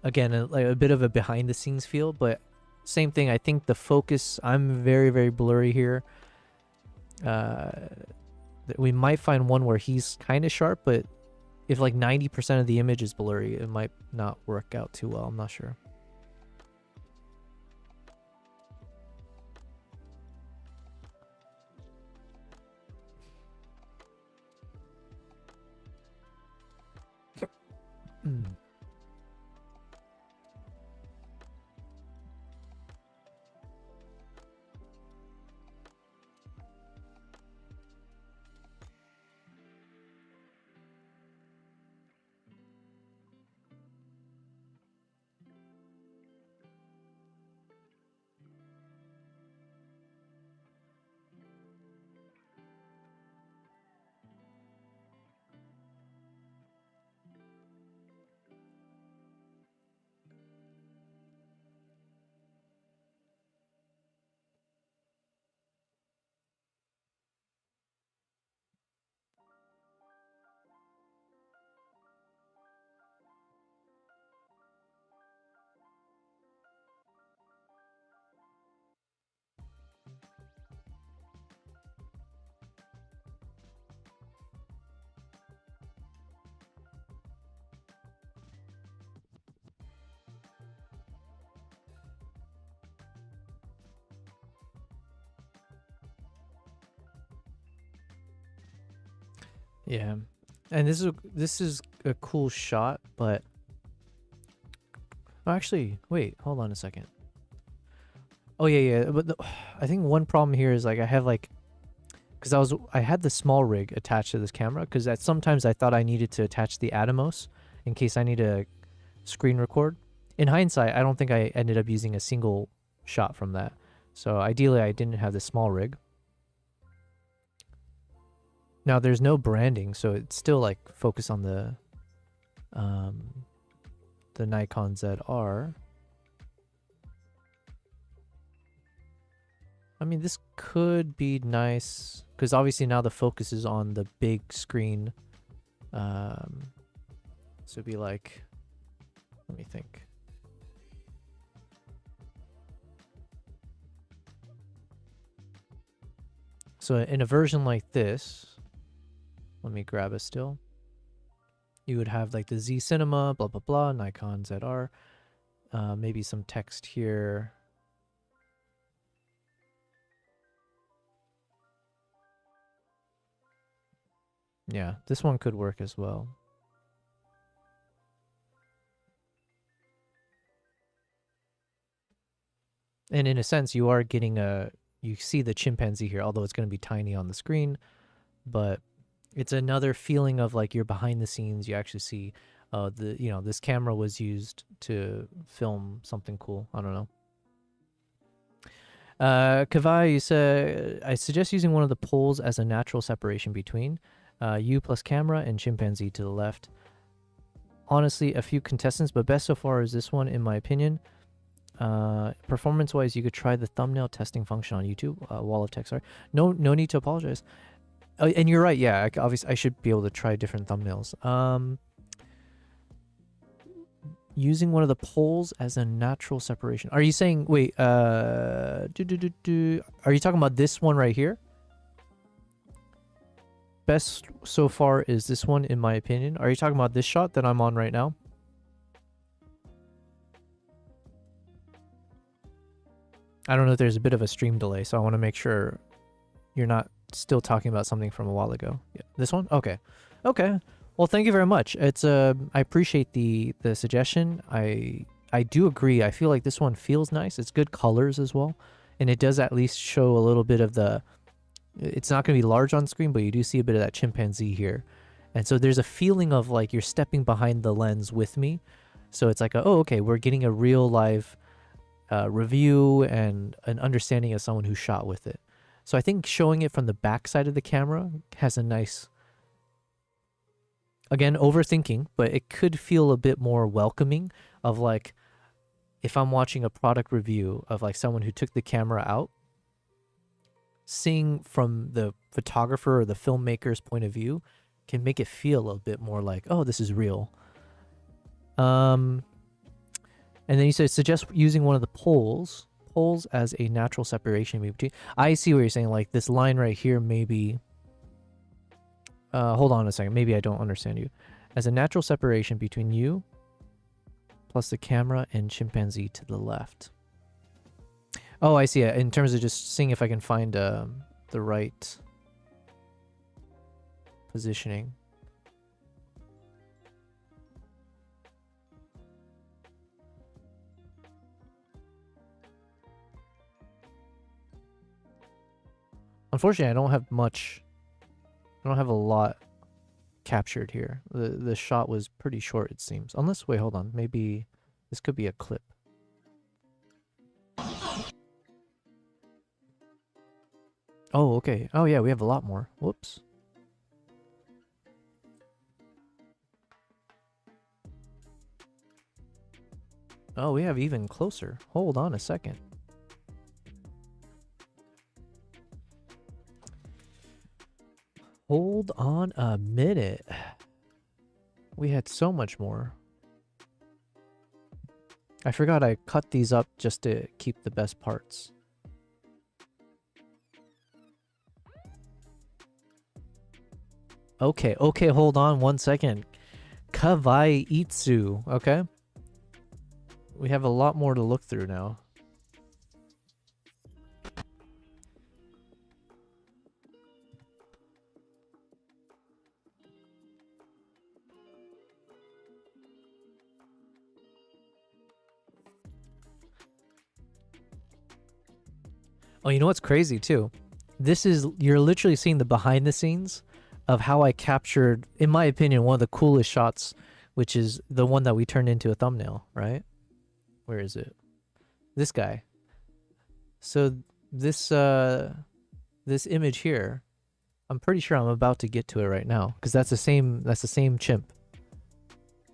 again, like a bit of a behind the scenes feel, but same thing. I think the focus, I'm very, very blurry here. We might find one where he's kind of sharp, but if like 90% of the image is blurry, it might not work out too well. I'm not sure. Yeah, and this is a cool shot, but oh, actually, wait, hold on a second. Oh yeah, but I think one problem here is like I have like, because I had the small rig attached to this camera, because sometimes I thought I needed to attach the Atomos in case I need to screen record. In hindsight, I don't think I ended up using a single shot from that. So ideally, I didn't have the small rig. Now there's no branding, so it's still like focus on the Nikon ZR. I mean, this could be nice because obviously now the focus is on the big screen. So it'd be like, let me think. So in a version like this, let me grab a still. You would have like the Z Cinema, blah, blah, blah, Nikon ZR, maybe some text here. Yeah, this one could work as well. And in a sense, you are getting you see the chimpanzee here, although it's going to be tiny on the screen, but it's another feeling of like you're behind the scenes. You actually see this camera was used to film something cool. I don't know. Kavai, you said, I suggest using one of the poles as a natural separation between you plus camera and chimpanzee to the left. Honestly, a few contestants, but best so far is this one, in my opinion. Performance-wise, you could try the thumbnail testing function on YouTube. Wall of text, sorry. No need to apologize. And you're right, yeah, obviously I should be able to try different thumbnails. Using one of the poles as a natural separation. Are you saying, wait, are you talking about this one right here? Best so far is this one, in my opinion. Are you talking about this shot that I'm on right now? I don't know if there's a bit of a stream delay, so I want to make sure you're not still talking about something from a while ago. Yeah, this one? Okay. Okay. Well, thank you very much. It's I appreciate the suggestion. I do agree. I feel like this one feels nice. It's good colors as well. And it does at least show a little bit of the, it's not going to be large on screen, but you do see a bit of that chimpanzee here. And so there's a feeling of like you're stepping behind the lens with me. So it's like, oh, okay, we're getting a real live review and an understanding of someone who shot with it. So I think showing it from the back side of the camera has a nice, again, overthinking, but it could feel a bit more welcoming of like, if I'm watching a product review of like someone who took the camera out, seeing from the photographer or the filmmaker's point of view can make it feel a bit more like, oh, this is real. And then you said suggest using one of the poles as a natural separation between. I see what you're saying. Like this line right here, maybe. Hold on a second. Maybe I don't understand you. As a natural separation between you plus the camera and chimpanzee to the left. Oh, I see it. In terms of just seeing if I can find the right positioning. Unfortunately, I don't have much. I don't have a lot captured here. The shot was pretty short, it seems. Unless, wait, hold on. Maybe this could be a clip. Oh, okay. Oh, yeah, we have a lot more. Whoops. Oh, we have even closer. Hold on a second. Hold on a minute. We had so much more. I forgot I cut these up just to keep the best parts. Okay, hold on one second. Kawaii Itsu, okay? We have a lot more to look through now. Oh, you know what's crazy too? This is, you're literally seeing the behind the scenes of how I captured, in my opinion, one of the coolest shots, which is the one that we turned into a thumbnail, right? Where is it? This guy. So this this image here, I'm pretty sure I'm about to get to it right now because that's the same chimp.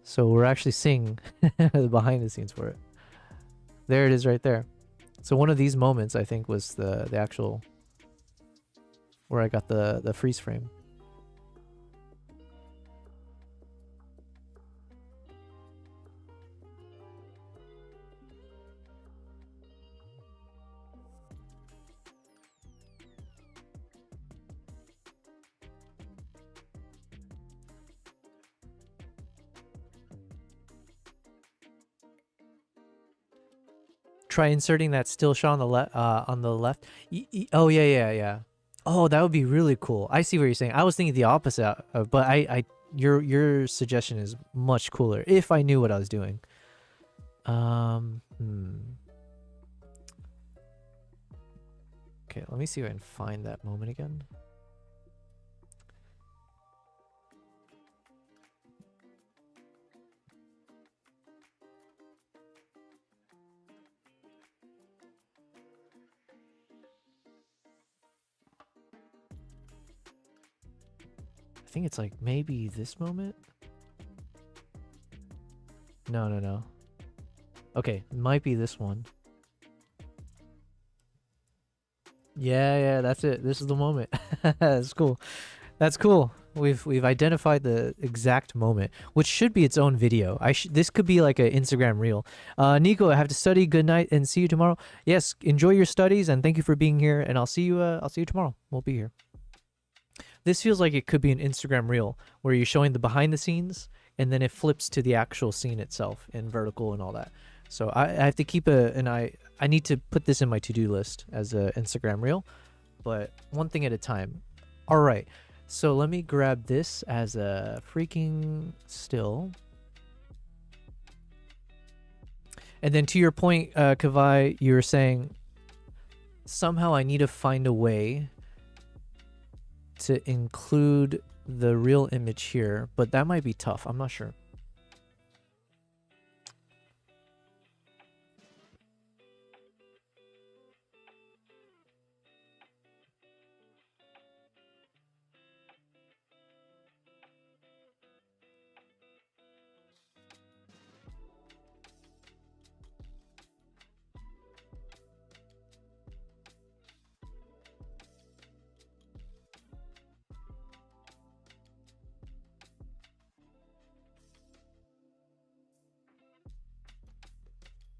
So we're actually seeing the behind the scenes for it. There it is right there. So one of these moments, I think, was the actual where I got the freeze frame. try inserting that still shot on the left. Oh yeah. Oh, that would be really cool. I see what you're saying. I was thinking the opposite, but your suggestion is much cooler. If I knew what I was doing. Okay, let me see if I can find that moment again. I think it's like maybe this moment. No. Okay, it might be this one. Yeah, that's it. This is the moment. That's cool. That's cool. We've identified the exact moment, which should be its own video. This could be like an Instagram reel. Nico, I have to study. Good night and see you tomorrow. Yes, enjoy your studies and thank you for being here. And I'll see you tomorrow. We'll be here. This feels like it could be an Instagram reel where you're showing the behind the scenes and then it flips to the actual scene itself in vertical and all that. So I have to keep an eye. I need to put this in my to-do list as an Instagram reel, but one thing at a time. All right. So let me grab this as a freaking still. And then to your point, Kavai, you were saying somehow I need to find a way to include the real image here, but that might be tough. I'm not sure.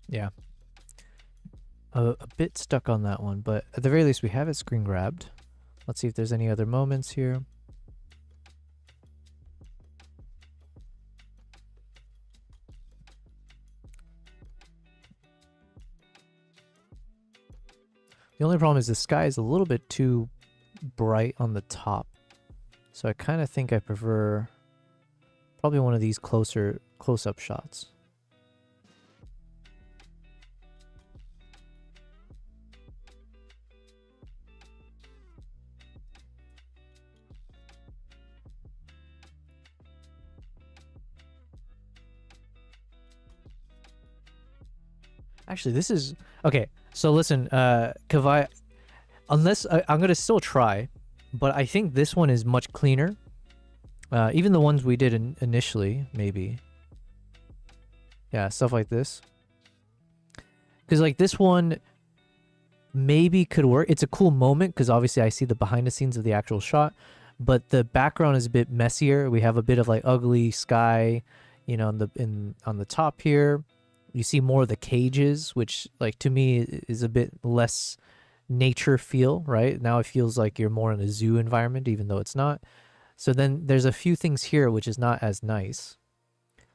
Yeah. A bit stuck on that one, but at the very least we have it screen grabbed. Let's see if there's any other moments here. The only problem is the sky is a little bit too bright on the top. So I kind of think I prefer probably one of these closer close-up shots. Actually, this is okay. So listen, Kavai, unless I'm gonna still try, but I think this one is much cleaner. Even the ones we did initially, maybe. Yeah, stuff like this. Because like this one maybe could work. It's a cool moment because obviously I see the behind the scenes of the actual shot, but the background is a bit messier. We have a bit of like ugly sky, you know, on the top here. You see more of the cages, which like to me is a bit less nature feel, right? Now it feels like you're more in a zoo environment, even though it's not. So then there's a few things here which is not as nice.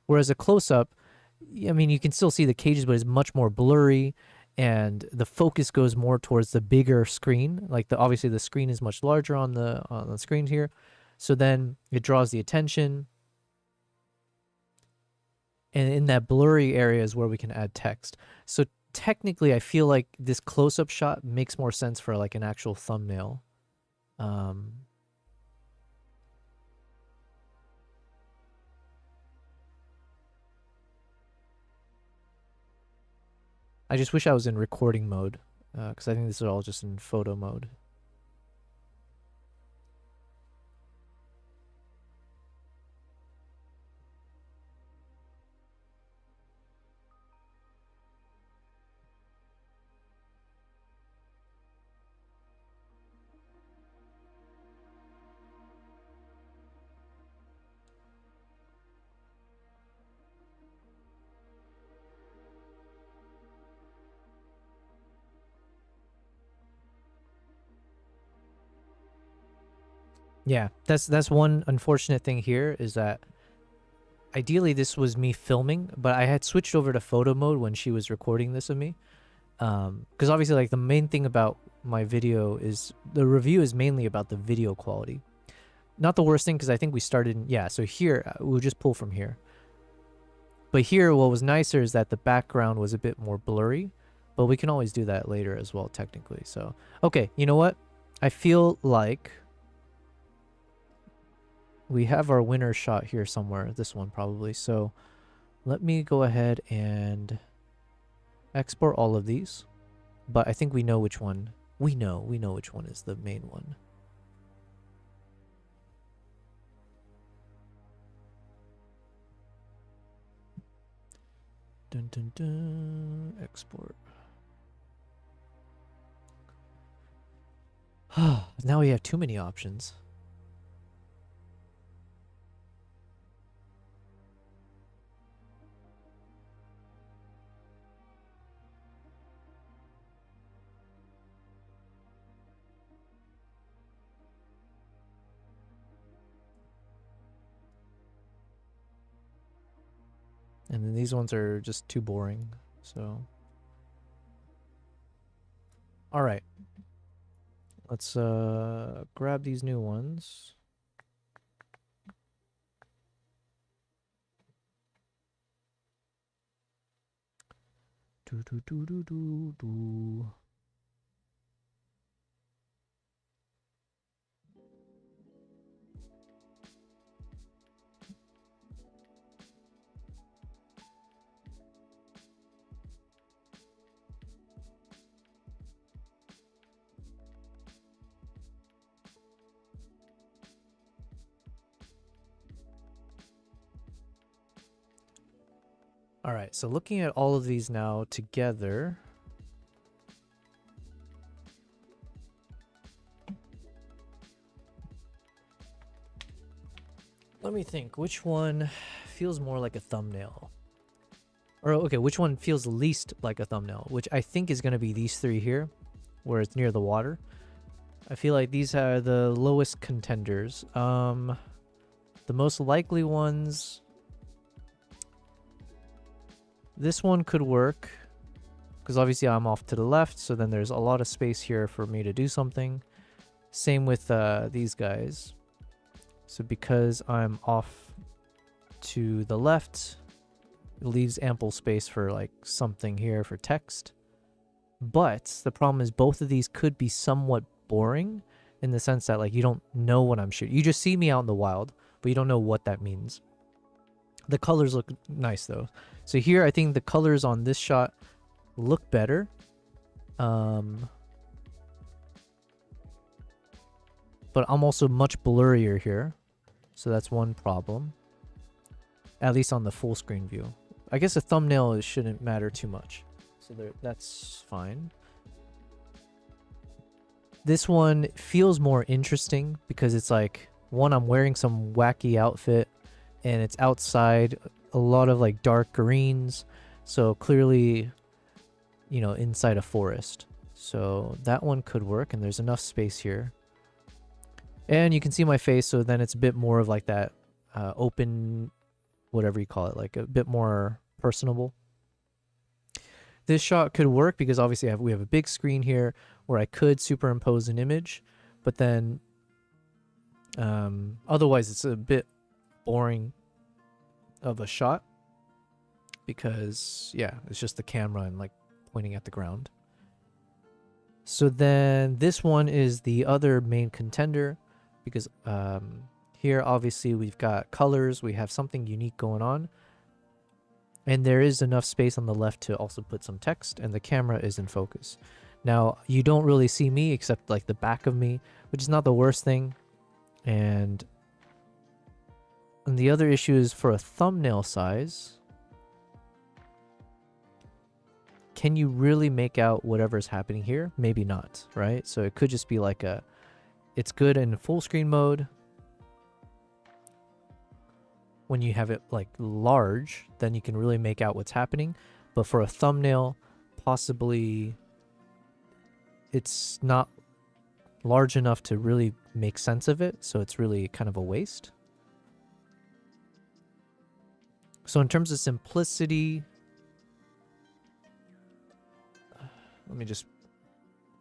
Whereas a close-up, I mean, you can still see the cages, but it's much more blurry, and the focus goes more towards the bigger screen. Like obviously the screen is much larger on the screen here, so then it draws the attention. And in that blurry area is where we can add text. So technically, I feel like this close-up shot makes more sense for like an actual thumbnail. I just wish I was in recording mode, because I think this is all just in photo mode. Yeah, that's one unfortunate thing here is that ideally this was me filming, but I had switched over to photo mode when she was recording this of me. Because obviously, like, the main thing about my video is the review is mainly about the video quality. Not the worst thing, because I think we started, yeah, so here, we'll just pull from here. But here, what was nicer is that the background was a bit more blurry, but we can always do that later as well, technically. So, okay, you know what? I feel like we have our winner shot here somewhere, this one probably. So let me go ahead and export all of these, but I think we know which one. We know which one is the main one. Dun dun dun. Export. Now we have too many options. And then these ones are just too boring, so. All right. Let's grab these new ones. Do do do do do do. All right, so looking at all of these now together. Let me think, which one feels more like a thumbnail? Or, okay, which one feels least like a thumbnail? Which I think is going to be these three here, where it's near the water. I feel like these are the lowest contenders. The most likely ones... This one could work, because obviously I'm off to the left, so then there's a lot of space here for me to do something. Same with these guys. So because I'm off to the left, it leaves ample space for like something here for text. But the problem is both of these could be somewhat boring in the sense that like you don't know what I'm shooting. You just see me out in the wild, but you don't know what that means. The colors look nice though. So here I think the colors on this shot look better. But I'm also much blurrier here. So that's one problem. At least on the full screen view. I guess a thumbnail shouldn't matter too much. So that's fine. This one feels more interesting because it's like, one, I'm wearing some wacky outfit and it's outside, a lot of like dark greens. So clearly, you know, inside a forest. So that one could work and there's enough space here. And you can see my face, so then it's a bit more of like that open, whatever you call it, like a bit more personable. This shot could work because obviously we have a big screen here where I could superimpose an image, but then otherwise it's a bit boring of a shot because, yeah, it's just the camera and like pointing at the ground. So then this one is the other main contender because here obviously we've got colors, we have something unique going on, and there is enough space on the left to also put some text, and the camera is in focus. Now you don't really see me except like the back of me, which is not the worst thing. And the other issue is for a thumbnail size, can you really make out whatever's happening here? Maybe not, right? So it could just be like it's good in full screen mode. When you have it like large, then you can really make out what's happening. But for a thumbnail, possibly it's not large enough to really make sense of it. So it's really kind of a waste. So in terms of simplicity, Let me just...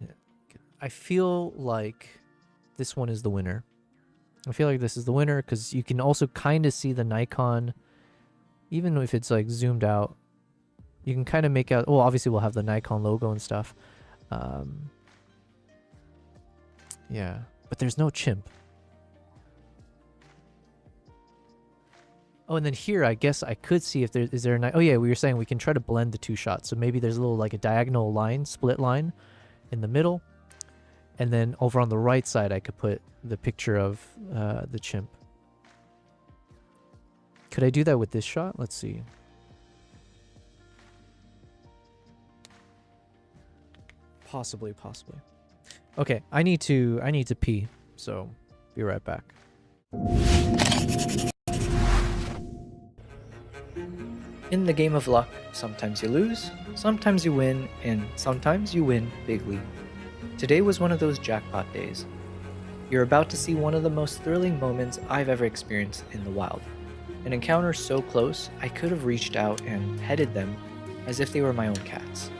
yeah. I feel like this one is the winner. I feel like this is the winner because you can also kind of see the Nikon, even if it's like zoomed out. You can kind of make out... well, obviously we'll have the Nikon logo and stuff. Yeah, but there's no chimp. Oh, and then here, I guess I could see if there is there a... oh yeah, we were saying we can try to blend the two shots. So maybe there's a little like a diagonal line, split line in the middle. And then over on the right side, I could put the picture of the chimp. Could I do that with this shot? Let's see. Possibly. Okay, I need to pee, so be right back. In the game of luck, sometimes you lose, sometimes you win, and sometimes you win bigly. Today was one of those jackpot days. You're about to see one of the most thrilling moments I've ever experienced in the wild. An encounter so close, I could have reached out and petted them as if they were my own cats.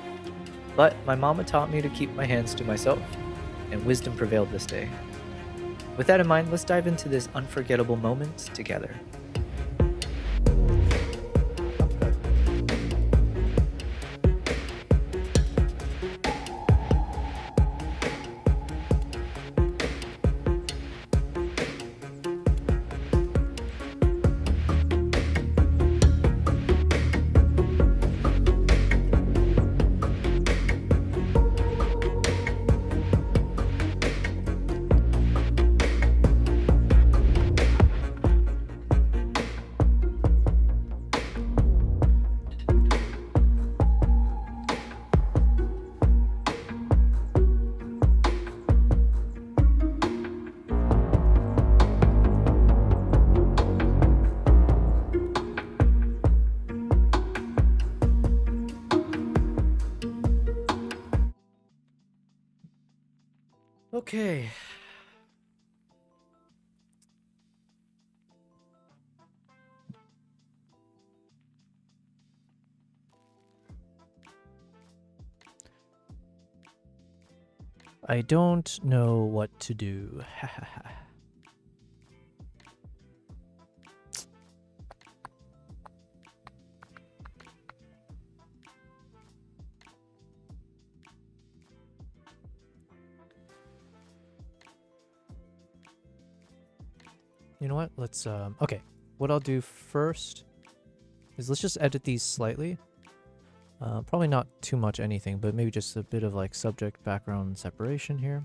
But my mama taught me to keep my hands to myself, and wisdom prevailed this day. With that in mind, let's dive into this unforgettable moment together. Okay. I don't know what to do. You know what? Let's okay. What I'll do first is let's just edit these slightly. Probably not too much anything, but maybe just a bit of like subject background separation here.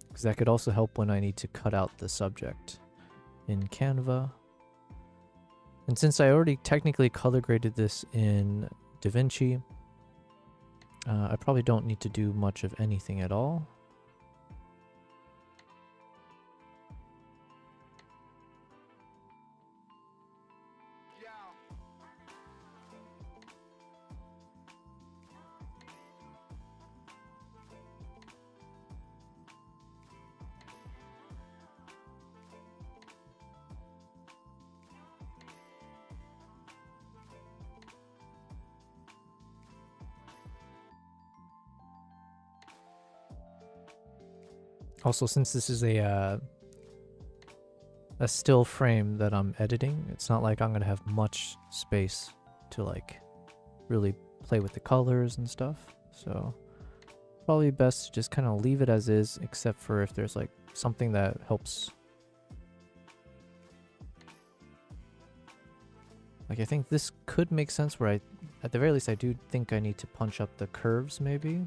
Because that could also help when I need to cut out the subject in Canva. And since I already technically color graded this in DaVinci, I probably don't need to do much of anything at all. Also, since this is a still frame that I'm editing, it's not like I'm gonna have much space to like really play with the colors and stuff. So probably best to just kind of leave it as is, except for if there's like something that helps. Like I think this could make sense where at the very least I do think I need to punch up the curves maybe.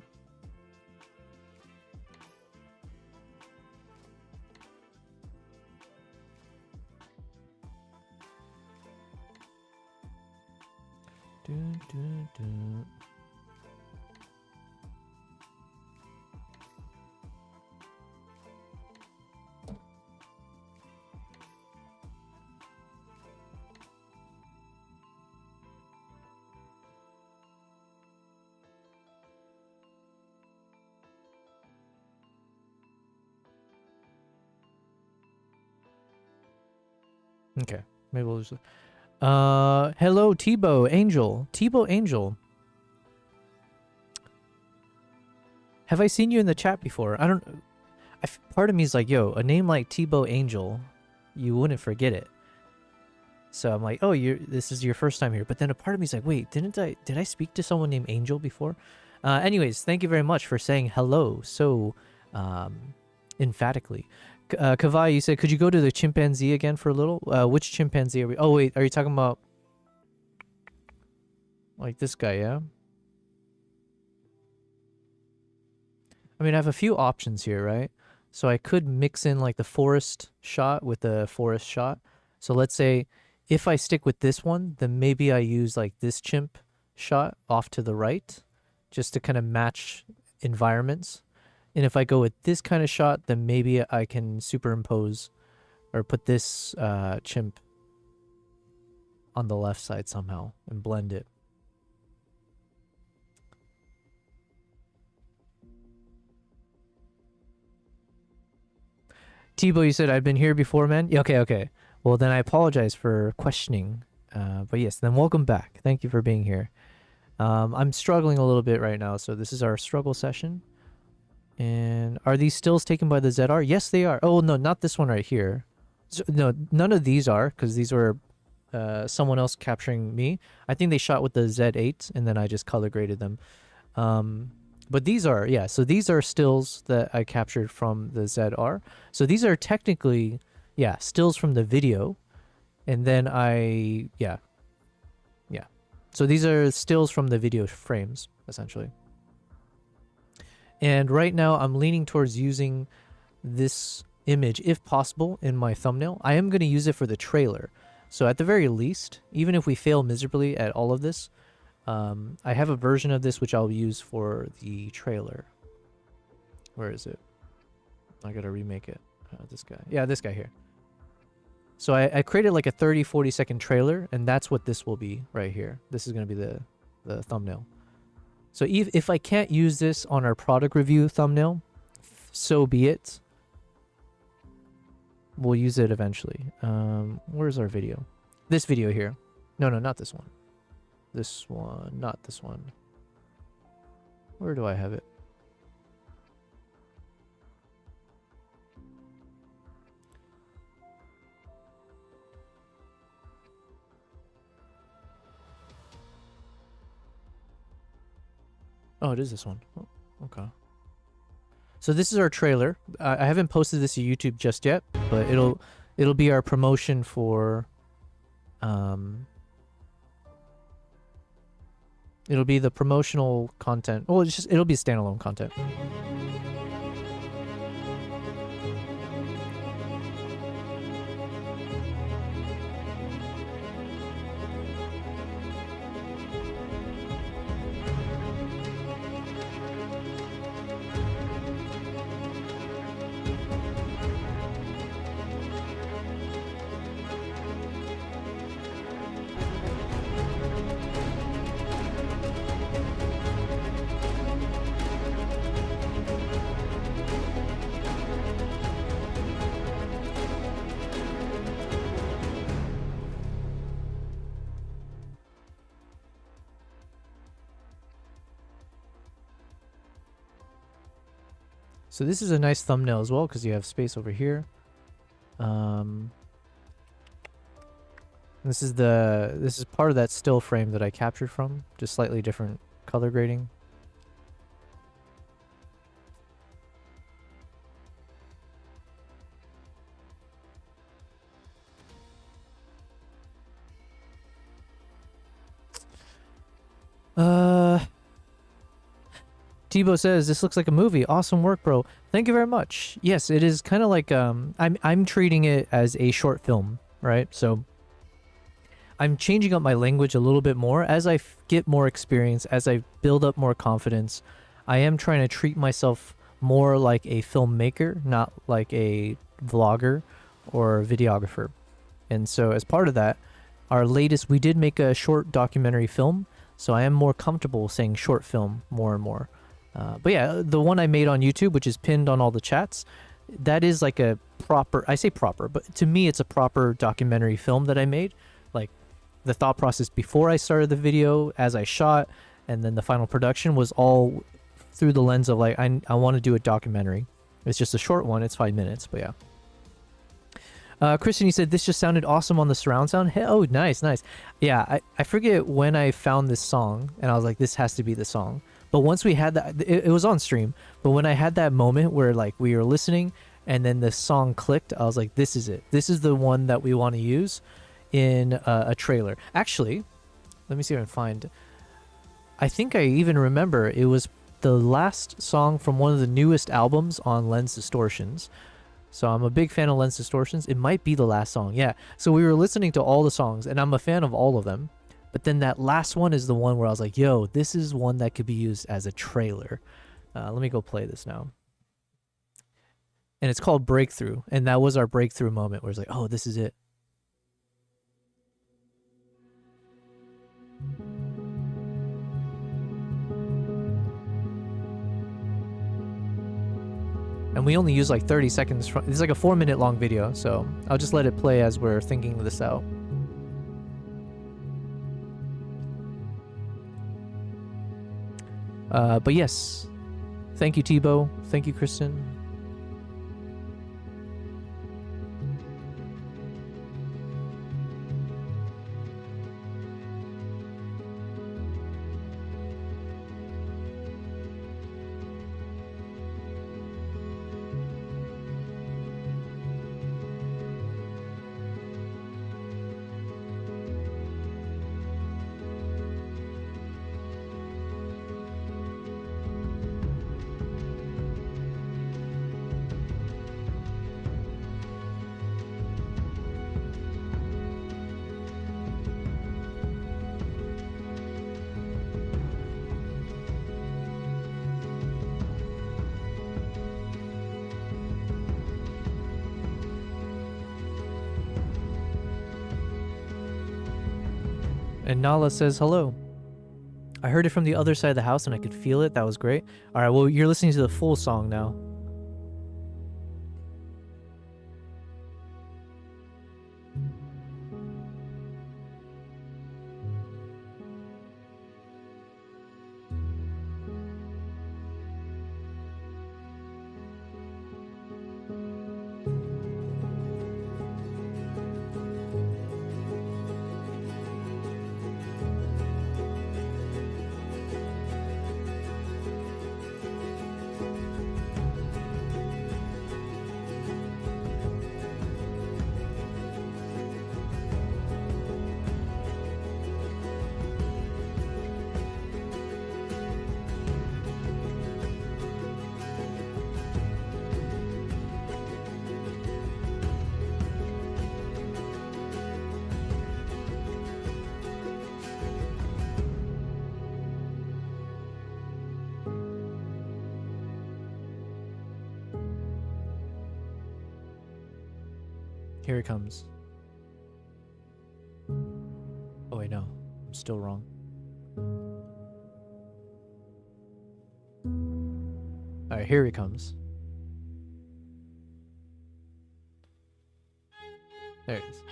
Okay, maybe we'll just... hello, Tebow Angel. Tebow Angel. Have I seen you in the chat before? I don't. Part of me is like, yo, a name like Tebow Angel, you wouldn't forget it. So I'm like, oh, this is your first time here. But then a part of me is like, wait, did I speak to someone named Angel before? Anyways, thank you very much for saying hello so emphatically. Kavai, you said, could you go to the chimpanzee again for a little? Which chimpanzee are we? Oh, wait, are you talking about like this guy, yeah? I mean, I have a few options here, right? So I could mix in like the forest shot with the forest shot. So let's say if I stick with this one, then maybe I use like this chimp shot off to the right just to kind of match environments. And if I go with this kind of shot, then maybe I can superimpose or put this chimp on the left side somehow and blend it. Tebow, you said I've been here before, man? Yeah, okay. Well, then I apologize for questioning. But yes, then welcome back. Thank you for being here. I'm struggling a little bit right now, so this is our struggle session. And are these stills taken by the ZR? Yes, they are. Oh, no, not this one right here. So, no, none of these are, because these were someone else capturing me. I think they shot with the Z8, and then I just color graded them. But these are, yeah, so these are stills that I captured from the ZR. So these are technically, yeah, stills from the video. And then yeah. So these are stills from the video frames, essentially. And right now I'm leaning towards using this image, if possible, in my thumbnail. I am going to use it for the trailer. So at the very least, even if we fail miserably at all of this, I have a version of this which I'll use for the trailer. Where is it? I gotta remake it. This guy. Yeah, this guy here. So I created like a 30-40 second trailer, and that's what this will be right here. This is gonna be the thumbnail. So if I can't use this on our product review thumbnail, so be it. We'll use it eventually. Where's our video? This video here. No, not this one. This one, not this one. Where do I have it? Oh, it is this one. Oh, okay. So this is our trailer. I haven't posted this to YouTube just yet, but it'll be our promotion for it'll be the promotional content. Well, it'll be standalone content. So this is a nice thumbnail as well because you have space over here. This is part of that still frame that I captured from, just slightly different color grading. Tebow says, this looks like a movie. Awesome work, bro. Thank you very much. Yes, it is kind of like, I'm treating it as a short film, right? So I'm changing up my language a little bit more. As I get more experience, as I build up more confidence, I am trying to treat myself more like a filmmaker, not like a vlogger or videographer. And so as part of that, we did make a short documentary film. So I am more comfortable saying short film more and more. But yeah, the one I made on YouTube, which is pinned on all the chats, that is like a proper, I say proper, but to me it's a proper documentary film that I made. Like the thought process before I started the video, as I shot, and then the final production was all through the lens of like, I want to do a documentary. It's just a short one. It's 5 minutes, but yeah. Christian, you said this just sounded awesome on the surround sound. Hey, oh, nice, nice. Yeah, I forget when I found this song, and I was like, this has to be the song. But once we had that, it was on stream. But when I had that moment where like we were listening, and then the song clicked, I was like, this is it. This is the one that we want to use in a trailer. Actually, let me see if I can find. I think I even remember it was the last song from one of the newest albums on Lens Distortions. So I'm a big fan of Lens Distortions. It might be the last song. Yeah. So we were listening to all the songs, and I'm a fan of all of them. But then that last one is the one where I was like, yo, this is one that could be used as a trailer. Let me go play this now. And it's called Breakthrough. And that was our breakthrough moment where it's like, oh, this is it. And we only use like 30 seconds from, it's like a 4-minute long video, so I'll just let it play as we're thinking this out. But yes, thank you, Tebow. Thank you, Kristen. And Nala says hello. I heard it from the other side of the house and I could feel it. That was great. All right, well, you're listening to the full song now. Here it comes. Oh wait, no. I'm still wrong. Alright, here it comes. There it is.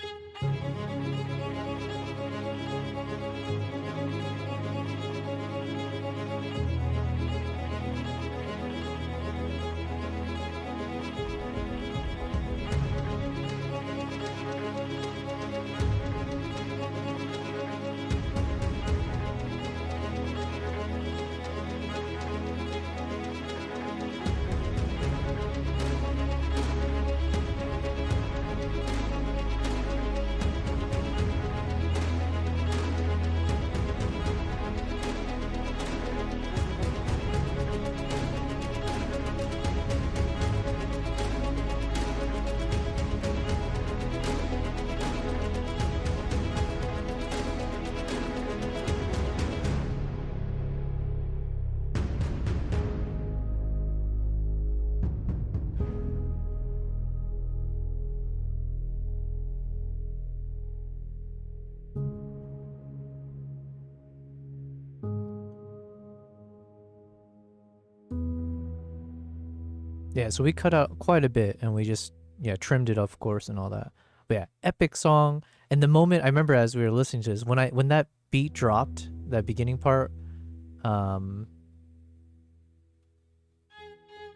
Yeah, so we cut out quite a bit and we just, yeah, trimmed it, of course, and all that. But yeah, epic song. And the moment I remember as we were listening to this, when that beat dropped, that beginning part,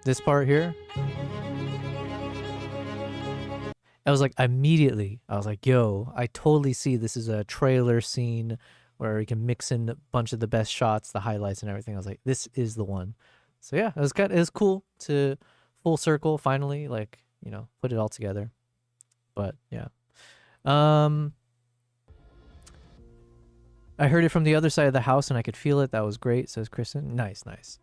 This part here. I was like, immediately, I was like, yo, I totally see this is a trailer scene where we can mix in a bunch of the best shots, the highlights and everything. I was like, this is the one. So yeah, it was cool to full circle finally, like, you know, put it all together. But yeah. I heard it from the other side of the house and I could feel it. That was great, says Kristen. Nice, nice.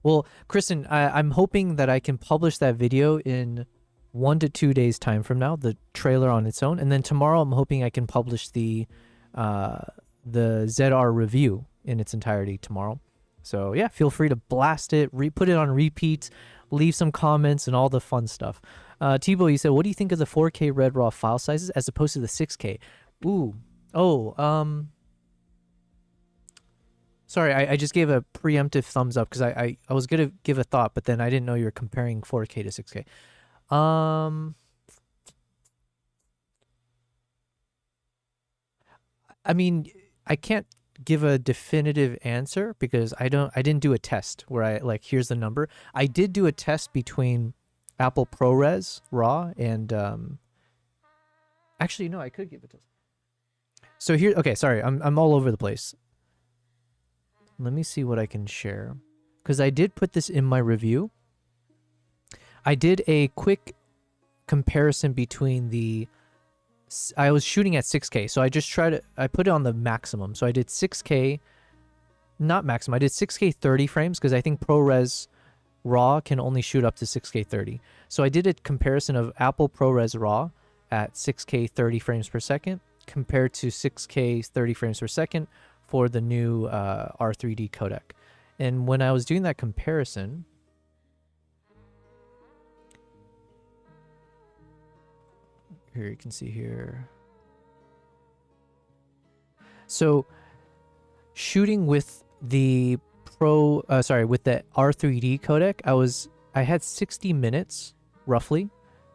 Well, Kristen, I'm hoping that I can publish that video in 1 to 2 days time from now, the trailer on its own, and then tomorrow I'm hoping I can publish the ZR review in its entirety tomorrow. So yeah, feel free to blast it, put it on repeat, leave some comments and all the fun stuff. Tebow, you said, what do you think of the 4K Red RAW file sizes as opposed to the 6K? Ooh, oh, sorry, I just gave a preemptive thumbs up because I was gonna give a thought, but then I didn't know you were comparing 4K to 6K. I mean, I can't give a definitive answer because I didn't do a test where I like, here's the number. I did do a test between Apple ProRes RAW and actually no, I could give a test. So here, okay, sorry, I'm all over the place. Let me see what I can share because I did put this in my review. I did a quick comparison between the, I was shooting at 6K, so I put it on the maximum. So I did 6K, not maximum, I did 6K 30 frames because I think ProRes RAW can only shoot up to 6K 30. So I did a comparison of Apple ProRes RAW at 6K 30 frames per second compared to 6K 30 frames per second for the new R3D codec. And when I was doing that comparison, here you can see here. So shooting with the with the R3D codec, I had 60 minutes roughly.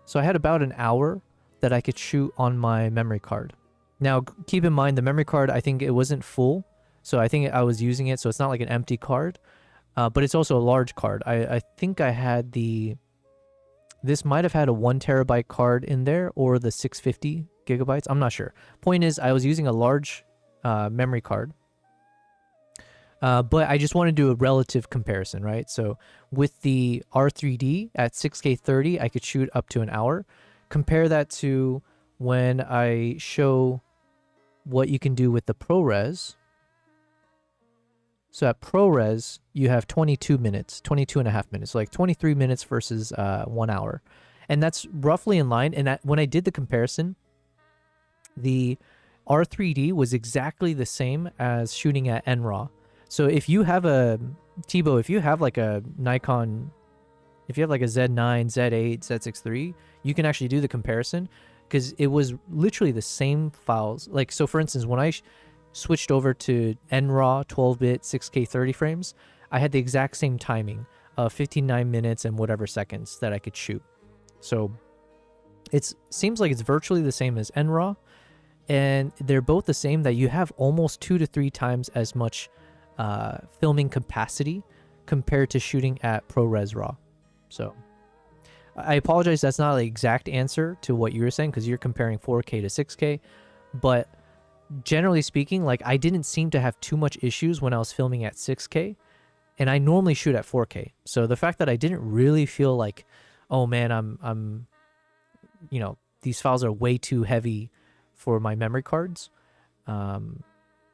So I had about an hour that I could shoot on my memory card. Now keep in mind the memory card, I think it wasn't full. So I think I was using it. So it's not like an empty card, but it's also a large card. I think I had this might have had a 1 terabyte card in there or the 650 gigabytes. I'm not sure. Point is, I was using a large memory card, but I just want to do a relative comparison, right? So with the R3D at 6K 30, I could shoot up to an hour. Compare that to when I show what you can do with the ProRes. So at ProRes, you have 22 minutes, 22 and a half minutes, so like 23 minutes versus 1 hour. And that's roughly in line. And when I did the comparison, the R3D was exactly the same as shooting at NRAW. So if you have Tebow, if you have like a Nikon, if you have like a Z9, Z8, Z6 III, you can actually do the comparison because it was literally the same files. Like, so for instance, when I switched over to NRAW 12-bit 6K 30 frames, I had the exact same timing of 59 minutes and whatever seconds that I could shoot. So it seems like it's virtually the same as NRAW, and they're both the same that you have almost 2 to 3 times as much filming capacity compared to shooting at ProRes RAW. So I apologize, that's not the exact answer to what you were saying because you're comparing 4K to 6K, but generally speaking, like I didn't seem to have too much issues when I was filming at 6K, and I normally shoot at 4K. So the fact that I didn't really feel like, oh man, I'm you know, these files are way too heavy for my memory cards.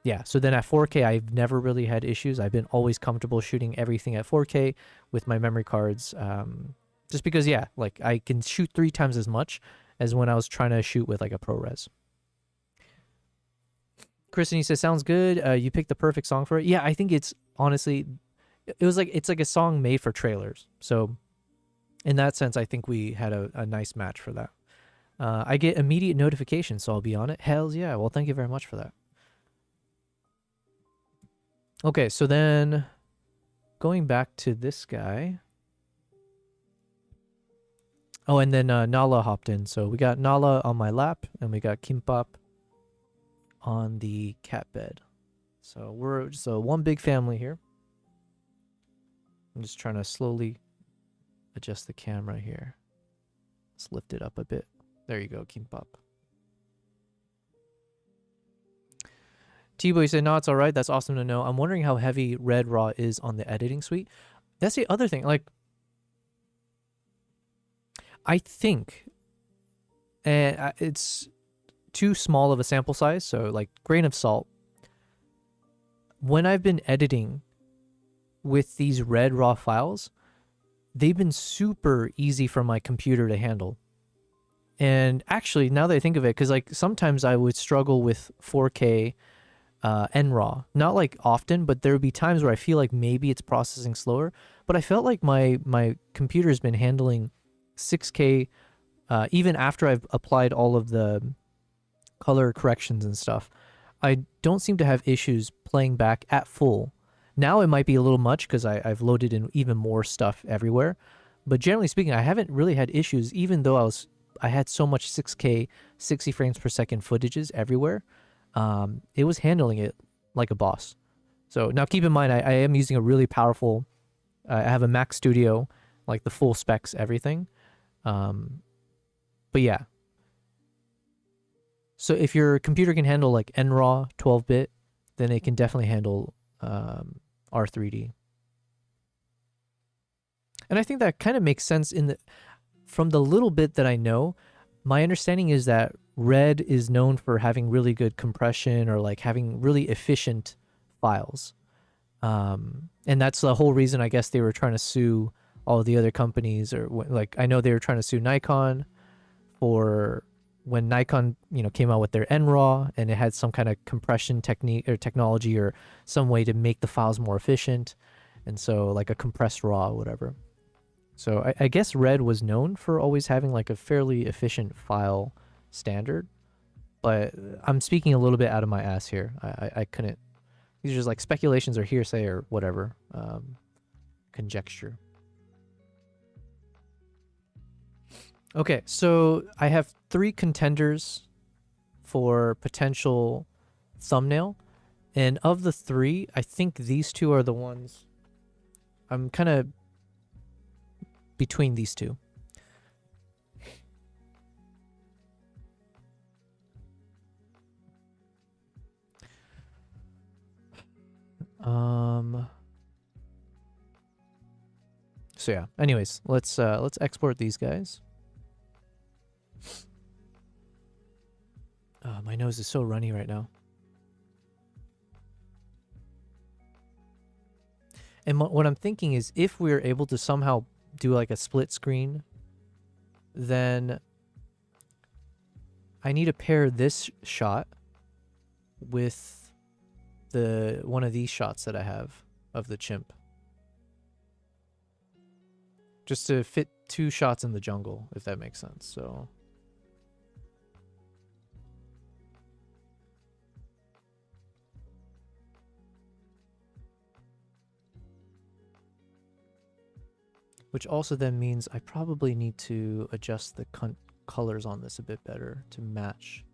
Yeah, so then at 4K, I've never really had issues. I've been always comfortable shooting everything at 4K with my memory cards. Just because, yeah, like I can shoot 3 times as much as when I was trying to shoot with like a ProRes. Kristen says, sounds good. You picked the perfect song for it. Yeah, I think it's honestly, it's like a song made for trailers. So in that sense, I think we had a nice match for that. I get immediate notifications, so I'll be on it. Hells yeah. Well, thank you very much for that. Okay, so then going back to this guy. Oh, and then Nala hopped in. So we got Nala on my lap, and we got Kimbap on the cat bed. So we're just one big family here. I'm just trying to slowly adjust the camera here. Let's lift it up a bit. There you go, Kimbap. T-Boy said, no, it's all right. That's awesome to know. I'm wondering how heavy Red Raw is on the editing suite. That's the other thing. Like, I think it's too small of a sample size, so like grain of salt. When I've been editing with these Red Raw files, they've been super easy for my computer to handle. And actually, now that I think of it, because like sometimes I would struggle with 4K NRAW. Not like often, but there would be times where I feel like maybe it's processing slower. But I felt like my computer's been handling 6K even after I've applied all of the color corrections and stuff. I don't seem to have issues playing back at full. Now it might be a little much because I've loaded in even more stuff everywhere. But generally speaking, I haven't really had issues, even though I had so much 6K, 60 frames per second footages everywhere. It was handling it like a boss. So now keep in mind, I am using a really powerful, I have a Mac Studio, like the full specs, everything. But yeah. So if your computer can handle like NRAW 12-bit, then it can definitely handle R3D. And I think that kind of makes sense from the little bit that I know. My understanding is that Red is known for having really good compression or like having really efficient files. And that's the whole reason I guess they were trying to sue all the other companies, or like I know they were trying to sue Nikon for when Nikon, came out with their NRAW and it had some kind of compression technique or technology or some way to make the files more efficient. And so like a compressed RAW or whatever. So I guess Red was known for always having like a fairly efficient file standard, but I'm speaking a little bit out of my ass here. I couldn't, these are just like speculations or hearsay or whatever, conjecture. Okay, so I have 3 contenders for potential thumbnail, and of the 3, I think these 2 are the ones. I'm kind of between these 2. So yeah. Anyways, let's export these guys. Oh, my nose is so runny right now. And what I'm thinking is if we're able to somehow do like a split screen, then I need to pair this shot with one of these shots that I have of the chimp. Just to fit 2 shots in the jungle, if that makes sense. So which also then means I probably need to adjust the colors on this a bit better to match.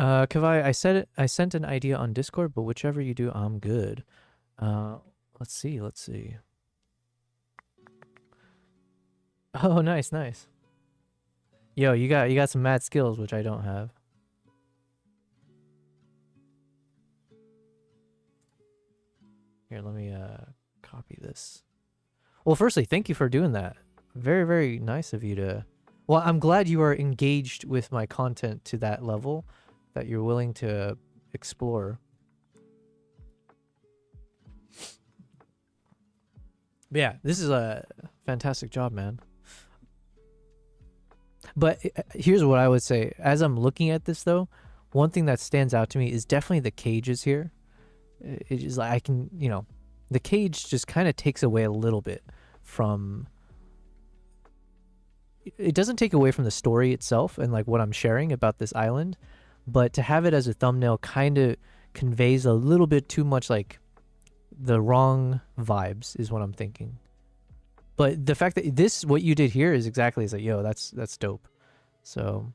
Kavai, I sent an idea on Discord, but whichever you do, I'm good. Let's see. Oh, nice. Yo, you got some mad skills, which I don't have. Here, let me copy this. Well, firstly, thank you for doing that. Very, very nice of you to. Well, I'm glad you are engaged with my content to that level, that you're willing to explore. But yeah, this is a fantastic job, man. But here's what I would say. As I'm looking at this, though, one thing that stands out to me is definitely the cages here. It is like I can, you know, the cage just kind of takes away a little bit from, it doesn't take away from the story itself and like what I'm sharing about this island, but to have it as a thumbnail kind of conveys a little bit too much like the wrong vibes is what I'm thinking. But the fact that this, what you did here is exactly, it's like, yo, that's dope. So,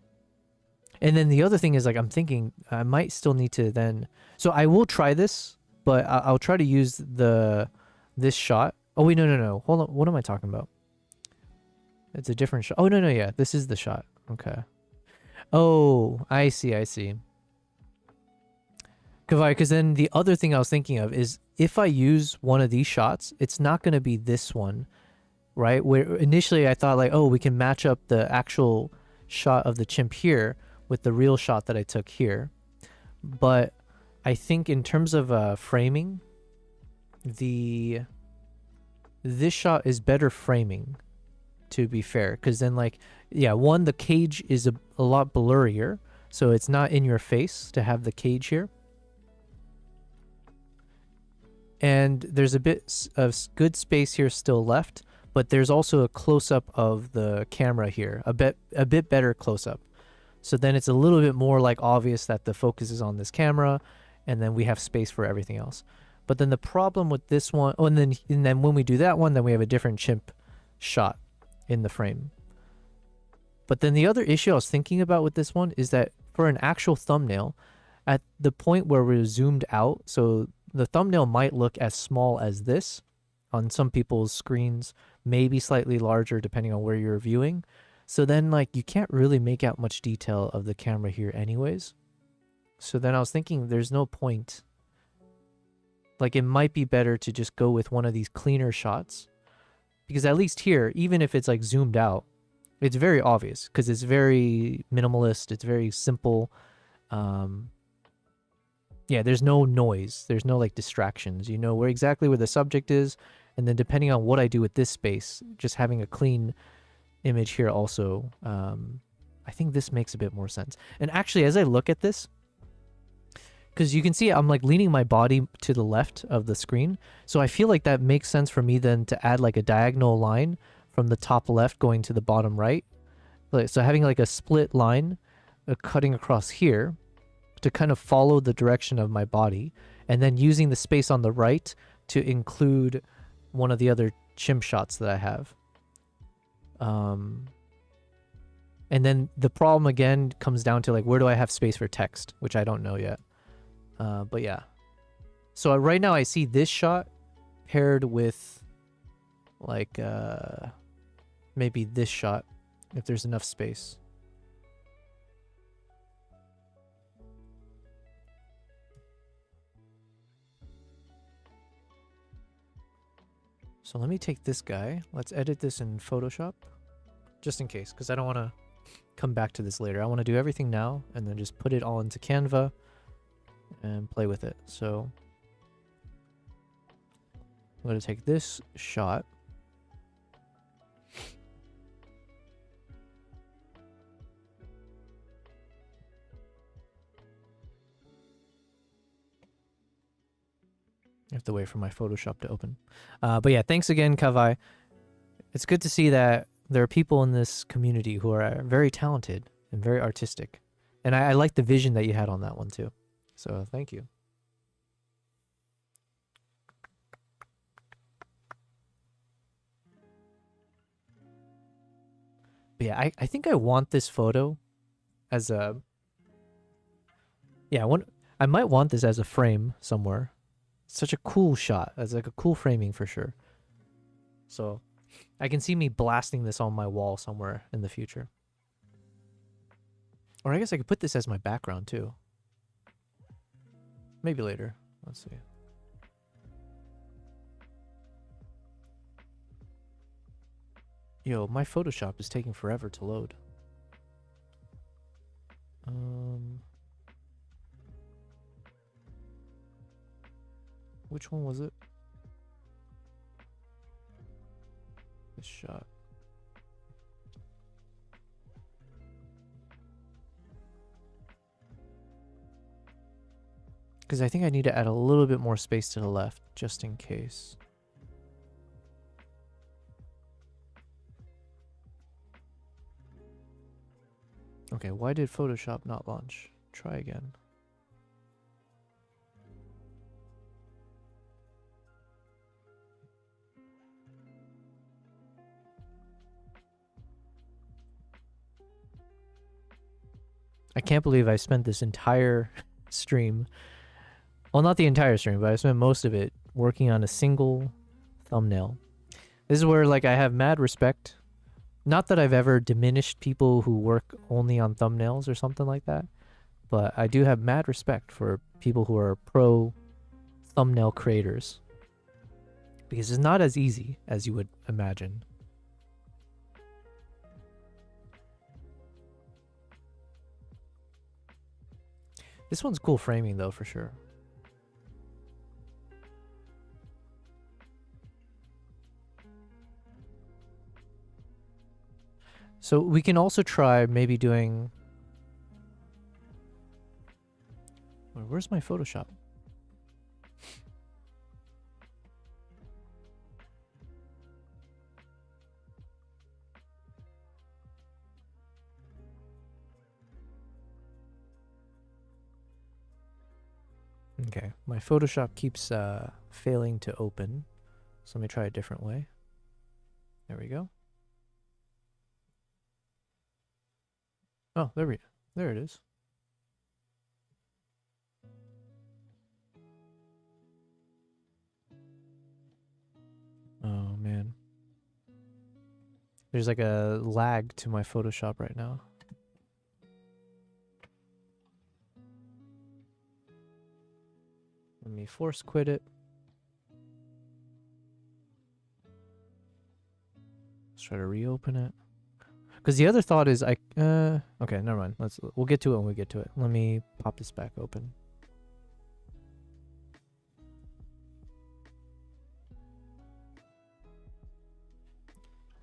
and then the other thing is like, I'm thinking I might still need to then, so I will try this, but I'll try to use this shot. Oh wait, no. Hold on. What am I talking about? It's a different shot. Oh, no. Yeah, this is the shot. Okay. Oh, I see. Because then the other thing I was thinking of is if I use one of these shots, it's not going to be this one, right? Where initially I thought like, oh, we can match up the actual shot of the chimp here with the real shot that I took here. But I think in terms of framing, this shot is better framing, to be fair, because then like, yeah, one, the cage is a lot blurrier, so it's not in your face to have the cage here. And there's a bit of good space here still left, but there's also a close-up of the camera here, a bit better close-up. So then it's a little bit more like obvious that the focus is on this camera, and then we have space for everything else. But then the problem with this one, oh, and then when we do that one, then we have a different chimp shot in the frame. But then the other issue I was thinking about with this one is that for an actual thumbnail, at the point where we're zoomed out, so the thumbnail might look as small as this on some people's screens, maybe slightly larger depending on where you're viewing. So then like you can't really make out much detail of the camera here anyways. So then I was thinking there's no point. Like it might be better to just go with one of these cleaner shots, because at least here, even if it's like zoomed out, it's very obvious because it's very minimalist. It's very simple. Yeah, there's no noise. There's no like distractions. You know where exactly where the subject is. And then depending on what I do with this space, just having a clean image here also, I think this makes a bit more sense. And actually, as I look at this, because you can see I'm like leaning my body to the left of the screen. So I feel like that makes sense for me then to add like a diagonal line from the top left going to the bottom right. So having like a split line cutting across here to kind of follow the direction of my body, and then using the space on the right to include one of the other chimp shots that I have. And then the problem again comes down to like, where do I have space for text, which I don't know yet. But yeah. So right now I see this shot paired with like maybe this shot if there's enough space. So let me take this guy. Let's edit this in Photoshop just in case, because I don't want to come back to this later. I want to do everything now and then just put it all into Canva and play with it. So I'm going to take this shot. I have to wait for my Photoshop to open. But yeah, thanks again, Kavai. It's good to see that there are people in this community who are very talented and very artistic. And I like the vision that you had on that one too. So thank you. But yeah, I think I want this photo as a... Yeah, I might want this as a frame somewhere. Such a cool shot. It's like a cool framing for sure. So I can see me blasting this on my wall somewhere in the future. Or I guess I could put this as my background too. Maybe later. Let's see. Yo, my Photoshop is taking forever to load. Which one was it? This shot. Because I think I need to add a little bit more space to the left, just in case. Okay, why did Photoshop not launch? Try again. I can't believe I spent this entire stream, well, not the entire stream, but I spent most of it working on a single thumbnail. This is where, like, I have mad respect. Not that I've ever diminished people who work only on thumbnails or something like that, but I do have mad respect for people who are pro thumbnail creators, because it's not as easy as you would imagine. This one's cool framing though, for sure. So we can also try maybe doing... Where's my Photoshop? Okay, my Photoshop keeps failing to open. So let me try a different way. There we go. Oh, there it is. Oh man. There's like a lag to my Photoshop right now. Let me force quit it. Let's try to reopen it. Because the other thought is okay, never mind. We'll get to it when we get to it. Let me pop this back open.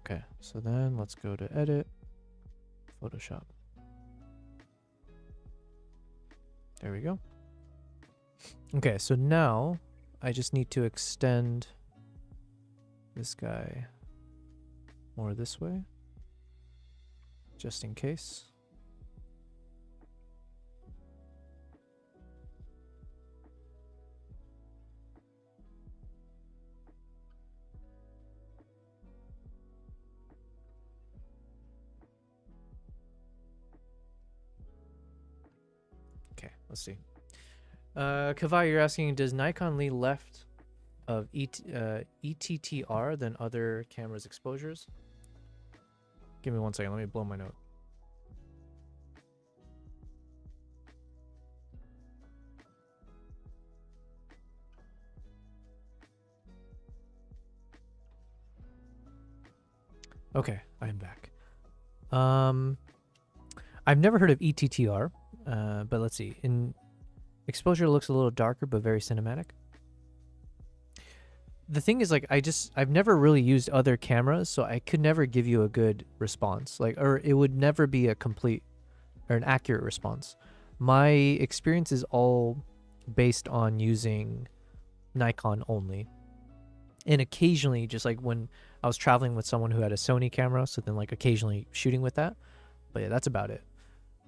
Okay, so then let's go to edit, Photoshop. There we go. Okay, so now I just need to extend this guy more this way, just in case. Okay, let's see. Kavai, you're asking, does Nikon lean left of ETTR than other cameras' exposures? Give me 1 second. Let me blow my note. Okay, I am back. I've never heard of ETTR, but let's see. In exposure looks a little darker, but very cinematic. The thing is, like, I've never really used other cameras, so I could never give you a good response. Like, or it would never be a complete or an accurate response. My experience is all based on using Nikon only. And occasionally, just like when I was traveling with someone who had a Sony camera, so then like occasionally shooting with that. But yeah, that's about it.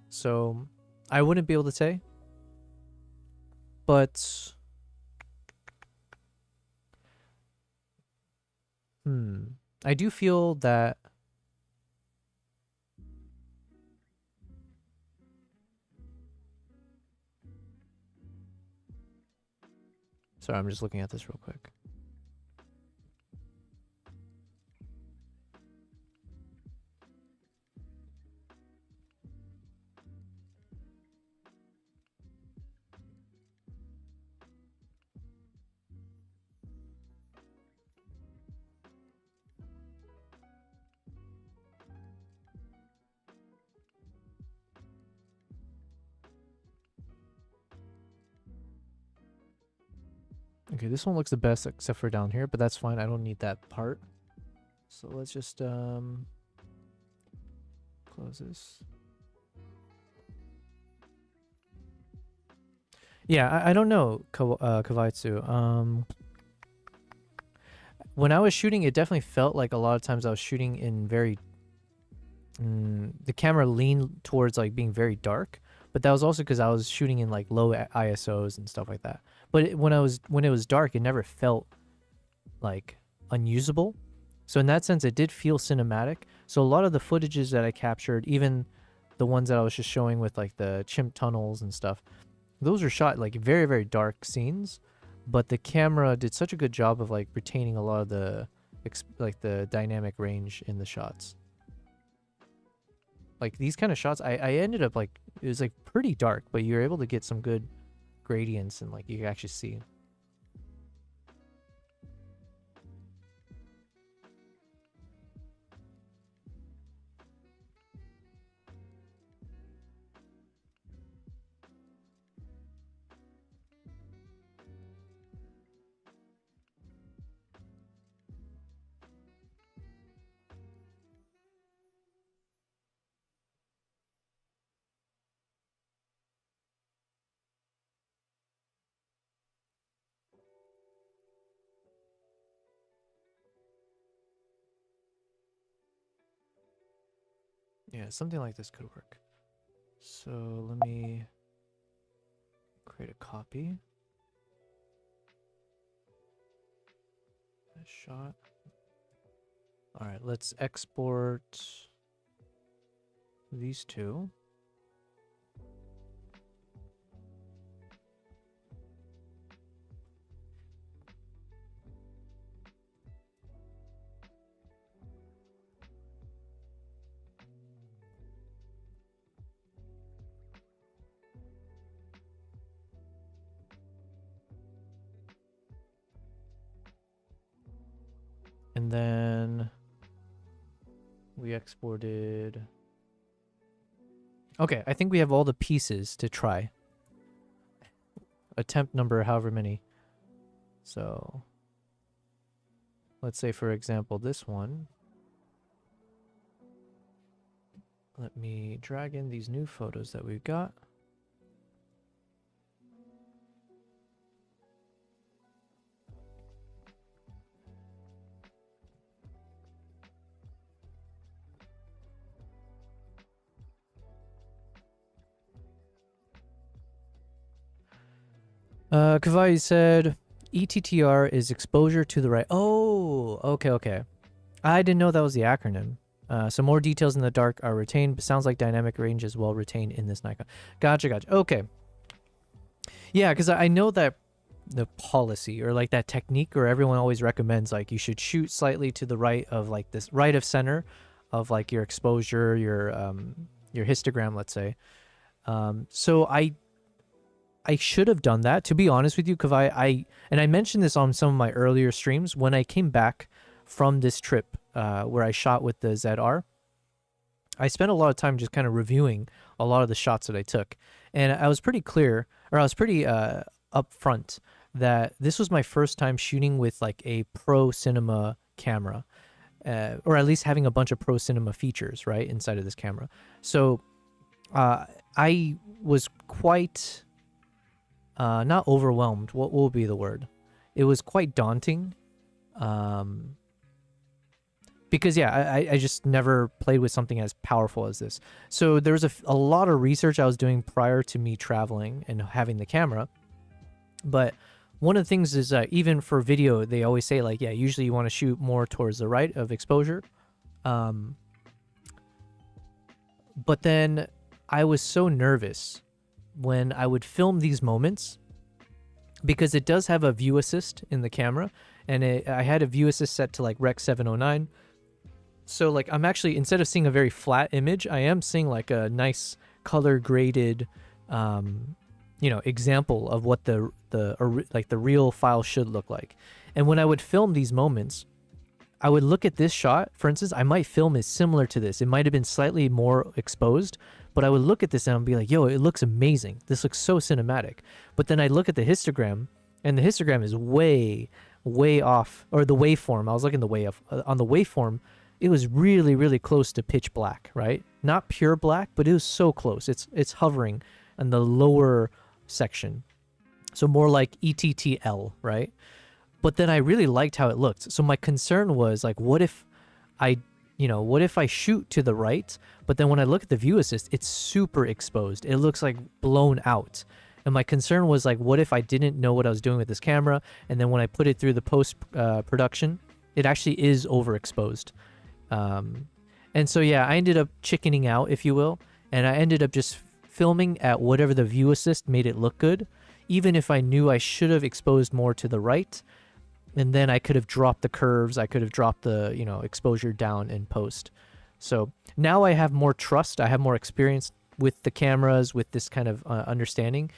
So I wouldn't be able to say. But I do feel that sorry, I'm just looking at this real quick. Okay, this one looks the best except for down here, but that's fine. I don't need that part. So let's just close this. Yeah, I don't know, Kawaitsu. When I was shooting, it definitely felt like a lot of times I was shooting in very the camera leaned towards like being very dark, but that was also because I was shooting in like low ISOs and stuff like that. But when it was dark, it never felt like unusable. So in that sense, it did feel cinematic. So a lot of the footages that I captured, even the ones that I was just showing with like the chimp tunnels and stuff, those are shot like very, very dark scenes, but the camera did such a good job of like retaining a lot of the the dynamic range in the shots. Like these kind of shots, I ended up like, it was like pretty dark, but you're able to get some good gradients and like you can actually see. Yeah, something like this could work. So let me create a copy. A shot. All right, let's export these two. And then we exported. Okay, I think we have all the pieces to try. Attempt number, however many. So let's say, for example, this one. Let me drag in these new photos that we've got. Kavai said ETTR is exposure to the right. Oh, okay. I didn't know that was the acronym. So more details in the dark are retained, but sounds like dynamic range is well retained in this Nikon. Gotcha. Okay. Yeah, because I know that the policy or like that technique where everyone always recommends like you should shoot slightly to the right of like this right of center of like your exposure, your histogram, let's say. So I should have done that, to be honest with you, because I mentioned this on some of my earlier streams when I came back from this trip where I shot with the ZR. I spent a lot of time just kind of reviewing a lot of the shots that I took, and I was pretty clear, or I was pretty upfront that this was my first time shooting with like a pro cinema camera, or at least having a bunch of pro cinema features right inside of this camera. So I was quite not overwhelmed. What will be the word? It was quite daunting. Because yeah, I just never played with something as powerful as this. So there was a lot of research I was doing prior to me traveling and having the camera. But one of the things is even for video, they always say like, yeah, usually you want to shoot more towards the right of exposure. But then I was so nervous when I would film these moments, because it does have a view assist in the camera, and I had a view assist set to like Rec 709. So like I'm actually, instead of seeing a very flat image, I am seeing like a nice color graded, example of what the real file should look like. And when I would film these moments, I would look at this shot, for instance, I might film it similar to this. It might have been slightly more exposed, but I would look at this and I'd be like, yo, it looks amazing. This looks so cinematic. But then I look at the histogram, and the histogram is way, way off, or the waveform. I was looking on the waveform, it was really, really close to pitch black, right? Not pure black, but it was so close. It's hovering in the lower section. So more like ETTL, right? But then I really liked how it looked. So my concern was like, what if what if I shoot to the right, but then when I look at the view assist, it's super exposed. It looks like blown out. And my concern was like, what if I didn't know what I was doing with this camera, and then when I put it through the post production, it actually is overexposed. And so yeah, I ended up chickening out, if you will, and I ended up just filming at whatever the view assist made it look good, even if I knew I should have exposed more to the right. And then I could have dropped the curves. I could have dropped the, exposure down in post. So now I have more trust. I have more experience with the cameras, with this kind of understanding.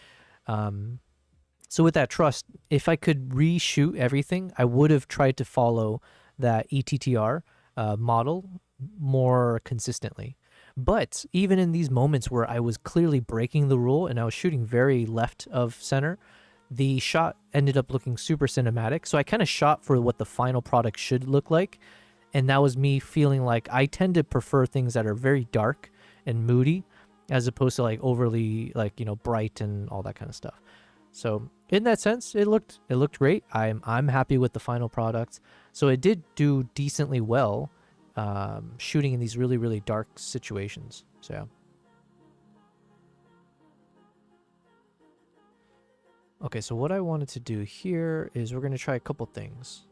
So with that trust, if I could reshoot everything, I would have tried to follow that ETTR model more consistently. But even in these moments where I was clearly breaking the rule and I was shooting very left of center, the shot ended up looking super cinematic. So I kind of shot for what the final product should look like. And that was me feeling like I tend to prefer things that are very dark and moody as opposed to like overly bright and all that kind of stuff. So in that sense, it looked great. I'm happy with the final product. So it did do decently well shooting in these really, really dark situations. So yeah. Okay, so what I wanted to do here is we're going to try a couple things.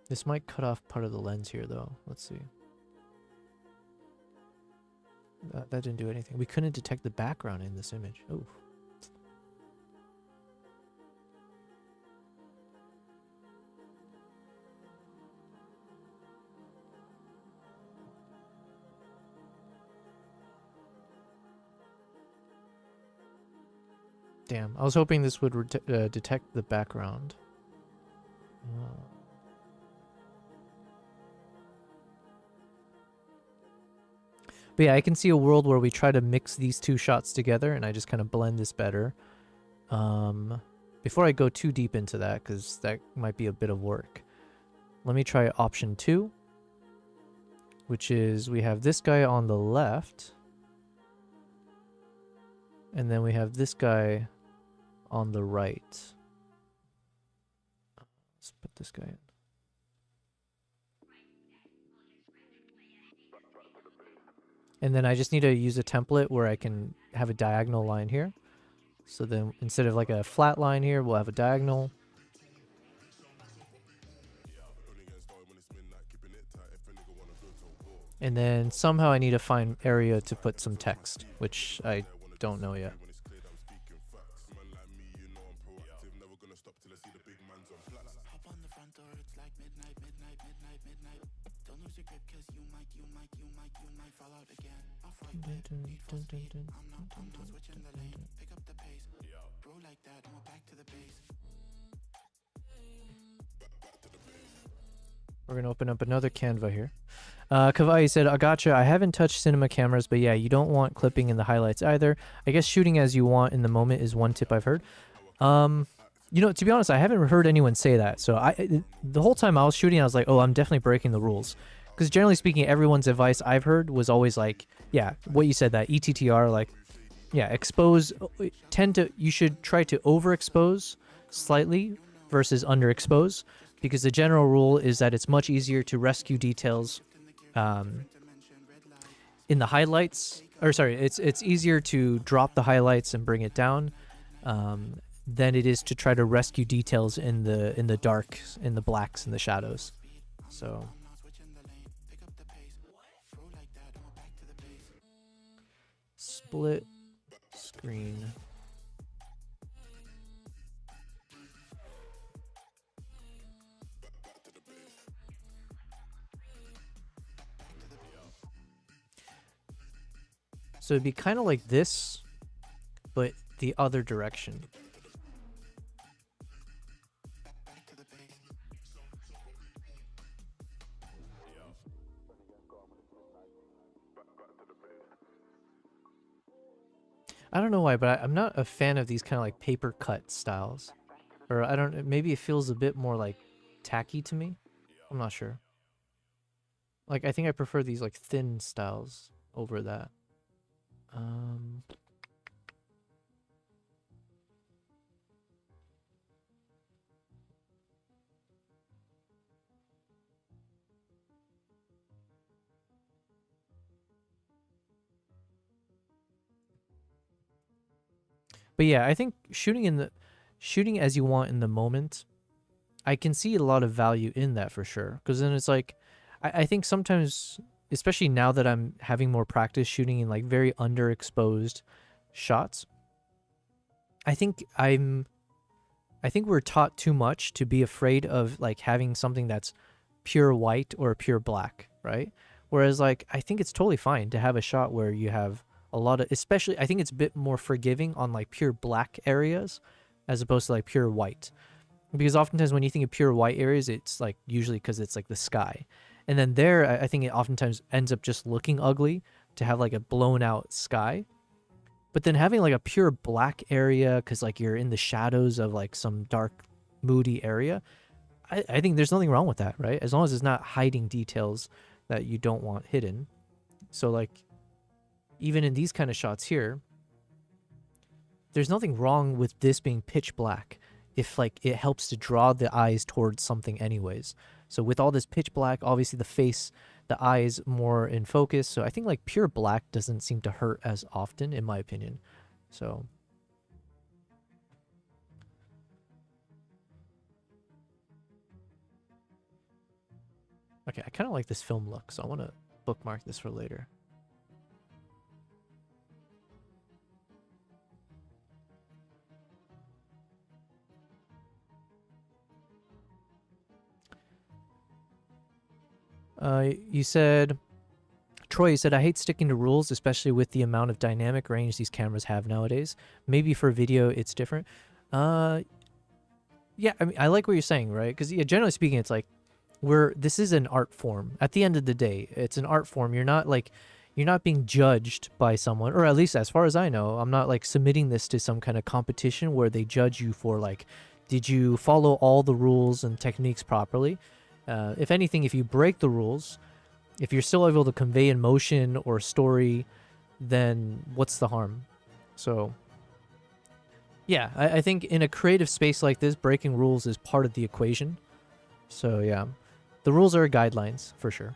This might cut off part of the lens here, though. Let's see. That didn't do anything. We couldn't detect the background in this image. Oh. Damn, I was hoping this would detect the background. But yeah, I can see a world where we try to mix these two shots together and I just kind of blend this better. Before I go too deep into that, because that might be a bit of work, let me try option 2, which is we have this guy on the left, and then we have this guy on the right. Let's put this guy in. And then I just need to use a template where I can have a diagonal line here. So then instead of like a flat line here, we'll have a diagonal. And then somehow I need to find area to put some text, which I don't know yet. We're going to open up another Canva here. Kavai said, I gotcha. I haven't touched cinema cameras, but yeah, you don't want clipping in the highlights either. I guess shooting as you want in the moment is one tip I've heard. To be honest, I haven't heard anyone say that. So the whole time I was shooting, I was like, oh, I'm definitely breaking the rules. Because generally speaking, everyone's advice I've heard was always like, yeah, what you said, that ETTR, like, yeah, expose, you should try to overexpose slightly versus underexpose, because the general rule is that it's much easier to rescue details in the highlights, or sorry, it's easier to drop the highlights and bring it down than it is to try to rescue details in the dark, in the blacks and the shadows. So split screen. So it'd be kind of like this, but the other direction. I don't know why, but I'm not a fan of these kind of like paper cut styles. Or I don't, maybe it feels a bit more like tacky to me. I'm not sure. Like, I think I prefer these like thin styles over that. But yeah, I think shooting as you want in the moment, I can see a lot of value in that for sure. Because then it's like, I think sometimes, especially now that I'm having more practice shooting in like very underexposed shots, I think we're taught too much to be afraid of like having something that's pure white or pure black, right? Whereas like I think it's totally fine to have a shot where you have a lot of, especially I think it's a bit more forgiving on like pure black areas as opposed to like pure white. Because oftentimes when you think of pure white areas, it's like usually because it's like the sky. And then there, I think it oftentimes ends up just looking ugly to have like a blown out sky. But then having like a pure black area because like you're in the shadows of like some dark, moody area, I think there's nothing wrong with that, right? As long as it's not hiding details that you don't want hidden. So like, even in these kind of shots here, there's nothing wrong with this being pitch black if like it helps to draw the eyes towards something anyways. So with all this pitch black, obviously the face, the eyes more in focus. So I think like pure black doesn't seem to hurt as often in my opinion. So okay, I kind of like this film look, so I want to bookmark this for later. You said, Troy, you said, I hate sticking to rules, especially with the amount of dynamic range these cameras have nowadays. Maybe for video, it's different. Yeah, I mean, I like what you're saying, right? Because yeah, generally speaking, it's like, this is an art form. At the end of the day, it's an art form. You're not being judged by someone, or at least as far as I know, I'm not like submitting this to some kind of competition where they judge you for like, did you follow all the rules and techniques properly? If anything, if you break the rules, if you're still able to convey emotion or story, then what's the harm? So, yeah, I think in a creative space like this, breaking rules is part of the equation. So, yeah, the rules are guidelines for sure.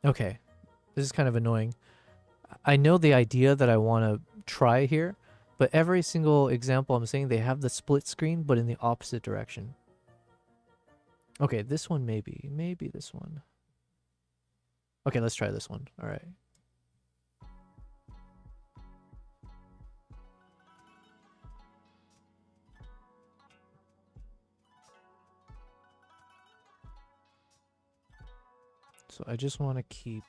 Okay, this is kind of annoying. I know the idea that I want to try here, but every single example I'm saying, they have the split screen, but in the opposite direction. Okay, this one maybe. Maybe this one. Okay, let's try this one. All right. So I just want to keep...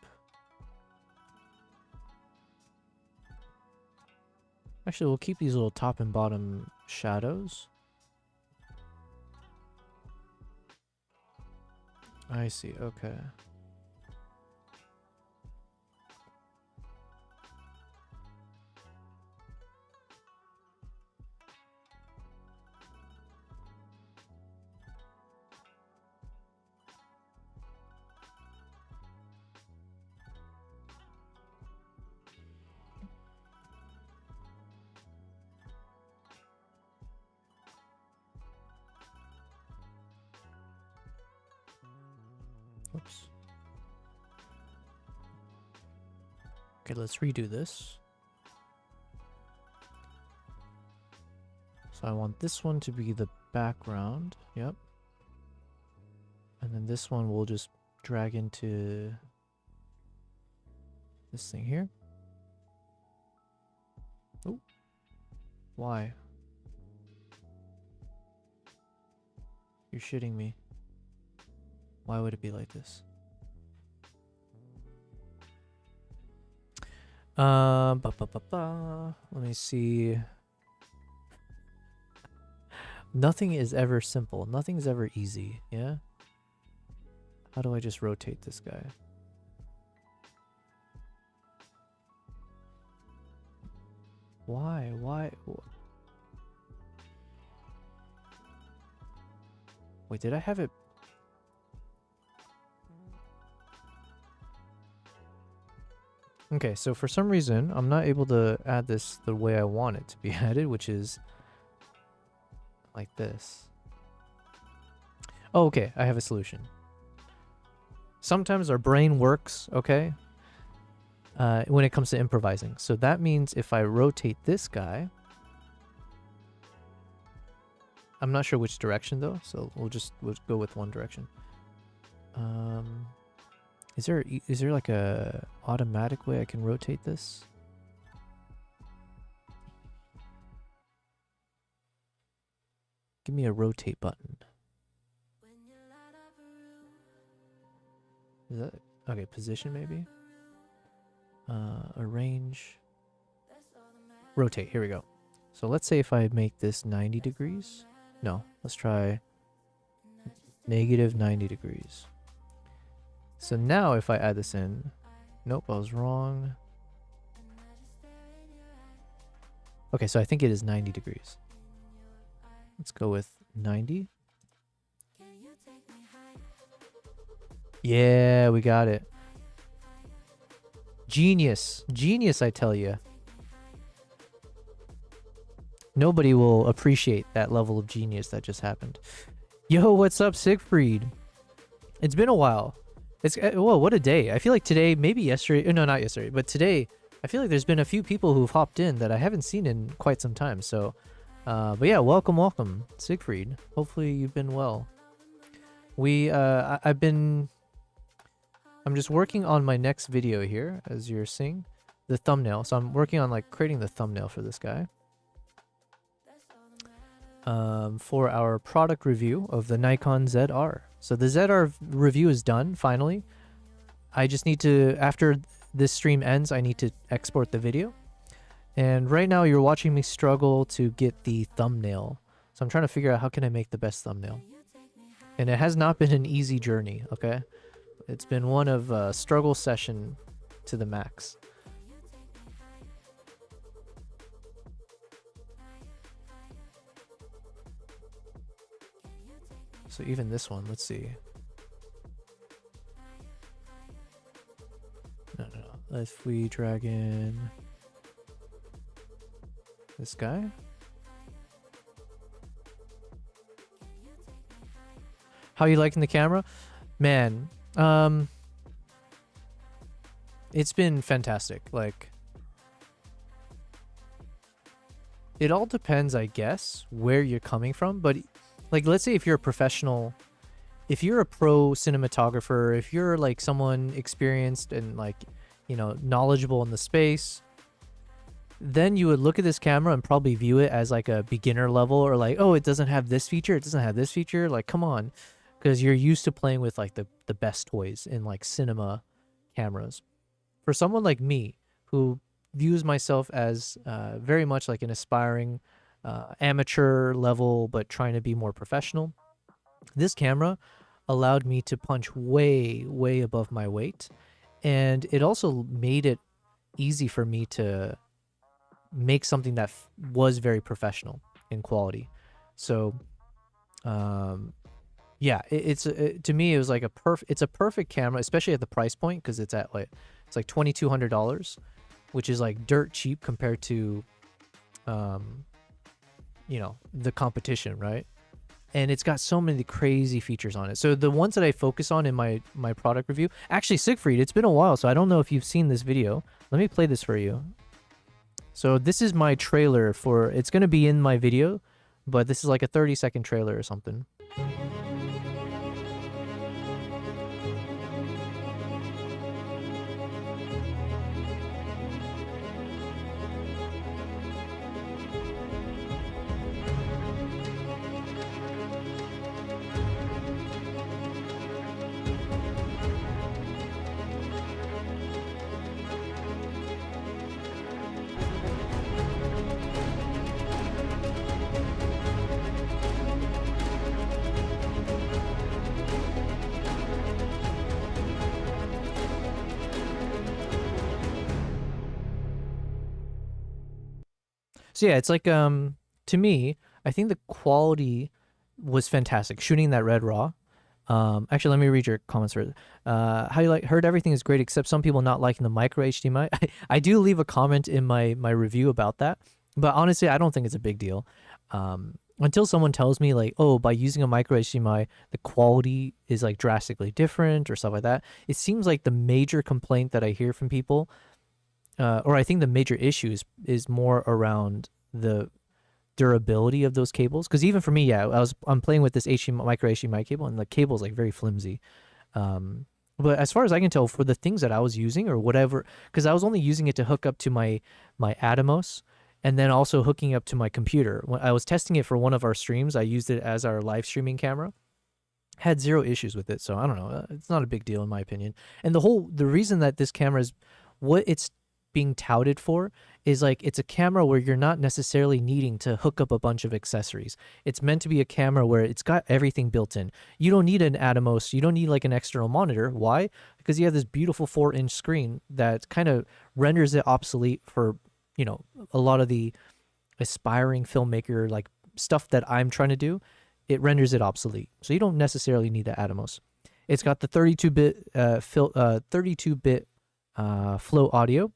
Actually, we'll keep these little top and bottom shadows. I see, okay. Oops. Okay, let's redo this. So I want this one to be the background. Yep. And then this one we'll just drag into this thing here. Oh. Why? You're shitting me. Why would it be like this? Let me see. Nothing is ever simple. Nothing is ever easy, yeah? How do I just rotate this guy? Why? Wait, did I have it? Okay, so for some reason, I'm not able to add this the way I want it to be added, which is like this. Oh, okay, I have a solution. Sometimes our brain works, okay, when it comes to improvising. So that means if I rotate this guy, I'm not sure which direction though, so we'll go with one direction. Is there like a automatic way I can rotate this? Give me a rotate button. Is that okay? Position maybe. Arrange. Rotate. Here we go. So let's say if I make this 90 degrees. No, let's try negative 90 degrees. So now if I add this in, nope, I was wrong. Okay, so I think it is 90 degrees. Let's go with 90. Yeah, we got it. Genius. Genius, I tell you. Nobody will appreciate that level of genius that just happened. Yo, what's up, Siegfried? It's been a while. It's whoa, what a day. I feel like today, maybe yesterday, no, not yesterday, but today, I feel like there's been a few people who've hopped in that I haven't seen in quite some time. So, but yeah, welcome, Siegfried. Hopefully you've been well. I'm just working on my next video here, as you're seeing, the thumbnail. So I'm working on like creating the thumbnail for this guy. For our product review of the Nikon ZR. So the ZR review is done, finally. I just need to, after this stream ends, I need to export the video. And right now you're watching me struggle to get the thumbnail. So I'm trying to figure out how can I make the best thumbnail. And it has not been an easy journey, okay? It's been one of struggle session to the max. So even this one, let's see. No. If we drag in this guy. How you liking the camera? Man, it's been fantastic. Like, it all depends, I guess, where you're coming from, but like, let's say if you're a professional, if you're a pro cinematographer, if you're like someone experienced and like, you know, knowledgeable in the space, then you would look at this camera and probably view it as like a beginner level, or like, oh, it doesn't have this feature, it doesn't have this feature. Like, come on, because you're used to playing with like the best toys in like cinema cameras. For someone like me, who views myself as very much like an aspiring amateur level, but trying to be more professional, this camera allowed me to punch way above my weight, and it also made it easy for me to make something that was very professional in quality. So yeah, to me it was like it's a perfect camera, especially at the price point, because it's at like $2,200, which is like dirt cheap compared to you know, the competition, right? And it's got so many crazy features on it. So the ones that I focus on in my product review, actually, Siegfried, it's been a while, so I don't know if you've seen this video. Let me play this for you. So this is my trailer for, it's going to be in my video, but this is like a 30-second trailer or something. So yeah, it's like to me, I think the quality was fantastic. Shooting that red raw. Actually, let me read your comments first. How you like? Heard everything is great except some people not liking the micro HDMI. I do leave a comment in my review about that, but honestly, I don't think it's a big deal. Until someone tells me like, oh, by using a micro HDMI, the quality is like drastically different or stuff like that. It seems like the major complaint that I hear from people, or I think the major issue is more around the durability of those cables. Because even for me, yeah, I'm playing with this HDMI, micro HDMI cable, and the cable is like very flimsy. But as far as I can tell, for the things that I was using or whatever, because I was only using it to hook up to my Atomos, and then also hooking up to my computer. When I was testing it for one of our streams, I used it as our live streaming camera. Had zero issues with it, so I don't know. It's not a big deal in my opinion. And the reason that this camera is what it's being touted for is like it's a camera where you're not necessarily needing to hook up a bunch of accessories. It's meant to be a camera where it's got everything built in. You don't need an Atomos. You don't need like an external monitor. Why? Because you have this beautiful 4-inch screen that kind of renders it obsolete for, you know, a lot of the aspiring filmmaker like stuff that I'm trying to do. It renders it obsolete. So you don't necessarily need the Atomos. It's got the 32-bit 32-bit flow audio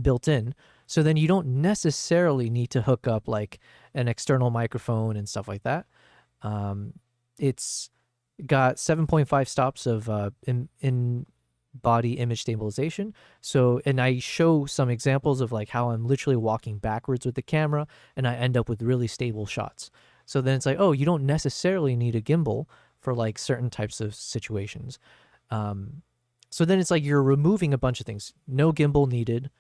built in, so then you don't necessarily need to hook up like an external microphone and stuff like that. It's got 7.5 stops of in body image stabilization. So, and I show some examples of like how I'm literally walking backwards with the camera and I end up with really stable shots. So then it's like, oh, you don't necessarily need a gimbal for like certain types of situations. So then it's like you're removing a bunch of things. No gimbal needed.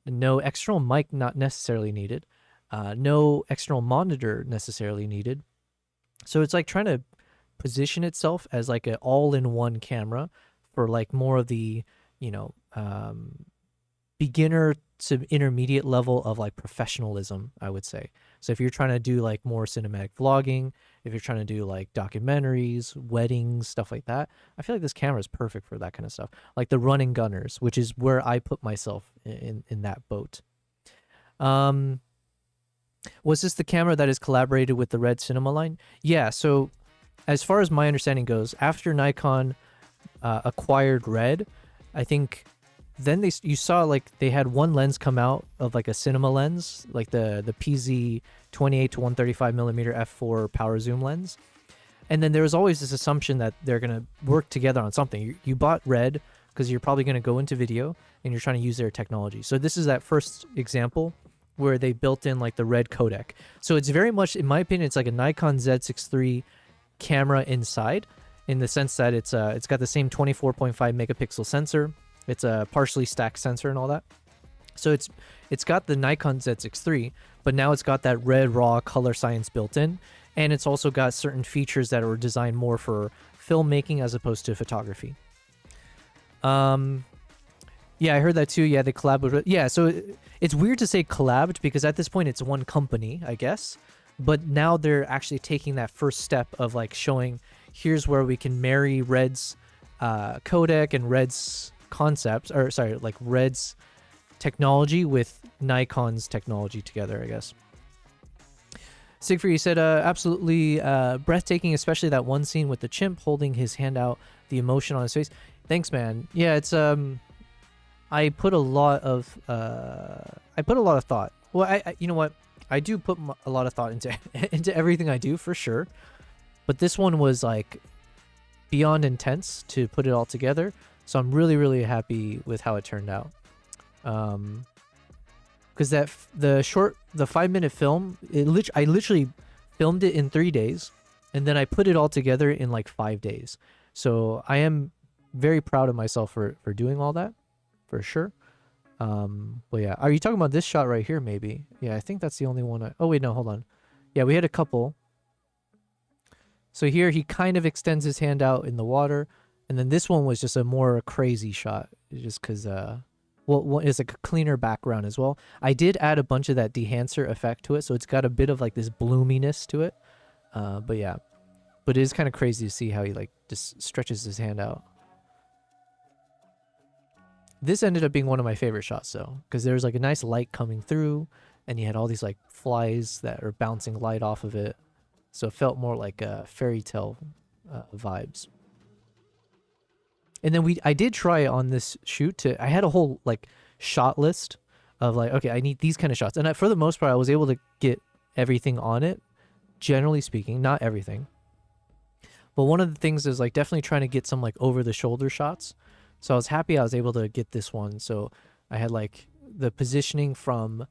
No external mic not necessarily needed. No external monitor necessarily needed. So it's like trying to position itself as like an all-in-one camera for like more of the, you know, beginner to intermediate level of like professionalism, I would say. So if you're trying to do like more cinematic vlogging, if you're trying to do like documentaries, weddings, stuff like that, I feel like this camera is perfect for that kind of stuff. Like the running gunners, which is where I put myself in that boat. Was this the camera that is collaborated with the Red Cinema line? Yeah, so as far as my understanding goes, after Nikon acquired Red, I think then you saw like they had one lens come out of like a cinema lens, like the PZ 28 to 135 millimeter f4 power zoom lens. And then there was always this assumption that they're going to work together on something. You bought Red because you're probably going to go into video and you're trying to use their technology. So this is that first example where they built in like the Red codec. So it's very much, in my opinion, it's like a Nikon Z6 III camera inside, in the sense that it's got the same 24.5 megapixel sensor. It's a partially stacked sensor and all that. So it's got the Nikon Z6 III, but now it's got that red raw color science built in, and it's also got certain features that were designed more for filmmaking as opposed to photography. Yeah, I heard that too. Yeah, they collab with. Yeah, so it's weird to say collabed because at this point it's one company, I guess. But now they're actually taking that first step of like showing, here's where we can marry Red's codec and Red's concepts, or sorry, like Red's technology with Nikon's technology together, I guess. Siegfried, you said absolutely breathtaking, especially that one scene with the chimp holding his hand out, the emotion on his face. Thanks, man. Yeah, it's I put a lot of thought. Well, I you know what? I do put a lot of thought into into everything I do, for sure. But this one was like beyond intense to put it all together. So I'm really, really happy with how it turned out. Because the 5-minute film, I literally filmed it in 3 days, and then I put it all together in like 5 days. So I am very proud of myself for doing all that, for sure. But yeah, are you talking about this shot right here? Maybe. Yeah, I think that's the only one. Oh wait, no, hold on. Yeah, we had a couple. So here he kind of extends his hand out in the water. And then this one was just a more crazy shot, just because, well, it's like a cleaner background as well. I did add a bunch of that dehancer effect to it, so it's got a bit of like this bloominess to it. But yeah, but it is kind of crazy to see how he like just stretches his hand out. This ended up being one of my favorite shots though, because there's like a nice light coming through, and you had all these like flies that are bouncing light off of it, so it felt more like fairy tale vibes. And then I did try on this shoot I had a whole like shot list of like, okay, I need these kind of shots, and for the most part I was able to get everything on it, generally speaking, not everything. But one of the things is like definitely trying to get some like over the shoulder shots. So I was happy I was able to get this one. So I had like the positioning from,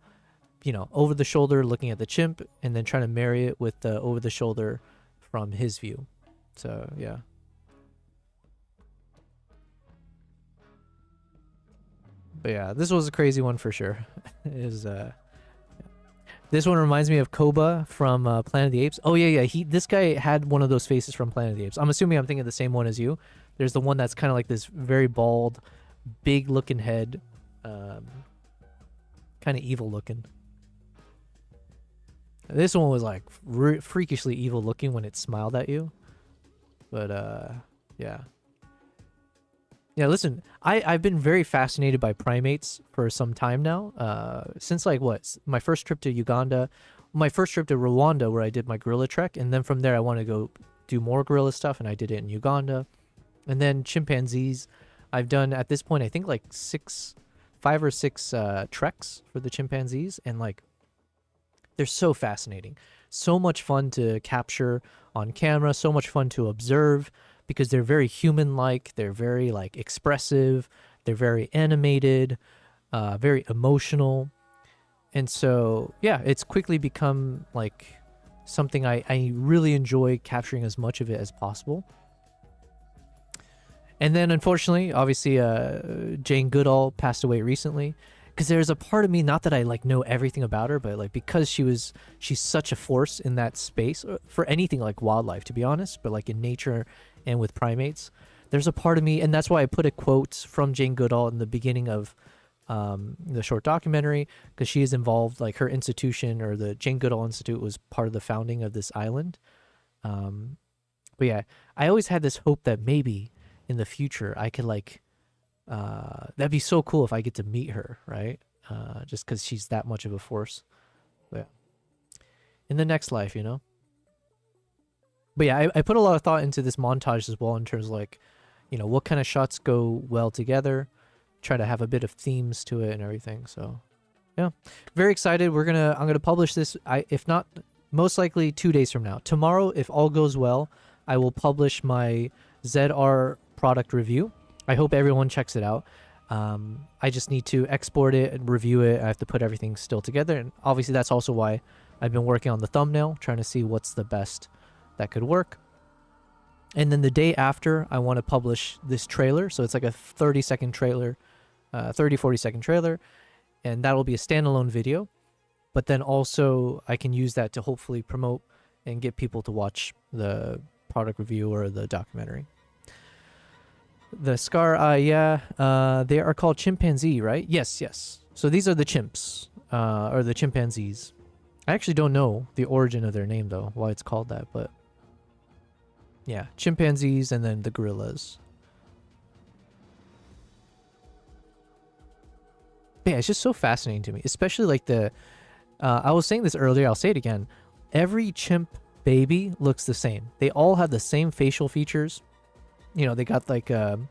you know, over the shoulder looking at the chimp, and then trying to marry it with the over the shoulder from his view. So yeah. But yeah, this was a crazy one for sure. This one reminds me of Koba from Planet of the Apes. Oh yeah, this guy had one of those faces from Planet of the Apes. I'm assuming I'm thinking of the same one as you. There's the one that's kind of like this very bald, big looking head, kind of evil looking. This one was like freakishly evil looking when it smiled at you. But yeah. Yeah, listen, I've been very fascinated by primates for some time now. Since like my first trip to Uganda, my first trip to Rwanda where I did my gorilla trek, and then from there I want to go do more gorilla stuff, and I did it in Uganda. And then chimpanzees, I've done at this point I think like 5 or 6 treks for the chimpanzees, and like they're so fascinating. So much fun to capture on camera, so much fun to observe, because they're very human-like, they're very like expressive, they're very animated, very emotional. And so, yeah, it's quickly become like something I really enjoy capturing as much of it as possible. And then unfortunately, obviously, Jane Goodall passed away recently, because there's a part of me, not that I like know everything about her, but like because she's such a force in that space for anything like wildlife, to be honest, but like in nature and with primates, there's a part of me, and that's why I put a quote from Jane Goodall in the beginning of the short documentary, because she is involved, like her institution, or the Jane Goodall Institute, was part of the founding of this island. But yeah, I always had this hope that maybe in the future I could like, that'd be so cool if I get to meet her, right? Just because she's that much of a force. But yeah. In the next life, you know? But yeah, I put a lot of thought into this montage as well, in terms of like, you know, what kind of shots go well together, try to have a bit of themes to it and everything. So yeah, very excited. I'm gonna publish this, if not, most likely 2 days from now. Tomorrow, if all goes well, I will publish my ZR product review. I hope everyone checks it out. I just need to export it and review it. I have to put everything still together, and obviously that's also why I've been working on the thumbnail, trying to see what's the best that could work. And then the day after, I want to publish this trailer. So it's like a 30-second trailer, 40-second trailer, and that'll be a standalone video. But then also I can use that to hopefully promote and get people to watch the product review or the documentary. The scar eye, yeah, they are called chimpanzee, right? Yes. So these are the chimps, or the chimpanzees. I actually don't know the origin of their name though, why it's called that, but yeah, chimpanzees, and then the gorillas. But yeah, it's just so fascinating to me, especially like the, I was saying this earlier, I'll say it again. Every chimp baby looks the same. They all have the same facial features. You know, they got like kind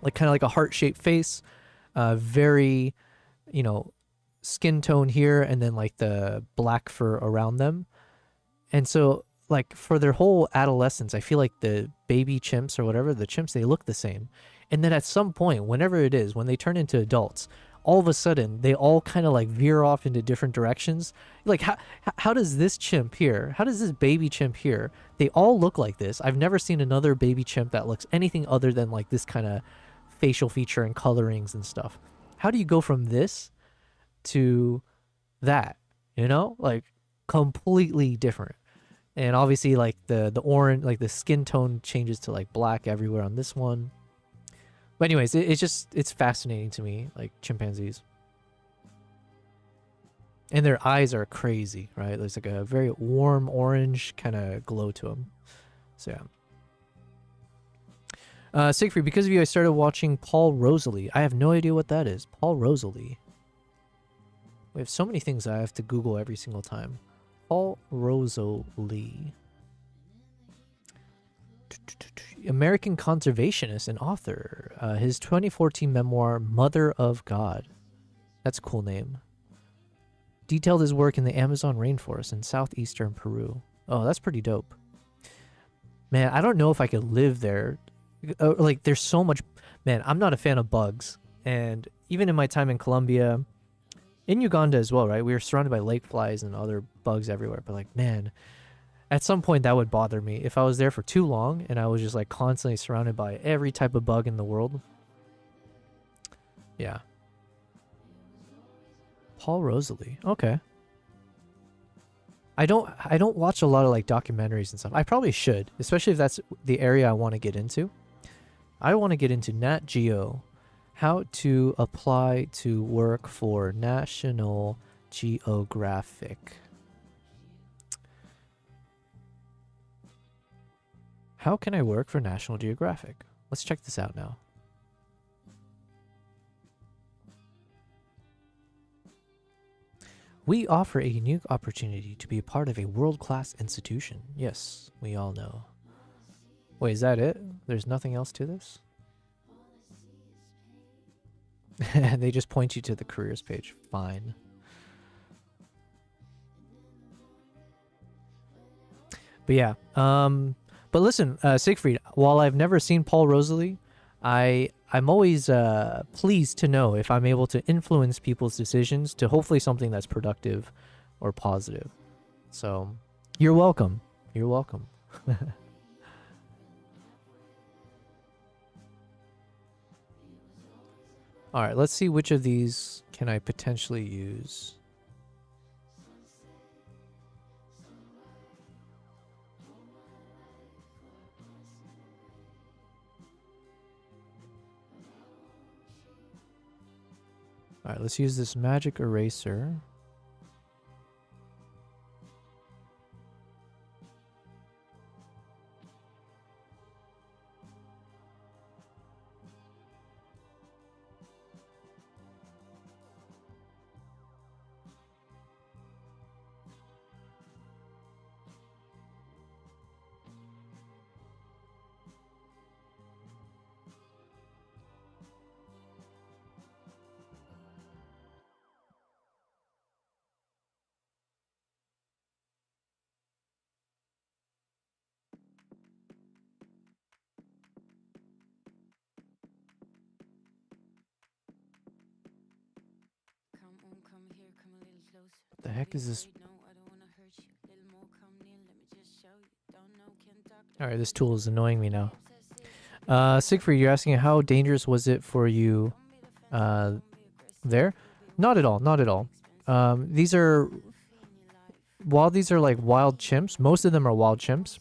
of like a heart-shaped face, very, you know, skin tone here, and then like the black fur around them. And so like for their whole adolescence, I feel like the baby chimps or whatever, the chimps, they look the same. And then at some point, whenever it is, when they turn into adults, all of a sudden they all kind of like veer off into different directions. Like how does this chimp here, how does this baby chimp here, they all look like this. I've never seen another baby chimp that looks anything other than like this kind of facial feature and colorings and stuff. How do you go from this to that, you know, like completely different? And obviously like the orange, like the skin tone changes to like black everywhere on this one. But anyways, it's fascinating to me, like chimpanzees. And their eyes are crazy, right? There's like a very warm orange kind of glow to them. So yeah. Siegfried, because of you, I started watching Paul Rosalie. I have no idea what that is. Paul Rosalie. We have so many things I have to Google every single time. Paul Rosalie. American conservationist and author. His 2014 memoir, Mother of God. That's a cool name. Detailed his work in the Amazon rainforest in southeastern Peru. Oh, that's pretty dope. Man, I don't know if I could live there. Like, there's so much... Man, I'm not a fan of bugs. And even in my time in Colombia, in Uganda as well, right? We were surrounded by lake flies and other bugs everywhere. But like, man, at some point that would bother me. If I was there for too long and I was just like constantly surrounded by every type of bug in the world. Yeah. Paul Rosalie. Okay. I don't watch a lot of like documentaries and stuff. I probably should, especially if that's the area I want to get into. I want to get into Nat Geo, how to apply to work for National Geographic. How can I work for National Geographic? Let's check this out now. We offer a unique opportunity to be a part of a world-class institution. Yes, we all know. Wait, is that it? There's nothing else to this? They just point you to the careers page. Fine. But yeah, but listen, Siegfried, while I've never seen Paul Rosalie, I'm always pleased to know if I'm able to influence people's decisions to hopefully something that's productive or positive. So, you're welcome. You're welcome. All right, let's see which of these can I potentially use. All right, let's use this magic eraser. What the heck is this? Alright, this tool is annoying me now. Siegfried, you're asking how dangerous was it for you there? Not at all, not at all. These are... While these are like wild chimps, most of them are wild chimps.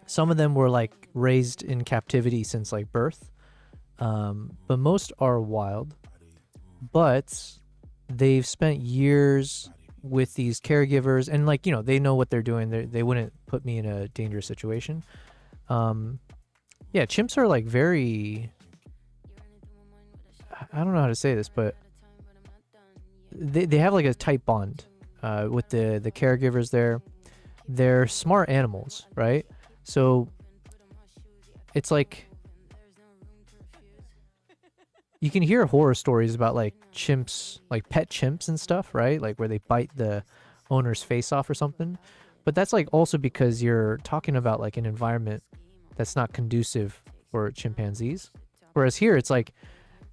Some of them were like raised in captivity since like birth. But most are wild. But they've spent years with these caregivers and like, you know, they know what they're doing. They wouldn't put me in a dangerous situation. Yeah, chimps are like very... I don't know how to say this, but they have like a tight bond with the caregivers there. They're smart animals, right? So it's like you can hear horror stories about like chimps, like pet chimps and stuff, right? Like where they bite the owner's face off or something. But that's like also because you're talking about like an environment that's not conducive for chimpanzees. Whereas here it's like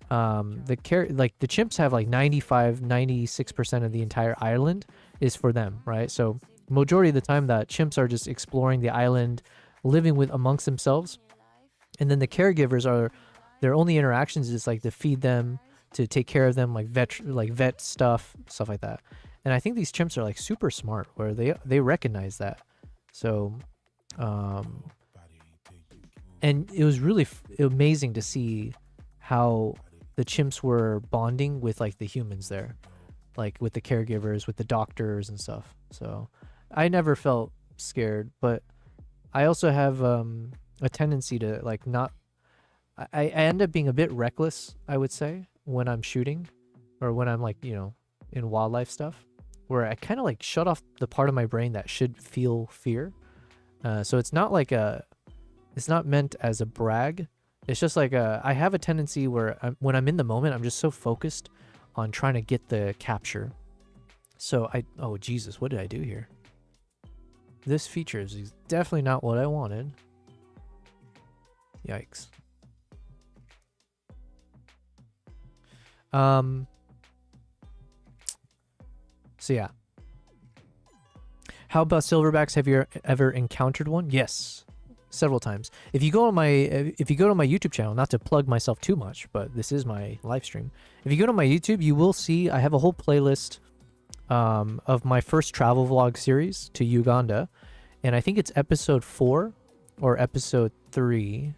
the chimps have like 96% of the entire island is for them, right? So majority of the time that chimps are just exploring the island, living with amongst themselves. And then the caregivers are, their only interactions is like to feed them, to take care of them, like vet stuff like that. And I think these chimps are like super smart where they recognize that. So and it was really amazing to see how the chimps were bonding with like the humans there, like with the caregivers, with the doctors and stuff. So I never felt scared, but I also have a tendency to like not... I end up being a bit reckless, I would say, when I'm shooting or when I'm like, you know, in wildlife stuff, where I kind of like shut off the part of my brain that should feel fear. So it's not like it's not meant as a brag. It's just like I have a tendency where when I'm in the moment, I'm just so focused on trying to get the capture. So oh Jesus, what did I do here? This feature is definitely not what I wanted. Yikes. So yeah. How about silverbacks? Have you ever encountered one? Yes, several times. If you go to my YouTube channel, not to plug myself too much, but this is my live stream. If you go to my YouTube, you will see I have a whole playlist of my first travel vlog series to Uganda, and I think it's episode 4 or episode 3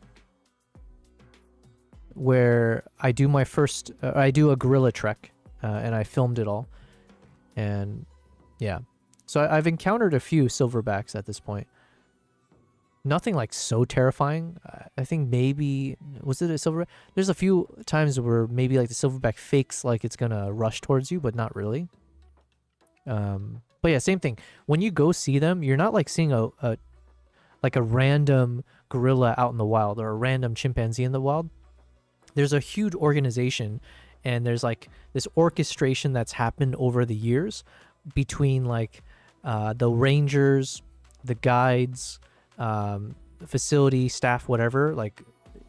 where I do my first I do a gorilla trek, and I filmed it all. And yeah, so I've encountered a few silverbacks at this point. Nothing like so terrifying. I think maybe, was it a silverback? There's a few times where maybe like the silverback fakes like it's gonna rush towards you, but not really. But yeah, same thing. When you go see them, you're not like seeing a random gorilla out in the wild or a random chimpanzee in the wild. There's a huge organization, and there's like this orchestration that's happened over the years between like the rangers, the guides, facility staff, whatever, like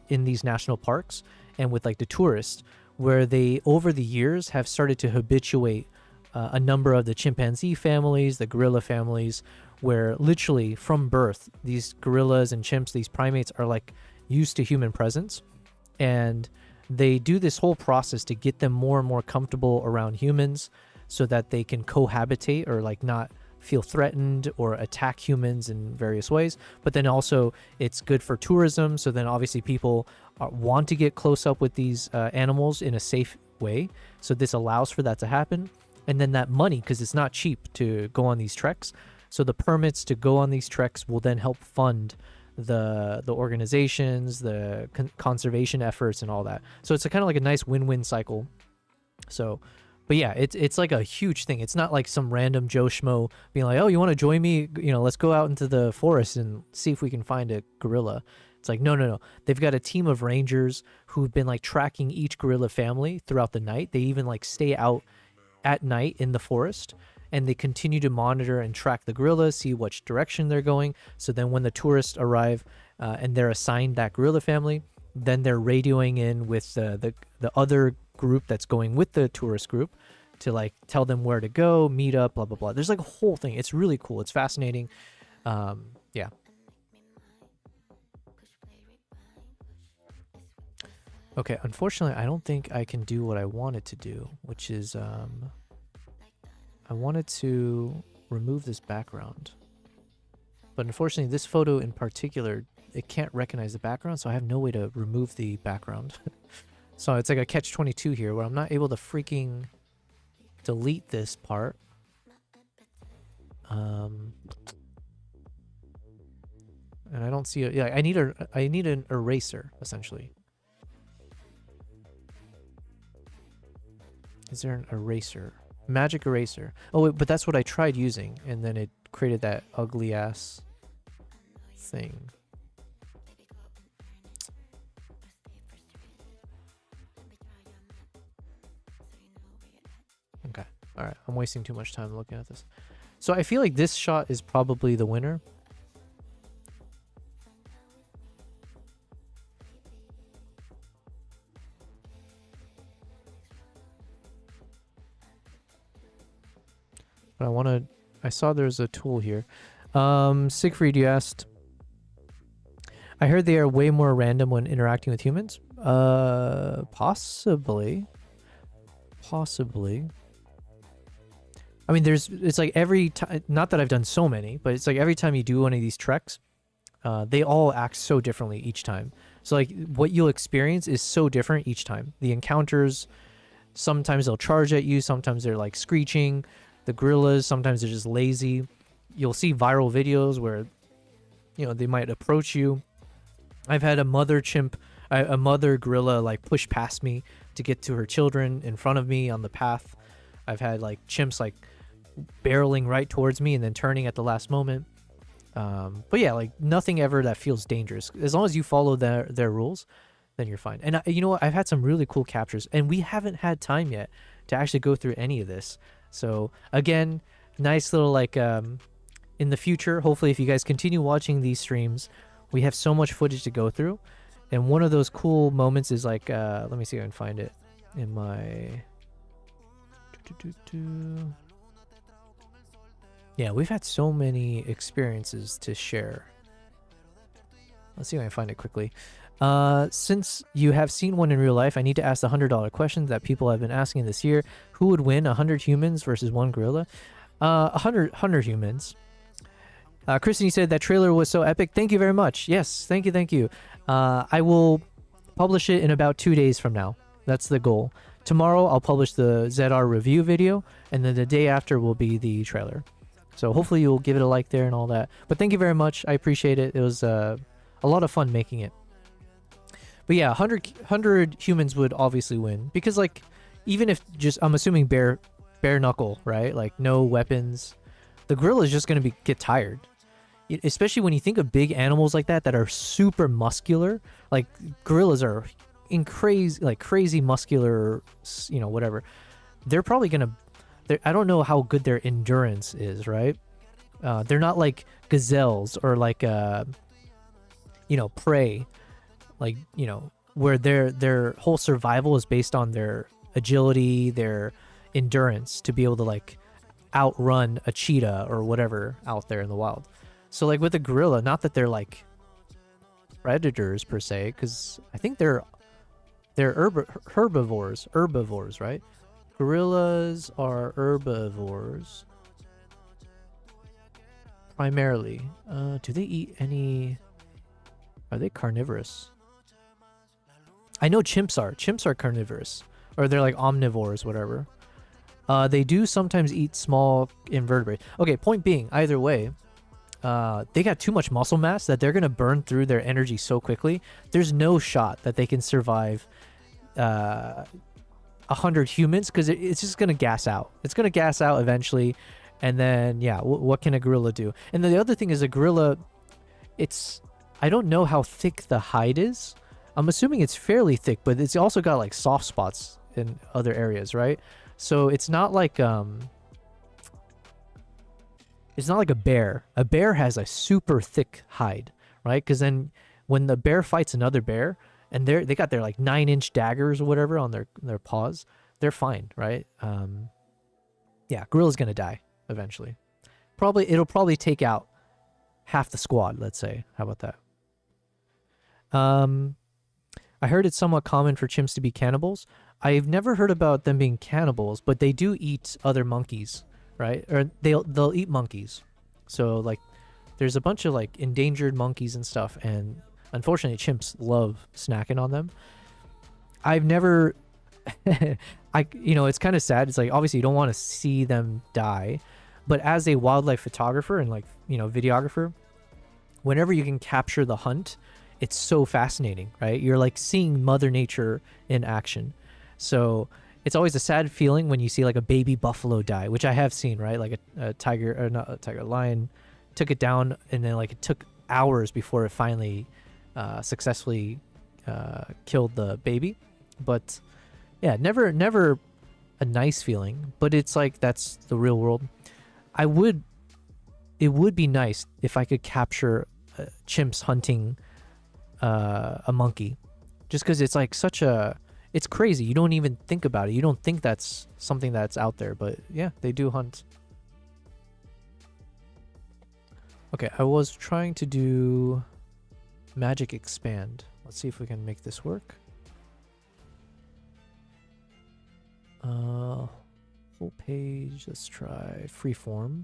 in these national parks, and with like the tourists, where they over the years have started to habituate a number of the chimpanzee families, the gorilla families, where literally from birth these gorillas and chimps, these primates, are like used to human presence. And they do this whole process to get them more and more comfortable around humans so that they can cohabitate or like not feel threatened or attack humans in various ways. But then also it's good for tourism, so then obviously people want to get close up with these animals in a safe way, so this allows for that to happen. And then that money, because it's not cheap to go on these treks, so the permits to go on these treks will then help fund the organizations, the conservation efforts, and all that. So it's a kind of like a nice win-win cycle. So, but yeah, it's like a huge thing. It's not like some random Joe Schmo being like, oh, you want to join me? You know, let's go out into the forest and see if we can find a gorilla. It's like, no. They've got a team of rangers who've been like tracking each gorilla family throughout the night. They even like stay out at night in the forest, and they continue to monitor and track the gorillas, see which direction they're going. So then when the tourists arrive and they're assigned that gorilla family, then they're radioing in with the other group that's going with the tourist group to like tell them where to go, meet up, blah, blah, blah. There's like a whole thing. It's really cool. It's fascinating. Yeah. Okay, unfortunately, I don't think I can do what I wanted to do, which is I wanted to remove this background. But unfortunately, this photo in particular, it can't recognize the background, so I have no way to remove the background. So it's like a catch-22 here, where I'm not able to freaking delete this part. And I don't see it. Yeah, I need an eraser, essentially. Is there an eraser? Magic eraser. Oh, wait, but that's what I tried using, and then it created that ugly ass thing. Okay. All right. I'm wasting too much time looking at this. So I feel like this shot is probably the winner. But I saw there's a tool here. Siegfried, you asked, I heard they are way more random when interacting with humans. Possibly. I mean, it's like every time, not that I've done so many, but it's like every time you do one of these treks, they all act so differently each time. So like what you'll experience is so different each time. The encounters, sometimes they'll charge at you, sometimes they're like screeching. The gorillas, sometimes they're just lazy. You'll see viral videos where, you know, they might approach you. I've had a mother gorilla like push past me to get to her children in front of me on the path. I've had like chimps like barreling right towards me and then turning at the last moment. But yeah, like nothing ever that feels dangerous. As long as you follow their rules, then you're fine. And you know what? I've had some really cool captures, and we haven't had time yet to actually go through any of this. So again, nice little like in the future, hopefully if you guys continue watching these streams, we have so much footage to go through. And one of those cool moments is like, let me see if I can find it in my... Yeah, we've had so many experiences to share. Let's see if I can find it quickly. Since you have seen one in real life, I need to ask the $100 question that people have been asking this year. Who would win, 100 humans versus one gorilla? 100 humans. Kristen, you said that trailer was so epic. Thank you very much. Yes, thank you. I will publish it in about 2 days from now. That's the goal. Tomorrow, I'll publish the ZR review video, and then the day after will be the trailer. So hopefully you'll give it a like there and all that. But thank you very much. I appreciate it. It was a lot of fun making it. But yeah, 100 humans would obviously win. Because, like, even if just, I'm assuming bare knuckle, right? Like, no weapons. The gorilla is just going to get tired. Especially when you think of big animals like that are super muscular. Like, gorillas are in crazy muscular, you know, whatever. They're probably going to... I don't know how good their endurance is, right? They're not like gazelles or like, you know, prey. Like, you know, where their whole survival is based on their agility, their endurance to be able to like outrun a cheetah or whatever out there in the wild. So like with a gorilla, not that they're like predators per se, because I think they're herbivores, right? Gorillas are herbivores primarily. Do they eat any? Are they carnivorous? I know chimps are carnivorous, or they're like omnivores, whatever. They do sometimes eat small invertebrates. Okay, point being, either way, they got too much muscle mass that they're gonna burn through their energy so quickly. There's no shot that they can survive 100 humans, because it's just gonna gas out. It's gonna gas out eventually, and then yeah, what can a gorilla do? And then the other thing is a gorilla, I don't know how thick the hide is. I'm assuming it's fairly thick, but it's also got like soft spots in other areas, right? So it's not like a bear. A bear has a super thick hide, right? Because then when the bear fights another bear, and they got their like 9-inch daggers or whatever on their paws, they're fine, right? Yeah, gorilla's gonna die eventually. It'll probably take out half the squad, let's say. How about that? I heard it's somewhat common for chimps to be cannibals. I've never heard about them being cannibals, but they do eat other monkeys, right? Or they'll eat monkeys. So like there's a bunch of like endangered monkeys and stuff, and unfortunately chimps love snacking on them. I've never you know, it's kind of sad. It's like obviously you don't want to see them die, but as a wildlife photographer and like, you know, videographer, whenever you can capture the hunt, it's so fascinating, right? You're like seeing Mother Nature in action. So it's always a sad feeling when you see like a baby buffalo die, which I have seen, right? Like a tiger, or not a tiger, a lion took it down, and then like it took hours before it finally successfully killed the baby. But yeah, never a nice feeling, but it's like that's the real world. It would be nice if I could capture chimps hunting a monkey, just because it's like it's crazy. You don't even think about it. You don't think that's something that's out there, but yeah, they do hunt. Okay, I was trying to do magic expand. Let's see if we can make this work. Full page. Let's try freeform.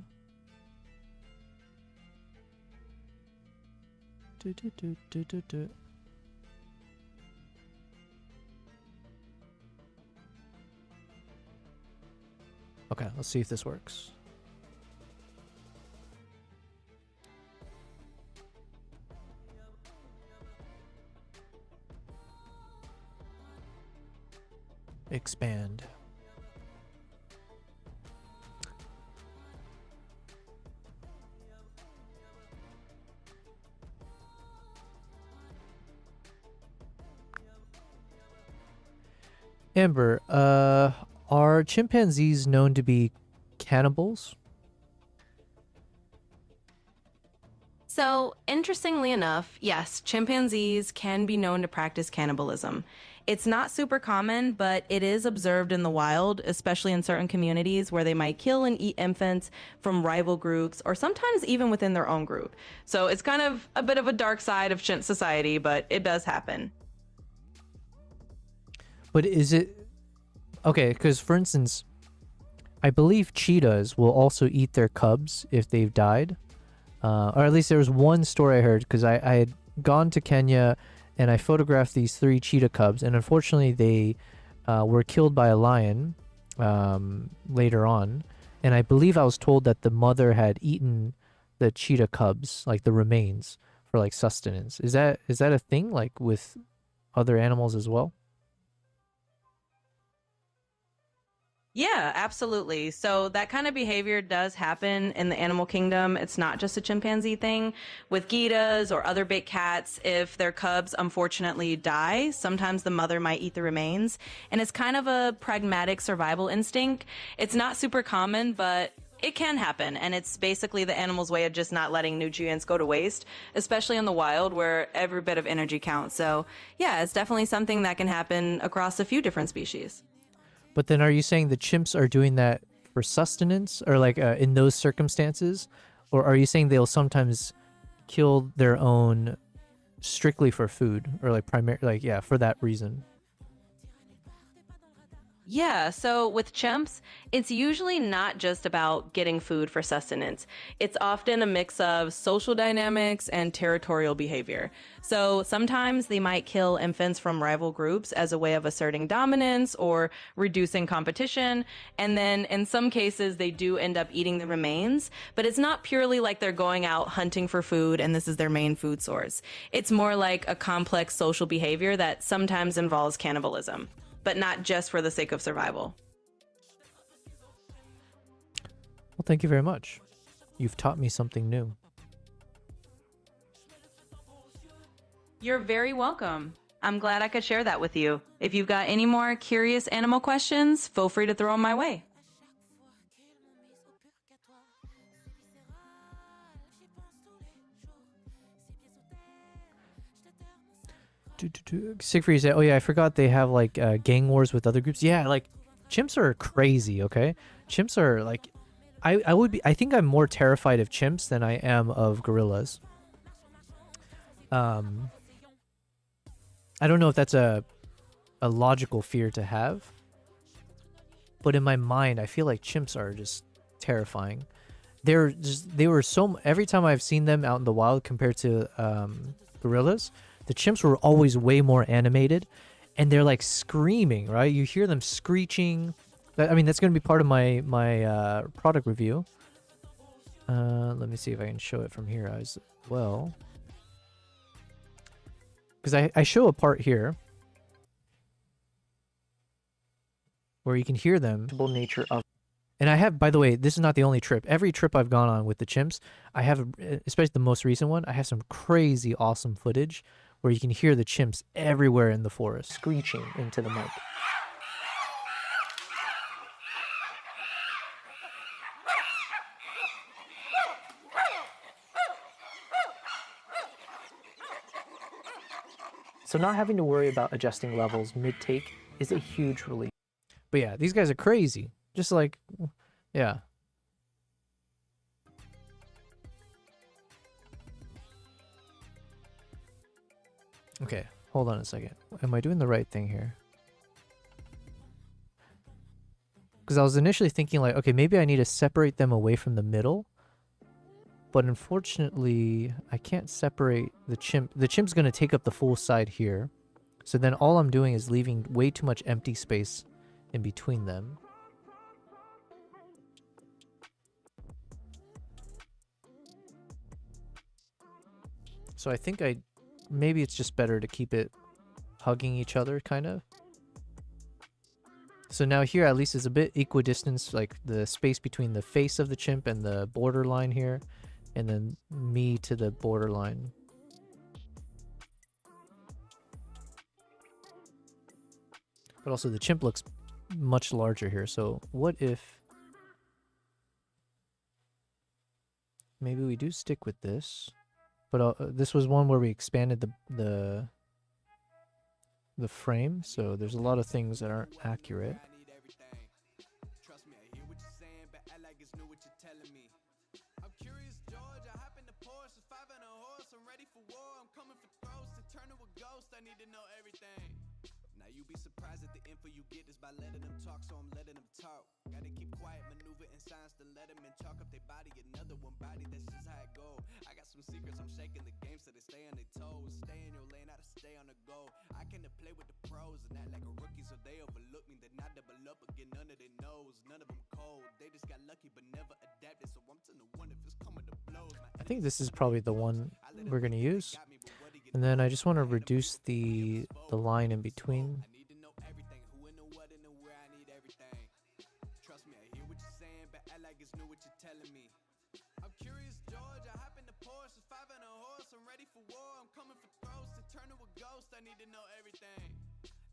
Okay, let's see if this works. Expand. Amber, are chimpanzees known to be cannibals? So, interestingly enough, yes, chimpanzees can be known to practice cannibalism. It's not super common, but it is observed in the wild, especially in certain communities where they might kill and eat infants from rival groups or sometimes even within their own group. So, it's kind of a bit of a dark side of chimp society, but it does happen. But is it okay? Because for instance, I believe cheetahs will also eat their cubs if they've died. Or at least there was one story I heard, because I had gone to Kenya and I photographed these 3 cheetah cubs, and unfortunately they were killed by a lion later on. And I believe I was told that the mother had eaten the cheetah cubs, like the remains, for like sustenance. Is that a thing, like with other animals as well? Yeah, absolutely. So that kind of behavior does happen in the animal kingdom. It's not just a chimpanzee thing. With cheetahs or other big cats, if their cubs unfortunately die, sometimes the mother might eat the remains. And it's kind of a pragmatic survival instinct. It's not super common, but it can happen. And it's basically the animal's way of just not letting nutrients go to waste, especially in the wild where every bit of energy counts. So yeah, it's definitely something that can happen across a few different species. But then are you saying the chimps are doing that for sustenance, or like in those circumstances? Or are you saying they'll sometimes kill their own strictly for food, or like yeah, for that reason? Yeah, so with chimps, it's usually not just about getting food for sustenance. It's often a mix of social dynamics and territorial behavior. So sometimes they might kill infants from rival groups as a way of asserting dominance or reducing competition. And then in some cases, they do end up eating the remains, but it's not purely like they're going out hunting for food and this is their main food source. It's more like a complex social behavior that sometimes involves cannibalism, but not just for the sake of survival. Well, thank you very much. You've taught me something new. You're very welcome. I'm glad I could share that with you. If you've got any more curious animal questions, feel free to throw them my way. Siegfried said, "Oh yeah, I forgot they have like gang wars with other groups." Yeah, like chimps are crazy. Okay, chimps are like, I would be. I think I'm more terrified of chimps than I am of gorillas. I don't know if that's a logical fear to have, but in my mind, I feel like chimps are just terrifying. They were so, every time I've seen them out in the wild compared to gorillas, the chimps were always way more animated, and they're like screaming, right? You hear them screeching. I mean, that's going to be part of my product review. Let me see if I can show it from here as well, because I show a part here where you can hear them. Nature of And I have, by the way, this is not the only trip. Every trip I've gone on with the chimps, I have, especially the most recent one, I have some crazy awesome footage where you can hear the chimps everywhere in the forest screeching into the mic. So not having to worry about adjusting levels mid-take is a huge relief. But yeah, these guys are crazy. Just like, yeah. Okay, hold on a second. Am I doing the right thing here? Because I was initially thinking like, okay, maybe I need to separate them away from the middle. But unfortunately, I can't separate the chimp. The chimp's going to take up the full side here. So then all I'm doing is leaving way too much empty space in between them. So I think maybe it's just better to keep it hugging each other, kind of. So now here at least is a bit equidistant, like the space between the face of the chimp and the borderline here, and then me to the borderline. But also the chimp looks much larger here. So what if maybe we do stick with this? But this was one where we expanded the frame, so there's a lot of things that aren't accurate. Trust me, I hear what you're saying, but I like it's new what you're telling me. I'm curious, George. I hop in the Porsche, 5 and a horse. I'm ready for war. I'm coming for throats to turn to a ghost. I need to know everything. Now you be surprised at the info you get is by letting them talk, so I'm letting them talk. Gotta keep quiet, maneuver in silence to let them in, chalk up their body. Another one body, that's just how it go. I got some secrets, I'm shaking the game so they stay on their toes. Stay in your lane, how to stay on the go. I came to play with the pros and act like a rookie, so they overlook me. Then I double up again under their nose. None of them cold, they just got lucky but never adapted. So I'm to the one if it's coming to blows. I think this is probably the one we're gonna use. And then I just want to reduce the line in between. I need to know everything, who and the what and the where, I need everything. Trust me, I hear what you're saying, but I like it's new what you're telling me. I'm curious, George. I hop in the Porsche, 5 and a horse. I'm ready for war. I'm coming for throats to turn to a ghost. I need to know everything.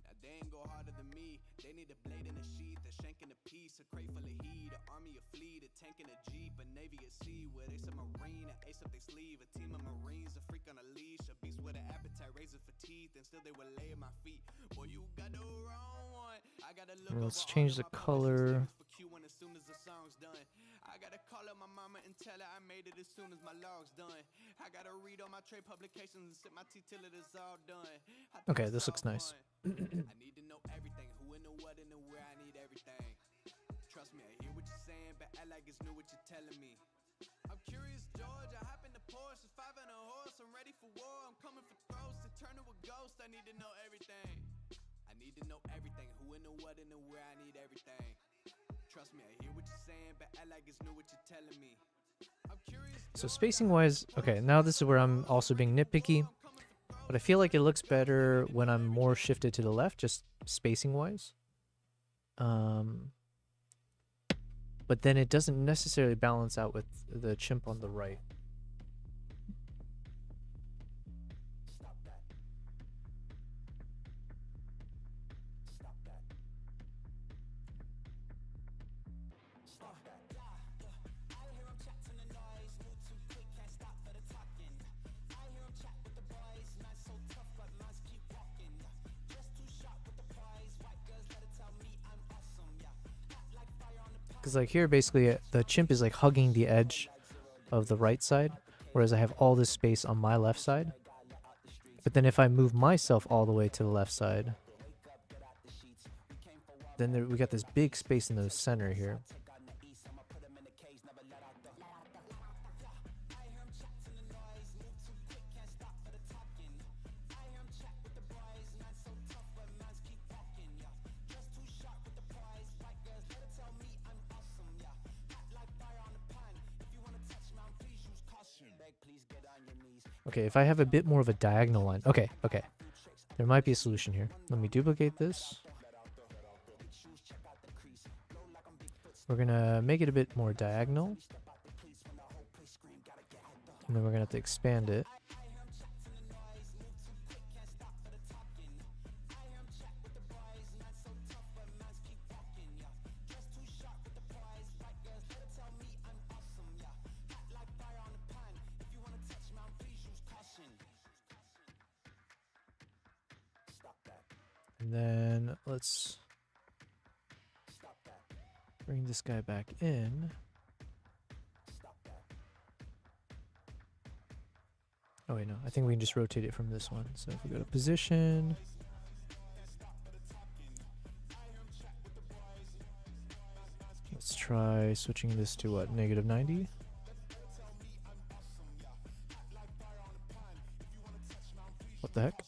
Now they ain't go harder than me. They need a blade in a sheath, a shank in a piece, a crate full of heat, an army, a fleet, a tank and a jeep, a navy at sea, where they submarine, an ace up their sleeve, a team of marines, a freak on a leash, a beast with an appetite, razor for teeth, and still they will lay at my feet. Boy, you got the wrong one. I gotta look Let's over change all the of my color. public statements for Q1 as soon as the song's done. I gotta call up my mama and tell her I made it as soon as my log's done. I gotta read all my trade publications and sip my tea till it is all done. I think Okay, it's this looks all nice. fun. I need to know everything, who and the what and the where, I need everything. Trust me, I hear what you're saying, but I like it's new what you're telling me. I'm curious, George. I hop in the Porsche, 5 and a horse. I'm ready for war. I'm coming for throats to turn to a ghost. I need to know everything. I need to know everything, who and the what and the where, I need everything. Trust me, I hear what you're saying, but I like it's new what you're telling me. I'm curious. So spacing wise, okay, now this is where I'm also being nitpicky, but I feel like it looks better when I'm more shifted to the left, just spacing wise. But then it doesn't necessarily balance out with the chimp on the right. Because like here, basically, the chimp is like hugging the edge of the right side, whereas I have all this space on my left side. But then if I move myself all the way to the left side, then we got this big space in the center here. Okay, if I have a bit more of a diagonal line. Okay. There might be a solution here. Let me duplicate this. We're gonna make it a bit more diagonal. And then we're gonna have to expand it. And then let's bring this guy back in. Oh wait, no, I think we can just rotate it from this one. So if we go to position, let's try switching this to what, -90? What the heck?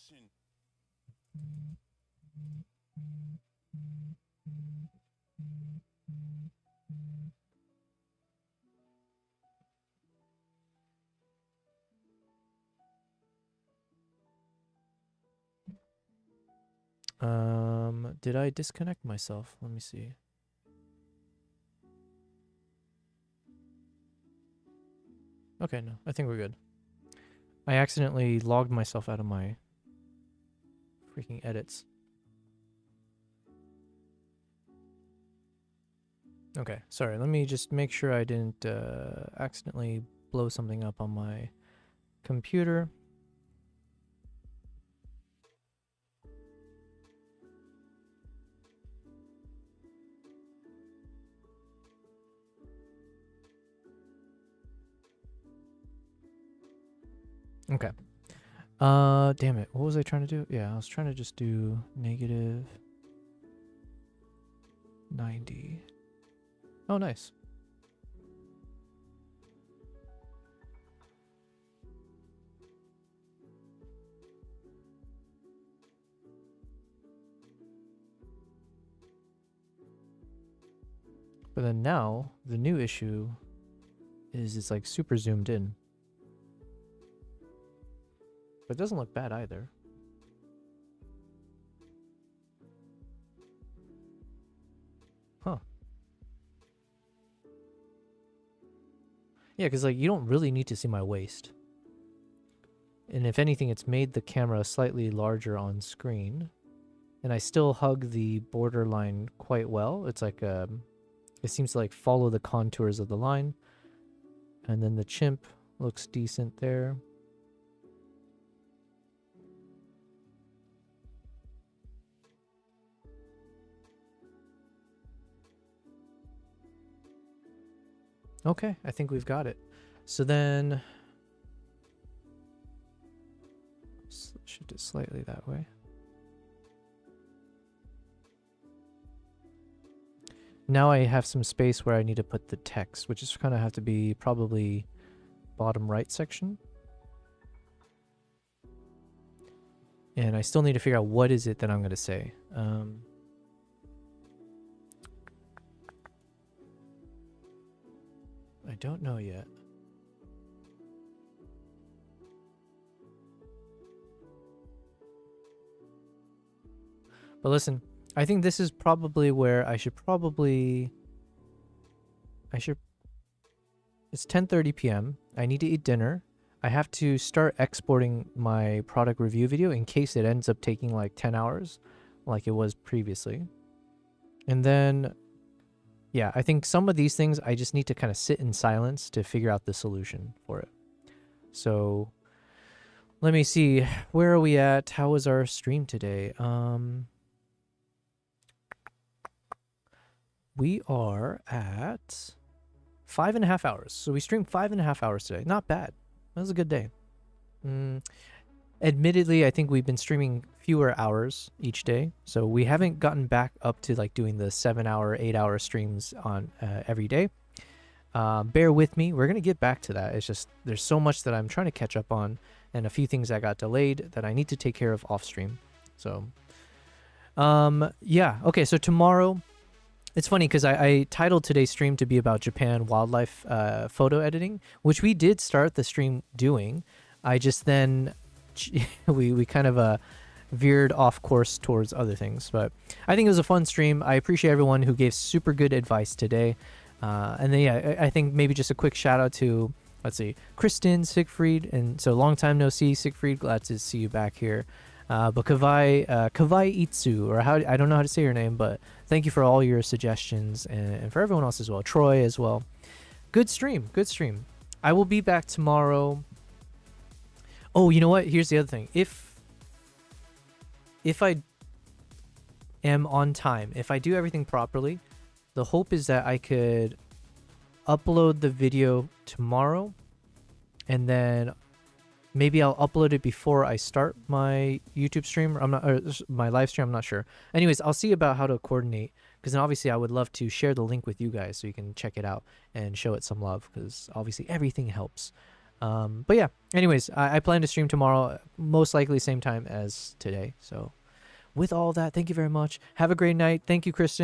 Did I disconnect myself? Let me see. Okay, no, I think we're good. I accidentally logged myself out of my freaking edits. Okay, sorry. Let me just make sure I didn't accidentally blow something up on my computer. Okay. Damn it. What was I trying to do? Yeah, I was trying to just do -90. Oh, nice. But then now, the new issue is it's like super zoomed in. But it doesn't look bad either. Huh. Yeah, because like you don't really need to see my waist. And if anything, it's made the camera slightly larger on screen. And I still hug the borderline quite well. It's like, it seems to like follow the contours of the line. And then the chimp looks decent there. Okay, I think we've got it. So then, shift it slightly that way. Now I have some space where I need to put the text, which is kind of have to be probably bottom right section. And I still need to figure out what is it that I'm going to say. I don't know yet. But listen, I think this is probably where I should it's 10:30 p.m. I need to eat dinner. I have to start exporting my product review video in case it ends up taking like 10 hours like it was previously. And then, yeah, I think some of these things I just need to kind of sit in silence to figure out the solution for it. So let me see. Where are we at? How was our stream today? We are at 5.5 hours. So we streamed 5.5 hours today. Not bad. That was a good day. Admittedly, I think we've been streaming fewer hours each day. So we haven't gotten back up to like doing the 7-hour, 8-hour streams on every day. Bear with me. We're going to get back to that. It's just there's so much that I'm trying to catch up on and a few things that got delayed that I need to take care of off stream. So, yeah. Okay, so tomorrow... It's funny because I titled today's stream to be about Japan wildlife photo editing, which we did start the stream doing. I just then, we kind of veered off course towards other things. But I think it was a fun stream. I appreciate everyone who gave super good advice today. And then, yeah, I think maybe just a quick shout out to, let's see, Kristen, Siegfried. And so long time no see, Siegfried. Glad to see you back here. But Kawai Itsu, or how I don't know how to say your name, but thank you for all your suggestions and for everyone else as well. Troy as well. Good stream. Good stream. I will be back tomorrow. Oh, you know what? Here's the other thing. If I am on time, if I do everything properly, the hope is that I could upload the video tomorrow and then maybe I'll upload it before I start my YouTube stream. Or my live stream. I'm not sure. Anyways, I'll see about how to coordinate because then obviously I would love to share the link with you guys so you can check it out and show it some love because obviously everything helps. But yeah, anyways, I plan to stream tomorrow, most likely same time as today. So with all that, thank you very much. Have a great night. Thank you, Kristen.